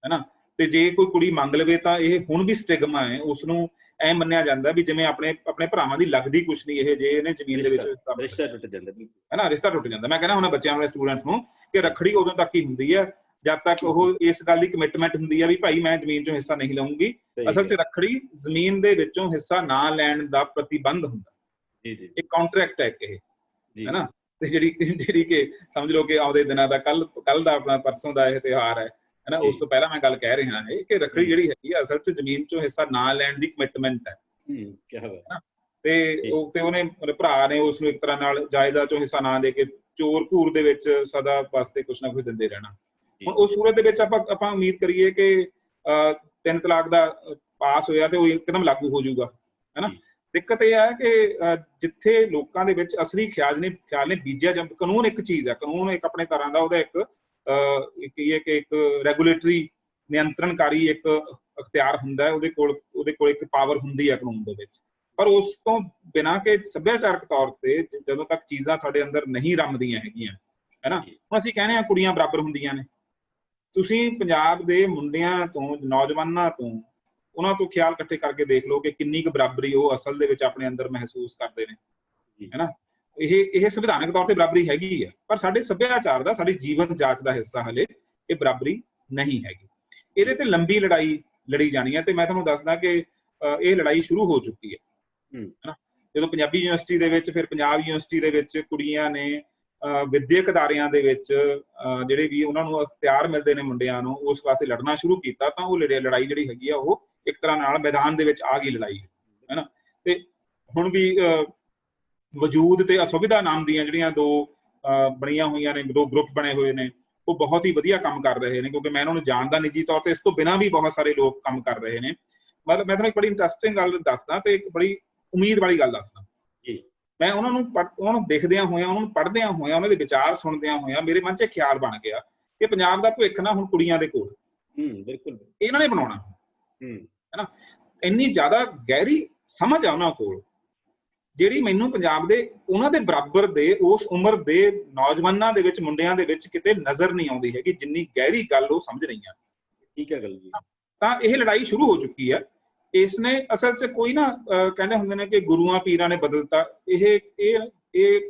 ਹੈ ਨਾ। ਤੇ ਜੇ ਕੋਈ ਕੁੜੀ ਮੰਗ ਲਵੇ ਤਾਂ ਇਹ ਹੁਣ ਵੀ ਸਟਿਗਮਾ ਹੈ, ਉਸਨੂੰ ਐ ਮੰਨਿਆ ਜਾਂਦਾ ਵੀ ਜਿਵੇਂ ਆਪਣੇ ਭਰਾਵਾਂ ਦੀ ਲੱਗਦੀ ਕੁਛ ਨਹੀਂ ਇਹ, ਜੇ ਇਹਨੇ ਜ਼ਮੀਨ ਦੇ ਵਿੱਚ ਰਿਸ਼ਤਾ ਟੁੱਟ ਜਾਂਦਾ, ਹੈ ਨਾ, ਰਿਸ਼ਤਾ ਟੁੱਟ ਜਾਂਦਾ। ਮੈਂ ਕਹਿੰਦਾ ਹੁਣ ਬੱਚਿਆਂ ਵਾਲੇ ਸਟੂਡੈਂਟਸ ਨੂੰ ਕਿ ਰੱਖੜੀ ਉਦੋਂ ਤੱਕ ਹੀ ਹੁੰਦੀ ਹੈ ਜਦ ਤੱਕ ਉਹ ਇਸ ਗੱਲ ਦੀ ਕਮਿਟਮੈਂਟ ਹੁੰਦੀ ਹੈ ਵੀ ਭਾਈ ਮੈਂ ਜ਼ਮੀਨ ਚੋਂ ਹਿੱਸਾ ਨਹੀਂ ਲਵਾਂਗੀ। ਅਸਲ 'ਚ ਰੱਖੜੀ ਜ਼ਮੀਨ ਦੇ ਵਿੱਚੋਂ ਹਿੱਸਾ ਨਾ ਲੈਣ ਦਾ ਪ੍ਰਤੀਬੰਧ ਹੁੰਦਾ, ਇੱਕ ਕੰਟਰੈਕਟ ਹੈ ਇਹ, ਹੈ ਨਾ। ਤੇ ਜਿਹੜੀ ਕਿ ਸਮਝ ਲਓ ਕਿ ਆਉਂਦੇ ਦਿਨਾਂ ਦਾ ਕੱਲ ਦਾ ਆਪਣਾ ਪਰਸੋਂ ਦਾ ਇਹ ਤਿਉਹਾਰ ਹੈ ਨਾ, ਉਸ ਤੋਂ ਪਹਿਲਾਂ ਮੈਂ ਗੱਲ ਕਹਿ ਰਿਹਾ ਹਾਂ ਕਿ ਰੱਖੜੀ ਜਿਹੜੀ ਹੈਗੀ ਅਸਲ 'ਚ ਜ਼ਮੀਨ ਚੋਂ ਹਿੱਸਾ ਨਾ ਲੈਣ ਦੀ ਕਮਿਟਮੈਂਟ ਹੈ। ਤੇ ਉਹਨੇ ਭਰਾ ਨੇ ਉਸ ਨੂੰ ਇੱਕ ਤਰ੍ਹਾਂ ਨਾਲ ਜਾਇਦਾਦ ਚੋਂ ਹਿੱਸਾ ਨਾ ਦੇ ਕੇ ਚੋਰ ਘੂਰ ਦੇ ਵਿੱਚ ਸਦਾ ਵਾਸਤੇ ਕੁਛ ਨਾ ਕੁਛ ਦਿੰਦੇ ਰਹਿਣਾ। ਹੁਣ ਉਸ ਸੂਰਤ ਦੇ ਵਿੱਚ ਆਪਾਂ ਉਮੀਦ ਕਰੀਏ ਕਿ 3 ਤਲਾਕ ਦਾ ਪਾਸ ਹੋਇਆ ਤੇ ਉਹ ਇੱਕਦਮ ਲਾਗੂ ਹੋ ਜਾਊਗਾ, ਹੈ ਨਾ। ਦਿੱਕਤ ਇਹ ਹੈ ਕਿ ਜਿੱਥੇ ਲੋਕਾਂ ਦੇ ਵਿੱਚ ਅਸਲੀ ਖਿਆਲ ਨੇ ਬੀਜਿਆ ਜਾਂ ਕਾਨੂੰਨ ਇੱਕ ਚੀਜ਼ ਹੈ, ਕਾਨੂੰਨ ਇੱਕ ਆਪਣੇ ਤਰ੍ਹਾਂ ਦਾ ਉਹਦਾ ਇੱਕ ਰੈਗੂਲੇਟਰੀ ਨਿਯੰਤਰਣਕਾਰੀ ਇੱਕ ਅਖਤਿਆਰ ਹੁੰਦਾ ਹੈ, ਉਹਦੇ ਕੋਲ ਇੱਕ ਪਾਵਰ ਹੁੰਦੀ ਹੈ ਕਾਨੂੰਨ ਦੇ ਵਿੱਚ। ਪਰ ਉਸ ਤੋਂ ਬਿਨਾਂ ਕਿ ਸੱਭਿਆਚਾਰਕ ਤੌਰ ਤੇ ਜਦੋਂ ਤੱਕ ਚੀਜ਼ਾਂ ਤੁਹਾਡੇ ਅੰਦਰ ਨਹੀਂ ਰਮਦੀਆਂ ਹੈਗੀਆਂ, ਹੈ ਨਾ। ਹੁਣ ਅਸੀਂ ਕਹਿੰਦੇ ਹਾਂ ਕੁੜੀਆਂ ਬਰਾਬਰ ਹੁੰਦੀਆਂ ਨੇ, ਤੁਸੀਂ ਪੰਜਾਬ ਦੇ ਮੁੰਡਿਆਂ ਤੋਂ, ਨੌਜਵਾਨਾਂ ਤੋਂ, ਉਹਨਾਂ ਤੋਂ ਖਿਆਲ ਇਕੱਠੇ ਕਰਕੇ ਦੇਖ ਲਓ ਕਿ ਕਿੰਨੀ ਕੁ ਬਰਾਬਰੀ ਉਹ ਅਸਲ ਦੇ ਵਿੱਚ ਆਪਣੇ ਅੰਦਰ ਮਹਿਸੂਸ ਕਰਦੇ ਨੇ, ਹੈ ਨਾ। ਇਹ ਸੰਵਿਧਾਨਕ ਤੌਰ ਤੇ ਬਰਾਬਰੀ ਹੈਗੀ ਹੈ, ਪਰ ਸਾਡੇ ਸੱਭਿਆਚਾਰ ਦਾ, ਸਾਡੀ ਜੀਵਨ ਜਾਂਚ ਦਾ ਹਿੱਸਾ ਹਲੇ ਇਹ ਬਰਾਬਰੀ ਨਹੀਂ ਹੈਗੀ। ਇਹਦੇ ਤੇ ਲੰਬੀ ਲੜਾਈ ਲੜੀ ਜਾਣੀ ਹੈ ਤੇ ਮੈਂ ਤੁਹਾਨੂੰ ਦੱਸਦਾ ਕਿ ਇਹ ਲੜਾਈ ਸ਼ੁਰੂ ਹੋ ਚੁੱਕੀ ਹੈ, ਹੈ ਨਾ। ਜਦੋਂ ਪੰਜਾਬੀ ਯੂਨੀਵਰਸਿਟੀ ਦੇ ਵਿੱਚ, ਫਿਰ ਪੰਜਾਬ ਯੂਨੀਵਰਸਿਟੀ ਦੇ ਵਿੱਚ ਕੁੜੀਆਂ ਨੇ ਵਿਦਿਅਕ ਅਦਾਰਿਆਂ ਦੇ ਵਿੱਚ ਜਿਹੜੇ ਵੀ ਉਹਨਾਂ ਨੂੰ ਅਖਤਿਆਰ ਮਿਲਦੇ ਨੇ ਮੁੰਡਿਆਂ ਨੂੰ ਉਸ ਵਾਸਤੇ ਲੜਨਾ ਸ਼ੁਰੂ ਕੀਤਾ, ਤਾਂ ਉਹ ਲੜਾਈ ਜਿਹੜੀ ਹੈਗੀ ਆ ਉਹ ਇੱਕ ਤਰ੍ਹਾਂ ਨਾਲ ਮੈਦਾਨ ਦੇ ਵਿੱਚ ਆ ਗਈ ਲੜਾਈ, ਹੈ ਨਾ। ਤੇ ਹੁਣ ਵੀ ਵਜੂਦ ਤੇ ਅਸੁਵਿਧਾ ਨਾਮ ਦੀਆਂ ਜਿਹੜੀਆਂ ਦੋ ਬਣੀਆਂ ਹੋਈਆਂ ਨੇ, ਦੋ ਗਰੁੱਪ ਬਣੇ ਹੋਏ ਨੇ, ਉਹ ਬਹੁਤ ਹੀ ਵਧੀਆ ਕੰਮ ਕਰ ਰਹੇ ਨੇ, ਕਿਉਂਕਿ ਮੈਂ ਉਹਨਾਂ ਨੂੰ ਜਾਣਦਾ ਨਿੱਜੀ ਤੌਰ ਤੇ, ਇਸ ਤੋਂ ਬਿਨਾਂ ਵੀ ਬਹੁਤ ਸਾਰੇ ਲੋਕ ਕੰਮ ਕਰ ਰਹੇ ਨੇ। ਮਤਲਬ ਮੈਂ ਤੁਹਾਨੂੰ ਇੱਕ ਬੜੀ ਇੰਟਰਸਟਿੰਗ ਗੱਲ ਦੱਸਦਾ ਤੇ ਇੱਕ ਬੜੀ ਉਮੀਦ ਵਾਲੀ ਗੱਲ ਦੱਸਦਾ ਜੀ। ਮੈਂ ਉਹਨਾਂ ਨੂੰ ਦੇਖਦਿਆਂ ਹੋਇਆਂ, ਉਹਨਾਂ ਨੂੰ ਪੜ੍ਹਦਿਆਂ ਹੋਇਆਂ, ਉਹਨਾਂ ਦੇ ਵਿਚਾਰ ਸੁਣਦਿਆਂ ਹੋਇਆਂ ਮੇਰੇ ਮਨ 'ਚ ਖਿਆਲ ਬਣ ਗਿਆ ਕਿ ਪੰਜਾਬ ਦਾ ਭਵਿੱਖ ਨਾ ਹੁਣ ਕੁੜੀਆਂ ਦੇ ਕੋਲ, ਬਿਲਕੁਲ ਇਹਨਾਂ ਨੇ ਬਣਾਉਣਾ, ਹੈ ਨਾ। ਇੰਨੀ ਜ਼ਿਆਦਾ ਗਹਿਰੀ ਸਮਝ ਆ ਉਹਨਾਂ ਕੋਲ, ਜਿਹੜੀ ਮੈਨੂੰ ਪੰਜਾਬ ਦੇ ਉਹਨਾਂ ਦੇ ਬਰਾਬਰ ਦੇ ਉਸ ਉਮਰ ਦੇ ਨੌਜਵਾਨਾਂ ਦੇ ਵਿੱਚ, ਮੁੰਡਿਆਂ ਦੇ ਵਿੱਚ ਕਿਤੇ ਨਜ਼ਰ ਨਹੀਂ ਆਉਂਦੀ ਹੈਗੀ, ਜਿੰਨੀ ਗਹਿਰੀ ਗੱਲ ਉਹ ਸਮਝ ਰਹੀਆਂ। ਠੀਕ ਹੈ ਗੱਲ ਜੀ। ਤਾਂ ਇਹ ਲੜਾਈ ਸ਼ੁਰੂ ਹੋ ਚੁੱਕੀ ਹੈ। ਇਸ ਨੇ ਅਸਲ 'ਚ ਕੋਈ ਨਾ ਕਹਿੰਦੇ ਹੁੰਦੇ ਨੇ ਕਿ ਗੁਰੂਆਂ ਪੀਰਾਂ ਨੇ ਬਦਲਤਾ, ਇਹ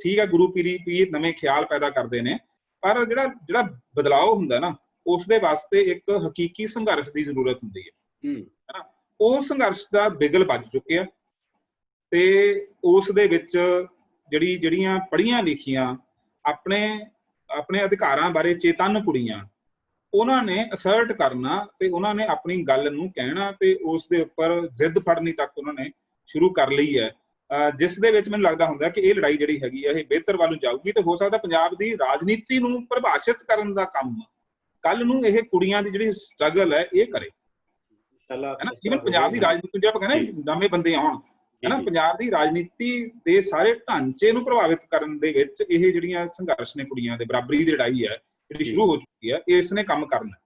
ਠੀਕ ਹੈ, ਗੁਰੂ ਪੀਰ ਨਵੇਂ ਖਿਆਲ ਪੈਦਾ ਕਰਦੇ ਨੇ, ਪਰ ਜਿਹੜਾ ਬਦਲਾਅ ਹੁੰਦਾ ਨਾ, ਉਸ ਦੇ ਵਾਸਤੇ ਇੱਕ ਹਕੀਕੀ ਸੰਘਰਸ਼ ਦੀ ਜ਼ਰੂਰਤ ਹੁੰਦੀ ਹੈ ਨਾ। ਉਹ ਸੰਘਰਸ਼ ਦਾ ਬਿਗਲ ਵੱਜ ਚੁੱਕਿਆ ਤੇ ਉਸ ਦੇ ਵਿੱਚ ਜਿਹੜੀਆਂ ਪੜ੍ਹੀਆਂ ਲਿਖੀਆਂ ਆਪਣੇ ਅਧਿਕਾਰਾਂ ਬਾਰੇ ਚੇਤੰਨ ਕੁੜੀਆਂ, ਉਹਨਾਂ ਨੇ ਅਸਰਟ ਕਰਨਾ ਤੇ ਉਹਨਾਂ ਨੇ ਆਪਣੀ ਗੱਲ ਨੂੰ ਕਹਿਣਾ ਤੇ ਉਸ ਦੇ ਉੱਪਰ ਜ਼ਿੱਦ ਫੜਨੀ ਤੱਕ ਉਹਨਾਂ ਨੇ ਸ਼ੁਰੂ ਕਰ ਲਈ ਹੈ, ਜਿਸ ਦੇ ਵਿੱਚ ਮੈਨੂੰ ਲੱਗਦਾ ਹੁੰਦਾ ਕਿ ਇਹ ਲੜਾਈ ਜਿਹੜੀ ਹੈਗੀ ਹੈ ਇਹ ਬਿਹਤਰ ਵੱਲ ਨੂੰ ਜਾਊਗੀ ਤੇ ਹੋ ਸਕਦਾ ਪੰਜਾਬ ਦੀ ਰਾਜਨੀਤੀ ਨੂੰ ਪ੍ਰਭਾਸ਼ਿਤ ਕਰਨ ਦਾ ਕੰਮ ਕੱਲ ਨੂੰ ਇਹ ਕੁੜੀਆਂ ਦੀ ਜਿਹੜੀ ਸਟਰਗਲ ਹੈ ਇਹ ਕਰੇ। ਇਵਨ ਪੰਜਾਬ ਦੀ ਰਾਜਨੀਤੀ ਜੇ ਆਪਾਂ ਕਹਿੰਦੇ ਨਵੇਂ ਬੰਦੇ ਆਉਣ, ਹੈ ਨਾ, ਪੰਜਾਬ ਦੀ ਰਾਜਨੀਤੀ ਦੇ ਸਾਰੇ ਢਾਂਚੇ ਨੂੰ ਪ੍ਰਭਾਵਿਤ ਕਰਨ ਦੇ ਵਿੱਚ ਇਹ ਜਿਹੜੀਆਂ ਸੰਘਰਸ਼ ਨੇ ਕੁੜੀਆਂ ਦੇ ਬਰਾਬਰੀ ਦੀ ਲੜਾਈ ਹੈ ਜਿਹੜੀ ਸ਼ੁਰੂ ਹੋ ਚੁੱਕੀ ਹੈ, ਇਸ ਨੇ ਕੰਮ ਕਰਨਾ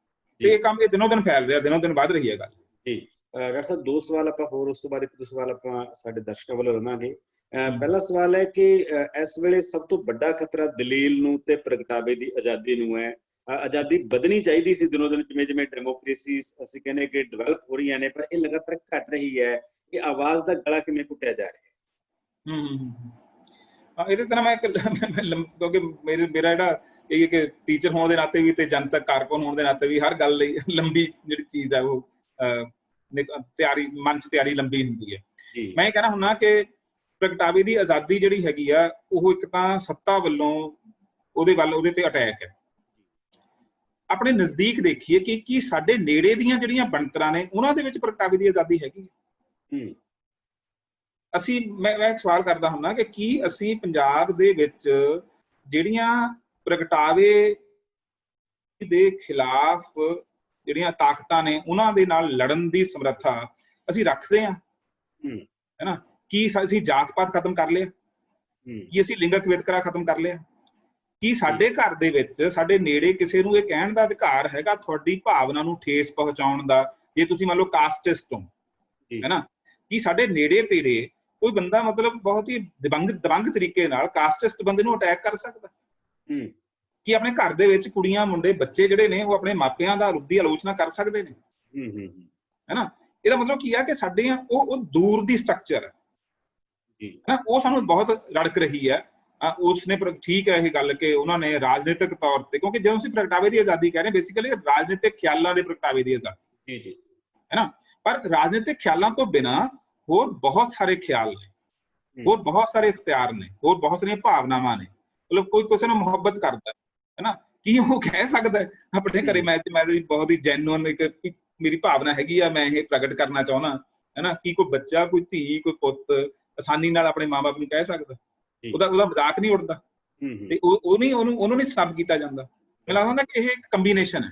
ਤੇ ਇਹ ਕੰਮ ਦਿਨੋਂ ਦਿਨ ਫੈਲ ਰਿਹਾ, ਦਿਨੋਂ ਦਿਨ ਵੱਧ ਰਹੀ ਹੈ ਗੱਲ ਜੀ। ਡਾਕਟਰ ਸਾਹਿਬ, ਦੋ ਸਵਾਲ ਆਪਾਂ ਹੋਰ, ਉਸ ਤੋਂ ਬਾਅਦ ਇੱਕ ਦੋ ਸਵਾਲ ਆਪਾਂ ਸਾਡੇ ਦਰਸ਼ਕਾਂ ਵੱਲੋਂ ਲਵਾਂਗੇ। ਪਹਿਲਾ ਸਵਾਲ ਹੈ ਕਿ ਇਸ ਵੇਲੇ ਸਭ ਤੋਂ ਵੱਡਾ ਖਤਰਾ ਦਲੀਲ ਨੂੰ ਤੇ ਪ੍ਰਗਟਾਵੇ ਦੀ ਆਜ਼ਾਦੀ ਨੂੰ ਹੈ। ਆਜ਼ਾਦੀ ਵਧਣੀ ਚਾਹੀਦੀ ਸੀ ਦਿਨੋਂ ਦਿਨ, ਜਿਵੇਂ ਜਿਵੇਂ ਡੈਮੋਕ੍ਰੇਸੀ ਅਸੀਂ ਕਹਿੰਦੇ ਕਿ ਡਿਵੈਲਪ ਹੋ ਰਹੀਆਂ ਨੇ, ਪਰ ਇਹ ਲਗਾਤਾਰ ਘਟ ਰਹੀ ਹੈ। ਇਹ ਆਵਾਜ਼ ਦਾ ਗਲਾ ਕਿਵੇਂ ਘੁੱਟਿਆ ਜਾ ਰਿਹਾ ਹੈ? ਇਹਦੇ ਤਰ੍ਹਾਂ ਮੈਂ ਕਿਉਂਕਿ ਮੇਰਾ ਜਿਹੜਾ ਇਹ ਕਿ ਟੀਚਰ ਹੋਣ ਦੇ ਨਾਤੇ ਵੀ ਤੇ ਜਨਤਕ ਕਾਰਕੁਨ ਹੋਣ ਦੇ ਨਾਤੇ ਵੀ ਹਰ ਗੱਲ ਲਈ ਲੰਬੀ ਜਿਹੜੀ ਚੀਜ਼ ਹੈ ਉਹ ਤਿਆਰੀ, ਮਨ 'ਚ ਤਿਆਰੀ ਲੰਬੀ ਹੁੰਦੀ ਹੈ। ਮੈਂ ਇਹ ਕਹਿਣਾ ਹੁੰਦਾ ਕਿ ਪ੍ਰਗਟਾਵੇ ਦੀ ਆਜ਼ਾਦੀ ਜਿਹੜੀ ਹੈਗੀ ਆ ਉਹ ਇੱਕ ਤਾਂ ਸੱਤਾ ਵੱਲੋਂ ਉਹਦੇ ਤੇ ਅਟੈਕ ਹੈ। ਆਪਣੇ ਨਜ਼ਦੀਕ ਦੇਖੀਏ ਕਿ ਕੀ ਸਾਡੇ ਨੇੜੇ ਦੀਆਂ ਜਿਹੜੀਆਂ ਬਣਤਰਾਂ ਨੇ ਉਹਨਾਂ ਦੇ ਵਿੱਚ ਪ੍ਰਗਟਾਵੇ ਦੀ ਆਜ਼ਾਦੀ ਹੈਗੀ? ਮੈਂ ਇੱਕ ਸਵਾਲ ਕਰਦਾ ਹੁੰਦਾ ਕਿ ਕੀ ਅਸੀਂ ਪੰਜਾਬ ਦੇ ਵਿੱਚ ਜਿਹੜੀਆਂ ਪ੍ਰਗਟਾਵੇ ਦੇ ਖਿਲਾਫ ਜਿਹੜੀਆਂ ਤਾਕਤਾਂ ਨੇ ਉਹਨਾਂ ਦੇ ਨਾਲ ਲੜਨ ਦੀ ਸਮਰੱਥਾ ਅਸੀਂ ਰੱਖਦੇ ਹਾਂ, ਹੈ ਨਾ? ਕੀ ਅਸੀਂ ਜਾਤ ਪਾਤ ਖਤਮ ਕਰ ਲਿਆ? ਕੀ ਅਸੀਂ ਲਿੰਗਕ ਵਿਤਕਰਾ ਖਤਮ ਕਰ ਲਿਆ? ਕੀ ਸਾਡੇ ਘਰ ਦੇ ਵਿੱਚ ਸਾਡੇ ਨੇੜੇ ਕਿਸੇ ਨੂੰ ਇਹ ਕਹਿਣ ਦਾ ਅਧਿਕਾਰ ਹੈਗਾ ਤੁਹਾਡੀ ਭਾਵਨਾ ਨੂੰ ਠੇਸ ਪਹੁੰਚਾਉਣ ਦਾ, ਜੇ ਤੁਸੀਂ ਮੰਨ ਲਓ ਕਾਸਟਿਸਟ ਹੋ, ਹੈ ਨਾ? ਕੀ ਸਾਡੇ ਨੇੜੇ ਤੇੜੇ ਕੋਈ ਬੰਦਾ ਮਤਲਬ ਬਹੁਤ ਹੀ ਦਬੰਗ ਤਰੀਕੇ ਨਾਲ ਕਾਸਟਿਸਟ ਬੰਦੇ ਨੂੰ ਅਟੈਕ ਕਰ ਸਕਦਾ? ਕੀ ਆਪਣੇ ਘਰ ਦੇ ਵਿੱਚ ਕੁੜੀਆਂ ਮੁੰਡੇ ਬੱਚੇ ਜਿਹੜੇ ਨੇ ਉਹ ਆਪਣੇ ਮਾਪਿਆਂ ਦਾ ਰੂਪ ਦੀ ਆਲੋਚਨਾ ਕਰ ਸਕਦੇ ਨੇ? ਹੈ ਨਾ? ਇਹਦਾ ਮਤਲਬ ਕੀ ਆ ਕਿ ਸਾਡੇ ਉਹ ਦੂਰ ਦੀ ਸਟਰਕਚਰ ਹੈ, ਉਹ ਸਾਨੂੰ ਬਹੁਤ ਰੜਕ ਰਹੀ ਹੈ। ਉਸਨੇ ਠੀਕ ਹੈ ਇਹ ਗੱਲ ਕਿ ਉਹਨਾਂ ਨੇ ਰਾਜਨੀਤਿਕ ਤੌਰ ਤੇ, ਕਿਉਂਕਿ ਜਦੋਂ ਅਸੀਂ ਪ੍ਰਗਟਾਵੇ ਦੀ ਆਜ਼ਾਦੀ ਕਹਿ ਰਹੇ ਬੇਸਿਕਲੀ ਰਾਜਨੀਤਿਕ ਖਿਆਲਾਂ ਦੇ ਪ੍ਰਗਟਾਵੇ ਦੀ ਆਜ਼ਾਦੀ, ਹੈ ਨਾ? ਪਰ ਰਾਜਨੀਤਿਕ ਖਿਆਲਾਂ ਤੋਂ ਬਿਨਾਂ ਹੋਰ ਬਹੁਤ ਸਾਰੇ ਖਿਆਲ ਨੇ, ਹੋਰ ਬਹੁਤ ਸਾਰੇ ਇਖਤਿਆਰ ਨੇ, ਹੋਰ ਬਹੁਤ ਸਾਰੀਆਂ ਭਾਵਨਾਵਾਂ ਨੇ। ਮਤਲਬ ਕੋਈ ਕਿਸੇ ਨੂੰ ਮੁਹੱਬਤ ਕਰਦਾ ਹੈ ਨਾ, ਕੀ ਉਹ ਕਹਿ ਸਕਦਾ ਆਪਣੇ ਘਰੇ ਮੈਂ ਬਹੁਤ ਹੀ ਜੈਨੂਅਨ ਇੱਕ ਮੇਰੀ ਭਾਵਨਾ ਹੈਗੀ ਆ, ਮੈਂ ਇਹ ਪ੍ਰਗਟ ਕਰਨਾ ਚਾਹੁੰਦਾ, ਹੈ ਨਾ? ਕੀ ਕੋਈ ਬੱਚਾ, ਕੋਈ ਧੀ, ਕੋਈ ਪੁੱਤ ਆਸਾਨੀ ਨਾਲ ਆਪਣੇ ਮਾਂ ਬਾਪ ਨੂੰ ਕਹਿ ਸਕਦਾ? ਉਹਦਾ ਮਜ਼ਾਕ ਨਹੀਂ ਉੱਡਦਾ ਤੇ ਉਹਨੂੰ ਨਹੀਂ ਸਨੱਬ ਕੀਤਾ ਜਾਂਦਾ। ਮੈਨੂੰ ਲੱਗਦਾ ਕਿ ਇਹ ਇੱਕ ਕੰਬੀਨੇਸ਼ਨ ਹੈ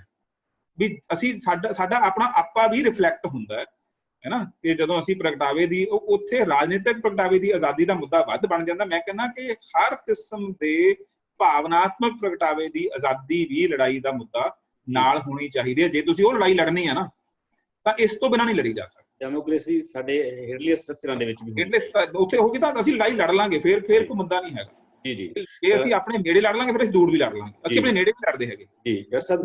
ਵੀ ਅਸੀਂ ਸਾਡਾ ਆਪਣਾ ਆਪਾ ਵੀ ਰਿਫਲੈਕਟ ਹੁੰਦਾ ਹੈ ਨਾ, ਕਿ ਜਦੋਂ ਅਸੀਂ ਪ੍ਰਗਟਾਵੇ ਦੀ ਉੱਥੇ ਰਾਜਨੀਤਿਕ ਪ੍ਰਗਟਾਵੇ ਦੀ ਆਜ਼ਾਦੀ ਦਾ ਮੁੱਦਾ ਵੱਧ ਬਣ ਜਾਂਦਾ। ਮੈਂ ਕਹਿੰਦਾ ਕਿ ਹਰ ਕਿਸਮ ਦੇ ਭਾਵਨਾਤਮਕ ਪ੍ਰਗਟਾਵੇ ਦੀ ਆਜ਼ਾਦੀ ਵੀ ਲੜਾਈ ਦਾ ਮੁੱਦਾ ਨਾਲ ਹੋਣੀ ਚਾਹੀਦੀ ਹੈ। ਜੇ ਤੁਸੀਂ ਉਹ ਲੜਾਈ ਲੜਨੀ ਹੈ ਨਾ ਤਾਂ ਇਸ ਤੋਂ ਬਿਨਾਂ ਨਹੀਂ ਲੜੀ ਜਾ ਸਕਦੀ। ਡੈਮੋਕ੍ਰੇਸੀ ਸਾਡੇ ਹੇਠਲੇ ਸਟਰਕਚਰਾਂ ਦੇ ਵਿੱਚ ਵੀ ਉੱਥੇ ਹੋਗੀ ਤਾਂ ਅਸੀਂ ਲੜਾਈ ਲੜ ਲਾਂਗੇ, ਫਿਰ ਕੋਈ ਮੁੱਦਾ ਨਹੀਂ ਹੈਗਾ। ਜੇ ਅਸੀਂ ਆਪਣੇ ਨੇੜੇ ਲੜ ਲਾਂਗੇ ਫਿਰ ਅਸੀਂ ਦੂਰ ਵੀ ਲੜ ਲਾਂਗੇ, ਅਸੀਂ ਆਪਣੇ ਨੇੜੇ ਵੀ ਲੜਦੇ ਹੈਗੇ। ਡਾਕਟਰ ਸਾਹਿਬ,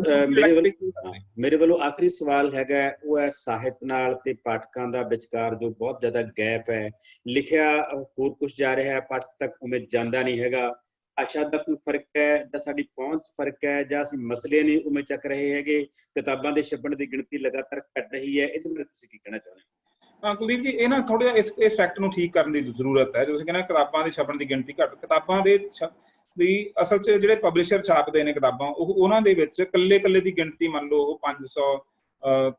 ਮੇਰੇ ਵੱਲੋਂ ਆਖਰੀ ਸਵਾਲ ਹੈਗਾ ਉਹ ਹੈ ਸਾਹਿਤ ਨਾਲ ਤੇ ਪਾਠਕਾਂ ਦਾ ਵਿਚਕਾਰ ਜੋ ਬਹੁਤ ਜ਼ਿਆਦਾ ਗੈਪ ਹੈ। ਲਿਖਿਆ ਹੋਰ ਕੁਝ ਜਾ ਰਿਹਾ ਹੈ, ਪਾਠਕ ਤੱਕ ਉਵੇਂ ਜਾਂਦਾ ਨਹੀਂ ਹੈਗਾ। ਭਾਸ਼ਾ ਦਾ ਕੋਈ ਫਰਕ ਹੈ ਜਾਂ ਸਾਡੀ ਪਹੁੰਚ ਫਰਕ ਹੈ ਜਾਂ ਅਸੀਂ ਮਸਲੇ ਨਹੀਂ ਉਵੇਂ ਚੱਕ ਰਹੇ ਹੈਗੇ? ਕਿਤਾਬਾਂ ਦੇ ਛਪਣ ਦੀ ਗਿਣਤੀ ਲਗਾਤਾਰ ਘਟ ਰਹੀ ਹੈ, ਇਹਦੇ ਬਾਰੇ ਤੁਸੀਂ ਕੀ ਕਹਿਣਾ ਚਾਹੁੰਦੇ ਹੋ? ਕੁਲਦੀਪ ਜੀ, ਇਹ ਨਾ ਥੋੜਾ ਜਿਹਾ ਇਸ ਫੈਕਟ ਨੂੰ ਠੀਕ ਕਰਨ ਦੀ ਜ਼ਰੂਰਤ ਹੈ। ਤੁਸੀਂ ਕਹਿੰਦੇ ਕਿਤਾਬਾਂ ਦੇ ਛਪਣ ਦੀ ਗਿਣਤੀ ਘੱਟ, ਕਿਤਾਬਾਂ ਦੇ ਦੀ ਅਸਲ 'ਚ ਜਿਹੜੇ ਪਬਲਿਸ਼ਰ ਛਾਪਦੇ ਨੇ ਕਿਤਾਬਾਂ, ਉਹਨਾਂ ਦੇ ਵਿੱਚ ਕੱਲੇ ਦੀ ਗਿਣਤੀ ਮੰਨ ਲਓ 500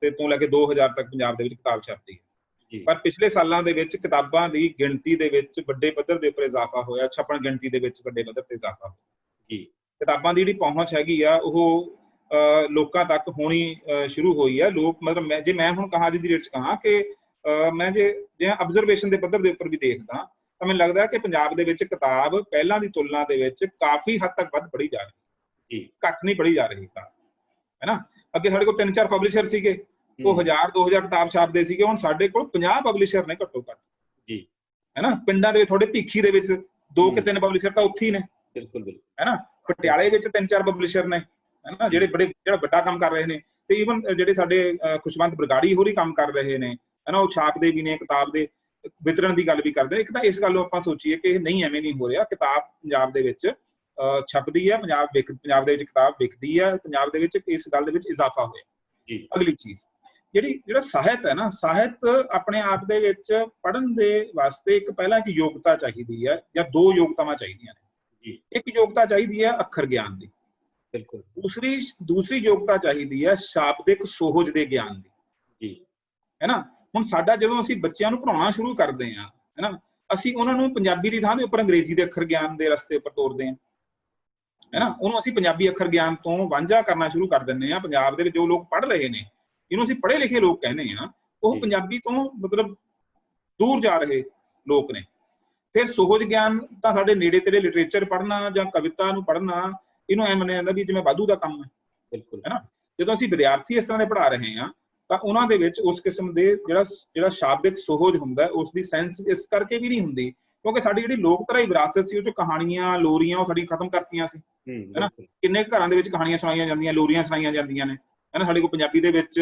ਤੇ ਤੋਂ ਲੈ ਕੇ 2000 ਤੱਕ ਪੰਜਾਬ ਦੇ ਵਿੱਚ ਕਿਤਾਬ ਛਪਦੀ ਹੈ। ਪਰ ਪਿਛਲੇ ਸਾਲਾਂ ਦੇ ਵਿੱਚ ਕਿਤਾਬਾਂ ਦੀ ਗਿਣਤੀ ਦੇ ਵਿੱਚ ਵੱਡੇ ਪੱਧਰ ਦੇ ਉੱਪਰ ਇਜ਼ਾਫਾ ਹੋਇਆ, ਛਪਣ ਗਿਣਤੀ ਦੇ ਵਿੱਚ ਵੱਡੇ ਪੱਧਰ ਤੇ ਇਜ਼ਾਫਾ ਹੋਇਆ। ਕਿਤਾਬਾਂ ਦੀ ਜਿਹੜੀ ਪਹੁੰਚ ਹੈਗੀ ਆ ਉਹ ਲੋਕਾਂ ਤੱਕ ਹੋਣੀ ਸ਼ੁਰੂ ਹੋਈ ਹੈ। ਲੋਕ ਮਤਲਬ ਜੇ ਮੈਂ ਹੁਣ ਕਹਾਂ ਅੱਜ ਦੀ ਡੇਟ 'ਚ ਕਹਾਂ ਕਿ ਮੈਂ ਜੇ ਅਬਜ਼ਰਵੇਸ਼ਨ ਦੇ ਪੱਧਰ ਦੇ ਉੱਪਰ ਵੀ ਦੇਖਦਾ ਤਾਂ ਮੈਨੂੰ ਲੱਗਦਾ ਕਿ ਪੰਜਾਬ ਦੇ ਵਿੱਚ ਕਿਤਾਬ ਪਹਿਲਾਂ ਦੀ ਤੁਲਨਾ ਦੇ ਵਿੱਚ ਕਾਫੀ ਹੱਦ ਤੱਕ ਵੱਧ ਪੜ੍ਹੀ ਜਾ ਰਹੀ, ਘੱਟ ਨਹੀਂ ਪੜ੍ਹੀ ਜਾ ਰਹੀ ਹੈ ਨਾ। ਅੱਗੇ ਸਾਡੇ ਕੋਲ 3-4 ਪਬਲਿਸ਼ਰ ਸੀਗੇ, ਉਹ 1000-2000 ਕਿਤਾਬ ਛਾਪਦੇ ਸੀਗੇ। ਹੁਣ ਸਾਡੇ ਕੋਲ 50 ਪਬਲਿਸ਼ਰ ਨੇ ਘੱਟੋ ਘੱਟ ਹੈ ਨਾ। ਪਿੰਡਾਂ ਦੇ ਵਿੱਚ ਥੋੜੇ ਭੀਖੀ ਦੇ ਵਿੱਚ 2 ਕਿ 3 ਪਬਲਿਸ਼ਰ ਤਾਂ ਉੱਥੇ ਹੀ ਨੇ, ਬਿਲਕੁਲ ਹੈ ਨਾ। ਪਟਿਆਲੇ ਵਿੱਚ 3-4 ਪਬਲਿਸ਼ਰ ਨੇ ਹੈ ਨਾ, ਜਿਹੜਾ ਵੱਡਾ ਕੰਮ ਕਰ ਰਹੇ ਨੇ। ਤੇ ਈਵਨ ਜਿਹੜੇ ਸਾਡੇ ਖੁਸ਼ਵੰਤ ਬਰਗਾੜੀ ਹੋਰੀ ਕੰਮ ਕਰ ਰਹੇ ਨੇ ਹੈ ਨਾ, ਉਹ ਛਾਪਦੇ ਵੀ ਨੇ, ਕਿਤਾਬ ਦੇ ਵਿਤਰਨ ਦੀ ਗੱਲ ਵੀ ਕਰਦੇ ਨੇ। ਇੱਕ ਤਾਂ ਇਸ ਗੱਲ ਨੂੰ ਆਪਾਂ ਸੋਚੀਏ ਕਿ ਇਹ ਨਹੀਂ, ਐਵੇਂ ਨਹੀਂ ਹੋ ਰਿਹਾ। ਕਿਤਾਬ ਪੰਜਾਬ ਦੇ ਵਿੱਚ ਛਪਦੀ ਹੈ, ਪੰਜਾਬ ਦੇ ਵਿੱਚ ਕਿਤਾਬ ਵਿਕਦੀ ਹੈ, ਪੰਜਾਬ ਦੇ ਵਿੱਚ ਇਸ ਗੱਲ ਦੇ ਵਿੱਚ ਇਜ਼ਾਫਾ ਹੋਇਆ। ਅਗਲੀ ਚੀਜ਼ ਜਿਹੜਾ ਸਾਹਿਤ ਹੈ ਨਾ, ਸਾਹਿਤ ਆਪਣੇ ਆਪ ਦੇ ਵਿੱਚ ਪੜ੍ਹਨ ਦੇ ਵਾਸਤੇ ਇੱਕ ਪਹਿਲਾਂ ਇੱਕ ਯੋਗਤਾ ਚਾਹੀਦੀ ਹੈ ਜਾਂ 2 ਯੋਗਤਾਵਾਂ ਚਾਹੀਦੀਆਂ ਨੇ। ਇੱਕ ਯੋਗਤਾ ਚਾਹੀਦੀ ਹੈ ਅੱਖਰ ਗਿਆਨ ਦੀ, ਬਿਲਕੁਲ। ਦੂਸਰੀ ਯੋਗਤਾ ਚਾਹੀਦੀ ਹੈ ਸ਼ਾਬਦਿਕ ਸੋਹਜ ਦੇ ਗਿਆਨ ਦੀ, ਹੈ ਨਾ। ਹੁਣ ਸਾਡਾ ਜਦੋਂ ਅਸੀਂ ਬੱਚਿਆਂ ਨੂੰ ਪੜ੍ਹਾਉਣਾ ਸ਼ੁਰੂ ਕਰਦੇ ਹਾਂ ਹੈ ਨਾ, ਅਸੀਂ ਉਹਨਾਂ ਨੂੰ ਪੰਜਾਬੀ ਦੀ ਥਾਂ ਦੇ ਉੱਪਰ ਅੰਗਰੇਜ਼ੀ ਦੇ ਅੱਖਰ ਗਿਆਨ ਦੇ ਰਸਤੇ ਉੱਪਰ ਤੋਰਦੇ ਹਾਂ ਹੈ ਨਾ। ਉਹਨੂੰ ਅਸੀਂ ਪੰਜਾਬੀ ਅੱਖਰ ਗਿਆਨ ਤੋਂ ਵਾਂਝਾ ਕਰਨਾ ਸ਼ੁਰੂ ਕਰ ਦਿੰਦੇ ਹਾਂ। ਪੰਜਾਬ ਦੇ ਵਿੱਚ ਜੋ ਲੋਕ ਪੜ੍ਹ ਰਹੇ ਨੇ, ਇਹਨੂੰ ਅਸੀਂ ਪੜ੍ਹੇ ਲਿਖੇ ਲੋਕ ਕਹਿੰਦੇ ਹਾਂ, ਉਹ ਪੰਜਾਬੀ ਤੋਂ ਮਤਲਬ ਦੂਰ ਜਾ ਰਹੇ ਲੋਕ ਨੇ। ਫਿਰ ਸੋਹਜ ਗਿਆਨ ਤਾਂ ਸਾਡੇ ਨੇੜੇ ਤੇੜੇ ਲਿਟਰੇਚਰ ਪੜ੍ਹਨਾ ਜਾਂ ਕਵਿਤਾ ਨੂੰ ਪੜ੍ਹਨਾ, ਇਹਨੂੰ ਐ ਮੰਨਿਆ ਜਾਂਦਾ ਵੀ ਜਿਵੇਂ ਵਾਧੂ ਦਾ ਕੰਮ ਹੈ, ਬਿਲਕੁਲ ਹੈ ਨਾ। ਜਦੋਂ ਅਸੀਂ ਵਿਦਿਆਰਥੀ ਇਸ ਤਰ੍ਹਾਂ ਦੇ ਪੜ੍ਹਾ ਰਹੇ ਹਾਂ ਤਾਂ ਉਹਨਾਂ ਦੇ ਵਿੱਚ ਉਸ ਕਿਸਮ ਦੇ ਜਿਹੜਾ ਸ਼ਾਬਦਿਕ ਸੋਹਜ ਹੁੰਦਾ, ਉਸ ਦੀ ਸੈਂਸ ਇਸ ਕਰਕੇ ਵੀ ਨਹੀਂ ਹੁੰਦੀ ਕਿਉਂਕਿ ਸਾਡੀ ਜਿਹੜੀ ਲੋਕਧਾਰਾਈ ਵਿਰਾਸਤ ਸੀ, ਉਹ 'ਚ ਕਹਾਣੀਆਂ ਲੋਰੀਆਂ ਉਹ ਸਾਡੀ ਖਤਮ ਕਰਤੀਆਂ ਸੀ ਹੈ ਨਾ। ਕਿੰਨੇ ਘਰਾਂ ਦੇ ਵਿੱਚ ਕਹਾਣੀਆਂ ਸੁਣਾਈਆਂ ਜਾਂਦੀਆਂ, ਲੋਰੀਆਂ ਸੁਣਾਈਆਂ ਜਾਂਦੀਆਂ ਨੇ ਹੈ ਨਾ। ਸਾਡੇ ਕੋਲ ਪੰਜਾਬੀ ਦੇ ਵਿੱਚ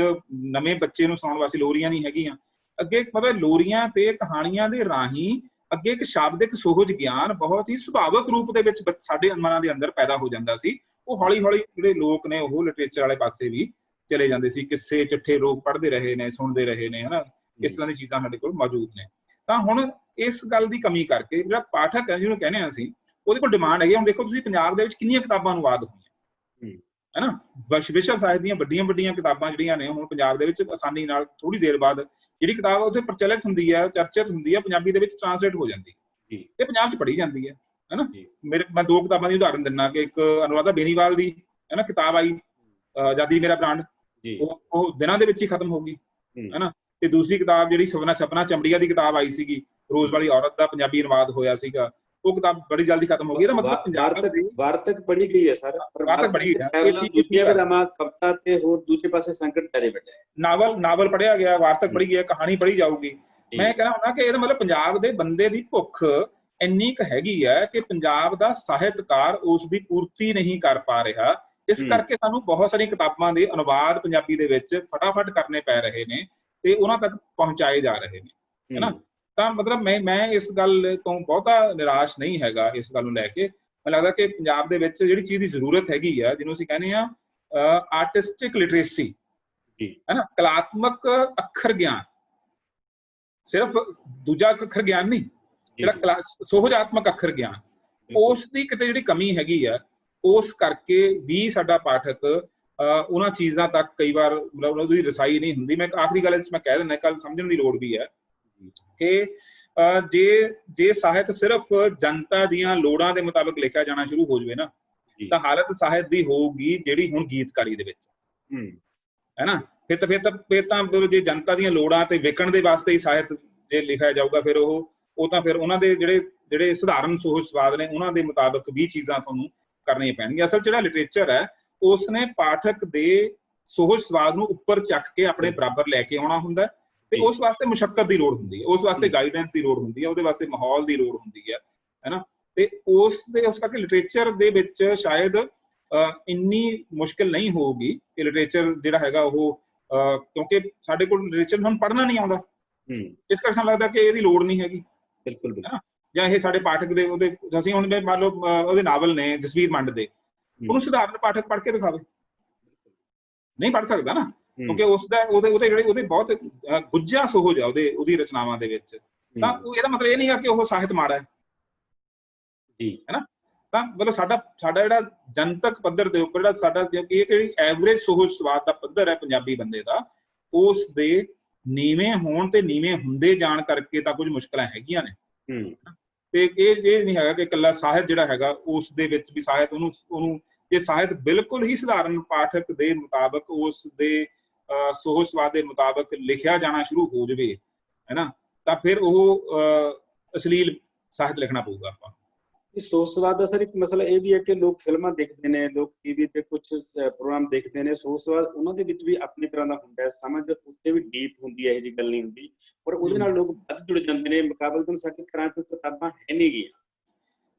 ਨਵੇਂ ਬੱਚੇ ਨੂੰ ਸੁਣਾਉਣ ਵਾਸਤੇ ਲੋਰੀਆਂ ਨਹੀਂ ਹੈਗੀਆਂ। ਅੱਗੇ ਮਤਲਬ ਲੋਰੀਆਂ ਤੇ ਕਹਾਣੀਆਂ ਦੇ ਰਾਹੀਂ ਅੱਗੇ ਇੱਕ ਸ਼ਾਬਦਿਕ ਸੋਹਜ ਗਿਆਨ ਬਹੁਤ ਹੀ ਸੁਭਾਵਿਕ ਰੂਪ ਦੇ ਵਿੱਚ ਸਾਡੇ ਮਨਾਂ ਦੇ ਅੰਦਰ ਪੈਦਾ ਹੋ ਜਾਂਦਾ ਸੀ। ਉਹ ਹੌਲੀ ਹੌਲੀ ਜਿਹੜੇ ਲੋਕ ਨੇ ਉਹ ਲਿਟਰੇਚਰ ਵਾਲੇ ਪਾਸੇ ਵੀ ਚਲੇ ਜਾਂਦੇ ਸੀ। ਕਿੱਸੇ ਚਿੱਠੇ ਲੋਕ ਪੜ੍ਹਦੇ ਰਹੇ ਨੇ, ਸੁਣਦੇ ਰਹੇ ਨੇ ਹੈ ਨਾ। ਇਸ ਤਰ੍ਹਾਂ ਦੀ ਚੀਜ਼ਾਂ ਸਾਡੇ ਕੋਲ ਮੌਜੂਦ ਨੇ। ਤਾਂ ਹੁਣ ਇਸ ਗੱਲ ਦੀ ਕਮੀ ਕਰਕੇ ਜਿਹੜਾ ਪਾਠਕ ਹੈ, ਜਿਹਨੂੰ ਕਹਿੰਦੇ ਹਾਂ ਅਸੀਂ, ਉਹਦੇ ਕੋਲ ਡਿਮਾਂਡ ਹੈਗੀ। ਹੁਣ ਦੇਖੋ ਤੁਸੀਂ ਪੰਜਾਬ ਦੇ ਵਿੱਚ ਕਿੰਨੀਆਂ ਕਿਤਾਬਾਂ ਅਨੁਵਾਦ ਹੋਈਆਂ ਹੈ ਨਾ। ਵਿਸ਼ਵ ਸਾਹਿਤ ਦੀਆਂ ਵੱਡੀਆਂ ਕਿਤਾਬਾਂ ਜਿਹੜੀਆਂ ਨੇ ਹੁਣ ਪੰਜਾਬ ਦੇ ਵਿੱਚ ਆਸਾਨੀ ਨਾਲ ਥੋੜੀ ਦੇਰ ਬਾਅਦ ਜਿਹੜੀ ਕਿਤਾਬ ਉੱਥੇ ਪ੍ਰਚਲਿਤ ਹੁੰਦੀ ਹੈ, ਚਰਚਿਤ ਹੁੰਦੀ ਹੈ, ਪੰਜਾਬੀ ਦੇ ਵਿੱਚ ਟ੍ਰਾਂਸਲੇਟ ਹੋ ਜਾਂਦੀ ਹੈ ਤੇ ਪੰਜਾਬ 'ਚ ਪੜ੍ਹੀ ਜਾਂਦੀ ਹੈ ਨਾ। ਮੈਂ 2 ਕਿਤਾਬਾਂ ਦੀ ਉਦਾਹਰਨ ਦਿੰਦਾ ਕਿ ਇੱਕ ਅਨੁਰਾਧਾ ਬੇਨੀਵਾਲ ਦੀ ਹੈ ਨਾ ਕਿਤਾਬ ਆਈ, ਆਜ਼ਾਦੀ ਮੇਰਾ ਬ੍ਰਾਂਡ, ਉਹ ਦਿਨਾਂ ਦੇ ਵਿੱਚ ਹੀ ਖਤਮ ਹੋ ਗਈ ਹੈ ਨਾ। ਤੇ ਦੂਸਰੀ ਕਿਤਾਬ ਜਿਹੜੀ ਸਪਨਾ ਚਮੜੀਆ ਦੀ ਕਿਤਾਬ ਆਈ ਸੀਗੀ, ਰੋਜ਼ ਵਾਲੀ ਔਰਤ ਦਾ ਪੰਜਾਬੀ ਅਨੁਵਾਦ ਹੋਇਆ ਸੀਗਾ, ਉਹ ਕਿਤਾਬ ਬੜੀ ਜਲਦੀ ਖਤਮ ਹੋ ਗਈ। ਇਹਦਾ ਮਤਲਬ ਪੰਜਾਬ ਦੀ ਵਾਰਤਕ ਪੜ੍ਹੀ ਗਈ ਹੈ ਸਰ, ਵਾਰਤਕ ਪੜ੍ਹੀ ਹੈ, ਕਵਿਤਾ ਤੇ ਹੋਰ ਦੂਜੇ ਪਾਸੇ ਸੰਕਟ ਪੈਦੇ ਬੈਠੇ, ਨਾਵਲ ਪੜ੍ਹਿਆ ਗਿਆ, ਵਾਰਤਕ ਪੜ੍ਹੀ ਗਿਆ, ਕਹਾਣੀ ਪੜ੍ਹੀ ਜਾਊਗੀ। ਮੈਂ ਕਹਿਣਾ ਹੁੰਦਾ ਕਿ ਇਹਦਾ ਮਤਲਬ ਪੰਜਾਬ ਦੇ ਬੰਦੇ ਦੀ ਭੁੱਖ ਇੰਨੀ ਕੁ ਹੈਗੀ ਹੈ ਕਿ ਪੰਜਾਬ ਦਾ ਸਾਹਿਤਕਾਰ ਉਸ ਦੀ ਪੂਰਤੀ ਨਹੀਂ ਕਰ ਪਾ ਰਿਹਾ। ਇਸ ਕਰਕੇ ਸਾਨੂੰ ਬਹੁਤ ਸਾਰੀਆਂ ਕਿਤਾਬਾਂ ਦੇ ਅਨੁਵਾਦ ਪੰਜਾਬੀ ਦੇ ਵਿੱਚ ਫਟਾਫਟ ਕਰਨੇ ਪੈ ਰਹੇ ਨੇ ਤੇ ਉਹਨਾਂ ਤੱਕ ਪਹੁੰਚਾਏ ਜਾ ਰਹੇ ਨੇ ਹੈ ਨਾ। ਤਾਂ ਮਤਲਬ ਮੈਂ ਇਸ ਗੱਲ ਤੋਂ ਬਹੁਤਾ ਨਿਰਾਸ਼ ਨਹੀਂ ਹੈਗਾ। ਇਸ ਗੱਲ ਨੂੰ ਲੈ ਕੇ ਮੈਨੂੰ ਲੱਗਦਾ ਕਿ ਪੰਜਾਬ ਦੇ ਵਿੱਚ ਜਿਹੜੀ ਚੀਜ਼ ਦੀ ਜ਼ਰੂਰਤ ਹੈਗੀ ਆ, ਜਿਹਨੂੰ ਅਸੀਂ ਕਹਿੰਦੇ ਆ ਆਰਟਿਸਟਿਕ ਲਿਟਰੇਸੀ ਹੈ ਨਾ, ਕਲਾਤਮਕ ਅੱਖਰ ਗਿਆਨ, ਸਿਰਫ ਦੂਜਾ ਅੱਖਰ ਗਿਆਨ ਨਹੀਂ, ਜਿਹੜਾ ਸੋਹਜਾਤਮਕ ਅੱਖਰ ਗਿਆਨ, ਉਸ ਦੀ ਕਿਤੇ ਜਿਹੜੀ ਕਮੀ ਹੈਗੀ ਆ, ਉਸ ਕਰਕੇ ਵੀ ਸਾਡਾ ਪਾਠਕ ਉਹਨਾਂ ਚੀਜ਼ਾਂ ਤੱਕ ਕਈ ਵਾਰ ਮਤਲਬ ਉਹਦੀ ਰਸਾਈ ਨਹੀਂ ਹੁੰਦੀ। ਮੈਂ ਆਖਰੀ ਗੱਲ ਮੈਂ ਕਹਿ ਦਿੰਦਾ, ਕੱਲ ਸਮਝਣ ਦੀ ਲੋੜ ਵੀ ਹੈ ਕਿ ਜੇ ਸਾਹਿਤ ਸਿਰਫ ਜਨਤਾ ਦੀਆਂ ਲੋੜਾਂ ਦੇ ਮੁਤਾਬਕ ਲਿਖਿਆ ਜਾਣਾ ਸ਼ੁਰੂ ਹੋ ਜਾਵੇ ਨਾ, ਤਾਂ ਹਾਲਤ ਸਾਹਿਤ ਦੀ ਹੋਊਗੀ ਜਿਹੜੀ ਹੁਣ ਗੀਤਕਾਰੀ ਦੇ ਵਿੱਚ ਹੈ ਨਾ। ਫਿਰ ਤਾਂ ਜੇ ਜਨਤਾ ਦੀਆਂ ਲੋੜਾਂ ਤੇ ਵਿਕਣ ਦੇ ਵਾਸਤੇ ਹੀ ਸਾਹਿਤ ਜੇ ਲਿਖਿਆ ਜਾਊਗਾ, ਫਿਰ ਉਹ ਤਾਂ ਫਿਰ ਉਹਨਾਂ ਦੇ ਜਿਹੜੇ ਸਧਾਰਨ ਸੋਚ ਸਵਾਦ ਨੇ ਉਹਨਾਂ ਦੇ ਮੁਤਾਬਕ ਵੀ ਚੀਜ਼ਾਂ ਤੁਹਾਨੂੰ ਕਰਨੀਆਂ ਪੈਣਗੀਆਂ। ਅਸਲ ਜਿਹੜਾ ਲਿਟਰੇਚਰ ਹੈ ਉਸਨੇ ਪਾਠਕ ਦੇ ਸੋਚ ਸਵਾਦ ਨੂੰ ਉੱਪਰ ਚੱਕ ਕੇ ਆਪਣੇ ਬਰਾਬਰ ਲੈ ਕੇ ਆਉਣਾ ਹੁੰਦਾ ਤੇ ਉਸ ਵਾਸਤੇ ਮੁਸ਼ੱਕਤ ਦੀ ਲੋੜ ਹੁੰਦੀ ਹੈ, ਉਸ ਵਾਸਤੇ ਗਾਈਡੈਂਸ ਦੀ ਲੋੜ ਹੁੰਦੀ ਹੈ, ਉਹਦੇ ਵਾਸਤੇ ਮਾਹੌਲ ਦੀ ਲੋੜ ਹੁੰਦੀ ਹੈ ਨਾ। ਤੇ ਉਸ ਕਰਕੇ ਲਿਟਰੇਚਰ ਦੇ ਵਿੱਚ ਸ਼ਾਇਦ ਇੰਨੀ ਮੁਸ਼ਕਿਲ ਨਹੀਂ ਹੋਊਗੀ ਕਿ ਲਿਟਰੇਚਰ ਜਿਹੜਾ ਹੈਗਾ ਉਹ ਕਿਉਂਕਿ ਸਾਡੇ ਕੋਲ ਲਿਟਰੇਚਰ ਹੁਣ ਪੜ੍ਹਨਾ ਨਹੀਂ ਆਉਂਦਾ, ਇਸ ਕਰਕੇ ਸਾਨੂੰ ਲੱਗਦਾ ਕਿ ਇਹਦੀ ਲੋੜ ਨਹੀਂ ਹੈਗੀ। ਬਿਲਕੁਲ ਹੈ ਨਾ। ਜਾਂ ਇਹ ਸਾਡੇ ਪਾਠਕ ਦੇ ਅਸੀਂ ਹੁਣ ਮੰਨ ਲਓ ਉਹਦੇ ਨਾਵਲ ਨੇ ਜਸਵੀਰ ਮੰਡ ਦੇ, ਉਹਨੂੰ ਸਧਾਰਨ ਪਾਠਕ ਪੜ੍ਹ ਕੇ ਦਿਖਾਵੇ, ਨਹੀਂ ਪੜ੍ਹ ਸਕਦਾ ਨਾ, ਕਿਉਂਕਿ ਉਹਦੇ ਬਹੁਤ ਗੁੱਝਾ ਸੋਹਜ ਆ ਉਹਦੀ ਰਚਨਾਵਾਂ ਦੇ ਵਿੱਚ। ਤਾਂ ਇਹਦਾ ਮਤਲਬ ਇਹ ਨਹੀਂ ਆ ਕਿ ਉਹ ਸਾਹਿਤ ਮਾੜਾ ਹੈ ਜੀ ਹੈ ਨਾ। ਤਾਂ ਮਤਲਬ ਸਾਡਾ ਜਿਹੜਾ ਜਨਤਕ ਪੱਧਰ ਦੇ ਉੱਪਰ ਜਿਹੜਾ ਸਾਡਾ ਇਹ ਜਿਹੜੀ ਐਵਰੇਜ ਸੋਚ ਸਵਾਦ ਦਾ ਪੱਧਰ ਹੈ ਪੰਜਾਬੀ ਬੰਦੇ ਦਾ, ਉਸ ਦੇ ਨੀਵੇਂ ਹੋਣ ਤੇ ਨੀਵੇਂ ਹੁੰਦੇ ਜਾਣ ਕਰਕੇ ਤਾਂ ਕੁਝ ਮੁਸ਼ਕਲਾਂ ਹੈਗੀਆਂ ਨੇ। ਤੇ ਇਹ ਨਹੀਂ ਹੈਗਾ ਕਿ ਇਕੱਲਾ ਸਾਹਿਤ ਜਿਹੜਾ ਹੈਗਾ ਉਸ ਦੇ ਵਿੱਚ ਵੀ ਸਾਹਿਤ ਉਹਨੂੰ ਜੇ ਸਾਹਿਤ ਬਿਲਕੁਲ ਹੀ ਸਧਾਰਨ ਪਾਠਕ ਦੇ ਮੁਤਾਬਕ ਉਸ ਦੇ ਸੋਚ ਸਵਾਦ ਦੇ ਮੁਤਾਬਕ ਲਿਖਿਆ ਜਾਣਾ ਸ਼ੁਰੂ ਹੋ ਜਾਵੇ, ਹੈ ਨਾ, ਤਾਂ ਫਿਰ ਉਹ ਅਸ਼ਲੀਲ ਸਾਹਿਤ ਲਿਖਣਾ ਪਊਗਾ ਆਪਾਂ। ਸੋਚ ਸਵਾਦ ਦਾ ਸਰ ਇੱਕ ਮਸਲਾ ਇਹ ਵੀ ਹੈ ਕਿ ਲੋਕ ਫਿਲਮਾਂ ਦੇਖਦੇ ਨੇ, ਲੋਕ ਟੀਵੀ ਤੇ ਕੁਝ ਪ੍ਰੋਗਰਾਮ ਦੇਖਦੇ ਨੇ, ਸੋਚ ਸਵਾਦ ਉਹਨਾਂ ਦੇ ਵਿੱਚ ਵੀ ਆਪਣੀ ਤਰ੍ਹਾਂ ਦਾ ਹੁੰਦਾ ਹੈ, ਸਮਝ ਉੱਤੇ ਵੀ ਡੀਪ ਹੁੰਦੀ ਹੈ, ਇਹ ਜੀ ਗੱਲ ਨਹੀਂ ਹੁੰਦੀ, ਪਰ ਉਹਦੇ ਨਾਲ ਲੋਕ ਵੱਧ ਜੁੜ ਜਾਂਦੇ ਨੇ। ਮੁਕਾਬਲਤਨ ਸਾਡੇ ਘਰਾਂ ਕੋਈ ਕਿਤਾਬਾਂ ਹੈ ਨਹੀਂ ਗੀਆਂ।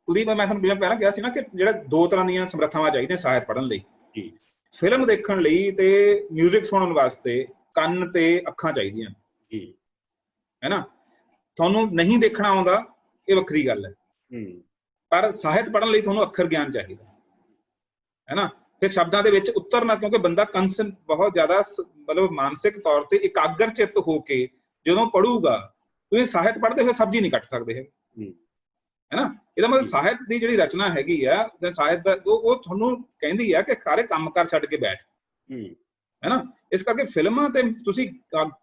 ਕੁਲਦੀਪ, ਮੈਂ ਤੁਹਾਨੂੰ ਪਹਿਲਾਂ ਕਿਹਾ ਸੀ ਨਾ ਕਿ ਜਿਹੜਾ ਦੋ ਤਰ੍ਹਾਂ ਦੀਆਂ ਸਮਰੱਥਾਵਾਂ ਚਾਹੀਦੀਆਂ ਸਾਹਿਤ ਪੜ੍ਹਨ ਲਈ। ਜੀ, ਫਿਲਮ ਫਿਲਮ ਦੇਖਣ ਲਈ ਤੇ ਮਿਊਜ਼ਿਕ ਸੁਣਨ ਵਾਸਤੇ ਕੰਨ ਤੇ ਅੱਖਾਂ ਚਾਹੀਦੀਆਂ ਜੀ, ਹੈ ਨਾ। ਤੁਹਾਨੂੰ ਨਹੀਂ ਦੇਖਣਾ ਆਉਂਦਾ, ਇਹ ਵੱਖਰੀ ਗੱਲ ਹੈ, ਪਰ ਸਾਹਿਤ ਪੜ੍ਹਨ ਲਈ ਤੁਹਾਨੂੰ ਅੱਖਰ ਗਿਆਨ ਚਾਹੀਦਾ, ਹੈ ਨਾ। ਫਿਰ ਸ਼ਬਦਾਂ ਦੇ ਵਿੱਚ ਉਤਰਨਾ, ਕਿਉਂਕਿ ਬੰਦਾ ਬਹੁਤ ਜ਼ਿਆਦਾ ਮਤਲਬ ਮਾਨਸਿਕ ਤੌਰ ਤੇ ਇਕਾਗਰ ਚਿੱਤ ਹੋ ਕੇ ਜਦੋਂ ਪੜੂਗਾ, ਤੁਸੀਂ ਸਾਹਿਤ ਪੜ੍ਹਦੇ ਹੋਏ ਸਬਜ਼ੀ ਨਹੀਂ ਕੱਟ ਸਕਦੇ ਹੈ ਨਾ। ਇਹਦਾ ਮਤਲਬ ਸਾਹਿਤ ਦੀ ਜਿਹੜੀ ਰਚਨਾ ਹੈਗੀ ਆ, ਸਾਹਿਤ ਦਾ ਉਹ ਤੁਹਾਨੂੰ ਕਹਿੰਦੀ ਆ ਕਿ ਸਾਰੇ ਕੰਮ ਕਰ ਛੱਡ ਕੇ ਬੈਠ, ਹੈ ਨਾ। ਇਸ ਕਰਕੇ ਫਿਲਮਾਂ ਤੇ ਤੁਸੀਂ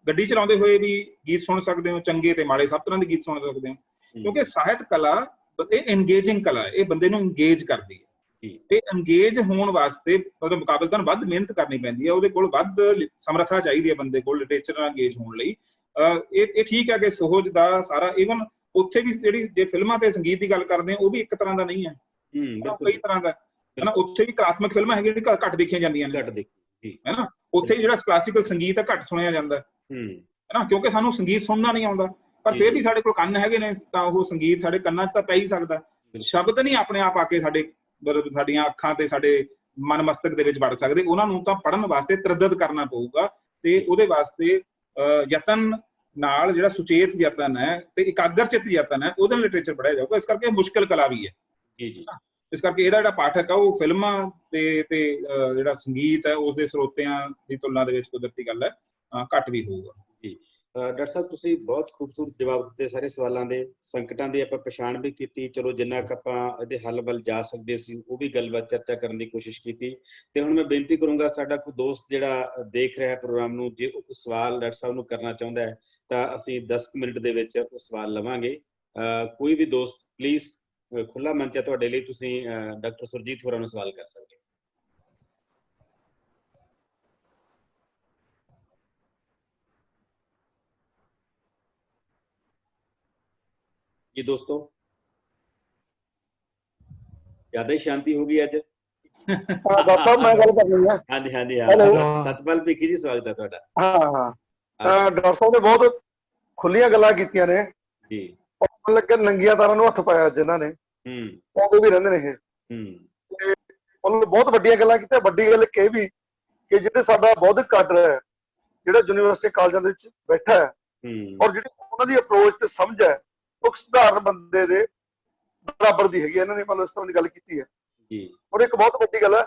ਗੱਡੀ ਚਲਾਉਂਦੇ ਹੋਏ ਵੀ ਗੀਤ ਸੁਣ ਸਕਦੇ ਹੋ, ਚੰਗੇ ਤੇ ਮਾੜੇ ਸਭ ਤਰ੍ਹਾਂ ਦੇ ਗੀਤ ਸੁਣ ਸਕਦੇ ਹੋ, ਕਿਉਂਕਿ ਸਾਹਿਤ ਕਲਾ ਇਹ ਇੰਗੇਜਿੰਗ ਕਲਾ ਹੈ, ਇਹ ਬੰਦੇ ਨੂੰ ਇੰਗੇਜ ਕਰਦੀ ਹੈ। ਤੇ ਇੰਗੇਜ ਹੋਣ ਵਾਸਤੇ ਮਤਲਬ ਮੁਕਾਬਲਤਨ ਵੱਧ ਮਿਹਨਤ ਕਰਨੀ ਪੈਂਦੀ ਹੈ, ਉਹਦੇ ਕੋਲ ਵੱਧ ਸਮਰੱਥਾ ਚਾਹੀਦੀ ਹੈ ਬੰਦੇ ਕੋਲ ਲਿਟਰੇਚਰ ਨਾਲ ਇੰਗੇਜ ਹੋਣ ਲਈ। ਇਹ ਠੀਕ ਹੈ ਕਿ ਸੋਚ ਦਾ ਸਾਰਾ ਈਵਨ ਉੱਥੇ ਵੀ ਜਿਹੜੀ ਜੇ ਫਿਲਮਾਂ ਤੇ ਸੰਗੀਤ ਦੀ ਗੱਲ ਕਰਦੇ ਹਾਂ, ਉਹ ਵੀ ਇੱਕ ਤਰ੍ਹਾਂ ਦਾ ਨਹੀਂ ਹੈ, ਕਈ ਤਰ੍ਹਾਂ ਦਾ, ਹੈ ਨਾ। ਉੱਥੇ ਵੀ ਕਲਾਤਮਕ ਫਿਲਮਾਂ ਹੈਗੀਆਂ ਜਿਹੜੀਆਂ ਘੱਟ ਦੇਖੀਆਂ ਜਾਂਦੀਆਂ ਨੇ, ਹੈ ਨਾ। ਉੱਥੇ ਜਿਹੜਾ ਕਲਾਸੀਕਲ ਸੰਗੀਤ ਹੈ ਘੱਟ ਸੁਣਿਆ ਜਾਂਦਾ, ਹੈ ਨਾ, ਕਿਉਂਕਿ ਸਾਨੂੰ ਸੰਗੀਤ ਸੁਣਨਾ ਨਹੀਂ ਆਉਂਦਾ, ਪਰ ਫਿਰ ਵੀ ਸਾਡੇ ਕੋਲ ਕੰਨ ਹੈਗੇ ਨੇ, ਤਾਂ ਉਹ ਸੰਗੀਤ ਸਾਡੇ ਕੰਨਾਂ 'ਚ ਤਾਂ ਪੈ ਹੀ ਸਕਦਾ। ਸ਼ਬਦ ਨਹੀਂ ਆਪਣੇ ਆਪ ਆ ਕੇ ਸਾਡੀਆਂ ਅੱਖਾਂ ਤੇ ਸਾਡੇ ਮਨ ਮਸਤਕ ਦੇ ਵਿੱਚ ਵੜ ਸਕਦੇ, ਉਹਨਾਂ ਨੂੰ ਤਾਂ ਪੜ੍ਹਨ ਵਾਸਤੇ ਤਰੱਦਦ ਕਰਨਾ ਪਊਗਾ, ਤੇ ਉਹਦੇ ਵਾਸਤੇ ਯਤਨ ਨਾਲ ਜਿਹੜਾ ਸੁਚੇਤ ਯਤਨ ਹੈ ਤੇ ਇਕਾਗਰ ਚਿੱਤ ਯਤਨ ਹੈ, ਉਹਦੇ ਨਾਲ ਲਿਟਰੇਚਰ ਪੜ੍ਹਿਆ ਜਾਊਗਾ। ਇਸ ਕਰਕੇ ਮੁਸ਼ਕਿਲ ਕਲਾ ਵੀ ਹੈ। ਇਸ ਕਰਕੇ ਇਹਦਾ ਜਿਹੜਾ ਪਾਠਕ ਆ ਉਹ ਫਿਲਮਾਂ ਤੇ ਜਿਹੜਾ ਸੰਗੀਤ ਹੈ ਉਸ ਦੇ ਸਰੋਤਿਆਂ ਦੀ ਤੁਲਨਾ ਦੇ ਵਿੱਚ ਕੁਦਰਤੀ ਗੱਲ ਹੈ ਘੱਟ ਵੀ ਹੋਊਗਾ। ਜੀ ਡਾਕਟਰ ਸਾਹਿਬ, ਤੁਸੀਂ ਬਹੁਤ ਖੂਬਸੂਰਤ ਜਵਾਬ ਦਿੱਤੇ ਸਾਰੇ ਸਵਾਲਾਂ ਦੇ। ਸੰਕਟਾਂ ਦੀ ਆਪਾਂ ਪਛਾਣ ਵੀ ਕੀਤੀ, ਚਲੋ ਜਿੰਨਾ ਕੁ ਆਪਾਂ ਇਹਦੇ ਹੱਲ ਵੱਲ ਜਾ ਸਕਦੇ ਸੀ ਉਹ ਵੀ ਗੱਲਬਾਤ ਚਰਚਾ ਕਰਨ ਦੀ ਕੋਸ਼ਿਸ਼ ਕੀਤੀ। ਤੇ ਹੁਣ ਮੈਂ ਬੇਨਤੀ ਕਰੂੰਗਾ, ਸਾਡਾ ਕੋਈ ਦੋਸਤ ਜਿਹੜਾ ਦੇਖ ਰਿਹਾ ਪ੍ਰੋਗਰਾਮ ਨੂੰ, ਜੇ ਉਹ ਕੋਈ ਸਵਾਲ ਡਾਕਟਰ ਸਾਹਿਬ ਨੂੰ ਕਰਨਾ ਚਾਹੁੰਦਾ ਹੈ ਤਾਂ ਅਸੀਂ 10 ਮਿੰਟ ਦੇ ਵਿੱਚ ਉਹ ਸਵਾਲ ਲਵਾਂਗੇ। ਕੋਈ ਵੀ ਦੋਸਤ ਪਲੀਜ਼, ਖੁੱਲਾ ਮੰਚ ਹੈ ਤੁਹਾਡੇ ਲਈ, ਤੁਸੀਂ ਡਾਕਟਰ ਸੁਰਜੀਤ ਹੋਰਾਂ ਨੂੰ ਸਵਾਲ ਕਰ ਸਕਦੇ ਹੋ। ਜੀ ਦੋਸਤੋ, ਜ਼ਿਆਦਾ ਹੀ ਸ਼ਾਂਤੀ ਹੋ ਗਈ ਅੱਜ। ਡਾਕਟਰ ਸਾਹਿਬ ਮੈਂ ਗੱਲ ਕਰਨੀ ਹੈ। ਹਾਂਜੀ ਹਾਂਜੀ, ਹਾਂ, ਸਤਪਾਲ ਭਿੱਖੀ ਜੀ, ਸਵਾਗਤ ਹੈ ਤੁਹਾਡਾ। ਹਾਂ, ਡਾਕਟਰ ਸਾਹਿਬ ਨੇ ਬਹੁਤ ਖੁੱਲੀਆਂ ਗੱਲਾਂ ਕੀਤੀਆਂ ਨੇ ਜੀ। ਮੈਨੂੰ ਲੱਗਾ ਨੰਗੀਆਂ ਤਾਰਾਂ ਨੂੰ ਹੱਥ ਪਾਇਆ ਜਿਨ੍ਹਾਂ ਨੇ, ਉਹ ਵੀ ਰਹਿੰਦੇ ਨੇ ਇਹ। ਉਹਨੇ ਬਹੁਤ ਵੱਡੀਆਂ ਗੱਲਾਂ ਕੀਤੀਆਂ। ਵੱਡੀ ਗੱਲ ਇਹ ਵੀ ਕਿ ਜਿਹੜੇ ਸਾਡਾ ਬੌਧਿਕ ਕਾਡਰ ਹੈ, ਜਿਹੜਾ ਯੂਨੀਵਰਸਿਟੀ ਕਾਲਜਾਂ ਦੇ ਵਿੱਚ ਬੈਠਾ ਹੈ, ਔਰ ਜਿਹੜੀ ਉਹਨਾਂ ਦੀ ਅਪਰੋਚ ਤੇ ਸਮਝ ਹੈ, ਉਹ ਸਧਾਰਨ ਬੰਦੇ ਦੇ ਬਰਾਬਰ ਦੀ ਹੈਗੀ। ਇਹਨਾਂ ਨੇ ਮਤਲਬ ਇਸ ਤਰ੍ਹਾਂ ਦੀ ਗੱਲ ਕੀਤੀ ਹੈ, ਔਰ ਇੱਕ ਬਹੁਤ ਵੱਡੀ ਗੱਲ ਹੈ।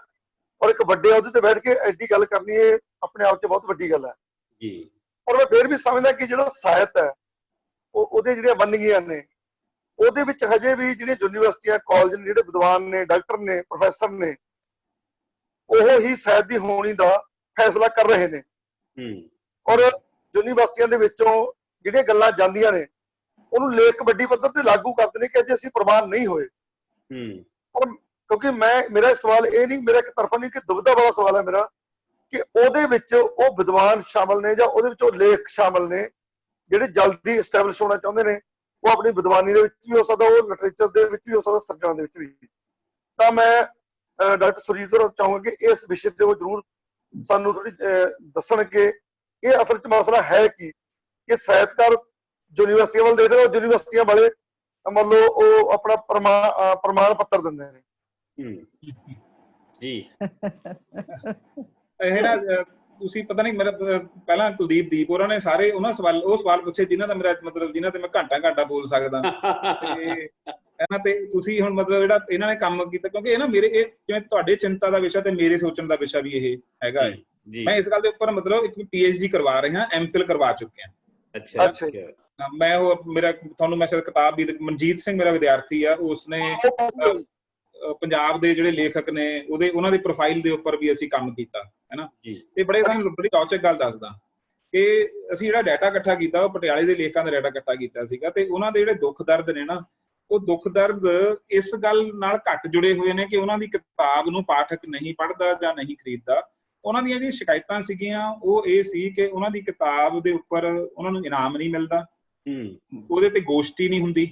ਔਰ ਇੱਕ ਵੱਡੇ ਅਹੁਦੇ ਤੇ ਬੈਠ ਕੇ ਐਡੀ ਗੱਲ ਕਰਨੀ, ਇਹ ਆਪਣੇ ਆਪ 'ਚ ਬਹੁਤ ਵੱਡੀ ਗੱਲ ਹੈ। ਔਰ ਮੈਂ ਫਿਰ ਵੀ ਸਮਝਦਾ ਕਿ ਜਿਹੜਾ ਸਾਹਿਤ ਹੈ, ਉਹਦੇ ਜਿਹੜੀਆਂ ਵੰਨਗੀਆਂ ਨੇ, ਉਹਦੇ ਵਿੱਚ ਹਜੇ ਵੀ ਜਿਹੜੀਆਂ ਯੂਨੀਵਰਸਿਟੀਆਂ ਕਾਲਜ ਨੇ, ਜਿਹੜੇ ਵਿਦਵਾਨ ਨੇ, ਡਾਕਟਰ ਨੇ, ਪ੍ਰੋਫੈਸਰ ਨੇ, ਉਹ ਹੀ ਸਾਹਿਤ ਦੀ ਹੋਣੀ ਦਾ ਫੈਸਲਾ ਕਰ ਰਹੇ ਨੇ। ਔਰ ਯੂਨੀਵਰਸਿਟੀਆਂ ਦੇ ਵਿੱਚੋਂ ਜਿਹੜੀਆਂ ਗੱਲਾਂ ਜਾਂਦੀਆਂ ਨੇ, ਉਹਨੂੰ ਲੇਖ ਵੱਡੀ ਪੱਧਰ ਤੇ ਲਾਗੂ ਕਰਦੇ ਨੇ ਕਿ ਅਜੇ ਅਸੀਂ ਪ੍ਰਵਾਨ ਨਹੀਂ ਹੋਏ। ਔਰ ਕਿਉਂਕਿ ਮੇਰਾ ਸਵਾਲ ਇਹ ਨਹੀਂ, ਮੇਰਾ ਇੱਕ ਤਰਫਾ ਨਹੀਂ, ਕਿ ਦੁਬਿਧਾ ਵਾਲਾ ਸਵਾਲ ਹੈ ਮੇਰਾ, ਕਿ ਉਹਦੇ ਵਿੱਚ ਉਹ ਵਿਦਵਾਨ ਸ਼ਾਮਲ ਨੇ ਜਾਂ ਉਹਦੇ ਵਿੱਚ ਉਹ ਲੇਖ ਸ਼ਾਮਲ ਨੇ ਜਿਹੜੇ ਜਲਦੀ ਐਸਟੈਬਲਿਸ਼ ਹੋਣਾ ਚਾਹੁੰਦੇ ਨੇ। ਉਹ ਆਪਣੀ ਵਿਦਵਾਨੀ ਦੇ ਵਿੱਚ ਵੀ ਹੋ ਸਕਦਾ, ਉਹ ਲਿਟਰੇਚਰ ਦੇ ਵਿੱਚ ਵੀ ਹੋ ਸਕਦਾ, ਸਿਰਜਣਾ ਦੇ ਵਿੱਚ ਵੀ। ਤਾਂ ਮੈਂ ਡਾਕਟਰ ਸੁਰਜੀਤ ਹੋਰਾਂ ਚਾਹੂੰਗਾ ਕਿ ਇਸ ਵਿਸ਼ੇ ਤੇ ਉਹ ਜ਼ਰੂਰ ਸਾਨੂੰ ਥੋੜੀ ਦੱਸਣ ਕਿ ਇਹ ਅਸਲ 'ਚ ਮਸਲਾ ਹੈ ਕਿ ਸਾਹਿਤਕਾਰ ਯੂਨੀਵਰਸਿਟੀਆਂ ਵੱਲ ਦੇਖਦੇ ਨੇ, ਯੂਨੀਵਰਸਿਟੀਆਂ ਵਾਲੇ ਮੰਨ ਲਓ ਉਹ ਆਪਣਾ ਪ੍ਰਮਾਣ ਪੱਤਰ ਦਿੰਦੇ ਨੇ। ਜੀ ਇਹ ਨਾ ਤੁਸੀਂ ਪਤਾ ਨਹੀਂ, ਮੇਰਾ ਪਹਿਲਾਂ ਕੁਲਦੀਪ ਦੀਪ ਉਹਨਾਂ ਨੇ ਸਾਰੇ ਉਹ ਸਵਾਲ ਪੁੱਛੇ ਜਿਨ੍ਹਾਂ ਦਾ ਮੇਰਾ ਮਤਲਬ ਜਿਨ੍ਹਾਂ ਤੇ ਮੈਂ ਘੰਟਾ ਬੋਲ ਸਕਦਾ, ਤੇ ਇਹਨਾਂ ਤੇ ਤੁਸੀਂ ਹੁਣ ਮਤਲਬ ਜਿਹੜਾ ਇਹਨਾਂ ਨੇ ਕੰਮ ਕੀਤਾ, ਕਿਉਂਕਿ ਇਹ ਨਾ ਮੇਰੇ ਇਹ ਜਿਵੇਂ ਤੁਹਾਡੇ ਚਿੰਤਾ ਦਾ ਵਿਸ਼ਾ ਤੇ ਮੇਰੇ ਸੋਚਣ ਦਾ ਵਿਸ਼ਾ ਵੀ ਇਹ ਹੈਗਾ ਹੈ। ਮੈਂ ਇਸ ਗੱਲ ਦੇ ਉੱਪਰ ਮਤਲਬ ਇੱਕ PhD ਕਰਵਾ ਰਿਹਾ, MPhil ਕਰਵਾ ਚੁੱਕਿਆ। ਅੱਛਾ, ਮੈਂ ਉਹ ਮੇਰਾ ਤੁਹਾਨੂੰ ਮੈਂ ਸ਼ਾਇਦ ਕਿਤਾਬ ਵੀ, ਮਨਜੀਤ ਸਿੰਘ ਮੇਰਾ ਵਿਦਿਆਰਥੀ ਆ, ਉਸਨੇ ਪੰਜਾਬ ਦੇ ਜਿਹੜੇ ਲੇਖਕ ਨੇ ਉਹਨਾਂ ਦੇ ਪ੍ਰੋਫਾਈਲ ਦੇ ਉੱਪਰ ਵੀ ਅਸੀਂ ਕੰਮ ਕੀਤਾ ਹੈ ਨਾ। ਤੇ ਬੜੀ ਰੌਚਕ ਗੱਲ ਦੱਸਦਾ ਕਿ ਅਸੀਂ ਜਿਹੜਾ ਡਾਟਾ ਇਕੱਠਾ ਕੀਤਾ ਉਹ ਪਟਿਆਲੇ ਦੇ ਲੇਖਕਾਂ ਦਾ ਡਾਟਾ ਇਕੱਠਾ ਕੀਤਾ ਸੀਗਾ, ਤੇ ਉਹਨਾਂ ਦੇ ਜਿਹੜੇ ਦੁੱਖ ਦਰਦ ਨੇ ਨਾ, ਉਹ ਦੁੱਖ ਦਰਦ ਇਸ ਗੱਲ ਨਾਲ ਘੱਟ ਜੁੜੇ ਹੋਏ ਨੇ ਕਿ ਉਹਨਾਂ ਦੀ ਕਿਤਾਬ ਨੂੰ ਪਾਠਕ ਨਹੀਂ ਪੜ੍ਹਦਾ ਜਾਂ ਨਹੀਂ ਖਰੀਦਦਾ। ਉਹਨਾਂ ਦੀਆਂ ਜਿਹੜੀਆਂ ਸ਼ਿਕਾਇਤਾਂ ਸੀਗੀਆਂ ਉਹ ਇਹ ਸੀ ਕਿ ਉਹਨਾਂ ਦੀ ਕਿਤਾਬ ਦੇ ਉੱਪਰ ਉਹਨਾਂ ਨੂੰ ਇਨਾਮ ਨਹੀਂ ਮਿਲਦਾ, ਉਹਦੇ ਤੇ ਗੋਸ਼ਟੀ ਨਹੀਂ ਹੁੰਦੀ,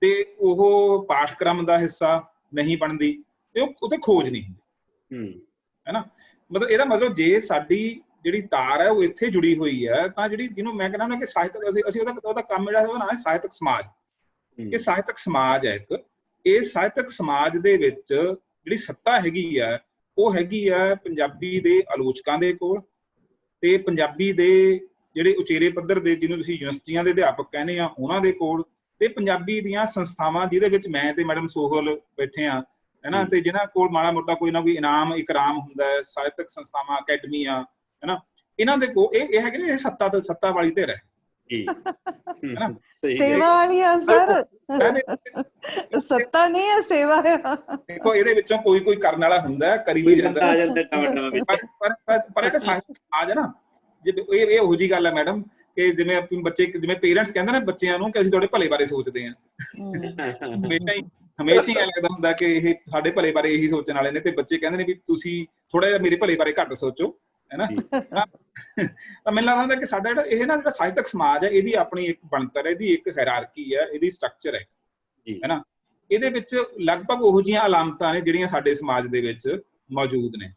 ਤੇ ਉਹ ਪਾਠਕ੍ਰਮ ਦਾ ਹਿੱਸਾ ਨਹੀਂ ਬਣਦੀ, ਤੇ ਉਹ ਤੇ ਖੋਜ ਨਹੀਂ ਹੁੰਦੀ, ਹੈ ਨਾ। ਮਤਲਬ ਇਹਦਾ ਮਤਲਬ ਜੇ ਸਾਡੀ ਜਿਹੜੀ ਤਾਰ ਹੈ ਉਹ ਇੱਥੇ ਜੁੜੀ ਹੋਈ ਹੈ, ਤਾਂ ਜਿਹੜੀ ਜਿਹਨੂੰ ਮੈਂ ਕਹਿੰਦਾ ਨਾ ਕਿ ਸਾਹਿਤਕ ਅਸੀਂ ਉਹਦਾ ਕੰਮ ਜਿਹੜਾ ਉਹਦਾ ਨਾਮ ਹੈ ਸਾਹਿਤਕ ਸਮਾਜ। ਇਹ ਸਾਹਿਤਕ ਸਮਾਜ ਹੈ ਇੱਕ। ਇਹ ਸਾਹਿਤਕ ਸਮਾਜ ਦੇ ਵਿੱਚ ਜਿਹੜੀ ਸੱਤਾ ਹੈਗੀ ਹੈ ਉਹ ਹੈਗੀ ਹੈ ਪੰਜਾਬੀ ਦੇ ਆਲੋਚਕਾਂ ਦੇ ਕੋਲ, ਤੇ ਪੰਜਾਬੀ ਦੇ ਜਿਹੜੇ ਉਚੇਰੇ ਪੱਧਰ ਦੇ ਜਿਹਨੂੰ ਤੁਸੀਂ ਯੂਨੀਵਰਸਿਟੀਆਂ ਦੇ ਅਧਿਆਪਕ ਕਹਿੰਦੇ ਆ ਉਹਨਾਂ ਦੇ ਕੋਲ, ਤੇ ਪੰਜਾਬੀ ਦੀਆਂ ਸੰਸਥਾਵਾਂ ਜਿਹਦੇ ਵਿੱਚ ਮੈਂ ਤੇ ਮੈਡਮ ਸੋਹਲ ਬੈਠੇ ਆ, ਹੈ ਨਾ, ਤੇ ਜਿਹਨਾਂ ਕੋਲ ਮਾੜਾ ਮੋਟਾ ਕੋਈ ਨਾ ਕੋਈ ਇਨਾਮ ਇਕਰਾਮ ਹੁੰਦਾ ਹੈ, ਸਾਹਿਤਕ ਸੰਸਥਾਵਾਂ, ਅਕੈਡਮੀਆਂ, ਹੈ ਨਾ, ਇਹਨਾਂ ਦੇ ਕੋਲ ਇਹ ਹੈਗੇ ਨੇ, ਇਹ ਸੱਤਾ ਵਾਲੀ ਧਿਰ ਹੈ। ਸੇਵਾ ਵਾਲੀ ਆ ਸਰ, ਸੱਤਾ ਨਹੀਂ ਹੈ, ਸੇਵਾ ਹੈ। ਦੇਖੋ ਇਹਦੇ ਵਿੱਚੋਂ ਕੋਈ ਕਰਨ ਵਾਲਾ ਹੁੰਦਾ, ਕਰੀ ਵੀ ਜਾਂਦਾ, ਪਰ ਜਿਹੜਾ ਸਾਹਿਤਕ ਸਮਾਜ ਹੈ ਨਾ, ਇਹ ਇਹੋ ਜਿਹੀ ਗੱਲ ਹੈ ਮੈਡਮ ਕਿ ਜਿਵੇਂ ਆਪਣੇ ਬੱਚੇ, ਜਿਵੇਂ ਪੇਰੈਂਟਸ ਕਹਿੰਦੇ ਨੇ ਬੱਚਿਆਂ ਨੂੰ ਕਿ ਅਸੀਂ ਤੁਹਾਡੇ ਭਲੇ ਬਾਰੇ ਸੋਚਦੇ ਹਾਂ, ਹਮੇਸ਼ਾ ਹੀ ਲੱਗਦਾ ਹੁੰਦਾ ਕਿ ਇਹ ਸਾਡੇ ਭਲੇ ਬਾਰੇ ਇਹੀ ਸੋਚਣ ਵਾਲੇ ਨੇ, ਤੇ ਬੱਚੇ ਕਹਿੰਦੇ ਨੇ ਵੀ ਤੁਸੀਂ ਥੋੜਾ ਜਿਹਾ ਮੇਰੇ ਭਲੇ ਬਾਰੇ ਘੱਟ ਸੋਚੋ, ਹੈ ਨਾ। ਤਾਂ ਮੈਨੂੰ ਲੱਗਦਾ ਕਿ ਸਾਡਾ ਜਿਹੜਾ ਇਹ ਨਾ ਜਿਹੜਾ ਸਾਹਿਤਕ ਸਮਾਜ ਹੈ ਇਹਦੀ ਆਪਣੀ ਇੱਕ ਬਣਤਰ ਹੈ, ਇਹਦੀ ਇੱਕ ਹਾਇਰਾਰਕੀ ਹੈ, ਇਹਦੀ ਸਟਰਕਚਰ ਹੈ ਨਾ। ਇਹਦੇ ਵਿੱਚ ਲਗਭਗ ਉਹੋ ਜਿਹੀਆਂ ਅਲਾਮਤਾਂ ਨੇ ਜਿਹੜੀਆਂ ਸਾਡੇ ਸਮਾਜ ਦੇ ਵਿੱਚ ਮੌਜੂਦ ਨੇ,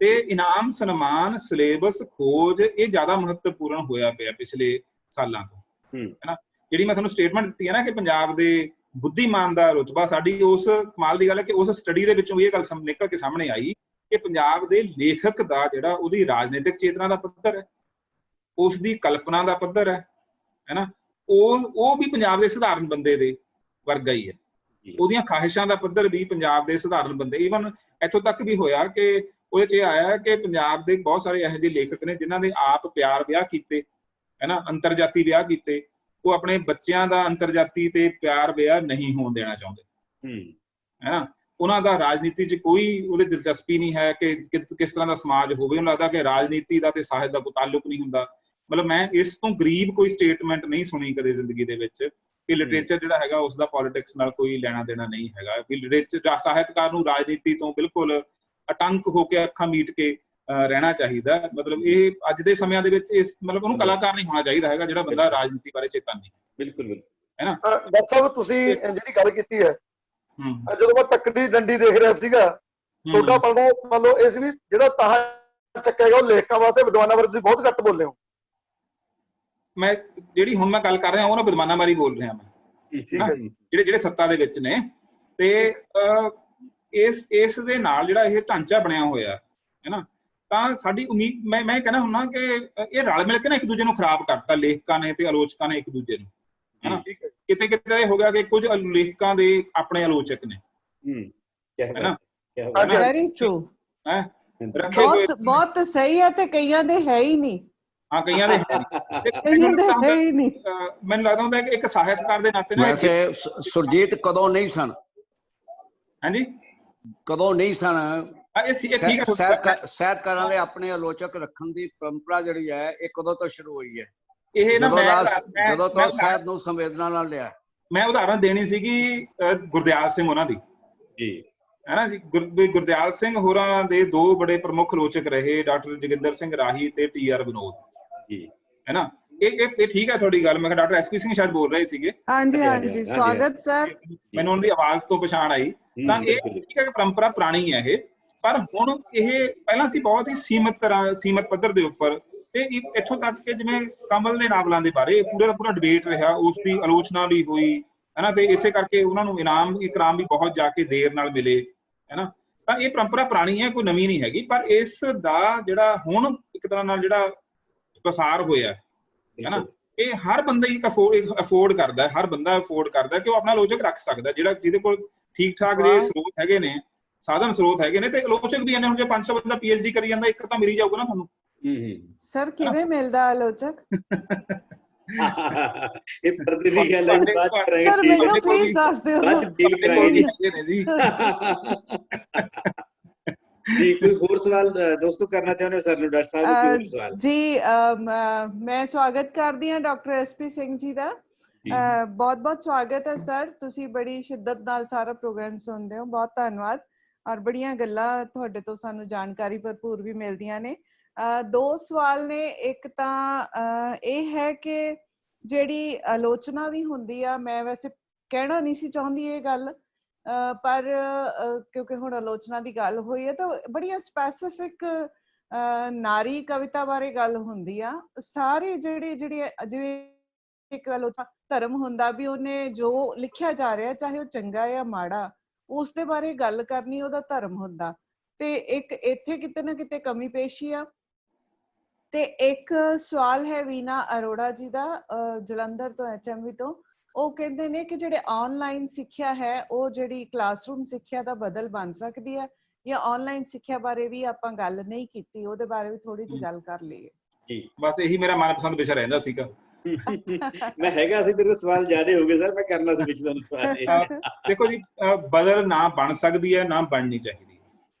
ਤੇ ਇਨਾਮ, ਸਨਮਾਨ, ਸਿਲੇਬਸ, ਖੋਜ ਇਹ ਜ਼ਿਆਦਾ ਮਹੱਤਵਪੂਰਨ ਹੋਇਆ ਪਿਆ ਪਿਛਲੇ ਸਾਲਾਂ ਤੋਂ, ਹੈ ਨਾ। ਜਿਹੜੀ ਮੈਂ ਤੁਹਾਨੂੰ ਸਟੇਟਮੈਂਟ ਦਿੱਤੀ ਹੈ ਨਾ ਕਿ ਪੰਜਾਬ ਦੇ ਬੁੱਧੀਮਾਨ ਦਾ ਰੁਤਬਾ, ਸਾਡੀ ਉਸ ਕਮਾਲ ਦੀ ਗੱਲ ਹੈ ਕਿ ਉਸ ਸਟੱਡੀ ਦੇ ਵਿੱਚੋਂ ਇਹ ਗੱਲ ਨਿਕਲ ਕੇ ਸਾਹਮਣੇ ਆਈ ਕਿ ਪੰਜਾਬ ਦੇ ਲੇਖਕ ਦਾ ਜਿਹੜਾ ਉਹਦੀ ਰਾਜਨੀਤਿਕ ਚੇਤਨਾ ਦਾ ਪੱਧਰ ਹੈ, ਉਸ ਦੀ ਕਲਪਨਾ ਦਾ ਪੱਧਰ ਹੈ ਨਾ, ਉਹ ਵੀ ਪੰਜਾਬ ਦੇ ਸਧਾਰਨ ਬੰਦੇ ਦੇ ਵਰਗਾ ਹੀ ਹੈ। ਉਹਦੀਆਂ ਖਾਹਿਸ਼ਾਂ ਦਾ ਪੱਧਰ ਵੀ ਪੰਜਾਬ ਦੇ ਸਧਾਰਨ ਬੰਦੇ, ਈਵਨ ਇੱਥੋਂ ਤੱਕ ਵੀ ਹੋਇਆ ਕਿ ਉਹਦੇ 'ਚ ਇਹ ਆਇਆ ਕਿ ਪੰਜਾਬ ਦੇ ਬਹੁਤ ਸਾਰੇ ਇਹੋ ਜਿਹੇ ਲੇਖਕ ਨੇ ਜਿਨ੍ਹਾਂ ਦੇ ਆਪ ਪਿਆਰ ਵਿਆਹ ਕੀਤੇ, ਹੈ ਨਾ, ਅੰਤਰਜਾਤੀ ਵਿਆਹ ਕੀਤੇ, ਉਹ ਆਪਣੇ ਬੱਚਿਆਂ ਦਾ ਅੰਤਰਜਾਤੀ ਤੇ ਪਿਆਰ ਵਿਆਹ ਨਹੀਂ ਹੋਣ ਦੇਣਾ ਚਾਹੁੰਦੇ, ਹੈ ਨਾ। ਉਹਨਾਂ ਦਾ ਰਾਜਨੀਤੀ 'ਚ ਕੋਈ ਉਹਦੇ ਦਿਲਚਸਪੀ ਨਹੀਂ ਹੈ ਕਿ ਕਿਸ ਤਰ੍ਹਾਂ ਦਾ ਸਮਾਜ ਹੋਵੇ। ਉਹਨੂੰ ਲੱਗਦਾ ਕਿ ਰਾਜਨੀਤੀ ਦਾ ਤੇ ਸਾਹਿਤ ਦਾ ਕੋਈ ਤਾਲੁਕ ਨਹੀਂ ਹੁੰਦਾ। ਮਤਲਬ ਮੈਂ ਇਸ ਤੋਂ ਗਰੀਬ ਕੋਈ ਸਟੇਟਮੈਂਟ ਨਹੀਂ ਸੁਣੀ ਕਦੇ ਜ਼ਿੰਦਗੀ ਦੇ ਵਿੱਚ ਕਿ ਲਿਟਰੇਚਰ ਜਿਹੜਾ ਹੈਗਾ ਉਸਦਾ ਪੋਲਿਟਿਕਸ ਨਾਲ ਕੋਈ ਲੈਣਾ ਦੇਣਾ ਨਹੀਂ ਹੈਗਾ, ਵੀ ਲਿਟਰੇਚਰ ਸਾਹਿਤਕਾਰ ਨੂੰ ਰਾਜਨੀਤੀ ਤੋਂ ਬਿਲਕੁਲ ਅਟੰਕ ਹੋ ਕੇ ਅੱਖਾਂ ਮੀਟ ਕੇ ਰਹਿਣਾ ਚਾਹੀਦਾ। ਮਤਲਬ ਇਹ ਅੱਜ ਦੇ ਸਮਿਆਂ ਦੇ ਵਿੱਚ ਇਸ ਮਤਲਬ ਉਹਨੂੰ ਕਲਾਕਾਰ ਨਹੀਂ ਹੋਣਾ ਚਾਹੀਦਾ ਹੈਗਾ ਜਿਹੜਾ ਬੰਦਾ ਰਾਜਨੀਤੀ ਬਾਰੇ ਚੇਤਨ ਨਹੀਂ। ਬਿਲਕੁਲ ਹੈ ਨਾ। ਡਾਕਟਰ ਸਾਹਿਬ ਤੁਸੀਂ ਜਿਹੜੀ ਗੱਲ ਕੀਤੀ ਹੈ, ਜਦੋਂ ਮੈਂ ਤੱਕੜੀ ਡੰਡੀ ਦੇਖ ਰਿਹਾ ਸੀਗਾ, ਤੁਹਾਡਾ ਮੰਨ ਲਓ ਇਸ ਵੀ ਜਿਹੜਾ ਤਾਹਾ ਚੱਕੇਗਾ ਉਹ ਲੇਖਕਾਂ ਵਾਸਤੇ, ਵਿਦਵਾਨਾਂ ਬਾਰੇ ਤੁਸੀਂ ਬਹੁਤ ਘੱਟ ਬੋਲੇ ਹੋ। ਮੈਂ ਜਿਹੜੀ ਹੁਣ ਮੈਂ ਗੱਲ ਕਰ ਰਿਹਾ ਉਹਨਾਂ ਵਿਦਵਾਨਾਂ ਬਾਰੇ ਬੋਲ ਰਿਹਾ ਮੈਂ, ਜਿਹੜੇ ਸੱਤਾ ਦੇ ਵਿੱਚ ਨੇ, ਤੇ ਇਸ ਦੇ ਨਾਲ ਜਿਹੜਾ ਇਹ ਢਾਂਚਾ ਬਣਿਆ ਹੋਇਆ ਹੈ ਨਾ, ਤਾਂ ਸਾਡੀ ਉਮੀਦ ਮੈਂ ਕਹਿੰਦਾ ਹੁੰਦਾ ਕਿ ਇਹ ਰਲ ਮਿਲ ਕੇ ਨਾ ਇੱਕ ਦੂਜੇ ਨੂੰ ਖਰਾਬ ਕਰਤਾ, ਲੇਖਕਾਂ ਨੇ ਤੇ ਆਲੋਚਕਾਂ ਨੇ ਇੱਕ ਦੂਜੇ ਨੂੰ, ਹੈ ਨਾ। ਕਿਤੇ ਇਹ ਹੋ ਗਿਆ ਕਿ ਕੁਝ ਲੇਖਕਾਂ ਦੇ ਆਪਣੇ ਆਲੋਚਕ ਨੇ, ਹੈ ਨਾ। ਵੈਰੀ ਟਰੂ, ਬਹੁਤ ਸਹੀ ਹੈ, ਤੇ ਕਈਆਂ ਦੇ ਹੈ ਹੀ ਨਹੀਂ। ਹਾਂ, ਕਈਆਂ ਦੇ ਹੈ ਹੀ ਨਹੀਂ। ਮੈਨੂੰ ਲੱਗਦਾ ਹੁੰਦਾ ਕਿ ਇੱਕ ਸਾਹਿਤਕਾਰ ਦੇ ਨਾਤੇ ਨਾ, ਵੈਸੇ ਸੁਰਜੀਤ ਕਦੋਂ ਨਹੀਂ ਸਨ, ਹਾਂਜੀ ਕਦੋਂ ਨਹੀਂ ਸਨ, ਸਾਹਿਤਕਾਰਾਂ ਦੇ ਆਪਣੇ ਆਲੋਚਕ ਰੱਖਣ ਦੀ ਪਰੰਪਰਾ ਜਿਹੜੀ ਹੈ ਇਹ ਕਦੋਂ ਤੋਂ ਸ਼ੁਰੂ ਹੋਈ ਹੈ? ਇਹ ਜਦੋਂ ਤੋਂ ਸਾਹਿਤ ਨੂੰ ਸੰਵੇਦਨਾ ਨਾਲ ਲਿਆ। ਮੈਂ ਉਦਾਹਰਨ ਦੇਣੀ ਸੀਗੀ ਗੁਰਦਿਆਲ ਸਿੰਘ ਉਹਨਾਂ ਦੀ, ਹੈ ਨਾ ਜੀ। ਗੁਰਦਿਆਲ ਸਿੰਘ ਹੋਰਾਂ ਦੇ ਦੋ ਬੜੇ ਪ੍ਰਮੁੱਖ ਆਲੋਚਕ ਰਹੇ, ਡਾਕਟਰ ਜੋਗਿੰਦਰ ਸਿੰਘ ਰਾਹੀ ਤੇ TR ਵਿਨੋਦ, ਹੈ ਨਾ। ਇਹ ਠੀਕ ਹੈ ਤੁਹਾਡੀ ਗੱਲ। ਮੈਂ ਕਿਹਾ ਡਾਕਟਰ SP ਸਿੰਘ ਸ਼ਾਇਦ ਬੋਲ ਰਹੇ ਸੀਗੇ। ਹਾਂਜੀ, ਸਵਾਗਤ ਸਰ। ਮੈਨੂੰ ਉਹਨਾਂ ਦੀ ਆਵਾਜ਼ ਤੋਂ ਪਛਾਣ ਆਈ। ਤਾਂ ਇਹ ਠੀਕ ਹੈ ਕਿ ਪਰੰਪਰਾ ਪੁਰਾਣੀ ਹੈ ਇਹ, ਪਰ ਹੁਣ ਇਹ ਪਹਿਲਾਂ ਸੀ ਬਹੁਤ ਹੀ ਸੀਮਤ ਪੱਧਰ ਦੇ ਉੱਪਰ, ਤੇ ਇੱਥੋਂ ਤੱਕ ਕਿ ਜਿਵੇਂ ਕਮਲ ਦੇ ਨਾਵਲਾਂ ਦੇ ਬਾਰੇ ਪੂਰਾ ਦਾ ਪੂਰਾ ਡਿਬੇਟ ਰਿਹਾ, ਉਸ ਦੀ ਆਲੋਚਨਾ ਵੀ ਹੋਈ, ਹੈ ਨਾ, ਤੇ ਇਸੇ ਕਰਕੇ ਉਹਨਾਂ ਨੂੰ ਇਨਾਮ ਇਕਰਾਮ ਵੀ ਬਹੁਤ ਜਾ ਕੇ ਦੇਰ ਨਾਲ ਮਿਲੇ, ਹੈ ਨਾ। ਤਾਂ ਇਹ ਪਰੰਪਰਾ ਪੁਰਾਣੀ ਹੈ, ਕੋਈ ਨਵੀਂ ਨਹੀਂ ਹੈਗੀ, ਪਰ ਇਸ ਦਾ ਜਿਹੜਾ ਹੁਣ ਇੱਕ ਤਰ੍ਹਾਂ ਨਾਲ ਜਿਹੜਾ ਪਸਾਰ ਹੋਇਆ, ਹੈ ਨਾ, ਇਹ ਹਰ ਬੰਦਾ ਹੀ ਅਫੋਰਡ ਕਰਦਾ, ਹਰ ਬੰਦਾ ਅਫੋਰਡ ਕਰਦਾ ਕਿ ਉਹ ਆਪਣਾ ਆਲੋਚਕ ਰੱਖ ਸਕਦਾ, ਜਿਹਦੇ ਕੋਲ ਠੀਕ ਠਾਕ ਦੇ ਸਰੋਤ ਹੈਗੇ ਨੇ, ਸਾਧਨ ਸਰੋਤ ਹੈਗੇ ਨੇ, ਤੇ ਆਲੋਚਕ ਵੀ ਇਹਨੇ ਹੁਣ ਜੇ 500 ਬੰਦਾ PhD ਕਰੀ ਜਾਂਦਾ, ਇੱਕ ਤਾਂ ਮਿਲ ਜਾਊਗਾ ਨਾ ਤੁਹਾਨੂੰ। ਸਰ ਕਿਵੇਂ ਮਿਲਦਾ ਆਲੋਚਕ? ਇਹ ਪਰਦੇ ਦੀ ਗੱਲ ਹੈ, ਬਾਅਦ ਚ ਕਰਾਂਗੇ। ਸਰ ਮੈਨੂੰ ਪਲੀਜ਼ ਦੱਸ ਦਿਓ। ਬਾਅਦ ਚ ਡੀਲ ਕਰਾਂਗੇ ਜੀ। ਕੋਈ ਹੋਰ ਸਵਾਲ ਦੋਸਤੋ ਕਰਨਾ ਚਾਹੁੰਦੇ ਹੋ ਸਰ ਨੂੰ? ਡਾਕਟਰ ਸਾਹਿਬ ਕੋਈ ਹੋਰ ਸਵਾਲ? ਜੀ ਮੈਂ ਸਵਾਗਤ ਕਰਦੀ ਹਾਂ ਡਾਕਟਰ ਐਸਪੀ ਸਿੰਘ ਜੀ ਦਾ। ਬਹੁਤ ਬਹੁਤ ਸਵਾਗਤ ਹੈ ਸਰ, ਤੁਸੀਂ ਬੜੀ ਸ਼ਿੱਦਤ ਨਾਲ ਸਾਰਾ ਪ੍ਰੋਗਰਾਮ ਸੁਣਦੇ ਹੋ, ਬਹੁਤ ਧੰਨਵਾਦ। ਔਰ ਬੜੀਆਂ ਗੱਲਾਂ ਤੁਹਾਡੇ ਤੋਂ ਸਾਨੂੰ ਜਾਣਕਾਰੀ ਭਰਪੂਰ ਵੀ ਮਿਲਦੀਆਂ ਨੇ। ਦੋ ਸਵਾਲ ਨੇ। ਇੱਕ ਤਾਂ ਇਹ ਹੈ ਕਿ ਜਿਹੜੀ ਆਲੋਚਨਾ ਵੀ ਹੁੰਦੀ ਆ, ਮੈਂ ਵੈਸੇ ਕਹਿਣਾ ਨਹੀਂ ਸੀ ਚਾਹੁੰਦੀ ਇਹ ਗੱਲ, ਪਰ ਕਿਉਂਕਿ ਹੁਣ ਆਲੋਚਨਾ ਦੀ ਗੱਲ ਹੋਈ ਹੈ ਤਾਂ ਬੜੀਆਂ ਸਪੈਸੀਫਿਕ ਨਾਰੀ ਕਵਿਤਾ ਬਾਰੇ ਗੱਲ ਹੁੰਦੀ ਆ। ਸਾਰੇ ਜਿਹੜੀ ਜਿਵੇਂ ਇੱਕ ਆਲੋਚਨਾ ਧਰਮ ਹੁੰਦਾ ਵੀ ਉਹਨੇ ਜੋ ਲਿਖਿਆ ਜਾ ਰਿਹਾ ਚਾਹੇ ਉਹ ਚੰਗਾ ਜਾਂ ਮਾੜਾ, ਉਸ ਦੇ ਬਾਰੇ ਗੱਲ ਕਰਨੀ ਉਹਦਾ ਧਰਮ ਹੁੰਦਾ। ਤੇ ਇੱਕ ਇੱਥੇ ਕਿਤੇ ਨਾ ਕਿਤੇ ਕਮੀ ਪੇਸ਼ੀ ਆ। ਤੇ ਇੱਕ ਸਵਾਲ ਹੈ ਵੀਨਾ ਅਰੋੜਾ ਜੀ ਦਾ, ਜਲੰਧਰ ਤੋਂ, HMV ਤੋਂ। ਉਹ ਕਹਿੰਦੇ ਨੇ ਕਿ ਜਿਹੜੇ ਆਨਲਾਈਨ ਸਿੱਖਿਆ ਹੈ ਉਹ ਜਿਹੜੀ ਕਲਾਸਰੂਮ ਸਿੱਖਿਆ ਦਾ ਬਦਲ ਬਣ ਸਕਦੀ ਹੈ, ਜਾਂ ਆਨਲਾਈਨ ਸਿੱਖਿਆ ਬਾਰੇ ਵੀ ਆਪਾਂ ਗੱਲ ਨਹੀਂ ਕੀਤੀ, ਉਹਦੇ ਬਾਰੇ ਵੀ ਥੋੜੀ ਜਿਹੀ ਗੱਲ ਕਰ ਲਈਏ ਜੀ। ਬਸ ਇਹੀ ਮੇਰਾ ਮਨਪਸੰਦ ਵਿਸ਼ਾ ਰਹਿੰਦਾ ਸੀਗਾ। ਮੈਂ ਹੈਗਾ ਸੀ, ਤੇਰੇ ਸਵਾਲ ਜ਼ਿਆਦਾ ਹੋ ਗਏ ਸਰ, ਮੈਂ ਕਰਨਾ ਸੀ ਵਿੱਚ ਤੁਹਾਨੂੰ ਸਵਾਲ। ਦੇਖੋ ਜੀ, ਬਦਲ ਨਾ ਬਣ ਸਕਦੀ ਹੈ ਨਾ ਬਣਨੀ ਚਾਹੀਦੀ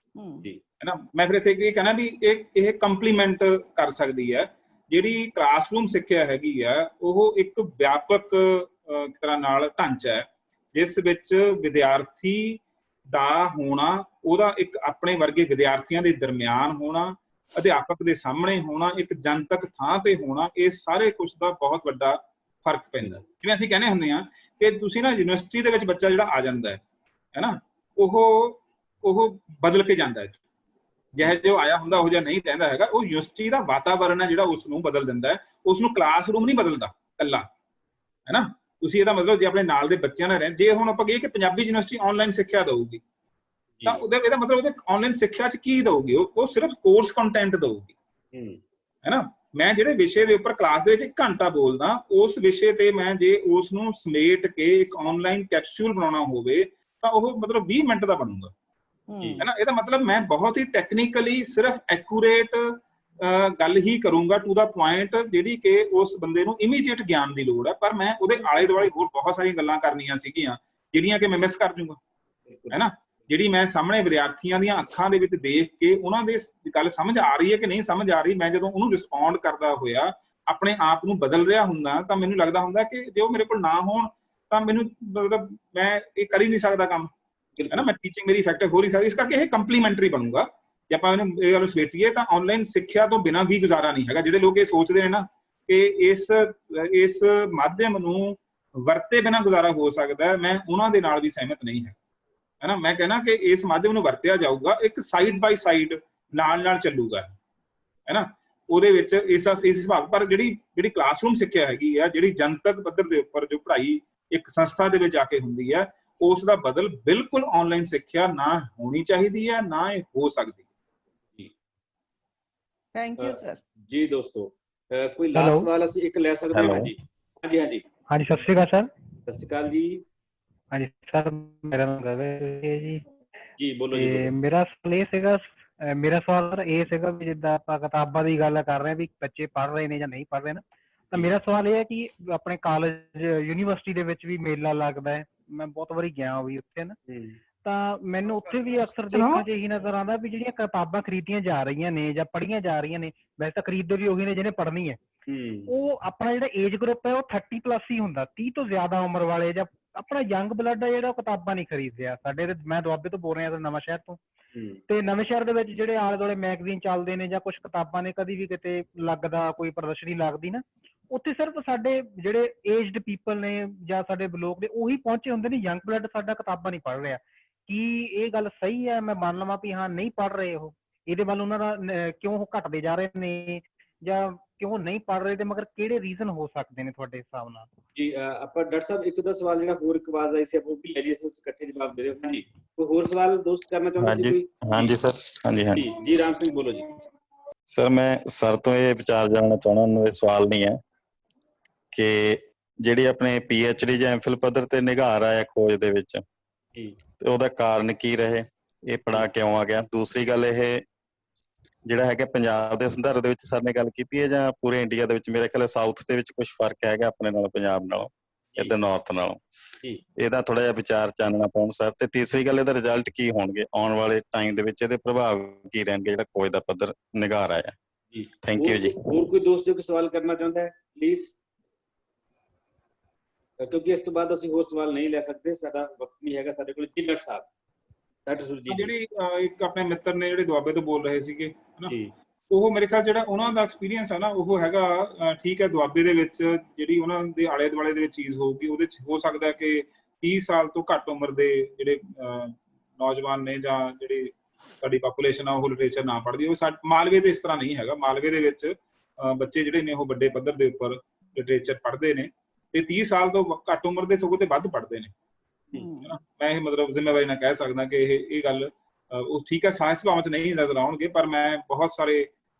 ਜੀ, ਹੈ ਨਾ। ਮੈਂ ਫਿਰ ਇੱਥੇ ਇਹ ਕਹਿਣਾ ਵੀ ਇਹ ਕੰਪਲੀਮੈਂਟ ਕਰ ਸਕਦੀ ਹੈ। ਜਿਹੜੀ ਕਲਾਸਰੂਮ ਸਿੱਖਿਆ ਹੈਗੀ ਆ ਉਹ ਇੱਕ ਵਿਆਪਕ ਤਰ੍ਹਾਂ ਨਾਲ ਢਾਂਚਾ ਹੈ, ਜਿਸ ਵਿੱਚ ਵਿਦਿਆਰਥੀ ਦਾ ਹੋਣਾ, ਉਹਦਾ ਇੱਕ ਆਪਣੇ ਵਰਗੇ ਵਿਦਿਆਰਥੀਆਂ ਦੇ ਦਰਮਿਆਨ ਹੋਣਾ, ਅਧਿਆਪਕ ਦੇ ਸਾਹਮਣੇ ਹੋਣਾ, ਇੱਕ ਜਨਤਕ ਥਾਂ ਤੇ ਹੋਣਾ, ਇਹ ਸਾਰੇ ਕੁਝ ਦਾ ਬਹੁਤ ਵੱਡਾ ਫਰਕ ਪੈਂਦਾ। ਜਿਵੇਂ ਅਸੀਂ ਕਹਿੰਦੇ ਹੁੰਦੇ ਹਾਂ ਕਿ ਤੁਸੀਂ ਨਾ ਯੂਨੀਵਰਸਿਟੀ ਦੇ ਵਿੱਚ ਬੱਚਾ ਜਿਹੜਾ ਆ ਜਾਂਦਾ ਹੈ ਨਾ, ਉਹ ਬਦਲ ਕੇ ਜਾਂਦਾ ਹੈ। ਜਿਹੇ ਜੋ ਆਇਆ ਹੁੰਦਾ ਉਹ ਜਿਹਾ ਨਹੀਂ ਰਹਿੰਦਾ ਹੈਗਾ। ਉਹ ਯੂਨੀਵਰਸਿਟੀ ਦਾ ਵਾਤਾਵਰਨ ਹੈ ਜਿਹੜਾ ਉਸ ਨੂੰ ਬਦਲ ਦਿੰਦਾ ਹੈ, ਉਸ ਨੂੰ ਕਲਾਸਰੂਮ ਨਹੀਂ ਬਦਲਦਾ ਇਕੱਲਾ, ਹੈ ਨਾ। ਤੁਸੀਂ ਇਹਦਾ ਮਤਲਬ ਜੇ ਆਪਣੇ ਨਾਲ ਦੇ ਬੱਚਿਆਂ ਨਾਲ ਰਹਿਣ, ਜੇ ਹੁਣ ਆਪਾਂ ਕਹੀਏ ਕਿ ਪੰਜਾਬੀ ਯੂਨੀਵਰਸਿਟੀ ਆਨਲਾਈਨ ਸਿੱਖਿਆ ਦਊਗੀ, ਤਾਂ ਇਹਦਾ ਮਤਲਬ ਉਹਦੇ ਆਨਲਾਈਨ ਸਿੱਖਿਆ 'ਚ ਕੀ ਦਊਗੀ? ਉਹ ਸਿਰਫ ਕੋਰਸ ਕੰਟੈਂਟ ਦਊਗੀ, ਹੈ ਨਾ। ਮੈਂ ਜਿਹੜੇ ਵਿਸ਼ੇ ਦੇ ਉੱਪਰ ਕਲਾਸ ਦੇ ਵਿੱਚ 1 ਘੰਟਾ ਬੋਲਦਾ, ਉਸ ਵਿਸ਼ੇ ਤੇ ਮੈਂ ਜੇ ਉਸ ਨੂੰ ਸਮੇਟ ਕੇ ਇੱਕ ਆਨਲਾਈਨ ਕੈਪਸੂਲ ਬਣਾਉਣਾ ਹੋਵੇ ਤਾਂ ਉਹ ਮਤਲਬ 20 ਮਿੰਟ ਦਾ ਬਣੂਗਾ, ਹੈ ਨਾ। ਇਹਦਾ ਮਤਲਬ ਮੈਂ ਬਹੁਤ ਹੀ ਟੈਕਨੀਕਲੀ ਸਿਰਫ ਐਕੂਰੇਟ ਗੱਲ ਹੀ ਕਰੂੰਗਾ, ਟੂ ਦਾ ਪੁਆਇੰਟ, ਜਿਹੜੀ ਕਿ ਉਸ ਬੰਦੇ ਨੂੰ ਇਮੀਡੀਏਟ ਗਿਆਨ ਦੀ ਲੋੜ ਹੈ। ਪਰ ਮੈਂ ਉਹਦੇ ਆਲੇ ਦੁਆਲੇ ਹੋਰ ਬਹੁਤ ਸਾਰੀਆਂ ਗੱਲਾਂ ਕਰਨੀਆਂ ਸੀਗੀਆਂ ਜਿਹੜੀਆਂ ਕਿ ਮੈਂ ਮਿਸ ਕਰ ਜੂੰਗਾ, ਹੈ ਨਾ। ਜਿਹੜੀ ਮੈਂ ਸਾਹਮਣੇ ਵਿਦਿਆਰਥੀਆਂ ਦੀਆਂ ਅੱਖਾਂ ਦੇ ਵਿੱਚ ਦੇਖ ਕੇ ਉਹਨਾਂ ਦੇ ਗੱਲ ਸਮਝ ਆ ਰਹੀ ਹੈ ਕਿ ਨਹੀਂ ਸਮਝ ਆ ਰਹੀ, ਮੈਂ ਜਦੋਂ ਉਹਨੂੰ ਰਿਸਪੌਂਡ ਕਰਦਾ ਹੋਇਆ ਆਪਣੇ ਆਪ ਨੂੰ ਬਦਲ ਰਿਹਾ ਹੁੰਦਾ, ਤਾਂ ਮੈਨੂੰ ਲੱਗਦਾ ਹੁੰਦਾ ਕਿ ਜੇ ਉਹ ਮੇਰੇ ਕੋਲ ਨਾ ਹੋਣ ਤਾਂ ਮੈਨੂੰ ਮਤਲਬ ਮੈਂ ਇਹ ਕਰ ਹੀ ਨਹੀਂ ਸਕਦਾ ਕੰਮ, ਹੈ ਨਾ। ਮੈਂ ਟੀਚਿੰਗ ਮੇਰੀ ਇਫੈਕਟਿਵ ਹੋ ਨਹੀਂ ਸਕਦੀ। ਇਸ ਕਰਕੇ ਇਹ ਕੰਪਲੀਮੈਂਟਰੀ ਬਣੂਗਾ। ਜੇ ਆਪਾਂ ਇਹਨੂੰ ਇਹ ਗੱਲ ਸਮੇਟੀਏ ਤਾਂ ਆਨਲਾਈਨ ਸਿੱਖਿਆ ਤੋਂ ਬਿਨਾਂ ਵੀ ਗੁਜ਼ਾਰਾ ਨਹੀਂ ਹੈਗਾ। ਜਿਹੜੇ ਲੋਕ ਇਹ ਸੋਚਦੇ ਨੇ ਨਾ ਕਿ ਇਸ ਮਾਧਿਅਮ ਨੂੰ ਵਰਤੇ ਬਿਨਾਂ ਗੁਜ਼ਾਰਾ ਹੋ ਸਕਦਾ ਹੈ, ਮੈਂ ਉਹਨਾਂ ਦੇ ਨਾਲ ਵੀ ਸਹਿਮਤ ਨਹੀਂ ਹੈ, ਹੈ ਨਾ। ਮੈਂ ਕਹਿਣਾ ਕਿ ਇਸ ਮਾਧਿਅਮ ਨੂੰ ਵਰਤਿਆ ਜਾਊਗਾ, ਇੱਕ ਸਾਈਡ ਬਾਈ ਸਾਈਡ ਨਾਲ ਚੱਲੂਗਾ, ਹੈ ਨਾ। ਉਹਦੇ ਵਿੱਚ ਇਸ ਹਿਸਾਬ। ਪਰ ਜਿਹੜੀ ਕਲਾਸਰੂਮ ਸਿੱਖਿਆ ਹੈਗੀ ਆ, ਜਿਹੜੀ ਜਨਤਕ ਪੱਧਰ ਦੇ ਉੱਪਰ ਜੋ ਪੜ੍ਹਾਈ ਇੱਕ ਸੰਸਥਾ ਦੇ ਵਿੱਚ ਜਾ ਕੇ ਹੁੰਦੀ ਹੈ, ਉਸ ਦਾ ਬਦਲ ਬਿਲਕੁਲ ਆਨਲਾਈਨ ਸਿੱਖਿਆ ਨਾ ਹੋਣੀ ਚਾਹੀਦੀ ਹੈ, ਨਾ ਇਹ ਹੋ ਸਕਦੀ। Thank you sir. ਜੀ ਦੋਸਤੋ, ਕੋਈ ਲਾਸਟ ਸਵਾਲ ਅਸੀਂ ਇੱਕ ਲੈ ਸਕਦੇ ਹਾਂ? ਹਾਂਜੀ ਹਾਂਜੀ ਹਾਂਜੀ, ਸਤਿ ਸ਼੍ਰੀ ਅਕਾਲ ਸਰ। ਸਤਿ ਸ਼੍ਰੀ ਅਕਾਲ ਜੀ। ਹਾਂਜੀ ਸਰ, ਮੇਰਾ ਨਾਮ ਗਗਨ ਹੈ ਜੀ। ਜੀ ਬੋਲੋ ਜੀ। ਮੇਰਾ ਸਵਾਲ ਇਹ ਸੀਗਾ ਵੀ ਜਿੱਦਾਂ ਆਪਾਂ ਕਿਤਾਬਾਂ ਦੀ ਗੱਲ ਕਰ ਰਹੇ ਹਾਂ ਵੀ ਬੱਚੇ ਪੜ੍ਹ ਰਹੇ ਨੇ ਜਾਂ ਨਹੀਂ ਪੜ੍ਹ ਰਹੇ ਨਾ, ਤਾਂ ਮੇਰਾ ਸਵਾਲ ਇਹ ਹੈ ਕਿ ਆਪਣੇ ਕਾਲਜ ਯੂਨੀਵਰਸਿਟੀ ਦੇ ਵਿੱਚ ਵੀ ਮੇਲਾ ਲੱਗਦਾ ਹੈ, ਮੈਂ ਬਹੁਤ ਵਾਰੀ ਗਿਆ ਵੀ ਉੱਥੇ ਨਾ, ਤਾਂ ਮੈਨੂੰ ਉੱਥੇ ਵੀ ਅਕਸਰ ਦੇਖਣ 'ਚ ਇਹੀ ਨਜ਼ਰ ਆਉਂਦਾ ਵੀ ਜਿਹੜੀਆਂ ਕਿਤਾਬਾਂ ਖਰੀਦੀਆਂ ਜਾ ਰਹੀਆਂ ਨੇ ਜਾਂ ਪੜ੍ਹੀਆਂ ਜਾ ਰਹੀਆਂ ਨੇ, ਵੈਸੇ ਤਾਂ ਖਰੀਦਦੇ ਵੀ ਉਹੀ ਨੇ ਜਿਹਨੇ ਪੜ੍ਹਨੀ ਹੈ, ਉਹ ਆਪਣਾ ਜਿਹੜਾ ਏਜ ਗਰੁੱਪ ਹੈ ਉਹ 30+ ਹੀ ਹੁੰਦਾ, 30 ਤੋਂ ਜ਼ਿਆਦਾ ਉਮਰ ਵਾਲੇ ਜਾਂ ਆਪਣਾ ਯੰਗ ਬਲੱਡ ਹੈ ਜਿਹੜਾ ਉਹ ਕਿਤਾਬਾਂ ਨਹੀਂ ਖਰੀਦ ਰਿਹਾ। ਸਾਡੇ ਮੈਂ ਦੁਆਬੇ ਤੋਂ ਬੋਲ ਰਿਹਾ, ਨਵਾਂ ਸ਼ਹਿਰ ਤੋਂ। ਤੇ ਨਵੇਂ ਸ਼ਹਿਰ ਦੇ ਵਿੱਚ ਜਿਹੜੇ ਆਲੇ ਦੁਆਲੇ ਮੈਗਜ਼ੀਨ ਚੱਲਦੇ ਨੇ ਜਾਂ ਕੁਛ ਕਿਤਾਬਾਂ ਨੇ, ਕਦੀ ਵੀ ਕਿਤੇ ਲੱਗਦਾ ਕੋਈ ਪ੍ਰਦਰਸ਼ਨੀ ਲੱਗਦੀ ਨਾ, ਉੱਥੇ ਸਿਰਫ ਸਾਡੇ ਜਿਹੜੇ ਏਜਡ ਪੀਪਲ ਨੇ ਜਾਂ ਸਾਡੇ ਲੋਕ ਨੇ ਉਹੀ ਪਹੁੰਚੇ ਹੁੰਦੇ ਨੇ। ਯੰਗ ਬਲੱਡ ਸਾਡਾ ਕਿਤਾਬਾਂ ਨਹੀਂ ਪੜ੍ਹ ਰਿਹਾ। ਕੀ ਇਹ ਗੱਲ ਸਹੀ ਹੈ? ਮੈਂ ਮੰਨ ਲਵਾਂ ਵੀ ਹਾਂ ਨਹੀਂ ਪੜ੍ਹ ਰਹੇ ਉਹ, ਇਹਦੇ ਵੱਲ ਉਹਨਾਂ ਦਾ ਕਿਉਂ ਉਹ ਘਟਦੇ ਜਾ ਰਹੇ ਨੇ ਜਾਂ ਕਿਉਂ ਨਹੀਂ ਪੜ੍ਹ ਰਹੇ, ਤੇ ਮਗਰ ਕਿਹੜੇ ਰੀਜ਼ਨ ਹੋ ਸਕਦੇ ਨੇ ਤੁਹਾਡੇ ਹਿਸਾਬ ਨਾਲ? ਜੀ ਆਪਾਂ ਡਾਕਟਰ ਸਾਹਿਬ ਇੱਕ ਦਾ ਸਵਾਲ ਜਿਹੜਾ ਹੋਰ ਇੱਕ ਆਵਾਜ਼ ਆਈ ਸੀ ਆਪਾਂ ਉਹ ਵੀ ਲੈ ਲਈਏ, ਉਸ ਇਕੱਠੇ ਜਵਾਬ ਦੇ ਦਿਓ। ਹਾਂਜੀ, ਕੋਈ ਹੋਰ ਸਵਾਲ ਦੋਸਤ ਕਰਨਾ ਚਾਹੁੰਦੇ ਸੀ ਕੋਈ? ਹਾਂਜੀ ਸਰ। ਹਾਂਜੀ ਜੀ ਰਾਮ ਸਿੰਘ ਬੋਲੋ ਜੀ। ਸਰ, ਮੈਂ ਸਰ ਤੋਂ ਇਹ ਵਿਚਾਰ ਜਾਣਨਾ ਚਾਹੁੰਦਾ, ਉਹਨਾਂ ਦੇ ਸਵਾਲ ਨਹੀਂ ਹੈ ਕਿ ਜਿਹੜੀ ਆਪਣੇ PhD ਜਾਂ MPhil ਪੱਧਰ ਤੇ ਨਿਗਾਰ ਆਇਆ ਖੋਜ ਦੇ ਵਿੱਚ, ਤੇ ਉਹਦਾ ਕਾਰਨ ਕੀ ਰਹੇ, ਇਹ ਪੜਾ ਕਿਉਂ ਆ ਗਿਆ? ਦੂਸਰੀ ਗੱਲ, ਇਹ ਜਿਹੜਾ ਹੈਗਾ ਪੰਜਾਬ ਦੇ ਸੰਦਰਭ ਦੇ ਵਿੱਚ ਸਰ ਨੇ ਗੱਲ ਕੀਤੀ ਹੈ ਜਾਂ ਪੂਰੇ ਇੰਡੀਆ ਦੇ ਵਿੱਚ? ਮੇਰੇ ਖਿਆਲ ਸਾਊਥ ਦੇ ਵਿੱਚ ਕੁਝ ਫਰਕ ਹੈਗਾ ਆਪਣੇ ਨਾਲ, ਪੰਜਾਬ ਨਾਲੋਂ, ਇੱਧਰ ਨਾਰਥ ਨਾਲੋਂ। ਇਹਦਾ ਥੋੜਾ ਜਿਹਾ ਵਿਚਾਰ ਚਾਨਣਾ ਪਾਉਣ ਸਰ। ਤੇ ਤੀਸਰੀ ਗੱਲ, ਇਹਦਾ ਰਿਜ਼ਲਟ ਕੀ ਹੋਣਗੇ ਆਉਣ ਵਾਲੇ ਟਾਈਮ ਦੇ ਵਿੱਚ, ਇਹਦੇ ਪ੍ਰਭਾਵ ਕੀ ਰਹਿਣਗੇ ਜਿਹੜਾ ਖੋਜ ਦਾ ਪੱਧਰ ਨਿਗਾਰ ਆਇਆ? ਜੀ ਥੈਂਕ ਯੂ ਜੀ। ਹੋਰ ਕੋਈ ਦੋਸਤ ਜੋ ਕੋਈ ਸਵਾਲ ਕਰਨਾ ਚਾਹੁੰਦਾ ਹੈ ਪਲੀਜ਼, ਕਿਉਂਕਿ ਇਸ ਤੋਂ ਬਾਅਦ ਅਸੀਂ ਹੋਰ ਸਵਾਲ ਨਹੀਂ ਲੈ ਸਕਦੇ, ਸਾਡਾ ਵਕਤ ਨਹੀਂ ਹੈਗਾ ਸਾਡੇ ਕੋਲ। ਜੀ ਡਾਕਟਰ ਸਾਹਿਬ, ਡਾਕਟਰ ਸੁਰਜੀਤ ਜਿਹੜੀ ਇੱਕ ਆਪਣੇ ਮਿੱਤਰ ਨੇ ਜਿਹੜੇ ਦੁਆਬੇ ਤੋਂ ਬੋਲ ਰਹੇ ਸੀਗੇ ਹਨਾ, ਜੀ, ਉਹ ਮੇਰੇ ਖਿਆਲ ਜਿਹੜਾ ਉਹਨਾਂ ਦਾ ਐਕਸਪੀਰੀਅੰਸ ਹੈ ਨਾ, ਉਹ ਹੈਗਾ ਠੀਕ ਹੈ। ਦੁਆਬੇ ਦੇ ਵਿੱਚ ਜਿਹੜੀ ਉਹਨਾਂ ਦੇ ਆਲੇ ਦੁਆਲੇ ਦੇ ਵਿੱਚ ਚੀਜ਼ ਹੋਊਗੀ, ਉਹਦੇ ਚ ਹੋ ਸਕਦਾ ਕਿ 30 ਸਾਲ ਤੋਂ ਘੱਟ ਉਮਰ ਦੇ ਜਿਹੜੇ ਨੌਜਵਾਨ ਨੇ ਜਾਂ ਜਿਹੜੀ ਸਾਡੀ ਪਾਪੂਲੇਸ਼ਨ ਆ ਉਹ ਲਿਟਰੇਚਰ ਨਾ ਪੜ੍ਹਦੀ। ਉਹ ਮਾਲਵੇ ਦੇ ਇਸ ਤਰ੍ਹਾਂ ਨਹੀਂ ਹੈਗਾ। ਮਾਲਵੇ ਦੇ ਵਿੱਚ ਬੱਚੇ ਜਿਹੜੇ ਨੇ ਉਹ ਵੱਡੇ ਪੱਧਰ ਦੇ ਉੱਪਰ ਲਿਟਰੇਚਰ ਪੜ੍ਹਦੇ ਨੇ ਤੇ 30 ਸਾਲ ਤੋਂ ਘੱਟ ਉਮਰ ਦੇ ਸਗੋਂ ਤੇ ਵੱਧ ਪੜ੍ਹਦੇ ਨੇ। ਮੈਂ ਇਹ ਮਤਲਬ ਜ਼ਿੰਮੇਵਾਰੀ ਨਾਲ ਕਹਿ ਸਕਦਾ ਕਿ ਇਹ ਗੱਲ ਉਹ ਠੀਕ ਹੈ, ਸਾਇੰਸ ਸਭਾਵਾਂ ਚ ਨਹੀਂ ਨਜ਼ਰ ਆਉਣਗੇ, ਪਰ ਮੈਂ ਬਹੁਤ ਸਾਰੇ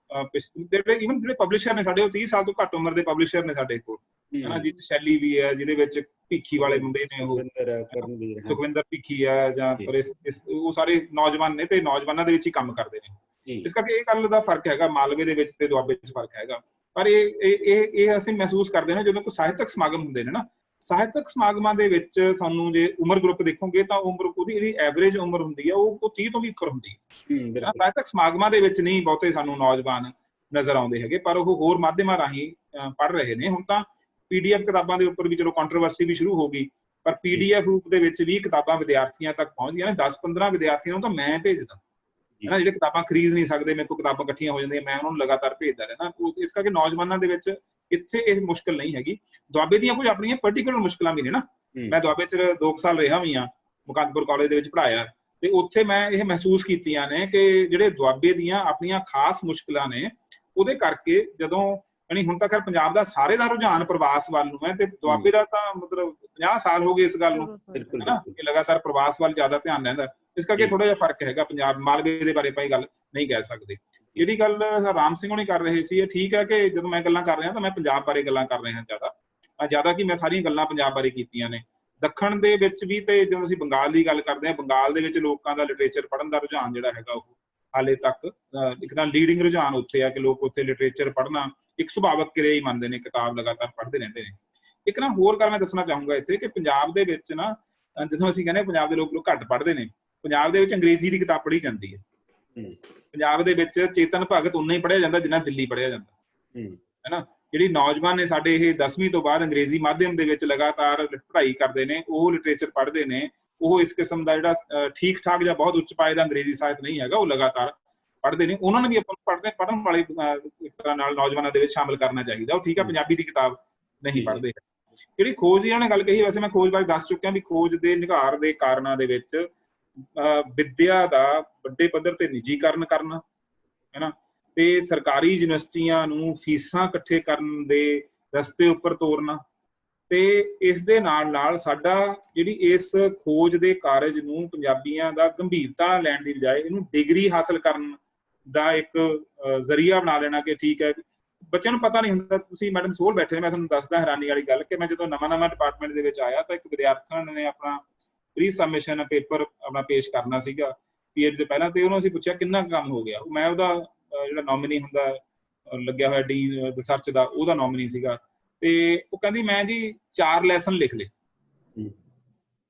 ਈਵਨ ਜਿਹੜੇ ਪਬਲਿਸ਼ਰ ਨੇ ਸਾਡੇ, ਉਹ 30 ਸਾਲ ਤੋਂ ਘੱਟ ਉਮਰ ਦੇ ਪਬਲਿਸ਼ਰ ਨੇ ਸਾਡੇ ਕੋਲ ਹਨਾ, ਜਿਸ ਸ਼ੈਲੀ ਵੀ ਹੈ, ਜਿਹਦੇ ਵਿੱਚ ਭੀਖੀ ਵਾਲੇ ਮੁੰਡੇ ਨੇ, ਉਹ ਸੁਖਵਿੰਦਰ ਭੀਖੀ ਆ ਜਾਂ ਉਹ ਸਾਰੇ ਨੌਜਵਾਨ ਨੇ ਤੇ ਨੌਜਵਾਨਾਂ ਦੇ ਵਿੱਚ ਹੀ ਕੰਮ ਕਰਦੇ ਨੇ। ਇਸ ਕਰਕੇ ਇਹ ਗੱਲ ਦਾ ਫਰਕ ਹੈਗਾ, ਮਾਲਵੇ ਦੇ ਵਿੱਚ ਤੇ ਦੁਆਬੇ ਚ ਫਰਕ ਹੈਗਾ। ਪਰ ਇਹ ਅਸੀਂ ਮਹਿਸੂਸ ਕਰਦੇ ਹਾਂ ਜਦੋਂ ਕੋਈ ਸਾਹਿਤਕ ਸਮਾਗਮ ਹੁੰਦੇ ਨੇ ਨਾ, ਸਾਹਿਤਕ ਸਮਾਗਮਾਂ ਦੇ ਵਿੱਚ ਸਾਨੂੰ ਜੇ ਉਮਰ ਗਰੁੱਪ ਦੇਖੋਗੇ ਤਾਂ ਉਮਰ ਉਹਦੀ ਜਿਹੜੀ ਐਵਰੇਜ ਉਮਰ ਹੁੰਦੀ ਹੈ ਉਹ 30 ਤੋਂ ਵੀ ਉੱਪਰ ਹੁੰਦੀ ਹੈ। ਸਾਹਿਤਕ ਸਮਾਗਮਾਂ ਦੇ ਵਿੱਚ ਨਹੀਂ ਬਹੁਤੇ ਸਾਨੂੰ ਨੌਜਵਾਨ ਨਜ਼ਰ ਆਉਂਦੇ ਹੈਗੇ, ਪਰ ਉਹ ਹੋਰ ਮਾਧਿਅਮਾਂ ਰਾਹੀਂ ਪੜ੍ਹ ਰਹੇ ਨੇ। ਹੁਣ ਤਾਂ PDF ਕਿਤਾਬਾਂ ਦੇ ਉੱਪਰ ਵੀ ਚਲੋ ਕੰਟਰੋਵਰਸੀ ਵੀ ਸ਼ੁਰੂ ਹੋ ਗਈ, ਪਰ PDF ਰੂਪ ਦੇ ਵਿੱਚ ਵੀ ਕਿਤਾਬਾਂ ਵਿਦਿਆਰਥੀਆਂ ਤੱਕ ਪਹੁੰਚਦੀਆਂ ਨੇ। 10-15 ਵਿਦਿਆਰਥੀਆਂ ਨੂੰ ਤਾਂ ਮੈਂ ਭੇਜਦਾ ਹੈ, ਜਿਹੜੇ ਕਿਤਾਬਾਂ ਖਰੀਦ ਨਹੀਂ ਸਕਦੇ, ਮੇਰੇ ਕੋਲ ਕਿਤਾਬਾਂ ਇਕੱਠੀਆਂ ਹੋ ਜਾਂਦੀਆਂ, ਮੈਂ ਉਹਨਾਂ ਨੂੰ ਲਗਾਤਾਰ ਭੇਜਦਾ ਰਹਿਣਾ। ਇਸ ਕਰਕੇ ਨੌਜਵਾਨਾਂ ਦੇ ਵਿੱਚ ਇੱਥੇ ਇਹ ਮੁਸ਼ਕਲ ਨਹੀਂ ਹੈਗੀ। ਦੁਆਬੇ ਦੀਆਂ ਕੁਝ ਆਪਣੀਆਂ ਪਰਟੀਕੂਲਰ ਮੁਸ਼ਕਲਾਂ ਵੀ ਨੇ ਨਾ। ਮੈਂ ਦੁਆਬੇ ਚ 2 ਸਾਲ ਰਿਹਾ ਵੀ ਹਾਂ, ਮੁਕੰਦਪੁਰ ਕਾਲਜ ਦੇ ਵਿੱਚ ਪੜ੍ਹਾਇਆ, ਤੇ ਉੱਥੇ ਮੈਂ ਇਹ ਮਹਿਸੂਸ ਕੀਤੀਆਂ ਨੇ ਕਿ ਜਿਹੜੇ ਦੁਆਬੇ ਦੀਆਂ ਆਪਣੀਆਂ ਖਾਸ ਮੁਸ਼ਕਲਾਂ ਨੇ, ਉਹਦੇ ਕਰਕੇ ਜਦੋਂ ਯਾਨੀ ਹੁਣ ਤਾਂ ਖੈਰ ਪੰਜਾਬ ਦਾ ਸਾਰੇ ਦਾ ਰੁਝਾਨ ਪ੍ਰਵਾਸ ਵੱਲ ਨੂੰ ਹੈ, ਤੇ ਦੁਆਬੇ ਦਾ ਤਾਂ ਮਤਲਬ 50 ਸਾਲ ਹੋ ਗਏ ਇਸ ਗੱਲ ਨੂੰ ਹਨਾ, ਕਿ ਲਗਾਤਾਰ ਪ੍ਰਵਾਸ ਵੱਲ ਜ਼ਿਆਦਾ ਧਿਆਨ ਰਹਿੰਦਾ। ਇਸ ਕਰਕੇ ਥੋੜਾ ਜਿਹਾ ਫਰਕ ਹੈਗਾ। ਪੰਜਾਬ ਮਾਲਵੇ ਦੇ ਬਾਰੇ ਆਪਾਂ ਇਹ ਗੱਲ ਨਹੀਂ ਕਹਿ ਸਕਦੇ। ਜਿਹੜੀ ਗੱਲ ਰਾਮ ਸਿੰਘ ਹੋਣੀ ਕਰ ਰਹੇ ਸੀ, ਇਹ ਠੀਕ ਹੈ ਕਿ ਜਦੋਂ ਮੈਂ ਗੱਲਾਂ ਕਰ ਰਿਹਾ ਤਾਂ ਮੈਂ ਪੰਜਾਬ ਬਾਰੇ ਗੱਲਾਂ ਕਰ ਰਿਹਾ ਜ਼ਿਆਦਾ ਕਿ ਮੈਂ ਸਾਰੀਆਂ ਗੱਲਾਂ ਪੰਜਾਬ ਬਾਰੇ ਕੀਤੀਆਂ ਨੇ। ਦੱਖਣ ਦੇ ਵਿੱਚ ਵੀ, ਤੇ ਜਦੋਂ ਅਸੀਂ ਬੰਗਾਲ ਦੀ ਗੱਲ ਕਰਦੇ ਹਾਂ, ਬੰਗਾਲ ਦੇ ਵਿੱਚ ਲੋਕਾਂ ਦਾ ਲਿਟਰੇਚਰ ਪੜ੍ਹਨ ਦਾ ਰੁਝਾਨ ਜਿਹੜਾ ਹੈਗਾ ਉਹ ਹਾਲੇ ਤੱਕ ਇੱਕ ਤਾਂ ਲੀਡਿੰਗ ਰੁਝਾਨ ਉੱਥੇ ਆ ਕਿ ਲੋਕ ਉੱਥੇ ਲਿਟਰੇਚਰ ਪੜ੍ਹਨਾ ਇੱਕ ਸੁਭਾਵਕ ਕਿਰਿਆ ਹੀ ਮੰਨਦੇ ਨੇ, ਕਿਤਾਬ ਲਗਾਤਾਰ ਪੜ੍ਹਦੇ ਰਹਿੰਦੇ ਨੇ। ਇੱਕ ਨਾ ਹੋਰ ਗੱਲ ਮੈਂ ਦੱਸਣਾ ਚਾਹੂੰਗਾ ਇੱਥੇ ਕਿ ਪੰਜਾਬ ਦੇ ਵਿੱਚ ਨਾ, ਜਦੋਂ ਅਸੀਂ ਕਹਿੰਦੇ ਪੰਜਾਬ ਦੇ ਲੋਕ ਘੱਟ ਪੜ੍ਹਦੇ ਨੇ, ਪੰਜਾਬ ਦੇ ਵਿੱਚ ਅੰਗਰੇਜ਼ੀ ਦੀ ਕਿਤਾਬ ਪੜ੍ਹੀ ਜਾਂਦੀ ਹੈ। ਪੰਜਾਬ ਦੇ ਵਿੱਚ ਚੇਤਨ ਭਗਤ ਉਨਾ ਹੀ ਪੜ੍ਹਿਆ ਜਾਂਦਾ ਜਿੰਨਾ ਦਿੱਲੀ ਪੜ੍ਹਿਆ ਜਾਂਦਾ ਹੈ ਨਾ। ਜਿਹੜੀ ਨੌਜਵਾਨ ਨੇ ਸਾਡੇ ਇਹ 10ਵੀਂ ਤੋਂ ਬਾਅਦ ਅੰਗਰੇਜ਼ੀ ਮਾਧਿਅਮ ਦੇ ਵਿੱਚ ਲਗਾਤਾਰ ਪੜ੍ਹਾਈ ਕਰਦੇ ਨੇ, ਉਹ ਲਿਟਰੇਚਰ ਪੜ੍ਹਦੇ ਨੇ, ਉਹ ਇਸ ਕਿਸਮ ਦਾ ਜਿਹੜਾ ਠੀਕ ਠਾਕ ਜਾਂ ਬਹੁਤ ਉੱਚ ਪਾਏ ਦਾ ਅੰਗਰੇਜ਼ੀ ਸਾਹਿਤ ਨਹੀਂ ਹੈਗਾ, ਉਹ ਲਗਾਤਾਰ ਪੜ੍ਹਦੇ ਨੇ। ਉਹਨਾਂ ਨੂੰ ਵੀ ਆਪਾਂ ਪੜ੍ਹਨ ਵਾਲੇ ਇੱਕ ਤਰ੍ਹਾਂ ਨਾਲ ਨੌਜਵਾਨਾਂ ਦੇ ਵਿੱਚ ਸ਼ਾਮਿਲ ਕਰਨਾ ਚਾਹੀਦਾ। ਉਹ ਠੀਕ ਹੈ, ਪੰਜਾਬੀ ਦੀ ਕਿਤਾਬ ਨਹੀਂ ਪੜ੍ਹਦੇ। ਜਿਹੜੀ ਖੋਜ ਦੀ ਉਹਨੇ ਗੱਲ ਕਹੀ, ਵੈਸੇ ਮੈਂ ਖੋਜ ਬਾਰੇ ਦੱਸ ਚੁੱਕਿਆ ਵੀ ਖੋਜ ਦੇ ਨਿਘਾਰ ਦੇ ਕਾਰਨਾਂ ਦੇ ਵਿੱਚ ਵਿੱਦਿਆ ਦਾ ਵੱਡੇ ਪੱਧਰ ਤੇ ਨਿੱਜੀਕਰਨ ਕਰਨਾ ਹੈ ਨਾ, ਤੇ ਸਰਕਾਰੀ ਯੂਨੀਵਰਸਿਟੀਆਂ ਨੂੰ ਫੀਸਾਂ ਇਕੱਠੇ ਕਰਨ ਦੇ ਰਸਤੇ ਉੱਪਰ ਤੋਰਨਾ, ਤੇ ਇਸ ਦੇ ਨਾਲ ਨਾਲ ਸਾਡਾ ਜਿਹੜੀ ਇਸ ਖੋਜ ਦੇ ਕਾਰਜ ਨੂੰ ਪੰਜਾਬੀਆਂ ਦਾ ਗੰਭੀਰਤਾ ਲੈਣ ਦੀ ਬਜਾਏ ਇਹਨੂੰ ਡਿਗਰੀ ਹਾਸਲ ਕਰਨ ਦਾ ਇੱਕ ਜ਼ਰੀਆ ਬਣਾ ਲੈਣਾ ਕਿ ਠੀਕ ਹੈ। ਬੱਚਿਆਂ ਨੂੰ ਪਤਾ ਨਹੀਂ ਹੁੰਦਾ। ਤੁਸੀਂ ਮੈਡਮ ਸੋਲ ਬੈਠੇ, ਮੈਂ ਤੁਹਾਨੂੰ ਦੱਸਦਾ ਹੈਰਾਨੀ ਵਾਲੀ ਗੱਲ ਕਿ ਮੈਂ ਜਦੋਂ ਨਵਾਂ ਡਿਪਾਰਟਮੈਂਟ ਦੇ ਵਿੱਚ ਆਇਆ ਤਾਂ ਇੱਕ ਵਿਦਿਆਰਥਣ ਨੇ ਆਪਣਾ ਪ੍ਰੀ ਸਬਮਿਸ਼ਨ ਪੇਪਰ ਆਪਣਾ ਪੇਸ਼ ਕਰਨਾ ਸੀਗਾ PhD ਤੋਂ ਪਹਿਲਾਂ, ਤੇ ਉਹਨੂੰ ਅਸੀਂ ਪੁੱਛਿਆ ਕਿੰਨਾ ਕੰਮ ਹੋ ਗਿਆ। ਮੈਂ ਉਹਦਾ ਜਿਹੜਾ ਨੋਮੀਨੀ ਹੁੰਦਾ ਲੱਗਿਆ ਹੋਇਆ ਡੀਨ ਰਿਸਰਚ ਦਾ, ਉਹਦਾ ਨੋਮੀਨੀ ਸੀਗਾ, ਤੇ ਉਹ ਕਹਿੰਦੀ ਮੈਂ ਜੀ 4 ਲੈਸਨ ਲਿਖ ਲਏ।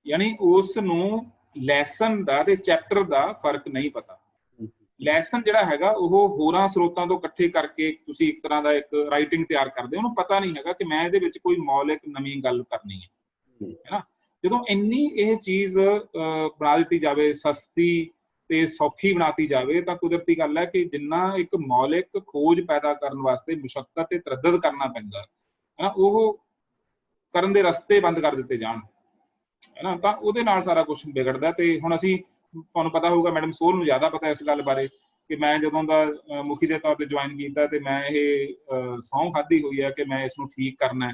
ਯਾਨੀ ਉਸ ਨੂੰ ਲੈਸਨ ਦਾ ਤੇ ਚੈਪਟਰ ਦਾ ਫਰਕ ਨਹੀਂ ਪਤਾ। ਲੈਸਨ ਜਿਹੜਾ ਹੈਗਾ ਉਹ ਹੋਰਾਂ ਸਰੋਤਾਂ ਤੋਂ ਇਕੱਠੇ ਕਰਕੇ ਤੁਸੀਂ ਇੱਕ ਤਰ੍ਹਾਂ ਦਾ ਇੱਕ ਰਾਈਟਿੰਗ ਤਿਆਰ ਕਰਦੇ ਹੋ, ਉਹਨੂੰ ਪਤਾ ਨਹੀਂ ਹੈਗਾ ਕਿ ਮੈਂ ਇਹਦੇ ਵਿੱਚ ਕੋਈ ਮੌਲਿਕ ਨਵੀਂ ਗੱਲ ਕਰਨੀ ਹੈ ਨਾ। ਜਦੋਂ ਇੰਨੀ ਇਹ ਚੀਜ਼ ਬਣਾ ਦਿੱਤੀ ਜਾਵੇ, ਸਸਤੀ ਤੇ ਸੌਖੀ ਬਣਾਤੀ ਜਾਵੇ, ਤਾਂ ਕੁਦਰਤੀ ਗੱਲ ਹੈ ਕਿ ਜਿੰਨਾ ਇੱਕ ਮੌਲਿਕ ਖੋਜ ਪੈਦਾ ਕਰਨ ਵਾਸਤੇ ਮੁਸ਼ੱਕਤ ਤੇ ਤਰੱਦਦ ਕਰਨਾ ਪੈਂਦਾ ਹੈ ਨਾ, ਉਹ ਕਰਨ ਦੇ ਰਸਤੇ ਬੰਦ ਕਰ ਦਿੱਤੇ ਜਾਣ ਹੈ ਨਾ, ਤਾਂ ਉਹਦੇ ਨਾਲ ਸਾਰਾ ਕੁਝ ਵਿਗੜਦਾ। ਤੇ ਹੁਣ ਅਸੀਂ, ਤੁਹਾਨੂੰ ਪਤਾ ਹੋਊਗਾ, ਮੈਡਮ ਸੋਲ ਨੂੰ ਜ਼ਿਆਦਾ ਪਤਾ ਇਸ ਗੱਲ ਬਾਰੇ ਕਿ ਮੈਂ ਜਦੋਂ ਦਾ ਮੁਖੀ ਦੇ ਤੌਰ ਤੇ ਜੁਆਇਨ ਕੀਤਾ ਤੇ ਮੈਂ ਇਹ ਸਹੁੰ ਖਾਧੀ ਹੋਈ ਹੈ ਕਿ ਮੈਂ ਇਸ ਨੂੰ ਠੀਕ ਕਰਨਾ ਹੈ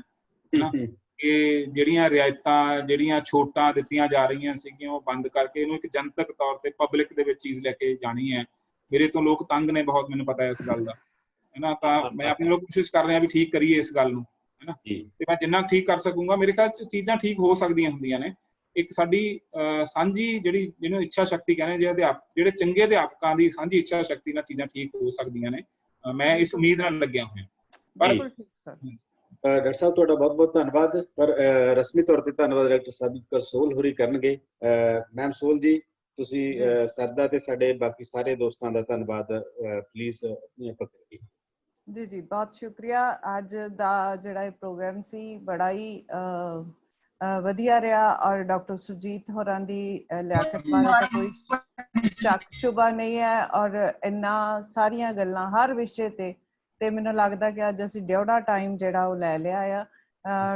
ਨਾ, ਕਿ ਜਿਹੜੀਆਂ ਰਿਆਇਤਾਂ, ਜਿਹੜੀਆਂ ਛੋਟਾਂ ਦਿੱਤੀਆਂ ਜਾ ਰਹੀਆਂ ਸੀਗੀਆਂ, ਉਹ ਬੰਦ ਕਰਕੇ ਇਹਨੂੰ ਇੱਕ ਜਨਤਕ ਤੌਰ ਤੇ ਪਬਲਿਕ ਦੇ ਵਿੱਚ ਚੀਜ਼ ਲੈ ਕੇ ਜਾਣੀ ਹੈ। ਮੇਰੇ ਤੋਂ ਲੋਕ ਤੰਗ ਨੇ ਬਹੁਤ, ਮੈਨੂੰ ਪਤਾ ਇਸ ਗੱਲ ਦਾ ਹੈ ਨਾ, ਤਾਂ ਮੈਂ ਆਪਣੀ ਲੋਕ ਕੋਸ਼ਿਸ਼ ਕਰ ਰਿਹਾ ਵੀ ਠੀਕ ਕਰੀਏ ਇਸ ਗੱਲ ਨੂੰ ਹੈ ਨਾ, ਤੇ ਮੈਂ ਜਿੰਨਾ ਠੀਕ ਕਰ ਸਕੂੰਗਾ। ਮੇਰੇ ਖਿਆਲ 'ਚ ਚੀਜ਼ਾਂ ਠੀਕ ਹੋ ਸਕਦੀਆਂ ਹੁੰਦੀਆਂ ਨੇ, ਇੱਕ ਸਾਡੀ ਸਾਂਝੀ ਜਿਹਨੂੰ ਇੱਛਾ ਸ਼ਕਤੀ ਕਹਿੰਦੇ, ਜਿਹੜੇ ਚੰਗੇ ਅਧਿਆਪਕਾਂ ਦੀ ਸਾਂਝੀ ਇੱਛਾ ਸ਼ਕਤੀ ਨਾਲ ਚੀਜ਼ਾਂ ਠੀਕ ਹੋ ਸਕਦੀਆਂ ਨੇ। ਮੈਂ ਇਸ ਉਮੀਦ ਨਾਲ ਲੱਗਿਆ ਹੋਇਆ। ਬਿਲਕੁਲ ਠੀਕ ਸਰ। ਡਾਕਟਰ ਸਾਹਿਬ ਤੁਹਾਡਾ ਬਹੁਤ ਬਹੁਤ ਧੰਨਵਾਦ। ਪਰ ਰਸਮੀ ਤੌਰ ਤੇ ਧੰਨਵਾਦ ਡਾਕਟਰ ਸਾਹਿਬ ਸੋਲ ਹੋਰੀ ਕਰਨਗੇ। ਮੈਮ ਸੋਲ ਜੀ, ਤੁਸੀਂ ਸਰ ਦਾ ਤੇ ਸਾਡੇ ਬਾਕੀ ਸਾਰੇ ਦੋਸਤਾਂ ਦਾ ਧੰਨਵਾਦ ਪਲੀਜ਼ ਕਰੀਏ। ਜੀ ਜੀ, ਬਹੁਤ ਸ਼ੁਕਰੀਆ। ਅੱਜ ਦਾ ਜਿਹੜਾ ਇਹ ਪ੍ਰੋਗਰਾਮ ਸੀ ਬੜਾ ਹੀ ਵਧੀਆ ਰਿਹਾ, ਔਰ ਡਾਕਟਰ ਸੁਰਜੀਤ ਹੋਰਾਂ ਦੀ ਲਿਆਕਤ ਬਾਰੇ ਤਾਂ ਕੋਈ ਸ਼ੱਕ ਸ਼ੁਬਾ ਨਹੀਂ ਹੈ, ਔਰ ਇੰਨਾ ਸਾਰੀਆਂ ਗੱਲਾਂ ਹਰ ਵਿਸ਼ੇ ਤੇ ਮੈਨੂੰ ਲੱਗਦਾ ਕਿ ਅੱਜ ਅਸੀਂ ਡਿਉੜਾ ਟਾਈਮ ਜਿਹੜਾ ਉਹ ਲੈ ਲਿਆ ਆ।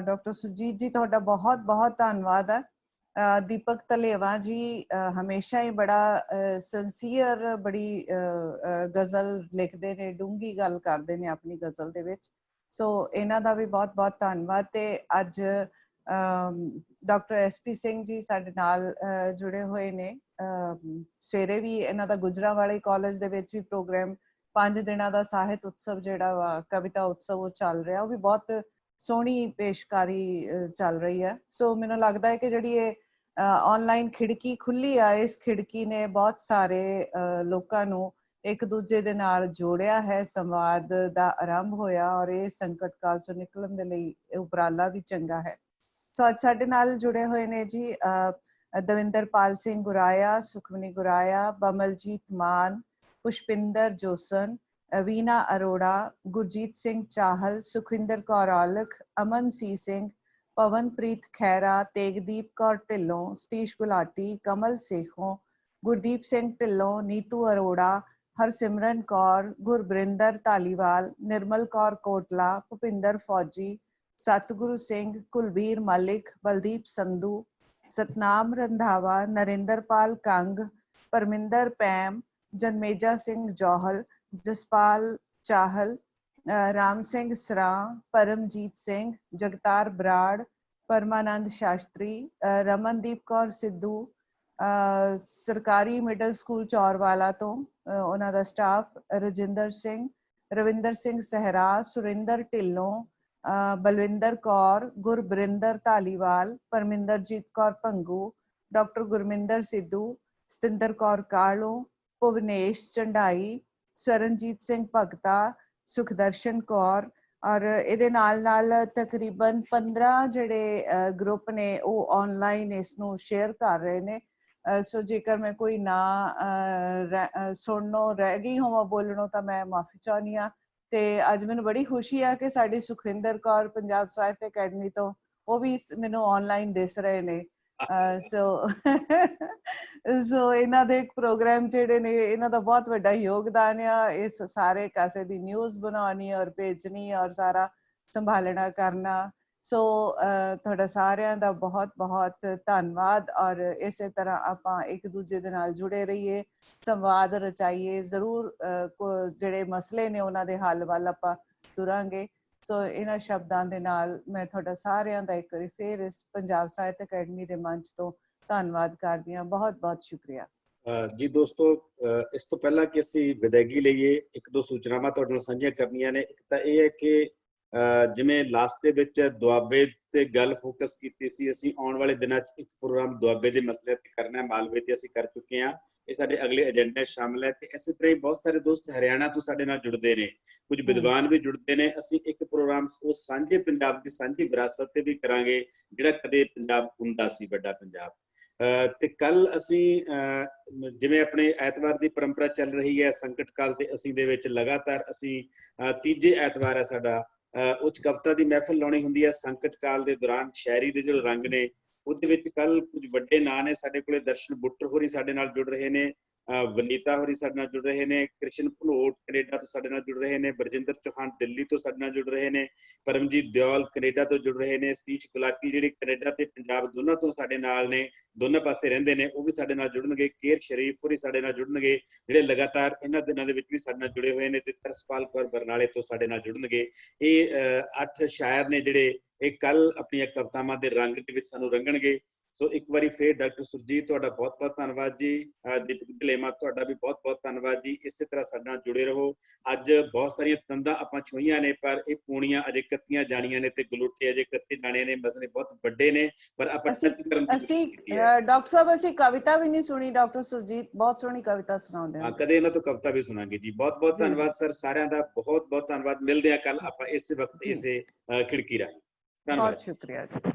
ਡਾਕਟਰ ਸੁਰਜੀਤ ਜੀ, ਤੁਹਾਡਾ ਬਹੁਤ ਬਹੁਤ ਧੰਨਵਾਦ ਹੈ। ਦੀਪਕ ਧਲੇਵਾ ਜੀ ਹਮੇਸ਼ਾ ਹੀ ਬੜਾ ਸਿੰਸੀਅਰ, ਬੜੀ ਗਜ਼ਲ ਲਿਖਦੇ ਨੇ, ਡੂੰਘੀ ਗੱਲ ਕਰਦੇ ਨੇ ਆਪਣੀ ਗਜ਼ਲ ਦੇ ਵਿੱਚ, ਸੋ ਇਹਨਾਂ ਦਾ ਵੀ ਬਹੁਤ ਬਹੁਤ ਧੰਨਵਾਦ। ਤੇ ਅੱਜ ਡਾਕਟਰ SP ਸਿੰਘ ਜੀ ਸਾਡੇ ਨਾਲ ਜੁੜੇ ਹੋਏ ਨੇ। ਸਵੇਰੇ ਵੀ ਇਹਨਾਂ ਦਾ ਗੁਜਰਾਂਵਾਲੇ ਕਾਲਜ ਦੇ ਵਿੱਚ ਵੀ ਪ੍ਰੋਗਰਾਮ 5 ਦਿਨਾਂ ਦਾ ਸਾਹਿਤ ਉਤਸਵ ਜਿਹੜਾ ਵਾ, ਕਵਿਤਾ ਉਤਸਵ, ਉਹ ਚੱਲ ਰਿਹਾ। ਉਹ ਵੀ ਬਹੁਤ ਸੋਹਣੀ ਪੇਸ਼ਕਾਰੀ ਚੱਲ ਰਹੀ ਹੈ। ਸੋ ਮੈਨੂੰ ਲੱਗਦਾ ਹੈ ਕਿ ਜਿਹੜੀ ਇਹ ਆਨਲਾਈਨ ਖਿੜਕੀ ਖੁੱਲੀ ਆ, ਇਸ ਖਿੜਕੀ ਨੇ ਬਹੁਤ ਸਾਰੇ ਲੋਕਾਂ ਨੂੰ ਇੱਕ ਦੂਜੇ ਦੇ ਨਾਲ ਜੋੜਿਆ ਹੈ, ਸੰਵਾਦ ਦਾ ਆਰੰਭ ਹੋਇਆ, ਔਰ ਇਹ ਸੰਕਟ ਕਾਲ ਚੋਂ ਨਿਕਲਣ ਦੇ ਲਈ ਉਪਰਾਲਾ ਵੀ ਚੰਗਾ ਹੈ। ਸੋ ਅੱਜ ਸਾਡੇ ਨਾਲ ਜੁੜੇ ਹੋਏ ਨੇ ਜੀ ਦਵਿੰਦਰਪਾਲ ਸਿੰਘ ਗੁਰਾਇਆ, ਸੁਖਮਨੀ ਗੁਰਾਇਆ, ਬਮਲਜੀਤ ਮਾਨ, ਪੁਸ਼ਪਿੰਦਰ ਜੋਸਨ, ਵੀਨਾ ਅਰੋੜਾ, ਗੁਰਜੀਤ ਸਿੰਘ ਚਾਹਲ, ਸੁਖਵਿੰਦਰ ਕੌਰ ਔਲਖ, ਅਮਨ ਸੀ ਸਿੰਘ, ਪਵਨਪ੍ਰੀਤ ਖਹਿਰਾ, ਤੇਗਦੀਪ ਕੌਰ ਢਿੱਲੋਂ, ਸਤੀਸ਼ ਗੁਲਾਟੀ, ਕਮਲ ਸੇਖੋਂ, ਗੁਰਦੀਪ ਸਿੰਘ ਢਿੱਲੋਂ, ਨੀਤੂ ਅਰੋੜਾ, ਹਰਸਿਮਰਨ ਕੌਰ, ਗੁਰਬਰਿੰਦਰ ਧਾਲੀਵਾਲ, ਨਿਰਮਲ ਕੌਰ ਕੋਟਲਾ, ਭੁਪਿੰਦਰ ਫੌਜੀ, ਸਤਿਗੁਰੂ ਸਿੰਘ, ਕੁਲਬੀਰ ਮਲਿਕ, ਬਲਦੀਪ ਸੰਧੂ, ਸਤਨਾਮ ਰੰਧਾਵਾ, ਨਰਿੰਦਰਪਾਲ ਕੰਗ, ਪਰਮਿੰਦਰ ਪੈਮ, ਜਨਮੇਜਾ ਸਿੰਘ ਜੌਹਲ, ਜਸਪਾਲ ਚਾਹਲ, ਰਾਮ ਸਿੰਘ ਸਰਾਂ, ਪਰਮਜੀਤ ਸਿੰਘ, ਜਗਤਾਰ ਬਰਾੜ, ਪਰਮਾਨੰਦ ਸ਼ਾਸਤਰੀ, ਰਮਨਦੀਪ ਕੌਰ ਸਿੱਧੂ, ਸਰਕਾਰੀ ਮਿਡਲ ਸਕੂਲ ਚੌਰਵਾਲਾ ਤੋਂ ਉਹਨਾਂ ਦਾ ਸਟਾਫ, ਰਜਿੰਦਰ ਸਿੰਘ, ਰਵਿੰਦਰ ਸਿੰਘ ਸਹਿਰਾ, ਸੁਰਿੰਦਰ ਢਿੱਲੋਂ, ਬਲਵਿੰਦਰ ਕੌਰ, ਗੁਰਬਰਿੰਦਰ ਧਾਲੀਵਾਲ, ਪਰਮਿੰਦਰਜੀਤ ਕੌਰ ਭੰਗੂ, ਡਾਕਟਰ ਗੁਰਮਿੰਦਰ ਸਿੱਧੂ, ਸਤਿੰਦਰ ਕੌਰ ਕਾਲੋਂ, ਭੁਵਨੇਸ਼ ਝੰਡਾਈ, ਸਰਨਜੀਤ ਸਿੰਘ ਭਗਤਾ, ਸੁਖਦਰਸ਼ਨ ਕੌਰ, ਔਰ ਇਹਦੇ ਨਾਲ ਨਾਲ ਤਕਰੀਬਨ 15 ਜਿਹੜੇ ਗਰੁੱਪ ਨੇ ਉਹ ਆਨਲਾਈਨ ਇਸ ਨੂੰ ਸ਼ੇਅਰ ਕਰ ਰਹੇ ਨੇ। ਸੋ ਜੇਕਰ ਮੈਂ ਕੋਈ ਨਾ ਸੁਣਨੋਂ ਰਹਿ ਗਈ ਹੋਵਾਂ, ਬੋਲਣੋਂ, ਤਾਂ ਮੈਂ ਮਾਫੀ ਚਾਹੁੰਦੀ ਹਾਂ। ਤੇ ਅੱਜ ਮੈਨੂੰ ਬੜੀ ਖੁਸ਼ੀ ਆ ਕਿ ਸਾਡੀ ਸੁਖਵਿੰਦਰ ਕੌਰ ਪੰਜਾਬ ਸਾਹਿਤ ਅਕੈਡਮੀ ਤੋਂ, ਉਹ ਵੀ ਮੈਨੂੰ ਆਨਲਾਈਨ ਦਿਸ ਰਹੇ ਨੇ। ਸੋ ਇਹਨਾਂ ਦੇ ਪ੍ਰੋਗਰਾਮ ਜਿਹੜੇ ਨੇ, ਇਹਨਾਂ ਦਾ ਬਹੁਤ ਵੱਡਾ ਯੋਗਦਾਨ ਆ ਇਸ ਸਾਰੇ ਕਾਸੇ ਦੀ ਨਿਊਜ਼ ਬਣਾਉਣੀ ਔਰ ਭੇਜਣੀ ਔਰ ਸਾਰਾ ਸੰਭਾਲਣਾ ਕਰਨਾ। ਸੋ ਤੁਹਾਡਾ ਸਾਰਿਆਂ ਦਾ ਬਹੁਤ ਬਹੁਤ ਧੰਨਵਾਦ, ਔਰ ਇਸੇ ਤਰ੍ਹਾਂ ਆਪਾਂ ਇੱਕ ਦੂਜੇ ਦੇ ਨਾਲ ਜੁੜੇ ਰਹੀਏ, ਸੰਵਾਦ ਰਚਾਈਏ ਜ਼ਰੂਰ। ਜਿਹੜੇ ਮਸਲੇ ਨੇ ਉਹਨਾਂ ਦੇ ਹੱਲ ਵੱਲ ਆਪਾਂ ਤੁਰਾਂਗੇ। ਸੋ ਇਹਨਾਂ ਸ਼ਬਦਾਂ ਦੇ ਨਾਲ ਮੈਂ ਤੁਹਾਡਾ ਸਾਰਿਆਂ ਦਾ ਇੱਕ ਵਾਰੀ ਫੇਰ ਇਸ ਪੰਜਾਬ ਸਾਹਿਤ ਅਕੈਡਮੀ ਦੇ ਮੰਚ ਤੋਂ ਧੰਨਵਾਦ ਕਰਦੀ ਹਾਂ। ਬਹੁਤ ਬਹੁਤ ਸ਼ੁਕਰੀਆ ਜੀ ਦੋਸਤੋ। ਇਸ ਤੋਂ ਪਹਿਲਾਂ ਕਿ ਅਸੀਂ ਵਿਦਾਇਗੀ ਲਈਏ, ਇੱਕ ਦੋ ਸੂਚਨਾਵਾਂ ਤੁਹਾਡੇ ਨਾਲ ਸਾਂਝੀਆਂ ਕਰਨੀਆਂ ਨੇ। ਇੱਕ ਤਾਂ ਇਹ ਹੈ ਕਿ ਜਿਵੇਂ ਲਾਸਟ ਦੇ ਵਿੱਚ ਦੁਆਬੇ ਤੇ ਗੱਲ ਫੋਕਸ ਕੀਤੀ ਸੀ, ਅਸੀਂ ਆਉਣ ਵਾਲੇ ਦਿਨਾਂ 'ਚ ਇੱਕ ਪ੍ਰੋਗਰਾਮ ਦੁਆਬੇ ਦੇ ਮਸਲੇ ਤੇ ਕਰਨਾ ਹੈ। ਮਾਲਵੇ ਤੇ ਅਸੀਂ ਕਰ ਚੁੱਕੇ ਹਾਂ, ਇਹ ਸਾਡੇ ਅਗਲੇ ਏਜੰਡੇ ਸ਼ਾਮਲ ਹੈ। ਤੇ ਇਸੇ ਤਰ੍ਹਾਂ ਹੀ ਬਹੁਤ ਸਾਰੇ ਦੋਸਤ ਹਰਿਆਣਾ ਤੋਂ ਸਾਡੇ ਨਾਲ ਜੁੜਦੇ ਨੇ, ਕੁਝ ਵਿਦਵਾਨ ਵੀ ਜੁੜਦੇ ਨੇ। ਅਸੀਂ ਇੱਕ ਪ੍ਰੋਗਰਾਮ ਉਹ ਸਾਂਝੇ ਪੰਜਾਬ ਦੀ ਸਾਂਝੀ ਵਿਰਾਸਤ ਤੇ ਵੀ ਕਰਾਂਗੇ, ਜਿਹੜਾ ਕਦੇ ਪੰਜਾਬ ਹੁੰਦਾ ਸੀ, ਵੱਡਾ ਪੰਜਾਬ। ਤੇ ਕੱਲ ਅਸੀਂ ਜਿਵੇਂ ਆਪਣੇ ਐਤਵਾਰ ਦੀ ਪਰੰਪਰਾ ਚੱਲ ਰਹੀ ਹੈ ਸੰਕਟ ਕਾਲ ਤੇ ਅਸੀਂ ਦੇ ਵਿੱਚ ਲਗਾਤਾਰ ਅਸੀਂ ਤੀਜੇ ਐਤਵਾਰ ਹੈ ਸਾਡਾ, ਉੱਚ ਕਵਿਤਾ ਦੀ ਮਹਿਫਲ ਲਾਉਣੀ ਹੁੰਦੀ ਹੈ। ਸੰਕਟ ਕਾਲ ਦੇ ਦੌਰਾਨ ਸ਼ਾਇਰੀ ਦੇ ਜਿਹੜੇ ਰੰਗ ਨੇ ਉਹਦੇ ਵਿੱਚ ਕੱਲ ਕੁਝ ਵੱਡੇ ਨਾਂ ਨੇ ਸਾਡੇ ਕੋਲੇ। ਦਰਸ਼ਨ ਬੁੱਟਰ ਹੋਰੀ ਸਾਡੇ ਨਾਲ ਜੁੜ ਰਹੇ ਨੇ, ਵਨੀਤਾ ਹੋਰੀ ਸਾਡੇ ਨਾਲ ਜੁੜ ਰਹੇ ਨੇ, ਕ੍ਰਿਸ਼ਨ ਭਨੋਟ ਕੈਨੇਡਾ ਤੋਂ ਸਾਡੇ ਨਾਲ ਜੁੜ ਰਹੇ ਨੇ, ਬਰਜਿੰਦਰ ਚੌਹਾਨ ਦਿੱਲੀ ਤੋਂ ਸਾਡੇ ਨਾਲ ਜੁੜ ਰਹੇ ਨੇ, ਪਰਮਜੀਤ ਦਿਓਲ ਕੈਨੇਡਾ ਤੋਂ ਜੁੜ ਰਹੇ ਨੇ, ਸਤੀਸ਼ ਗੁਲਾਟੀ ਜਿਹੜੇ ਕੈਨੇਡਾ ਤੇ ਪੰਜਾਬ ਦੋਨਾਂ ਤੋਂ ਸਾਡੇ ਨਾਲ ਨੇ, ਦੋਨਾਂ ਪਾਸੇ ਰਹਿੰਦੇ ਨੇ, ਉਹ ਵੀ ਸਾਡੇ ਨਾਲ ਜੁੜਨਗੇ। ਕੇਰ ਸ਼ਰੀਫ ਹੋਰੀ ਸਾਡੇ ਨਾਲ ਜੁੜਨਗੇ, ਜਿਹੜੇ ਲਗਾਤਾਰ ਇਹਨਾਂ ਦਿਨਾਂ ਦੇ ਵਿੱਚ ਵੀ ਸਾਡੇ ਨਾਲ ਜੁੜੇ ਹੋਏ ਨੇ, ਤੇ ਤਰਸਪਾਲ ਕੌਰ ਬਰਨਾਲੇ ਤੋਂ ਸਾਡੇ ਨਾਲ ਜੁੜਨਗੇ। ਇਹ 8 ਸ਼ਾਇਰ ਨੇ ਜਿਹੜੇ ਇਹ ਕੱਲ ਆਪਣੀਆਂ ਕਵਿਤਾਵਾਂ ਦੇ ਰੰਗ ਦੇ ਵਿੱਚ ਸਾਨੂੰ ਰੰਗਣਗੇ। ਸੋ ਇੱਕ ਵਾਰੀ ਫੇਰ ਡਾਕਟਰ ਸੁਰਜੀਤ ਤੁਹਾਡਾ ਬਹੁਤ ਬਹੁਤ ਧੰਨਵਾਦ ਜੀ। ਦੀਪਕ ਢਿਲੇਮਾ ਤੁਹਾਡਾ ਵੀ ਬਹੁਤ ਬਹੁਤ ਧੰਨਵਾਦ ਜੀ। ਇਸੇ ਤਰ੍ਹਾਂ ਸਾਡੇ ਨਾਲ ਜੁੜੇ ਰਹੋ। ਅੱਜ ਬਹੁਤ ਸਾਰੀਆਂ ਤੰਦਾਂ ਆਪਾਂ ਛੂਹੀਆਂ ਨੇ, ਪਰ ਇਹ ਪੂਣੀਆਂ ਅਜੇ ਕੱਤੀਆਂ ਜਾਣੀਆਂ ਨੇ ਤੇ ਗਲੂਟੇ ਅਜੇ ਕੱਤੇ ਜਾਣੇ ਨੇ। ਮਸਲੇ ਬਹੁਤ ਵੱਡੇ ਨੇ, ਪਰ ਆਪਾਂ ਟੱਚ ਕਰਨ ਦੀ ਕੋਸ਼ਿਸ਼ ਕੀਤੀ ਹੈ। ਡਾਕਟਰ ਸਾਹਿਬ ਅਸੀਂ ਕਵਿਤਾ ਵੀ ਨਹੀਂ ਸੁਣੀ, ਡਾਕਟਰ ਸੁਰਜੀਤ ਬਹੁਤ ਸੋਹਣੀ ਕਵਿਤਾ ਸੁਣਾਉਂਦੇ ਹਨ। ਕਦੇ ਇਹਨਾਂ ਤੋਂ ਕਵਿਤਾ ਵੀ ਸੁਣਾਂਗੇ ਜੀ। ਬਹੁਤ ਬਹੁਤ ਧੰਨਵਾਦ ਸਰ, ਸਾਰਿਆਂ ਦਾ ਬਹੁਤ ਬਹੁਤ ਧੰਨਵਾਦ। ਮਿਲਦੇ ਆ ਕੱਲ ਆਪਾਂ ਇਸੇ ਵਕਤ ਇਸੇ ਖਿੜਕੀ ਰਾਹੀਂ। ਧੰਨਵਾਦ, ਬਹੁਤ ਸ਼ੁਕਰੀਆ ਜੀ।